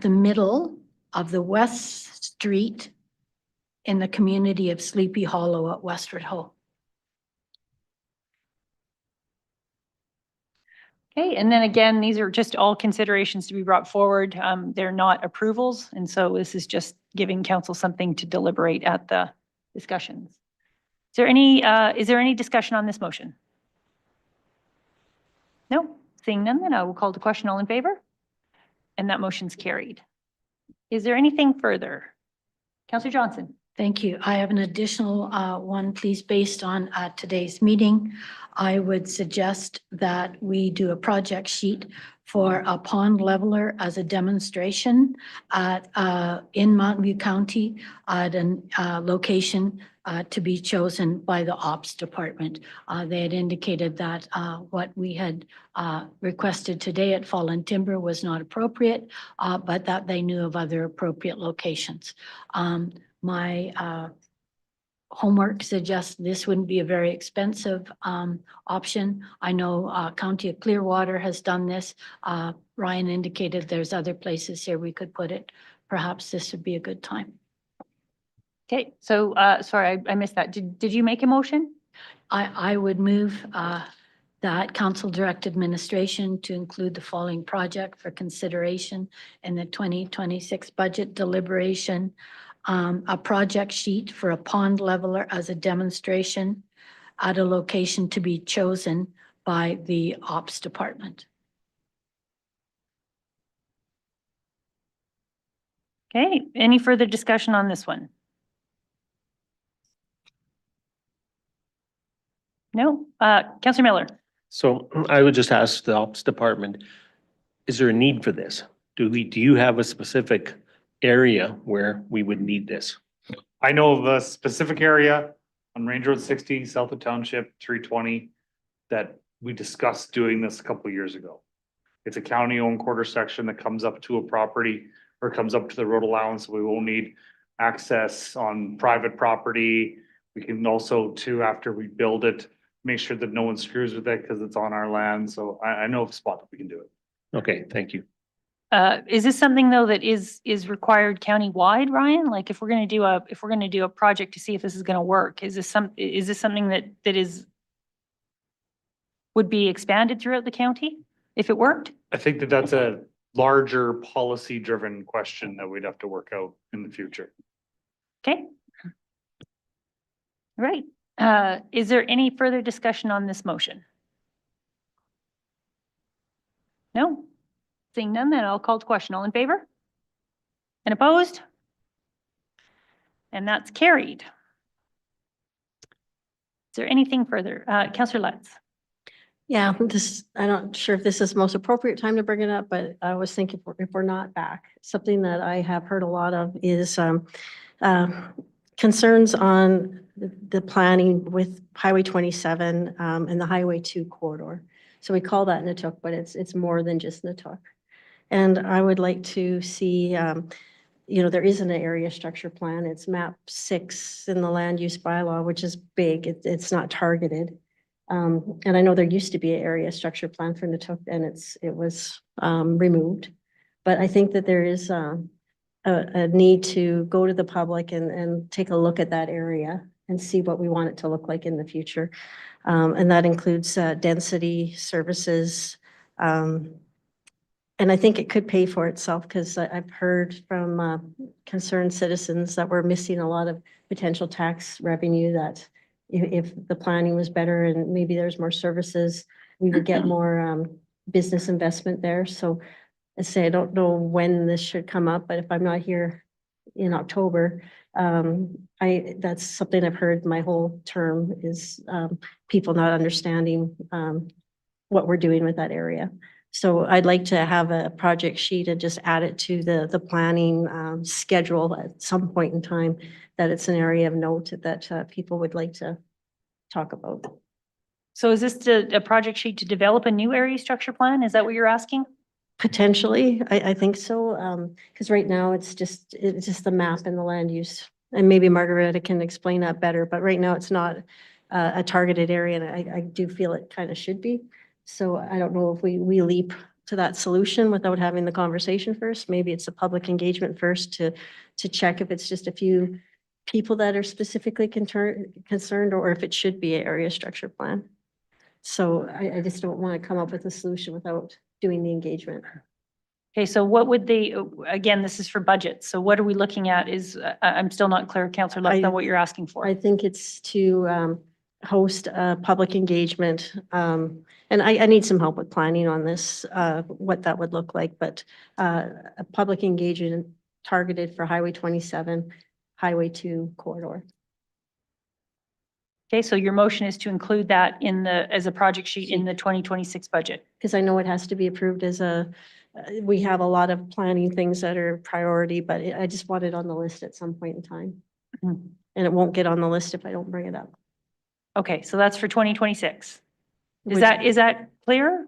the middle of the West Street in the community of Sleepy Hollow at Westford Ho. Okay, and then again, these are just all considerations to be brought forward. They're not approvals, and so this is just giving council something to deliberate at the discussions. Is there any discussion on this motion? No, seeing none, then I will call the question. All in favor? And that motion's carried. Is there anything further? Councillor Johnson. Thank you. I have an additional one, please, based on today's meeting. I would suggest that we do a project sheet for a pond leveler as a demonstration at, in Mountain View County at a location to be chosen by the ops department. They had indicated that what we had requested today at Fallen Timber was not appropriate, but that they knew of other appropriate locations. My homework suggests this wouldn't be a very expensive option. I know County of Clearwater has done this. Ryan indicated there's other places here we could put it. Perhaps this would be a good time. Okay, so, sorry, I missed that. Did you make a motion? I would move that council direct administration to include the following project for consideration in the 2026 budget deliberation. A project sheet for a pond leveler as a demonstration at a location to be chosen by the ops department. Okay, any further discussion on this one? No, Councillor Miller. So I would just ask the ops department, is there a need for this? Do you have a specific area where we would need this? I know of a specific area on Range Road 60, south of Township 320, that we discussed doing this a couple of years ago. It's a county-owned quarter section that comes up to a property or comes up to the road allowance. We won't need access on private property. We can also, too, after we build it, make sure that no one screws with it because it's on our land. So I know of a spot that we can do it. Okay, thank you. Is this something though that is required countywide, Ryan? Like if we're gonna do a project to see if this is gonna work, is this something that would be expanded throughout the county if it worked? I think that that's a larger policy-driven question that we'd have to work out in the future. Okay. All right. Is there any further discussion on this motion? No? Seeing none, then I'll call to question. All in favor? And opposed? And that's carried. Is there anything further? Councillor Lutz. Yeah, I'm not sure if this is the most appropriate time to bring it up, but I was thinking if we're not back, something that I have heard a lot of is concerns on the planning with Highway 27 and the Highway 2 corridor. So we call that Netook, but it's more than just Netook. And I would like to see, there isn't an area structure plan. It's map 6 in the land use bylaw, which is big. It's not targeted. And I know there used to be an area structure plan for Netook and it was removed. But I think that there is a need to go to the public and take a look at that area and see what we want it to look like in the future. And that includes density, services, and I think it could pay for itself because I've heard from concerned citizens that we're missing a lot of potential tax revenue that if the planning was better and maybe there's more services, we would get more business investment there. So I say, I don't know when this should come up, but if I'm not here in October, that's something I've heard my whole term is people not understanding what we're doing with that area. So I'd like to have a project sheet and just add it to the planning schedule at some point in time, that it's an area of note that people would like to talk about. So is this a project sheet to develop a new area structure plan? Is that what you're asking? Potentially, I think so, because right now it's just the map and the land use. And maybe Margareta can explain that better, but right now it's not a targeted area, and I do feel it kind of should be. So I don't know if we leap to that solution without having the conversation first. Maybe it's a public engagement first to check if it's just a few people that are specifically concerned, or if it should be an area structure plan. So I just don't want to come up with a solution without doing the engagement. Okay, so what would they, again, this is for budget. So what are we looking at is, I'm still not clear, Councillor Lutz, on what you're asking for. I think it's to host a public engagement. And I need some help with planning on this, what that would look like, but a public engagement targeted for Highway 27 Highway 2 corridor. Okay, so your motion is to include that in the, as a project sheet in the 2026 budget. Because I know it has to be approved as we have a lot of planning things that are priority, but I just want it on the list at some point in time. Mhm. And it won't get on the list if I don't bring it up. Okay, so that's for 2026. Which- Is that clear?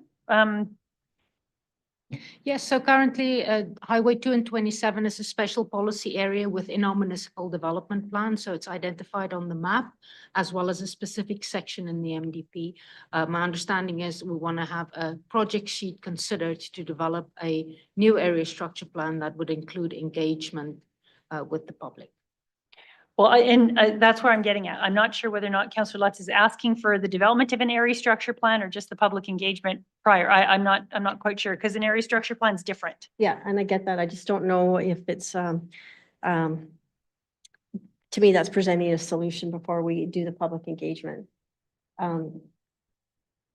Yes, so currently, Highway 2 and 27 is a special policy area within our municipal development plan, so it's identified on the map, as well as a specific section in the MDP. My understanding is we want to have a project sheet considered to develop a new area structure plan that would include engagement with the public. Well, that's where I'm getting at. I'm not sure whether or not Councillor Lutz is asking for the development of an area structure plan or just the public engagement prior. I'm not quite sure, because an area structure plan is different. Yeah, and I get that. I just don't know if it's, to me, that's presenting a solution before we do the public engagement.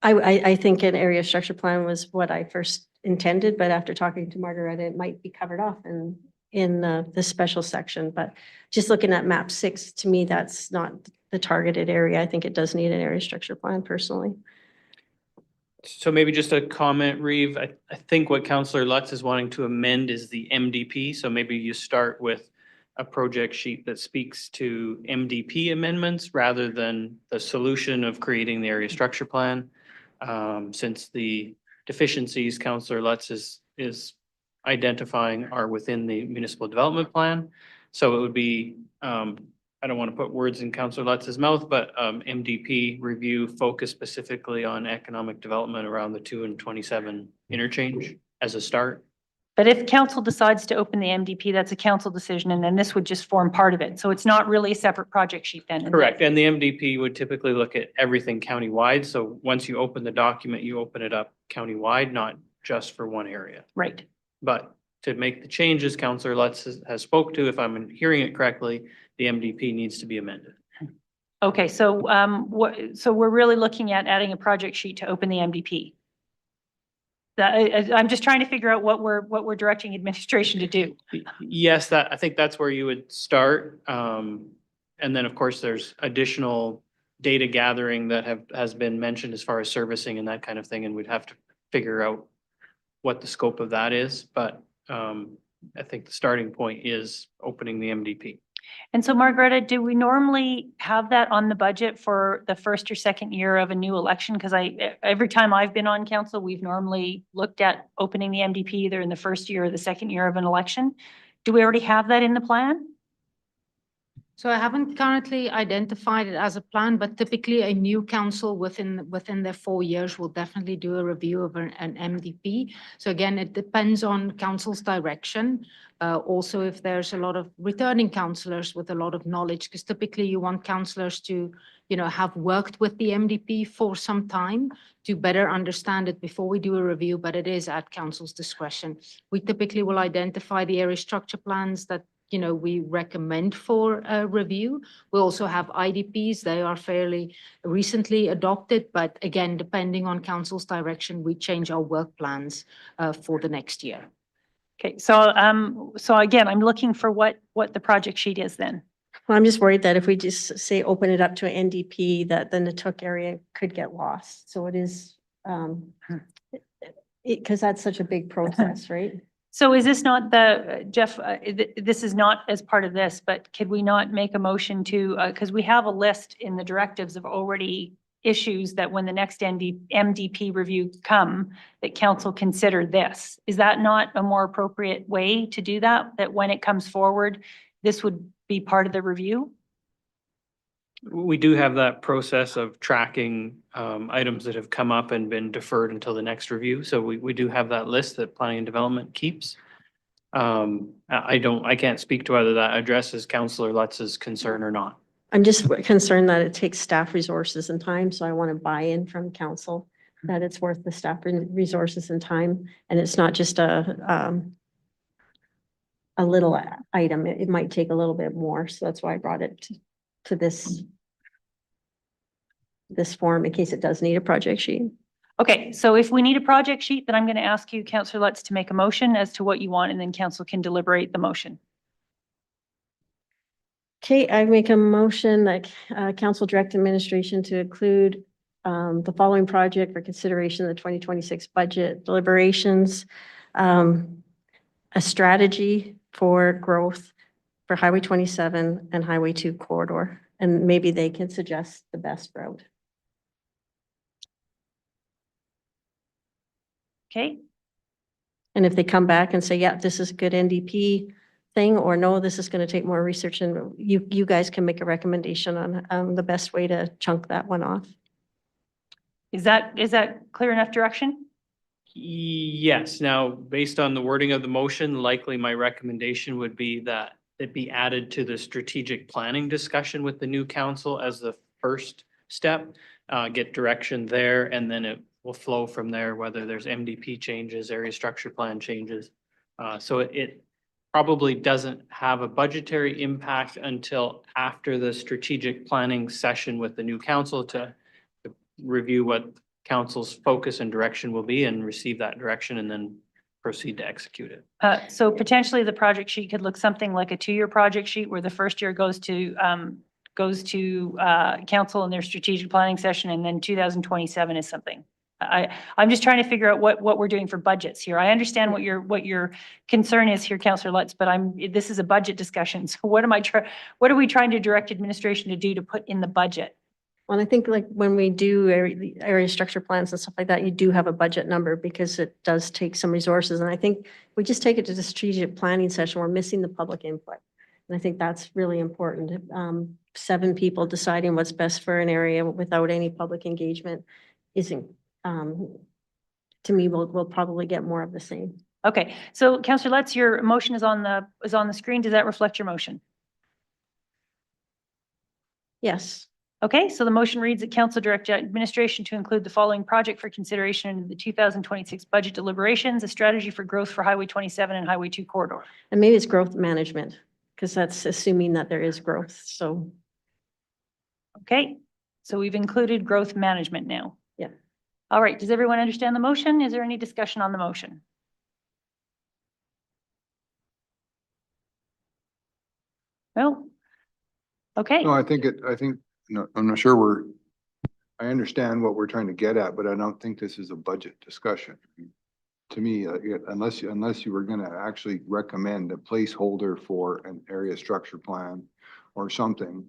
I think an area structure plan was what I first intended, but after talking to Margaret, it might be covered off in the special section. But just looking at map 6, to me, that's not the targeted area. I think it does need an area structure plan personally. So maybe just a comment, Reeve. I think what Councillor Lutz is wanting to amend is the MDP. So maybe you start with a project sheet that speaks to MDP amendments rather than the solution of creating the area structure plan. Since the deficiencies Councillor Lutz is identifying are within the municipal development plan. So it would be, I don't want to put words in Councillor Lutz's mouth, but MDP review focus specifically on economic development around the 2 and 27 interchange as a start. But if council decides to open the MDP, that's a council decision, and then this would just form part of it. So it's not really a separate project sheet then. Correct. And the MDP would typically look at everything countywide. So once you open the document, you open it up countywide, not just for one area. Right. But to make the changes Councillor Lutz has spoke to, if I'm hearing it correctly, the MDP needs to be amended. Okay, so so we're really looking at adding a project sheet to open the MDP. I'm just trying to figure out what we're directing administration to do. Yes, I think that's where you would start. And then, of course, there's additional data gathering that has been mentioned as far as servicing and that kind of thing, and we'd have to figure out what the scope of that is. But I think the starting point is opening the MDP. And so, Margareta, do we normally have that on the budget for the first or second year of a new election? Because every time I've been on council, we've normally looked at opening the MDP either in the first year or the second year of an election. Do we already have that in the plan? So I haven't currently identified it as a plan, but typically a new council within their 4 years will definitely do a review of an MDP. So again, it depends on council's direction. Also, if there's a lot of returning councillors with a lot of knowledge, because typically you want councillors to, have worked with the MDP for some time to better understand it before we do a review, but it is at council's discretion. We typically will identify the area structure plans that we recommend for a review. We also have IDPs. They are fairly recently adopted, but again, depending on council's direction, we change our work plans for the next year. Okay, so again, I'm looking for what the project sheet is then. Well, I'm just worried that if we just say open it up to an NDP, that the Netook area could get lost. So it is, because that's such a big process, right? So is this not Jeff, this is not as part of this, but could we not make a motion to, because we have a list in the directives of already issues that when the next MDP review come, that council consider this. Is that not a more appropriate way to do that? That when it comes forward, this would be part of the review? We do have that process of tracking items that have come up and been deferred until the next review. So we do have that list that planning and development keeps. I can't speak to whether that addresses Councillor Lutz's concern or not. I'm just concerned that it takes staff resources and time, so I want to buy in from council that it's worth the staff resources and time, and it's not just a little item. It might take a little bit more, so that's why I brought it to this form in case it does need a project sheet. Okay, so if we need a project sheet, then I'm going to ask you, Councillor Lutz, to make a motion as to what you want, and then council can deliberate the motion. Okay, I make a motion that council direct administration to include the following project for consideration of the 2026 budget deliberations. A strategy for growth for Highway 27 and Highway 2 corridor, and maybe they can suggest the best route. Okay, And if they come back and say, yeah, this is a good NDP thing, or no, this is going to take more research, and you guys can make a recommendation on the best way to chunk that one off. is that clear enough direction? Yes, now, based on the wording of the motion, likely my recommendation would be that it be added to the strategic planning discussion with the new council as the first step. Get direction there, and then it will flow from there, whether there's MDP changes, area structure plan changes. So it probably doesn't have a budgetary impact until after the strategic planning session with the new council to review what council's focus and direction will be and receive that direction and then proceed to execute it. So potentially the project sheet could look something like a 2-year project sheet where the first year goes to council in their strategic planning session, and then 2027 is something. I'm just trying to figure out what we're doing for budgets here. I understand what your concern is here, Councillor Lutz, but this is a budget discussion. So what are we trying to direct administration to do to put in the budget? Well, I think like when we do area structure plans and stuff like that, you do have a budget number because it does take some resources. And I think we just take it to the strategic planning session, we're missing the public input. And I think that's really important. 7 people deciding what's best for an area without any public engagement isn't, to me, we'll probably get more of the same. Okay, so Councillor Lutz, your motion is on the screen. Does that reflect your motion? Yes. Okay, so the motion reads that council direct administration to include the following project for consideration in the 2026 budget deliberations, a strategy for growth for Highway 27 and Highway 2 corridor. And maybe it's growth management, because that's assuming that there is growth. So, Okay, so we've included growth management now. yeah. All right, does everyone understand the motion? Is there any discussion on the motion? No? Okay. No, I think, no, I'm not sure I understand what we're trying to get at, but I don't think this is a budget discussion. To me, unless you were gonna actually recommend a placeholder for an area structure plan or something,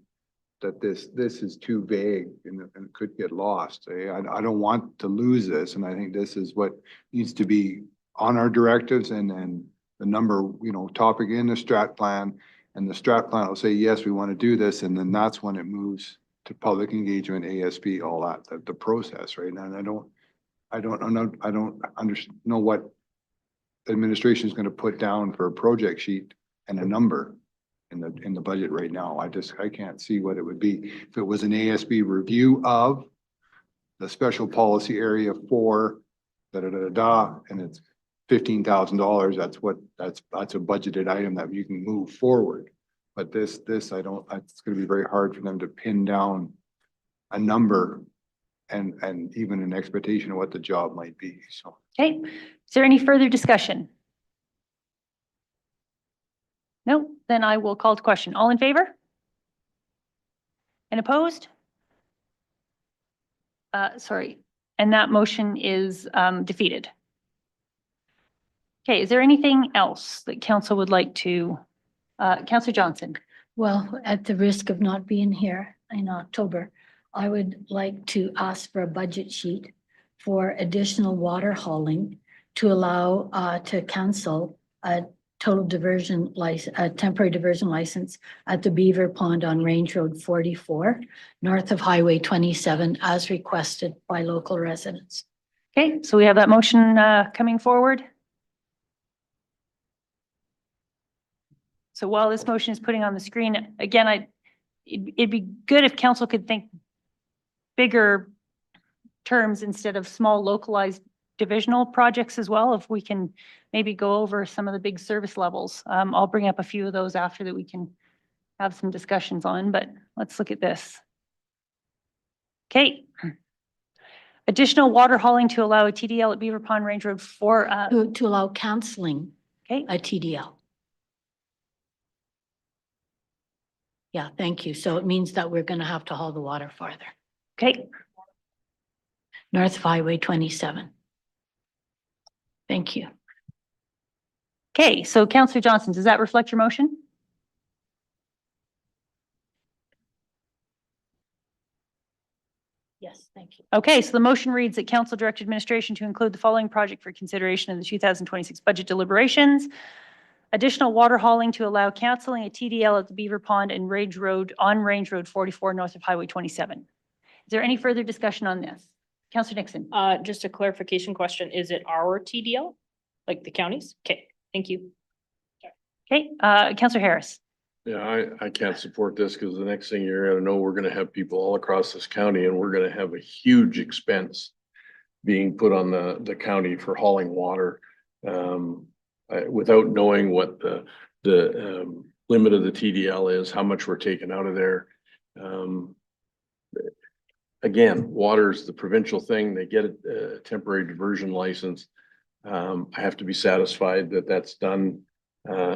that this is too vague and it could get lost. I don't want to lose this, and I think this is what needs to be on our directives, and then the number, topic in the strat plan, and the strat plan will say, yes, we want to do this, and then that's when it moves to public engagement, ASP, all that, the process, right? And I don't know what the administration is going to put down for a project sheet and a number in the budget right now. I can't see what it would be. If it was an ASB review of the special policy area for and it's $15,000, that's a budgeted item that you can move forward. But this, it's going to be very hard for them to pin down a number and even an expectation of what the job might be, so. Okay, is there any further discussion? No, then I will call to question. All in favor? And opposed? Sorry, and that motion is defeated. Okay, is there anything else that council would like to, Councillor Johnson? Well, at the risk of not being here in October, I would like to ask for a budget sheet for additional water hauling to allow to cancel a total diversion license, a temporary diversion license at the Beaver Pond on Range Road 44, north of Highway 27, as requested by local residents. Okay, so we have that motion coming forward. So while this motion is putting on the screen, again, it'd be good if council could think bigger terms instead of small localized divisional projects as well. If we can maybe go over some of the big service levels. I'll bring up a few of those after that we can have some discussions on, but let's look at this. Okay. Additional water hauling to allow a TDL at Beaver Pond Range Road for to allow canceling a TDL. Yeah, thank you. So it means that we're going to have to haul the water farther. Okay, North of Highway 27. Thank you. okay, so Councillor Johnson, does that reflect your motion? Yes, thank you. Okay, so the motion reads that council direct administration to include the following project for consideration in the 2026 budget deliberations. Additional water hauling to allow canceling a TDL at the Beaver Pond and Range Road, on Range Road 44 north of Highway 27. Is there any further discussion on this? Councillor Nixon. Just a clarification question. Is it our TDL? Like the counties? Okay, thank you. Okay, Councillor Harris. Yeah, I can't support this because the next thing you're gonna know, we're gonna have people all across this county and we're gonna have a huge expense being put on the county for hauling water. Without knowing what the limit of the TDL is, how much we're taking out of there. Again, water's the provincial thing. They get a temporary diversion license. I have to be satisfied that that's done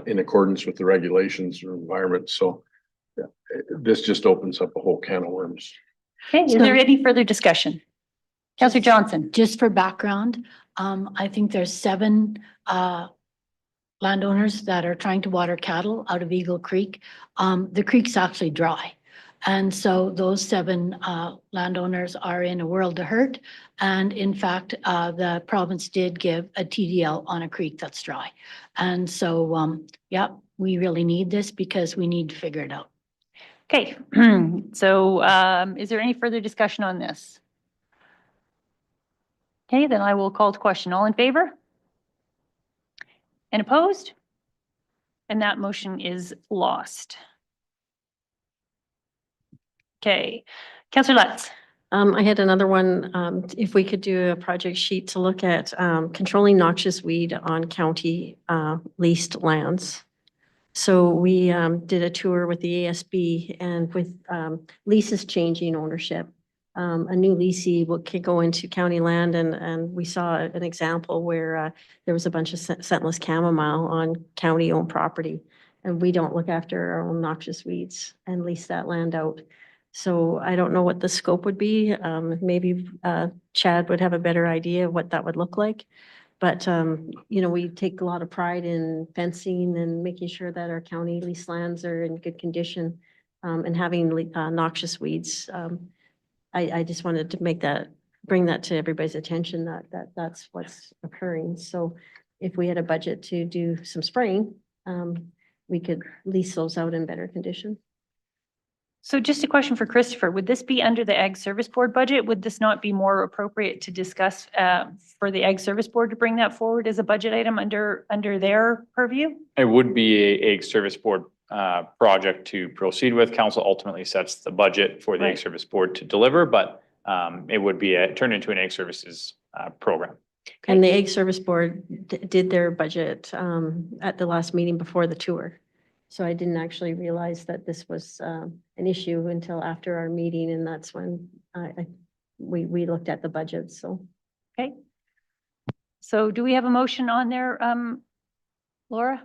in accordance with the regulations or environment. So yeah, this just opens up a whole can of worms. Okay, is there any further discussion? Councillor Johnson. Just for background, I think there's 7 landowners that are trying to water cattle out of Eagle Creek. The creek's actually dry. And so those 7 landowners are in a world of hurt. And in fact, the province did give a TDL on a creek that's dry. And so, yeah, we really need this because we need to figure it out. Okay, so is there any further discussion on this? Okay, then I will call to question. All in favor? And opposed? And that motion is lost. Okay, Councillor Lutz. I had another one, if we could do a project sheet to look at controlling noxious weed on county leased lands. So we did a tour with the ASB and with leases changing ownership. A new leasee could go into county land and we saw an example where there was a bunch of scentless chamomile on county-owned property. And we don't look after our own noxious weeds and lease that land out. So I don't know what the scope would be. Maybe Chad would have a better idea of what that would look like. But, you know, we take a lot of pride in fencing and making sure that our county lease lands are in good condition and having noxious weeds. I just wanted to bring that to everybody's attention that's what's occurring. So if we had a budget to do some spraying, we could lease those out in better condition. So just a question for Christopher, would this be under the Ag Service Board budget? Would this not be more appropriate to discuss for the Ag Service Board to bring that forward as a budget item under their purview? It would be a Ag Service Board project to proceed with. Council ultimately sets the budget for the Ag Service Board to deliver, but it would be turned into an Ag Services program. And the Ag Service Board did their budget at the last meeting before the tour. So I didn't actually realize that this was an issue until after our meeting, and that's when we looked at the budget, so. Okay. So do we have a motion on there, Laura?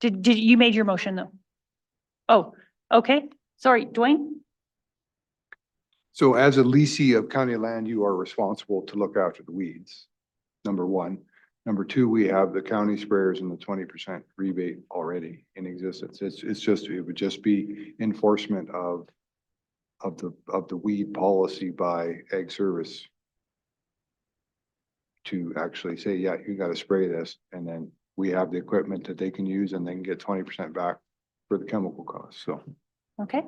Did you made your motion though? Oh, okay. Sorry, Dwayne? So as a leasee of county land, you are responsible to look after the weeds, number 1. Number 2, we have the county sprayers and the 20% rebate already in existence. It would just be enforcement of the weed policy by Ag Service to actually say, yeah, you got to spray this, and then we have the equipment that they can use and they can get 20% back for the chemical costs. So. Okay.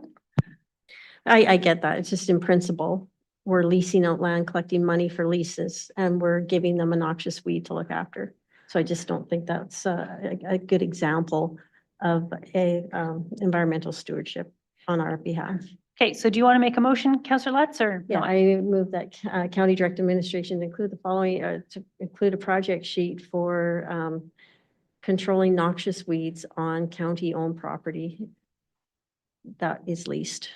I get that. It's just in principle, we're leasing out land, collecting money for leases, and we're giving them a noxious weed to look after. So I just don't think that's a good example of a environmental stewardship on our behalf. Okay, so do you want to make a motion, Councillor Lutz, or? Yeah, not? I move that County Direct Administration include the following, to include a project sheet for controlling noxious weeds on county-owned property that is leased.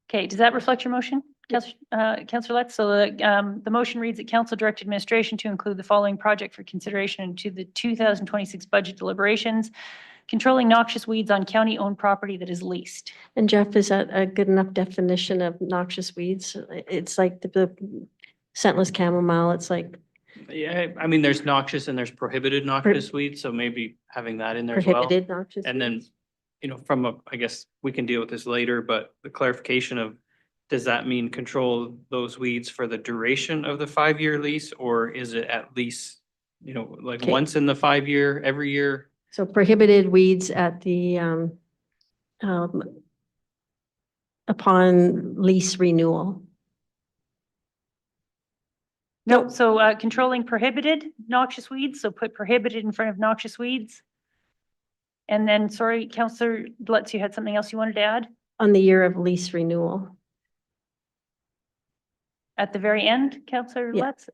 Okay, does that reflect your motion? Councillor Letts, so the motion reads that council direct administration to include the following project for consideration into the 2026 budget deliberations: controlling noxious weeds on county-owned property that is leased. And Jeff, is that a good enough definition of noxious weeds? It's like the scentless chamomile, it's like Yeah, I mean, there's noxious and there's prohibited noxious weeds, so maybe having that in there as well. prohibited noxious. And then, from a, I guess we can deal with this later, but the clarification of, does that mean control those weeds for the duration of the 5-year lease? Or is it at least, like Okay. once in the 5-year, every year? So prohibited weeds at the, upon lease renewal. No, so controlling prohibited noxious weeds, so put prohibited in front of noxious weeds. And then, sorry, Councillor Letts, you had something else you wanted to add? On the year of lease renewal. At the very end, Councillor Yeah. Letts?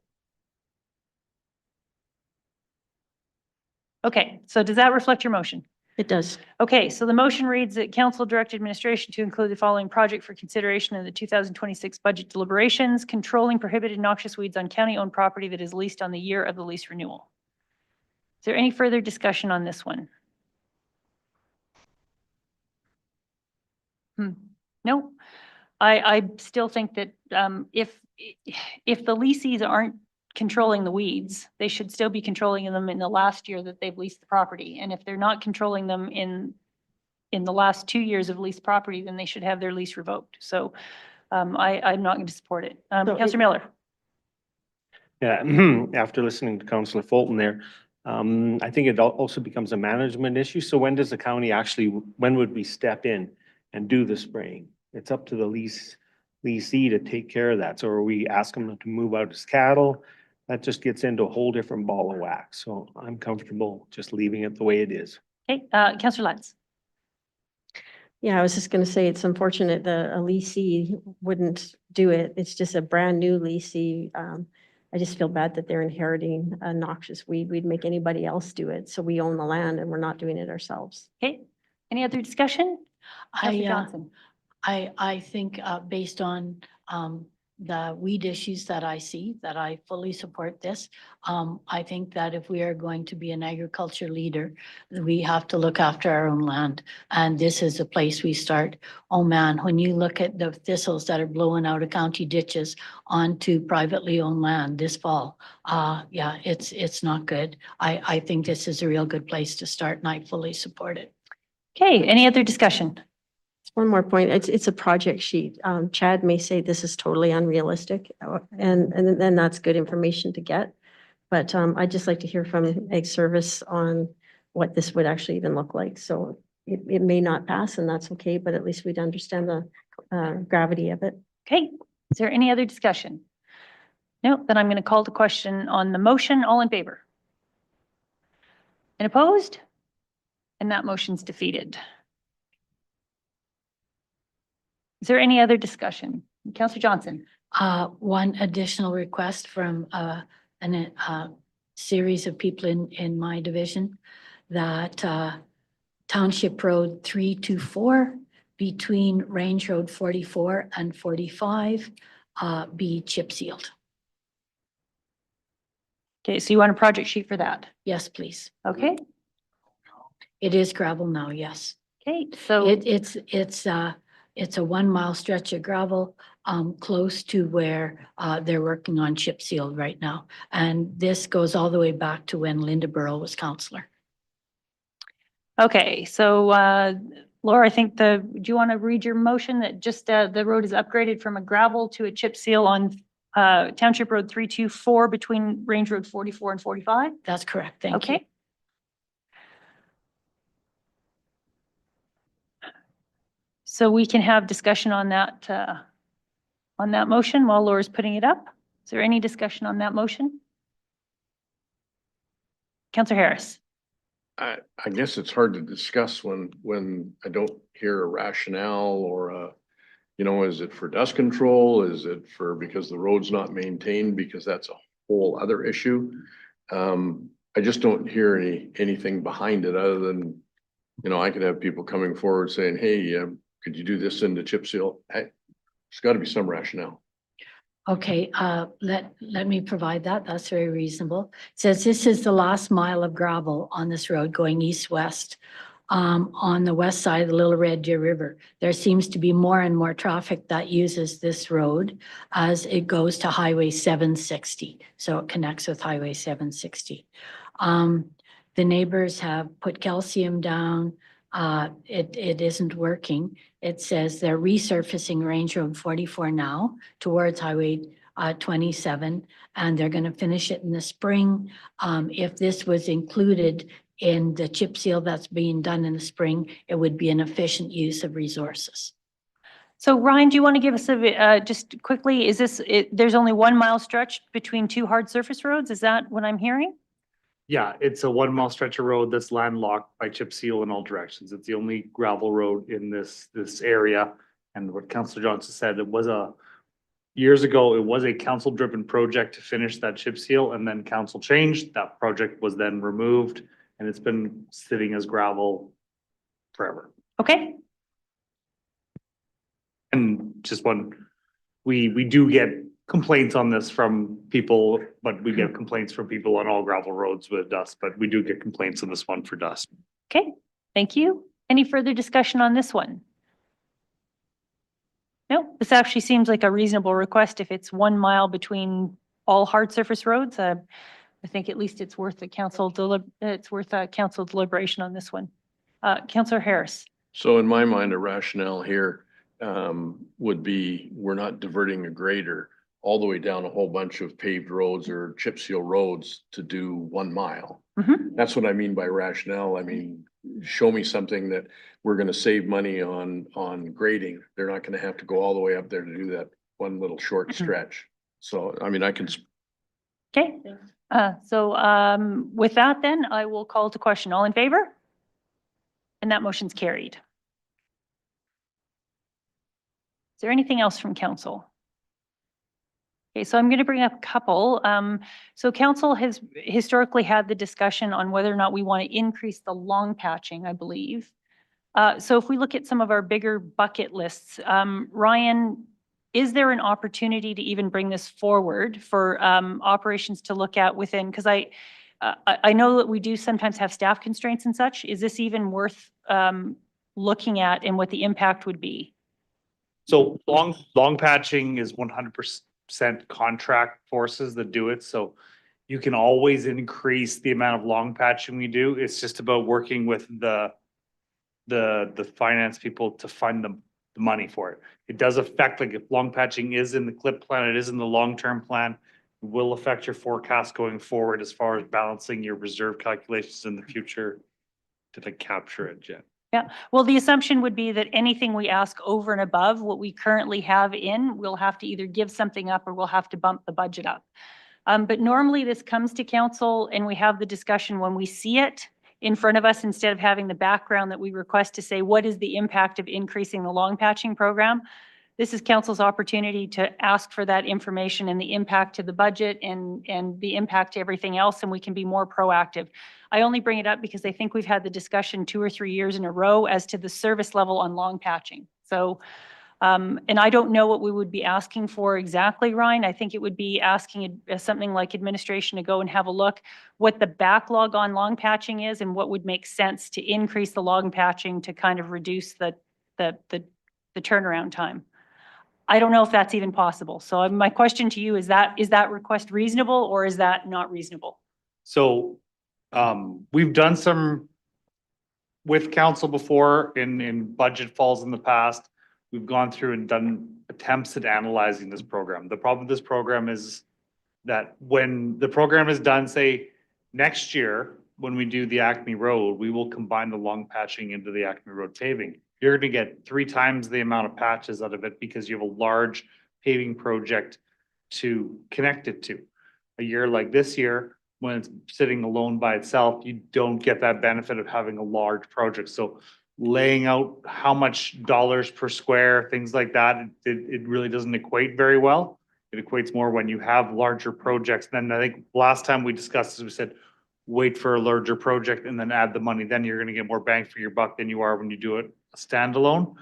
Okay, so does that reflect your motion? It does. Okay, so the motion reads that council direct administration to include the following project for consideration in the 2026 budget deliberations: controlling prohibited noxious weeds on county-owned property that is leased on the year of the lease renewal. Is there any further discussion on this one? No, I still think that if the leasees aren't controlling the weeds, they should still be controlling them in the last year that they've leased the property. And if they're not controlling them in the last 2 years of leased property, then they should have their lease revoked. So I'm not going to support it. Councillor Miller. Yeah, after listening to Councillor Fulton there, I think it also becomes a management issue. So when does the county actually, when would we step in and do the spraying? It's up to the leasee to take care of that. So are we asking them to move out his cattle? That just gets into a whole different ball of wax. So I'm comfortable just leaving it the way it is. Okay, Councillor Letts. Yeah, I was just gonna say, it's unfortunate that a leasee wouldn't do it. It's just a brand new leasee. I just feel bad that they're inheriting a noxious weed. We'd make anybody else do it. So we own the land and we're not doing it ourselves. Okay, any other discussion? Councillor Johnson. I think based on the weed issues that I see, that I fully support this. I think that if we are going to be an agriculture leader, we have to look after our own land. And this is a place we start. Oh man, when you look at the thistles that are blowing out of county ditches onto privately owned land this fall, yeah, it's not good. I think this is a real good place to start and I fully support it. Okay, any other discussion? One more point, it's a project sheet. Chad may say this is totally unrealistic, and then that's good information to get. But I'd just like to hear from Ag Service on what this would actually even look like. So it may not pass and that's okay, but at least we'd understand the gravity of it. Okay, is there any other discussion? No, then I'm going to call the question on the motion. All in favor? And opposed? And that motion's defeated. Is there any other discussion? Councillor Johnson. One additional request from a series of people in my division that Township Road 324 between Range Road 44 and 45 be chip sealed. Okay, so you want a project sheet for that? Yes, please. Okay. It is gravel now, yes. Okay, so it's a 1 mile stretch of gravel close to where they're working on chip sealed right now. And this goes all the way back to when Linda Burrow was councillor. okay, so Laura, I think do you want to read your motion that just the road is upgraded from a gravel to a chip seal on Township Road 324 between Range Road 44 and 45? That's correct. Thank you. Okay. So we can have discussion on that motion while Laura's putting it up. Is there any discussion on that motion? Councillor Harris. I guess it's hard to discuss when I don't hear a rationale or is it for dust control? Is it for because the road's not maintained? Because that's a whole other issue. I just don't hear anything behind it other than, I could have people coming forward saying, hey, could you do this into chip seal? There's got to be some rationale. Okay, let me provide that. That's very reasonable. It says this is the last mile of gravel on this road going east-west. On the west side of the Little Red Deer River. There seems to be more and more traffic that uses this road as it goes to Highway 760. So it connects with Highway 760. The neighbors have put calcium down. It isn't working. It says they're resurfacing Range Road 44 now towards Highway 27, and they're going to finish it in the spring. If this was included in the chip seal that's being done in the spring, it would be an efficient use of resources. So Ryan, do you want to give us just quickly, is this, there's only 1 mile stretch between two hard surface roads? Is that what I'm hearing? Yeah, it's a 1 mile stretch of road that's landlocked by chip seal in all directions. It's the only gravel road in this area. And what Councillor Johnson said, years ago, it was a council driven project to finish that chip seal, and then council changed. That project was then removed, and it's been sitting as gravel forever. Okay. And just we do get complaints on this from people, but we get complaints from people on all gravel roads with dust, but we do get complaints on this one for dust. Okay, thank you. Any further discussion on this one? No, this actually seems like a reasonable request if it's 1 mile between all hard surface roads. I think at least it's worth a council deliberation on this one. Councillor Harris. So in my mind, a rationale here would be we're not diverting a grader all the way down a whole bunch of paved roads or chip seal roads to do 1 mile. That's what I mean by rationale. I mean, show me something that we're going to save money on grading. They're not going to have to go all the way up there to do that one little short stretch. So, I mean, I can. Okay. With that then, I will call to question. All in favor? And that motion's carried. Is there anything else from council? Okay, so I'm going to bring up a couple. So council has historically had the discussion on whether or not we want to increase the long patching, I believe. So if we look at some of our bigger bucket lists, Ryan, is there an opportunity to even bring this forward for operations to look at within? Because I know that we do sometimes have staff constraints and such. Is this even worth looking at and what the impact would be? So long patching is 100% contract forces that do it. So you can always increase the amount of long patching we do. It's just about working with the finance people to fund the money for it. It does affect, like if long patching is in the CLIP plan, it is in the long-term plan, it will affect your forecast going forward as far as balancing your reserve calculations in the future to capture it, Jen. Yeah, well, the assumption would be that anything we ask over and above what we currently have in, we'll have to either give something up or we'll have to bump the budget up. But normally this comes to council and we have the discussion when we see it in front of us instead of having the background that we request to say, what is the impact of increasing the long patching program? This is council's opportunity to ask for that information and the impact to the budget and the impact to everything else, and we can be more proactive. I only bring it up because I think we've had the discussion 2 or 3 years in a row as to the service level on long patching. So, and I don't know what we would be asking for exactly, Ryan. I think it would be asking something like administration to go and have a look what the backlog on long patching is and what would make sense to increase the long patching to kind of reduce the turnaround time. I don't know if that's even possible. So my question to you is that request reasonable or is that not reasonable? So we've done some with council before in budget falls in the past. We've gone through and done attempts at analyzing this program. The problem with this program is that when the program is done, say next year, when we do the Acme Road, we will combine the long patching into the Acme Road paving. You're going to get 3 times the amount of patches out of it because you have a large paving project to connect it to. A year like this year, when it's sitting alone by itself, you don't get that benefit of having a large project. So laying out how much dollars per square, things like that, it really doesn't equate very well. It equates more when you have larger projects. Then I think last time we discussed this, we said, wait for a larger project and then add the money. Then you're going to get more bang for your buck than you are when you do it standalone.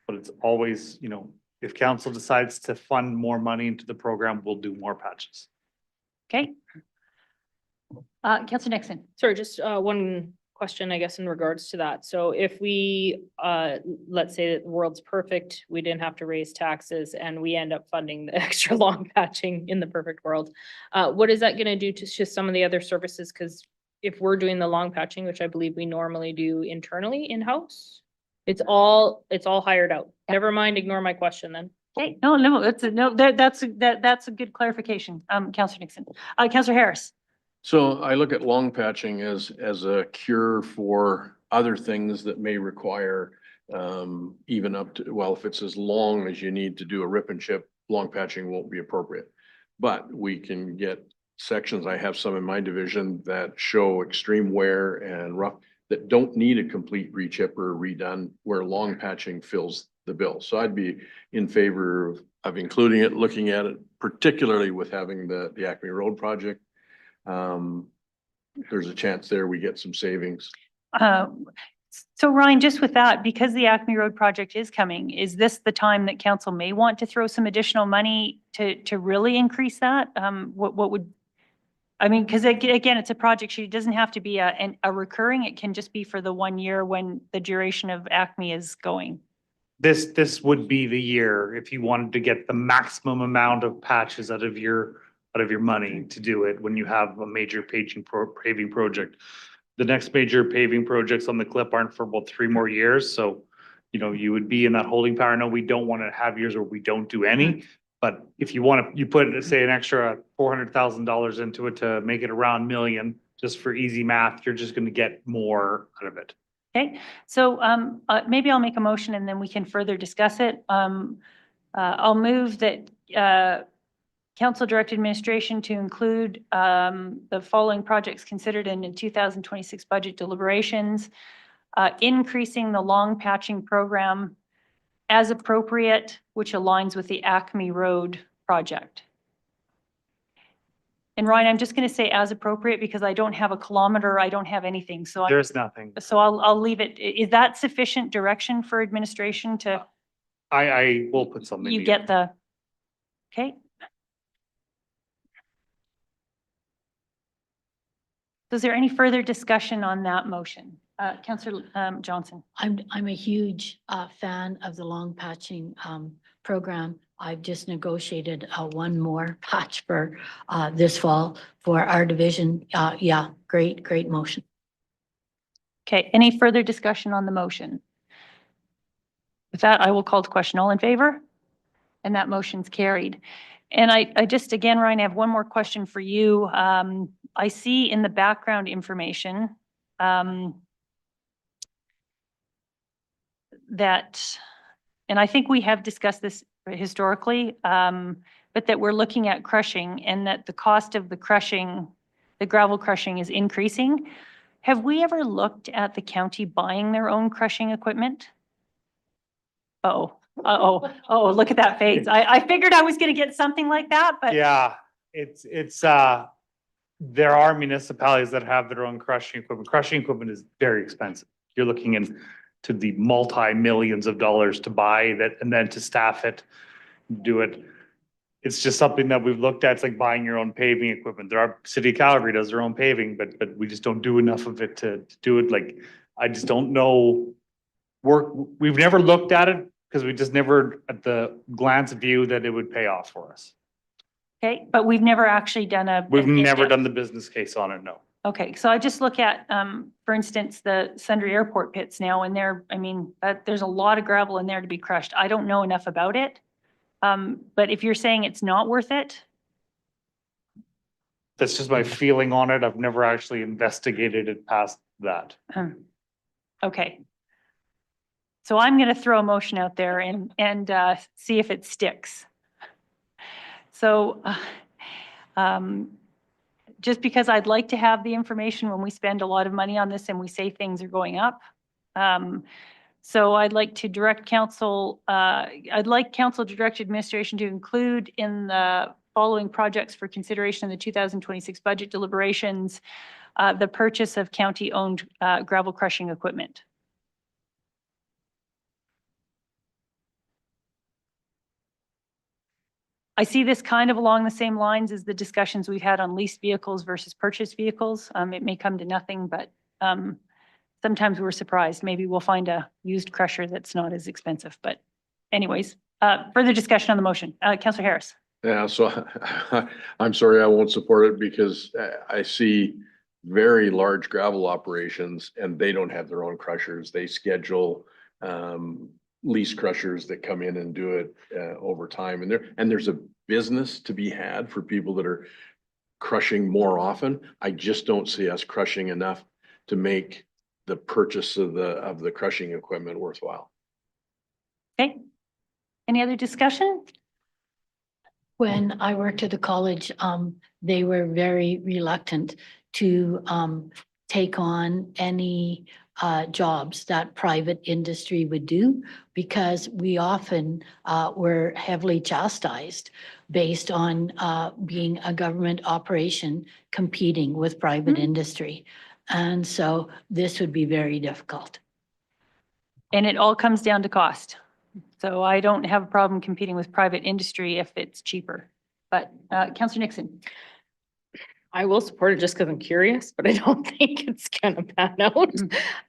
But it's always, If council decides to fund more money into the program, we'll do more patches. Okay. Councillor Nixon. Sorry, just one question, I guess, in regards to that. So if we, let's say that the world's perfect, we didn't have to raise taxes and we end up funding the extra long patching in the perfect world. What is that gonna do to just some of the other services? Because if we're doing the long patching, which I believe we normally do internally in-house, it's all hired out. Never mind, ignore my question then. Okay, no, that's a good clarification. Councillor Nixon. Councillor Harris. So I look at long patching as a cure for other things that may require even up to, well, if it's as long as you need to do a rip and chip, long patching won't be appropriate. But we can get sections, I have some in my division that show extreme wear and rough that don't need a complete rechip or redone, where long patching fills the bill. So I'd be in favor of including it, looking at it, particularly with having the Acme Road project. There's a chance there we get some savings. So Ryan, just with that, because the Acme Road project is coming, is this the time that council may want to throw some additional money to really increase that? What would, I mean, because again, it's a project, it doesn't have to be a recurring, it can just be for the 1 year when the duration of Acme is going. This would be the year if you wanted to get the maximum amount of patches out of your money to do it when you have a major paving project. The next major paving projects on the clip aren't for about 3 more years. So, you know, you would be in that holding power. No, we don't want to have years where we don't do any. But if you want to, you put, say, an extra $400,000 into it to make it around $1 million, just for easy math, you're just going to get more out of it. Okay, so maybe I'll make a motion and then we can further discuss it. I'll move that council direct administration to include the following projects considered in the 2026 budget deliberations, increasing the long patching program as appropriate, which aligns with the Acme Road project. And Ryan, I'm just going to say as appropriate because I don't have a kilometer, I don't have anything, so There's nothing. So I'll leave it. Is that sufficient direction for administration to? I will put something. You together. get the, okay. So is there any further discussion on that motion? Councillor Johnson. I'm a huge fan of the long patching program. I've just negotiated one more patch for this fall for our division. Yeah, great motion. Okay, any further discussion on the motion? With that, I will call to question. All in favor? And that motion's carried. And I just, again, Ryan, I have one more question for you. I see in the background information that, and I think we have discussed this historically, but that we're looking at crushing and that the cost of the crushing, the gravel crushing is increasing. Have we ever looked at the county buying their own crushing equipment? Oh, look at that face. I figured I was going to get something like that, but. Yeah, it's there are municipalities that have their own crushing equipment. Crushing equipment is very expensive. You're looking into the multi-millions of dollars to buy that and then to staff it, do it. It's just something that we've looked at. It's like buying your own paving equipment. There are, City of Calgary does their own paving, but we just don't do enough of it to do it. Like, I just don't know. We've never looked at it because we just never, at the glance view, that it would pay off for us. Okay, but we've never actually done We've never done the business case on it, no. Okay, so I just look at, for instance, the Sundre Airport pits now, and there's a lot of gravel in there to be crushed. I don't know enough about it. But if you're saying it's not worth it. That's just my feeling on it. I've never actually investigated it past that. Okay. So I'm going to throw a motion out there and see if it sticks. So just because I'd like to have the information when we spend a lot of money on this and we say things are going up. So I'd like to direct council, I'd like council to direct administration to include in the following projects for consideration in the 2026 budget deliberations, the purchase of county-owned gravel crushing equipment. I see this kind of along the same lines as the discussions we've had on leased vehicles versus purchased vehicles. It may come to nothing, but sometimes we're surprised. Maybe we'll find a used crusher that's not as expensive, but anyways, further discussion on the motion. Councillor Harris. Yeah, so I'm sorry, I won't support it because I see very large gravel operations and they don't have their own crushers. They schedule lease crushers that come in and do it over time. And there's a business to be had for people that are crushing more often. I just don't see us crushing enough to make the purchase of the crushing equipment worthwhile. Okay. Any other discussion? When I worked at the college, they were very reluctant to take on any jobs that private industry would do because we often were heavily chastised based on being a government operation competing with private industry. And so this would be very difficult. And it all comes down to cost. So I don't have a problem competing with private industry if it's cheaper. But Councillor Nixon. I will support it just because I'm curious, but I don't think it's gonna pan out.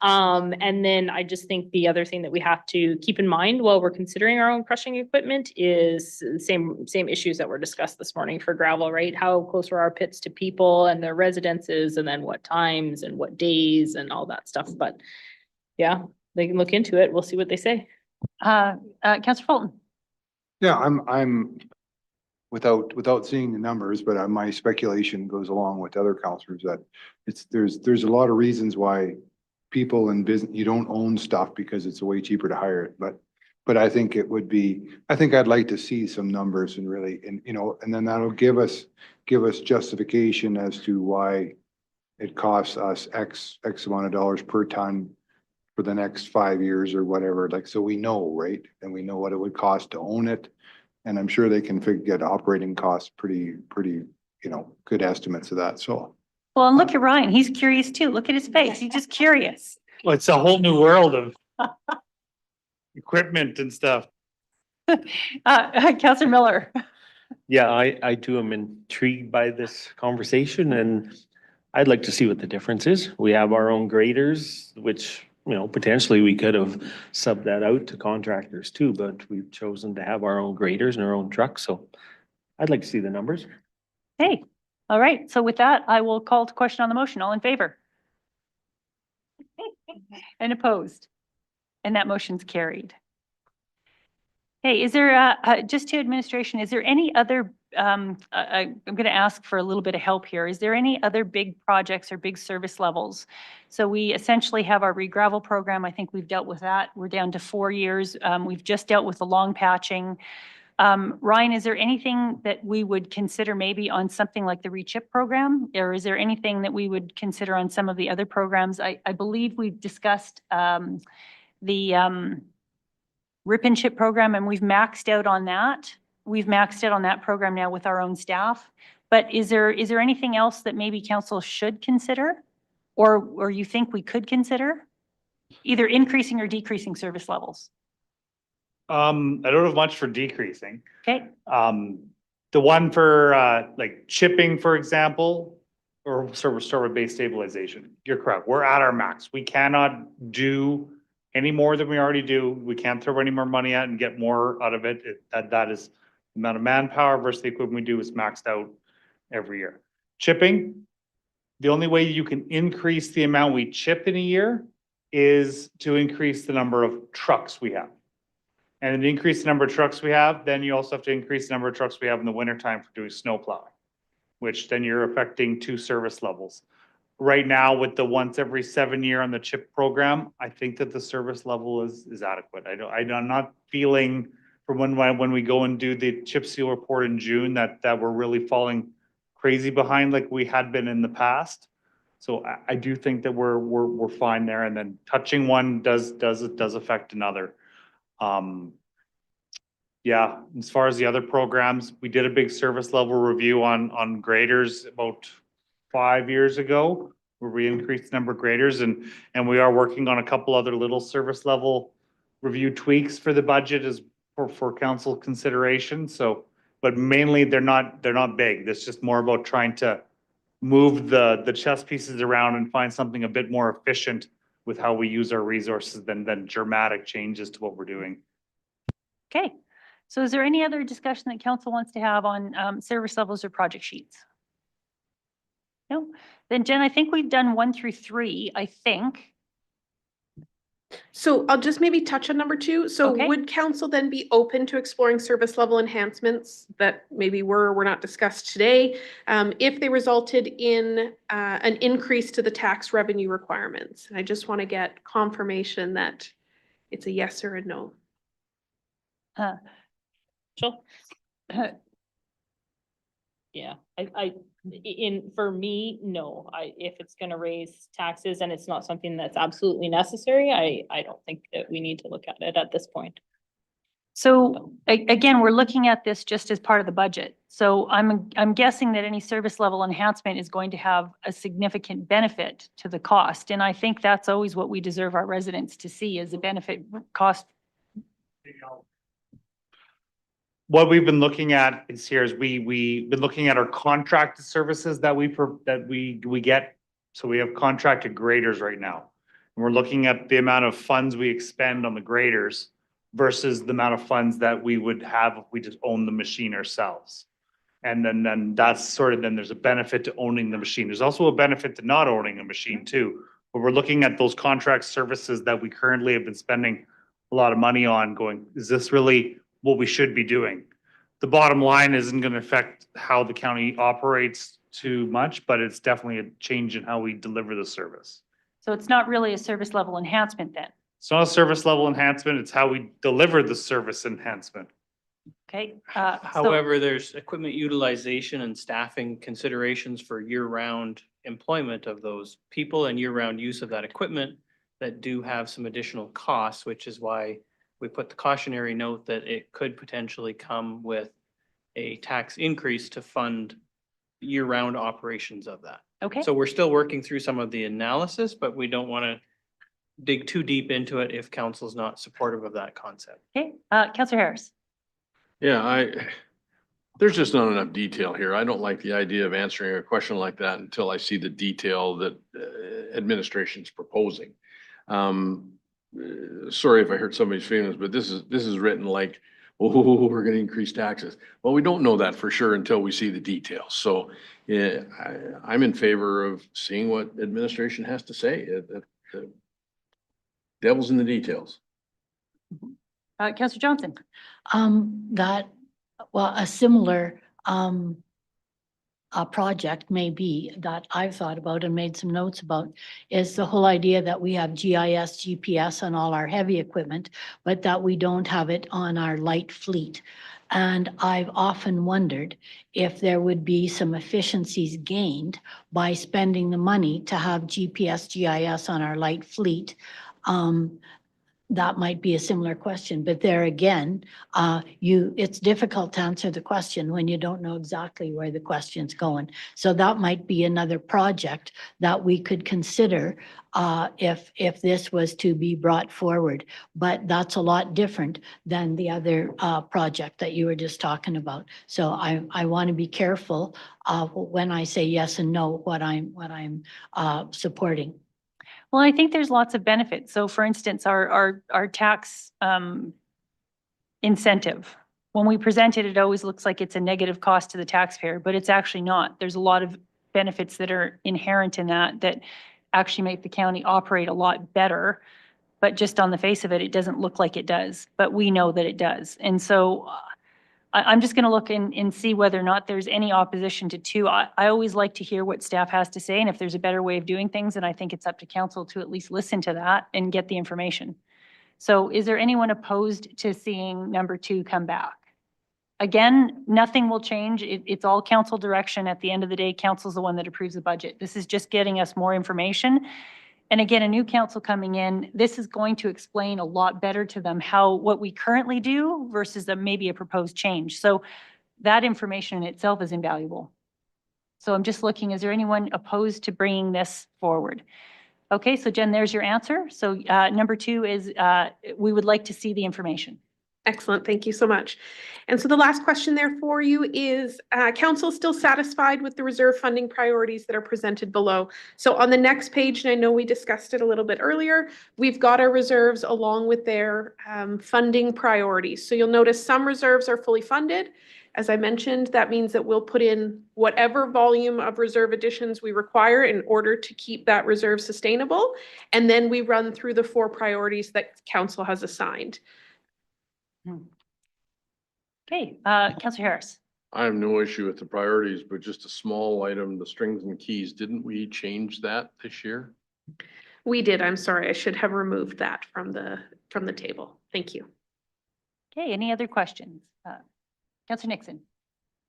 And then I just think the other thing that we have to keep in mind while we're considering our own crushing equipment is the same issues that were discussed this morning for gravel, right? How close are our pits to people and their residences, and then what times and what days and all that stuff. But yeah, they can look into it. We'll see what they say. Councillor Fulton. Yeah, I'm without seeing the numbers, but my speculation goes along with other councillors that there's a lot of reasons why people in business, you don't own stuff because it's way cheaper to hire it. But I think it would be, I think I'd like to see some numbers and really, and then that'll give us justification as to why it costs us X amount of dollars per ton for the next 5 years or whatever, like, so we know, right? And we know what it would cost to own it. And I'm sure they can get operating costs pretty, good estimates of that, so. Well, and look at Ryan. He's curious too. Look at his face. He's just curious. Well, it's a whole new world of equipment and stuff. Councillor Miller. Yeah, I too am intrigued by this conversation and I'd like to see what the difference is. We have our own graders, which potentially we could have subbed that out to contractors too, but we've chosen to have our own graders and our own trucks. So I'd like to see the numbers. Hey, all right. So with that, I will call to question on the motion. All in favor? And opposed? And that motion's carried. Hey, is there, just to administration, is there any other, I'm going to ask for a little bit of help here. Is there any other big projects or big service levels? So we essentially have our re-gravel program. I think we've dealt with that. We're down to 4 years. We've just dealt with the long patching. Ryan, is there anything that we would consider maybe on something like the re-chip program? Or is there anything that we would consider on some of the other programs? I believe we've discussed the rip and chip program, and we've maxed out on that. We've maxed out on that program now with our own staff. But is there anything else that maybe council should consider, or you think we could consider, either increasing or decreasing service levels? I don't have much for decreasing. Okay. The one for like chipping, for example, or server-based stabilization. You're correct. We're at our max. We cannot do any more than we already do. We can't throw any more money at and get more out of it. That is the amount of manpower versus the equipment we do is maxed out every year. Chipping, the only way you can increase the amount we chip in a year is to increase the number of trucks we have. And to increase the number of trucks we have, then you also have to increase the number of trucks we have in the wintertime for doing snow plowing, which then you're affecting 2 service levels. Right now, with the once every 7 year on the chip program, I think that the service level is adequate. I'm not feeling from when we go and do the chip seal report in June that we're really falling crazy behind like we had been in the past. So I do think that we're fine there. And then touching one does affect another. Yeah, as far as the other programs, we did a big service level review on graders about 5 years ago, where we increased the number of graders, and we are working on a couple other little service level review tweaks for the budget as for council consideration. So but mainly they're not big. It's just more about trying to move the chess pieces around and find something a bit more efficient with how we use our resources than dramatic changes to what we're doing. Okay. So is there any other discussion that council wants to have on service levels or project sheets? No? Then Jen, I think we've done 1 through 3, I think. So I'll just maybe touch on number 2. So Okay. would council then be open to exploring service level enhancements that maybe were not discussed today, if they resulted in an increase to the tax revenue requirements? And I just want to get confirmation that it's a yes or a no. Sure. Yeah, for me, no, if it's gonna raise taxes and it's not something that's absolutely necessary, I don't think that we need to look at it at this point. So again, we're looking at this just as part of the budget. So I'm guessing that any service level enhancement is going to have a significant benefit to the cost. And I think that's always what we deserve our residents to see is a benefit cost. What we've been looking at is we've been looking at our contracted services that we get. So we have contracted graders right now. And we're looking at the amount of funds we expend on the graders versus the amount of funds that we would have if we just own the machine ourselves. And then that's sort of, then there's a benefit to owning the machine. There's also a benefit to not owning a machine too. But we're looking at those contract services that we currently have been spending a lot of money on going, is this really what we should be doing? The bottom line isn't going to affect how the county operates too much, but it's definitely a change in how we deliver the service. So it's not really a service level enhancement then. It's not a service level enhancement, it's how we deliver the service enhancement. Okay. However, there's equipment utilization and staffing considerations for year-round employment of those people and year-round use of that equipment that do have some additional costs, which is why we put the cautionary note that it could potentially come with a tax increase to fund year-round operations of that. Okay. So we're still working through some of the analysis, but we don't want to dig too deep into it if council's not supportive of that concept. Okay, Councillor Harris. Yeah, there's just not enough detail here. I don't like the idea of answering a question like that until I see the detail that administration's proposing. Sorry if I hurt somebody's feelings, but this is written like, oh, we're going to increase taxes. Well, we don't know that for sure until we see the details. So yeah, I'm in favor of seeing what administration has to say. The devil's in the details. Councillor Johnson. A similar a project may be that I've thought about and made some notes about is the whole idea that we have GIS, GPS on all our heavy equipment, but that we don't have it on our light fleet. And I've often wondered if there would be some efficiencies gained by spending the money to have GPS, GIS on our light fleet. That might be a similar question, but there again, it's difficult to answer the question when you don't know exactly where the question's going. So that might be another project that we could consider if this was to be brought forward. But that's a lot different than the other project that you were just talking about. So I want to be careful when I say yes and no, what I'm supporting. Well, I think there's lots of benefits. So for instance, our tax incentive, when we present it, it always looks like it's a negative cost to the taxpayer, but it's actually not. There's a lot of benefits that are inherent in that actually make the county operate a lot better. But just on the face of it, it doesn't look like it does, but we know that it does. And so I'm just going to look and see whether or not there's any opposition to 2. I always like to hear what staff has to say, and if there's a better way of doing things, then I think it's up to council to at least listen to that and get the information. So is there anyone opposed to seeing number 2 come back? Again, nothing will change. It's all council direction. At the end of the day, council's the one that approves the budget. This is just getting us more information. And again, a new council coming in, this is going to explain a lot better to them what we currently do versus maybe a proposed change. So that information in itself is invaluable. So I'm just looking, is there anyone opposed to bringing this forward? Okay, so Jen, there's your answer. So number 2 is we would like to see the information. Excellent. Thank you so much. And so the last question there for you is, council still satisfied with the reserve funding priorities that are presented below? So on the next page, and I know we discussed it a little bit earlier, we've got our reserves along with their funding priorities. So you'll notice some reserves are fully funded. As I mentioned, that means that we'll put in whatever volume of reserve additions we require in order to keep that reserve sustainable. And then we run through the 4 priorities that council has assigned. Okay, Councillor Harris. I have no issue with the priorities, but just a small item, the strings and keys, didn't we change that this year? We did. I'm sorry. I should have removed that from the table. Thank you. Okay, any other questions? Councillor Nixon.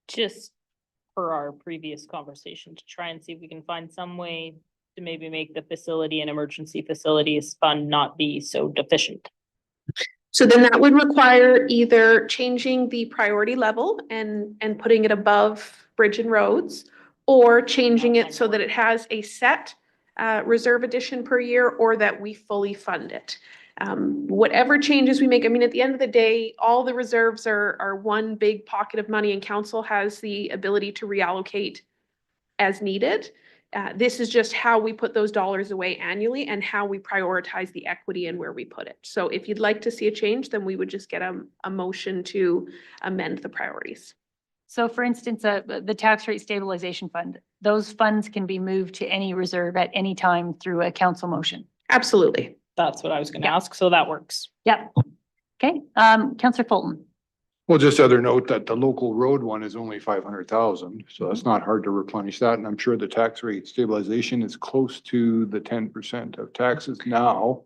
Just per our previous conversation, to try and see if we can find some way to maybe make the facility and emergency facilities fund not be so deficient. So then that would require either changing the priority level and putting it above bridge and roads, or changing it so that it has a set reserve addition per year, or that we fully fund it. Whatever changes we make, I mean, at the end of the day, all the reserves are one big pocket of money, and council has the ability to reallocate as needed. This is just how we put those dollars away annually and how we prioritize the equity and where we put it. So if you'd like to see a change, then we would just get a motion to amend the priorities. So for instance, the tax rate stabilization fund, those funds can be moved to any reserve at any time through a council motion. Absolutely. That's what I was gonna ask, so that works. Yep. Okay, Councillor Fulton. Well, just other note that the local road one is only 500,000, so that's not hard to replenish that. And I'm sure the tax rate stabilization is close to the 10% of taxes now.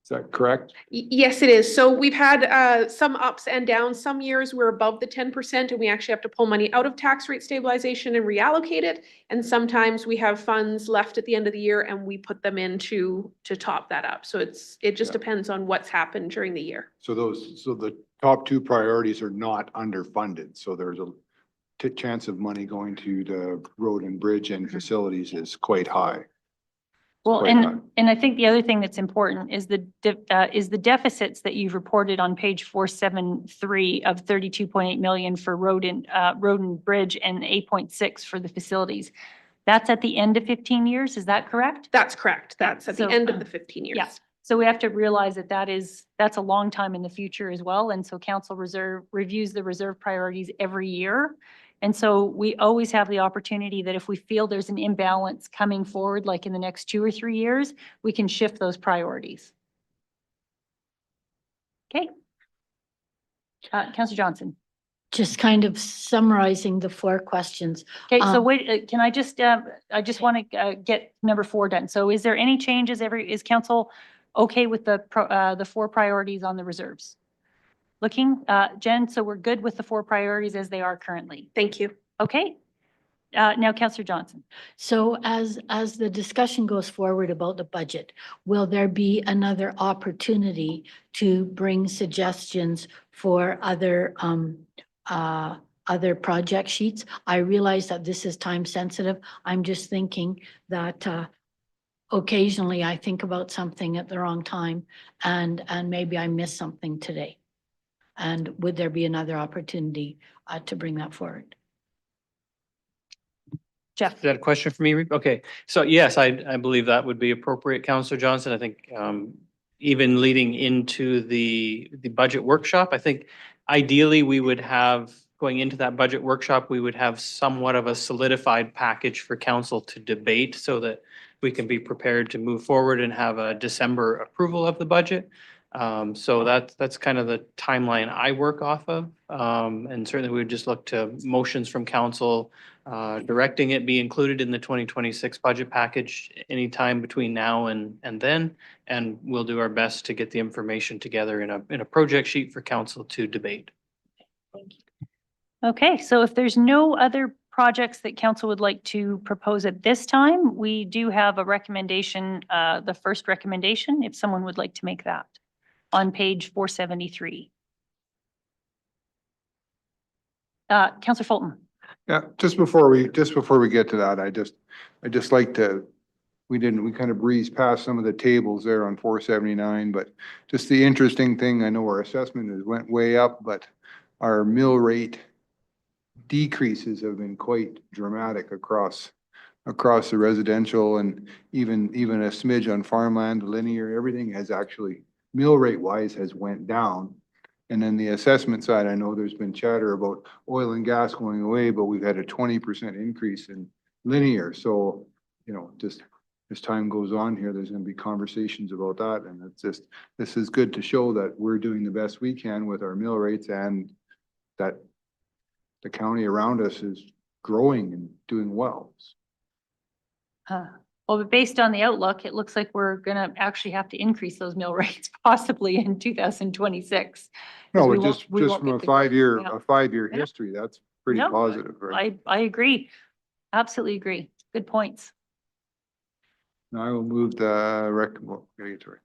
Is that correct? Yes, it is. So we've had some ups and downs. Some years we're above the 10% and we actually have to pull money out of tax rate stabilization and reallocate it. And sometimes we have funds left at the end of the year and we put them in to top that up. So it just depends on what's happened during the year. So the top 2 priorities are not underfunded. So there's a chance of money going to the road and bridge and facilities is quite high. Well, Quite high. and I think the other thing that's important is the deficits that you've reported on page 473 of 32.8 million for road and bridge and 8.6 for the facilities. That's at the end of 15 years. Is that correct? That's correct. That's at the end of the 15 years. Yeah. So we have to realize that that's a long time in the future as well. And so council reviews the reserve priorities every year. And so we always have the opportunity that if we feel there's an imbalance coming forward, like in the next 2 or 3 years, we can shift those priorities. Okay. Councillor Johnson. Just kind of summarizing the 4 questions. Okay, so wait, can I just want to get number 4 done. So is there any changes is council okay with the 4 priorities on the reserves? Looking, Jen, so we're good with the 4 priorities as they are currently. Thank you. Okay. Now, Councillor Johnson. So as the discussion goes forward about the budget, will there be another opportunity to bring suggestions for other project sheets? I realize that this is time sensitive. I'm just thinking that occasionally I think about something at the wrong time and maybe I missed something today. And would there be another opportunity to bring that forward? Jeff. Is that a question for me? Okay, so yes, I believe that would be appropriate, Councillor Johnson. I think even leading into the budget workshop, I think ideally we would have, going into that budget workshop, we would have somewhat of a solidified package for council to debate so that we can be prepared to move forward and have a December approval of the budget. So that's kind of the timeline I work off of. And certainly we would just look to motions from council, directing it be included in the 2026 budget package anytime between now and then. And we'll do our best to get the information together in a project sheet for council to debate. Okay, so if there's no other projects that council would like to propose at this time, we do have a recommendation, the first recommendation, if someone would like to make that on page 473. Councillor Fulton. Yeah, just before we get to that, I just like to we kind of breezed past some of the tables there on 479, but just the interesting thing, I know our assessment has went way up, but our mill rate decreases have been quite dramatic across the residential and even a smidge on farmland, linear, everything has actually, mill rate wise has went down. And then the assessment side, I know there's been chatter about oil and gas going away, but we've had a 20% increase in linear. So, you know, just as time goes on here, there's gonna be conversations about that. And it's just, this is good to show that we're doing the best we can with our mill rates and that the county around us is growing and doing well. Well, but based on the outlook, it looks like we're gonna actually have to increase those mill rates possibly in 2026. No, we but won't- just we won't from a get the- five-year, yeah. a five-year Yeah. history, that's pretty No, positive, right? I agree. Absolutely agree. Good points. Now I will move the regulatory.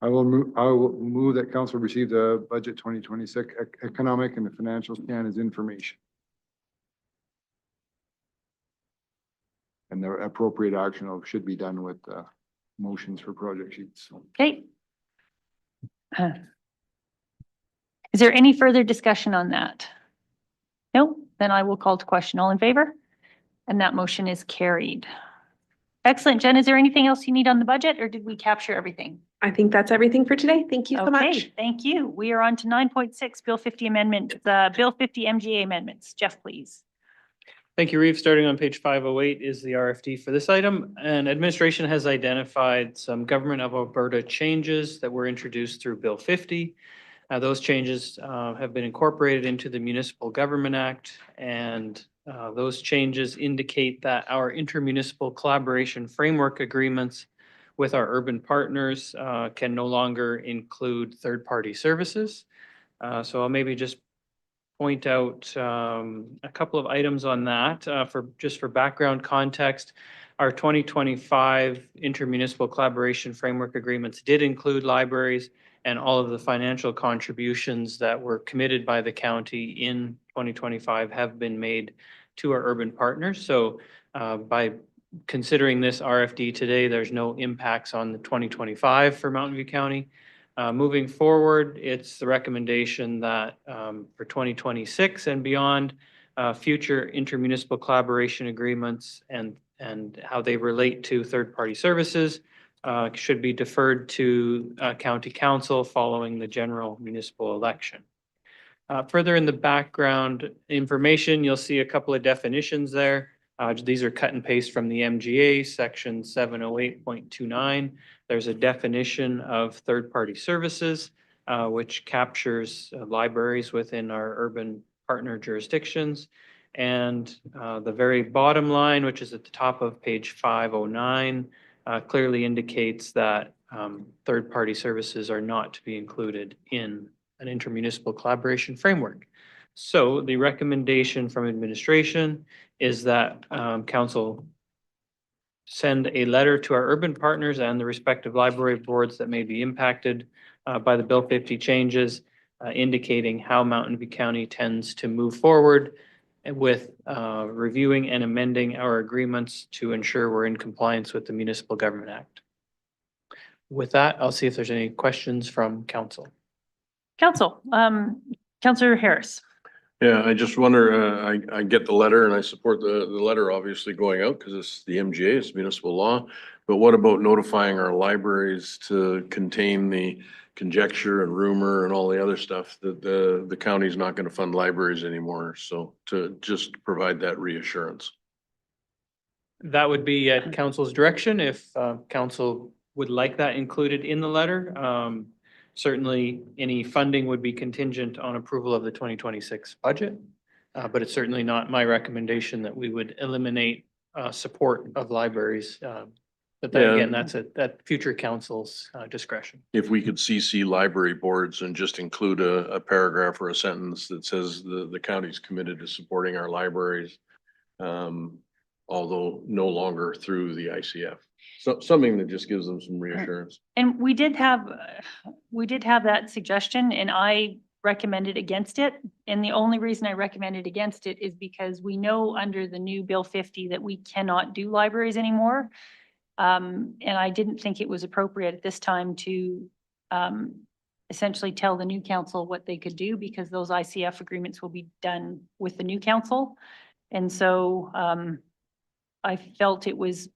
I will move that council receive the budget 2026 economic and the financial scan as information. And the appropriate action should be done with motions for project sheets. Okay. Is there any further discussion on that? No, then I will call to question. All in favor? And that motion is carried. Excellent. Jen, is there anything else you need on the budget or did we capture everything? I think that's everything for today. Thank you so much. Okay, thank you. We are on to 9.6, Bill 50 amendment, Bill 50 MGA amendments. Jeff, please. Thank you, Reeve. Starting on page 508 is the RFD for this item, and administration has identified some Government of Alberta changes that were introduced through Bill 50. Those changes have been incorporated into the Municipal Government Act, and those changes indicate that our intermunicipal collaboration framework agreements with our urban partners can no longer include third-party services. So I'll maybe just point out a couple of items on that for background context. Our 2025 intermunicipal collaboration framework agreements did include libraries, and all of the financial contributions that were committed by the county in 2025 have been made to our urban partners. So by considering this RFD today, there's no impacts on the 2025 for Mountain View County. Moving forward, it's the recommendation that for 2026 and beyond, future intermunicipal collaboration agreements and how they relate to third-party services should be deferred to county council following the general municipal election. Further in the background information, you'll see a couple of definitions there. These are cut and paste from the MGA, section 708.29. There's a definition of third-party services, which captures libraries within our urban partner jurisdictions. And the very bottom line, which is at the top of page 509, clearly indicates that third-party services are not to be included in an intermunicipal collaboration framework. So the recommendation from administration is that council send a letter to our urban partners and the respective library boards that may be impacted by the Bill 50 changes, indicating how Mountain View County tends to move forward with reviewing and amending our agreements to ensure we're in compliance with the Municipal Government Act. With that, I'll see if there's any questions from council. Council, Councillor Harris. Yeah, I just wonder, I get the letter and I support the letter obviously going out because it's the MGA, it's municipal law. But what about notifying our libraries to contain the conjecture and rumor and all the other stuff that the county's not going to fund libraries anymore? So to just provide that reassurance. That would be at council's direction if council would like that included in the letter. Certainly, any funding would be contingent on approval of the 2026 budget, but it's certainly not my recommendation that we would eliminate support of libraries. But then again, that's at future council's discretion. If we could CC library boards and just include a paragraph or a sentence that says the county's committed to supporting our libraries, although no longer through the ICF. So something that just gives them some reassurance. And we did have that suggestion and I recommended against it And the only reason I recommended against it is because we know under the new Bill 50 that we cannot do libraries anymore. And I didn't think it was appropriate at this time to essentially tell the new council what they could do, because those ICF agreements will be done with the new council. And so I felt it was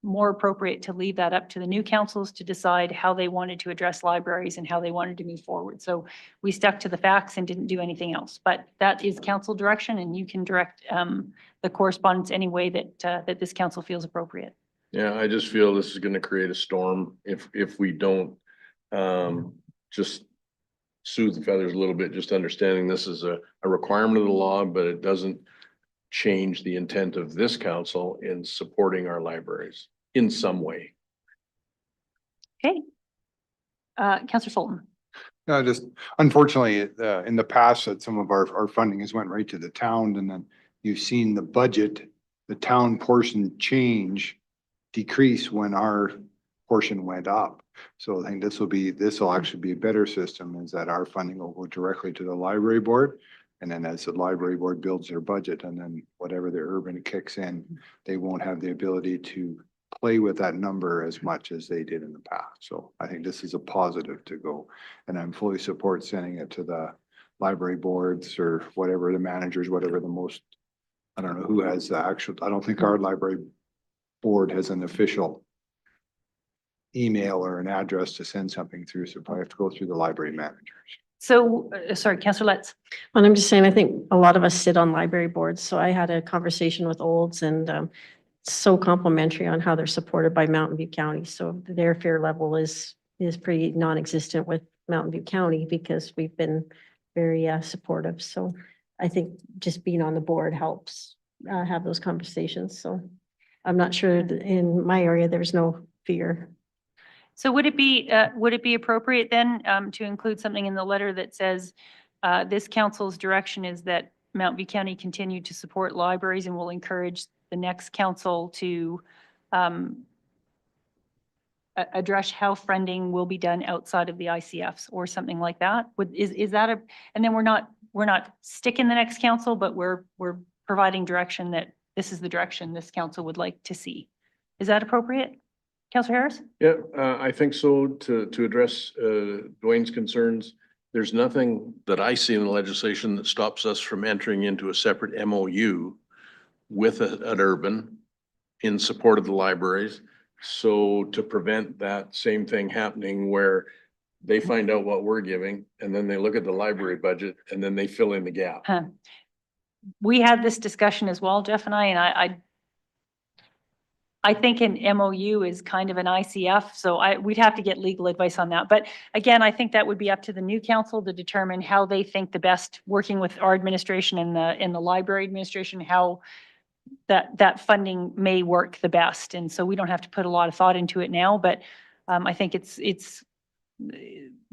more appropriate to leave that up to the new councils to decide how they wanted to address libraries and how they wanted to move forward. So we stuck to the facts and didn't do anything else. But that is council direction, and you can direct the correspondence any way that that this council feels appropriate. Yeah, I just feel this is gonna create a storm if we don't just soothe the feathers a little bit, just understanding this is a requirement of the law, but it doesn't change the intent of this council in supporting our libraries in some way. Okay. Councillor Fulton. No, just unfortunately, in the past, that some of our funding has went right to the town, and then you've seen the budget, the town portion decrease when our portion went up. So I think this will actually be a better system, is that our funding will go directly to the library board. And then as the library board builds their budget, and then whatever the urban kicks in, they won't have the ability to play with that number as much as they did in the past. So I think this is a positive to go, and I'm fully support sending it to the library boards or whatever the managers, whatever the most, I don't know who has the actual, I don't think our library board has an official email or an address to send something through, so probably have to go through the library managers. So, sorry, Councillor Letts. And I'm just saying, I think a lot of us sit on library boards. So I had a conversation with Olds, and so complimentary on how they're supported by Mountain View County. So their fear level is pretty non-existent with Mountain View County, because we've been very supportive. So I think just being on the board helps have those conversations. So I'm not sure that in my area, there's no fear. So would it be appropriate then to include something in the letter that says this council's direction is that Mountain View County continue to support libraries, and will encourage the next council to address how funding will be done outside of the ICFs or something like that? Is that and then we're not sticking the next council, but we're providing direction that this is the direction this council would like to see. Is that appropriate? Councillor Harris? Yeah, I think so. To address Dwayne's concerns, there's nothing that I see in the legislation that stops us from entering into a separate MOU with an urban in support of the libraries. So to prevent that same thing happening where they find out what we're giving, and then they look at the library budget, and then they fill in the gap. We had this discussion as well, Jeff and I think an MOU is kind of an ICF, so we'd have to get legal advice on that. But again, I think that would be up to the new council to determine how they think the best, working with our administration and the library administration, how that funding may work the best. And so we don't have to put a lot of thought into it now, but I think it's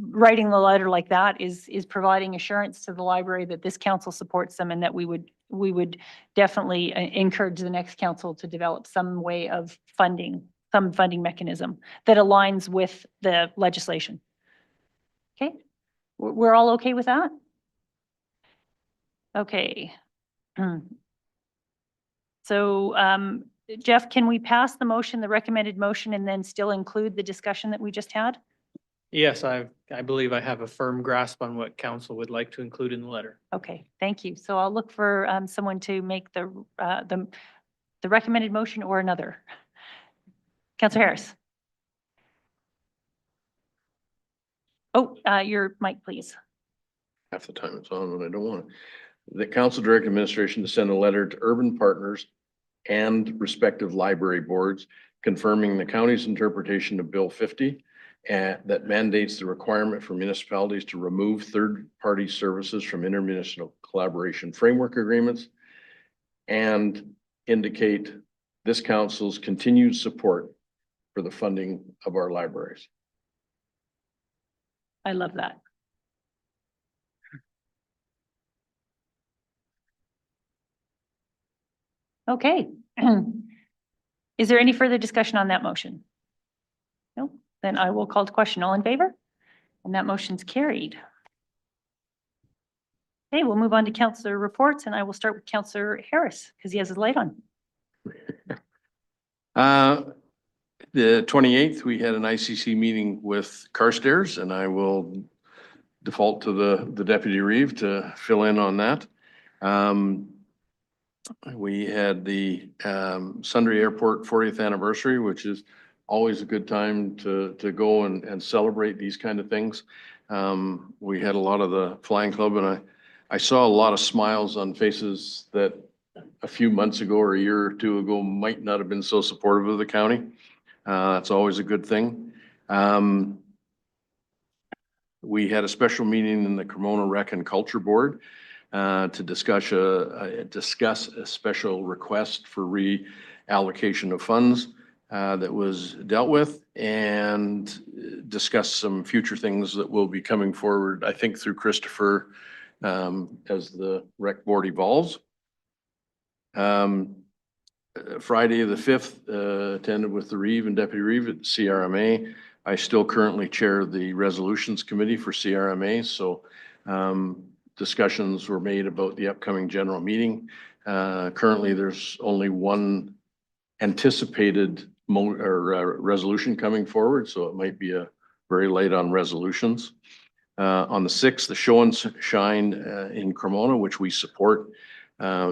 writing the letter like that is providing assurance to the library that this council supports them, and that we would definitely encourage the next council to develop some way of funding, some funding mechanism that aligns with the legislation. Okay, we're all okay with that? Okay. So, Jeff, can we pass the motion, the recommended motion, and then still include the discussion that we just had? Yes, I believe I have a firm grasp on what council would like to include in the letter. Okay, thank you. So I'll look for someone to make the recommended motion or another. Councillor Harris. Oh, your mic, please. Half the time it's on when I don't want it. The council direct administration to send a letter to urban partners and respective library boards confirming the county's interpretation of Bill 50 and that mandates the requirement for municipalities to remove third-party services from intermunicipal collaboration framework agreements, and indicate this council's continued support for the funding of our libraries. I love that. Okay. Is there any further discussion on that motion? No? Then I will call to question. All in favor? And that motion's carried. Okay, we'll move on to councillor reports, and I will start with councillor Harris because he has his light on. The 28th, we had an ICC meeting with Carstairs, and I will default to the Deputy Reeve to fill in on that. We had the Sundre Airport 40th anniversary, which is always a good time to go and celebrate these kind of things. We had a lot of the flying club, and I saw a lot of smiles on faces that a few months ago or a year or two ago might not have been so supportive of the county. That's always a good thing. We had a special meeting in the Cremona Rec and Culture Board to discuss a special request for reallocation of funds that was dealt with, and discuss some future things that will be coming forward, I think, through Christopher as the rec board evolves. Friday the 5th, attended with the Reeve and Deputy Reeve at the CRMA. I still currently chair the resolutions committee for CRMA, so discussions were made about the upcoming general meeting. Currently, there's only one anticipated resolution coming forward, so it might be very late on resolutions. On the 6th, the Show and Shine in Cremona, which we support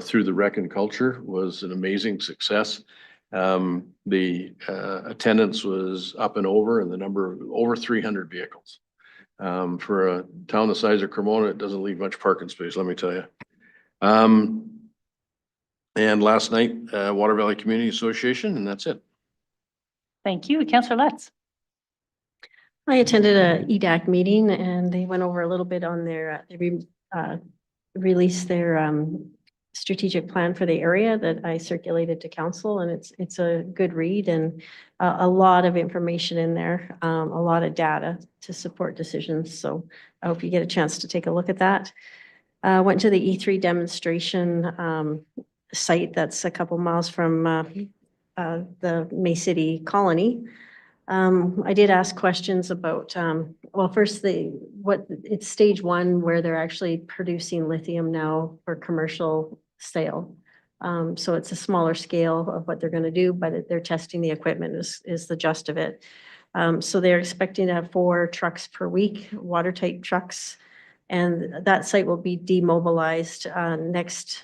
through the Rec and Culture, was an amazing success. The attendance was up and over, and the number of over 300 vehicles. For a town the size of Cremona, it doesn't leave much parking space, let me tell you. And last night, Water Valley Community Association, and that's it. Thank you. Councillor Lutz. I attended a EDAC meeting and they went over a little bit on their, released their strategic plan for the area that I circulated to council, and it's a good read and a lot of information in there, a lot of data to support decisions. So I hope you get a chance to take a look at that. Went to the E3 demonstration site that's a couple miles from the May City colony. I did ask questions about, well, first it's stage 1 where they're actually producing lithium now for commercial sale. So it's a smaller scale of what they're going to do, but they're testing the equipment is the gist of it. So they're expecting to have 4 trucks per week, watertight trucks, and that site will be demobilized next,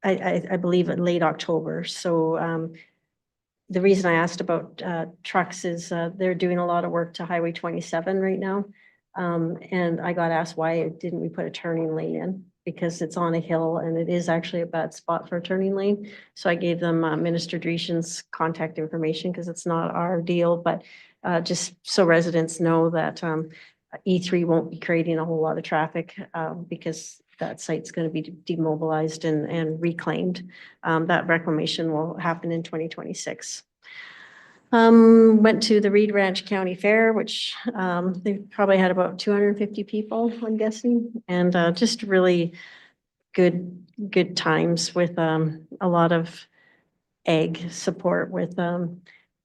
I believe in late October. So the reason I asked about trucks is they're doing a lot of work to Highway 27 right now. And I got asked, why didn't we put a turning lane in? Because it's on a hill and it is actually a bad spot for a turning lane. So I gave them Minister Dreeshen's contact information because it's not our deal, but just so residents know that E3 won't be creating a whole lot of traffic because that site's going to be demobilized and reclaimed. That reclamation will happen in 2026. Went to the Reed Ranch County Fair, which they probably had about 250 people, I'm guessing, and just really good times with a lot of ag support with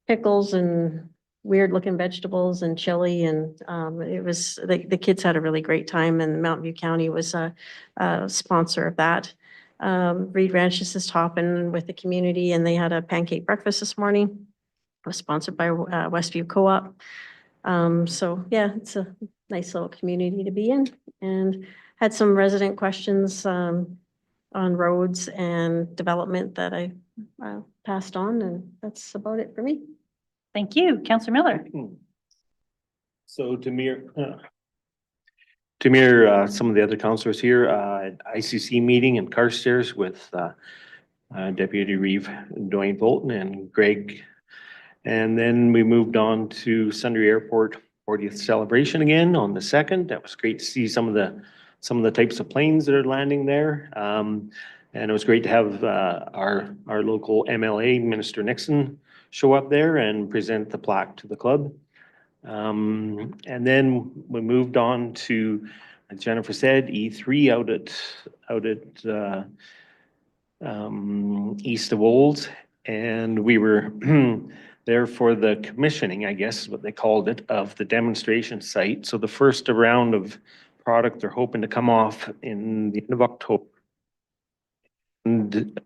pickles and weird looking vegetables and chili, and it was the kids had a really great time, and Mountain View County was a sponsor of that. Reed Ranch is just hopping with the community, and they had a pancake breakfast this morning. It was sponsored by Westview Co-op. So yeah, it's a nice little community to be in, and had some resident questions on roads and development that I passed on, and that's about it for me. Thank you. Councillor Miller. So to mirror some of the other councillors here, at ICC meeting in Carstairs with Deputy Reeve Dwayne Bolton and Greg. And then we moved on to Sundre Airport 40th celebration again on the 2nd. That was great to see some of the types of planes that are landing there. And it was great to have our local MLA, Minister Nixon, show up there and present the plaque to the club. And then we moved on to, as Jennifer said, E3 out at east of Olds, and we were there for the commissioning, I guess is what they called it, of the demonstration site. So the first round of product. They're hoping to come off in the end of October. And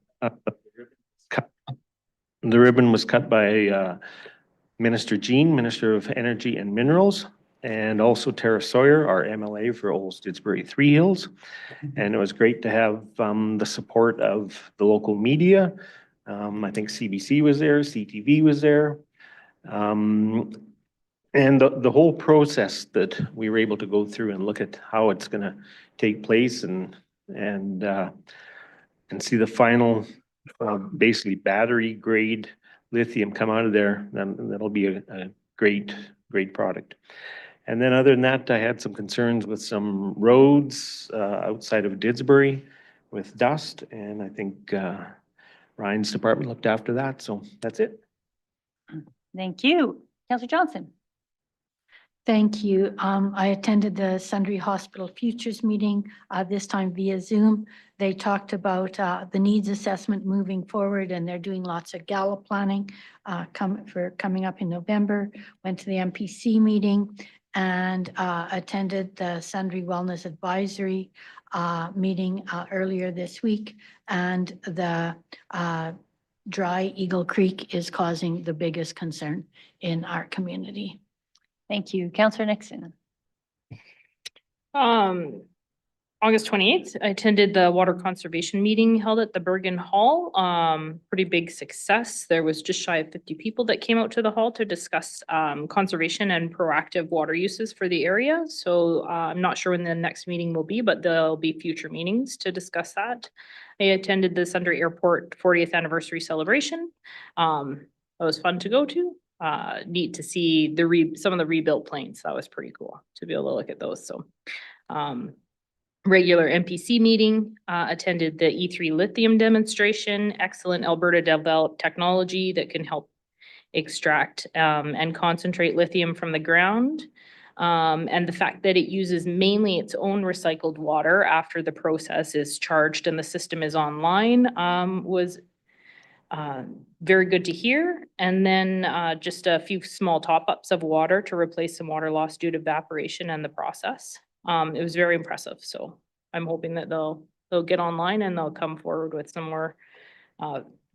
the ribbon was cut by Minister Jean, Minister of Energy and Minerals, and also Tara Sawyer, our MLA for Old Didsbury Three Hills. And it was great to have the support of the local media. I think CBC was there, CTV was there. And the whole process that we were able to go through and look at how it's gonna take place and see the final basically battery grade lithium come out of there, then that'll be a great product. And then other than that, I had some concerns with some roads outside of Didsbury with dust, and I think Ryan's department looked after that, so that's it. Thank you. Councillor Johnson. Thank you. I attended the Sundre Hospital Futures meeting, this time via Zoom. They talked about the needs assessment moving forward, and they're doing lots of gala planning coming up in November. Went to the MPC meeting and attended the Sundre Wellness Advisory meeting earlier this week. And the dry Eagle Creek is causing the biggest concern in our community. Thank you. Councillor Nixon. August 28th, I attended the water conservation meeting held at the Bergen Hall. Pretty big success. There was just shy of 50 people that came out to the hall to discuss conservation and proactive water uses for the area. So I'm not sure when the next meeting will be, but there'll be future meetings to discuss that. I attended the Sundre Airport 40th anniversary celebration. It was fun to go to. Neat to see some of the rebuilt planes. That was pretty cool to be able to look at those. So regular MPC meeting, attended the E3 lithium demonstration, excellent Alberta developed technology that can help extract and concentrate lithium from the ground. And the fact that it uses mainly its own recycled water after the process is charged and the system is online was very good to hear. And then just a few small top-ups of water to replace some water loss due to evaporation and the process. It was very impressive. So I'm hoping that they'll get online and they'll come forward with some more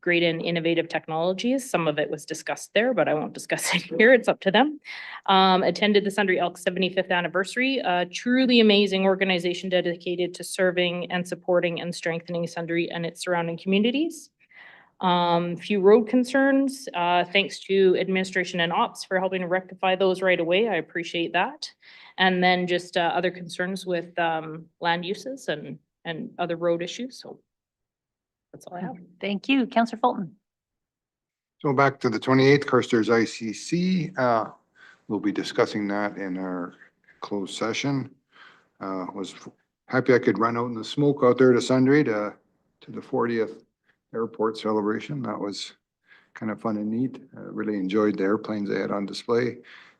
great and innovative technologies. Some of it was discussed there, but I won't discuss it here. It's up to them. Attended the Sundre Elks 75th anniversary, a truly amazing organization dedicated to serving and supporting and strengthening Sundre and its surrounding communities. Few road concerns, thanks to administration and ops for helping to rectify those right away. I appreciate that. And then just other concerns with land uses and other road issues. So that's all I have. Thank you. Councillor Fulton. So back to the 28th, Carstairs ICC. We'll be discussing that in our closed session. Was happy I could run out in the smoke out there to Sundre to the 40th airport celebration. That was kind of fun and neat. Really enjoyed the airplanes they had on display.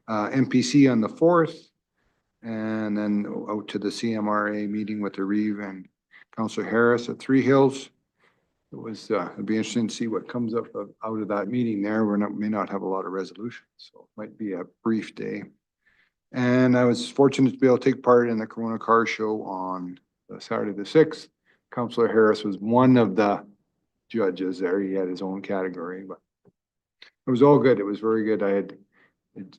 MPC on the 4th, and then out to the CMRA meeting with the Reeve and Councillor Harris at Three Hills. It was, it'd be interesting to see what comes up out of that meeting there. May not have a lot of resolutions, so it might be a brief day. And I was fortunate to be able to take part in the Corona Car Show on Saturday the 6th. Councillor Harris was one of the judges there. He had his own category, but it was all good. It was very good. I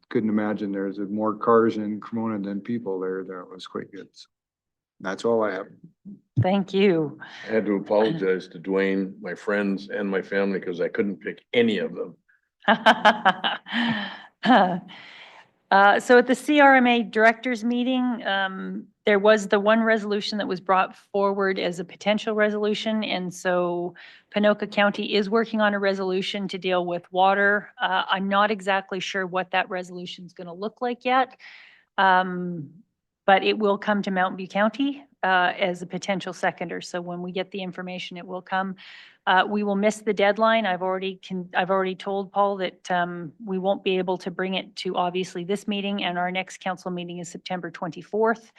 couldn't imagine there's more cars in Cremona than people there. That was quite good. So that's all I have. Thank you. I had to apologize to Dwayne, my friends, and my family because I couldn't pick any of them. So at the CRMA directors meeting, there was the one resolution that was brought forward as a potential resolution. And so Ponoka County is working on a resolution to deal with water. I'm not exactly sure what that resolution is going to look like yet. But it will come to Mountain View County as a potential seconder. So when we get the information, it will come. We will miss the deadline. I've already told Paul that we won't be able to bring it to obviously this meeting, and our next council meeting is September 24th.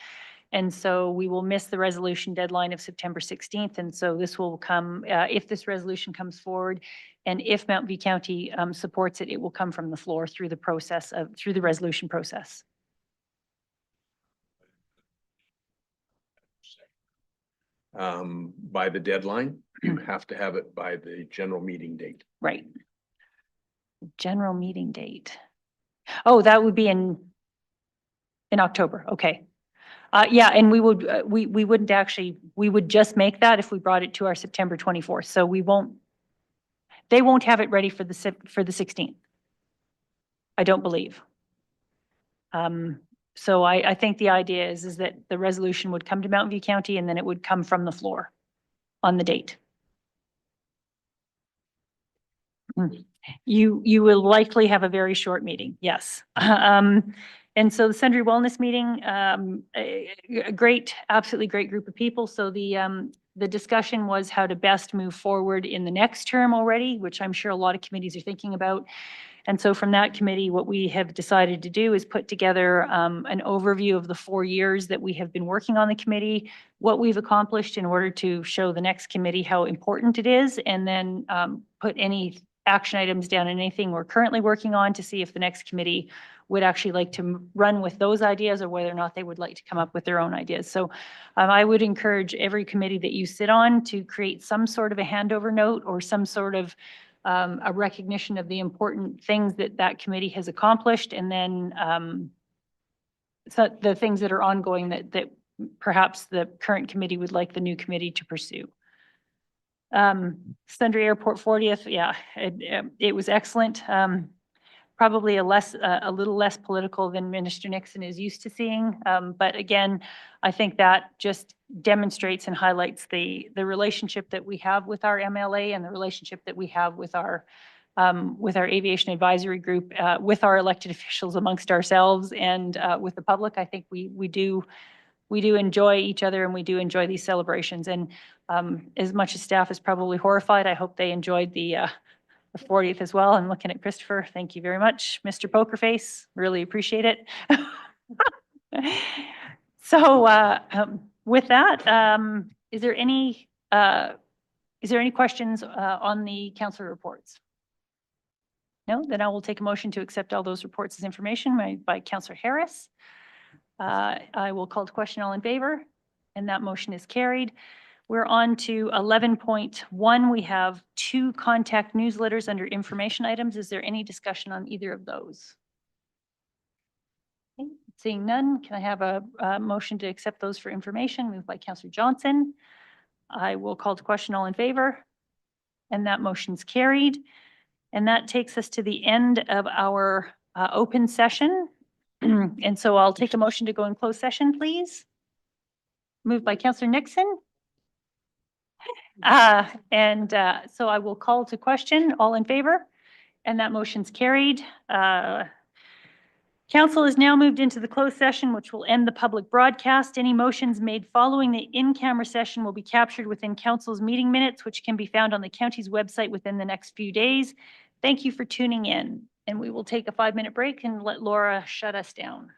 And so we will miss the resolution deadline of September 16th. And so this will come, if this resolution comes forward, and if Mountain View County supports it, it will come from the floor through the process through the resolution process. by the deadline. You have to have it by the general meeting date. Right. General meeting date. Oh, that would be in October. Okay. Yeah, and we would, we wouldn't actually, we would just make that if we brought it to our September 24th. So we won't, they won't have it ready for the 16th. I don't believe. So I think the idea is that the resolution would come to Mountain View County and then it would come from the floor on the date. You will likely have a very short meeting, yes. And so the Sundre Wellness meeting, a great, absolutely great group of people. So the discussion was how to best move forward in the next term already, which I'm sure a lot of committees are thinking about. And so from that committee, what we have decided to do is put together an overview of the 4 years that we have been working on the committee, what we've accomplished in order to show the next committee how important it is, and then put any action items down and anything we're currently working on to see if the next committee would actually like to run with those ideas or whether or not they would like to come up with their own ideas. So I would encourage every committee that you sit on to create some sort of a handover note or some sort of a recognition of the important things that that committee has accomplished, and then so the things that are ongoing that perhaps the current committee would like the new committee to pursue. Sundre Airport 40th, yeah, it was excellent. Probably a little less political than Minister Nixon is used to seeing. But again, I think that just demonstrates and highlights the relationship that we have with our MLA and the relationship that we have with our aviation advisory group, with our elected officials amongst ourselves and with the public. I think we do enjoy each other and we do enjoy these celebrations. And as much as staff is probably horrified, I hope they enjoyed the 40th as well. I'm looking at Christopher. Thank you very much. Mr. Pokerface, really appreciate it. So with that, is there any questions on the council reports? No, then I will take a motion to accept all those reports as information by Councillor Harris. I will call to question. All in favor, and that motion is carried. We're on to 11.1. We have 2 contact newsletters under information items. Is there any discussion on either of those? Okay, seeing none, can I have a motion to accept those for information? Moved by Councillor Johnson. I will call to question. All in favor, and that motion's carried. And that takes us to the end of our open session. And so I'll take a motion to go in closed session, please. Moved by Councillor Nixon. So I will call to question. All in favor? And that motion's carried. Council is now moved into the closed session, which will end the public broadcast. Any motions made following the in-camera session will be captured within council's meeting minutes, which can be found on the county's website within the next few days. Thank you for tuning in, and we will take a 5-minute break and let Laura shut us down.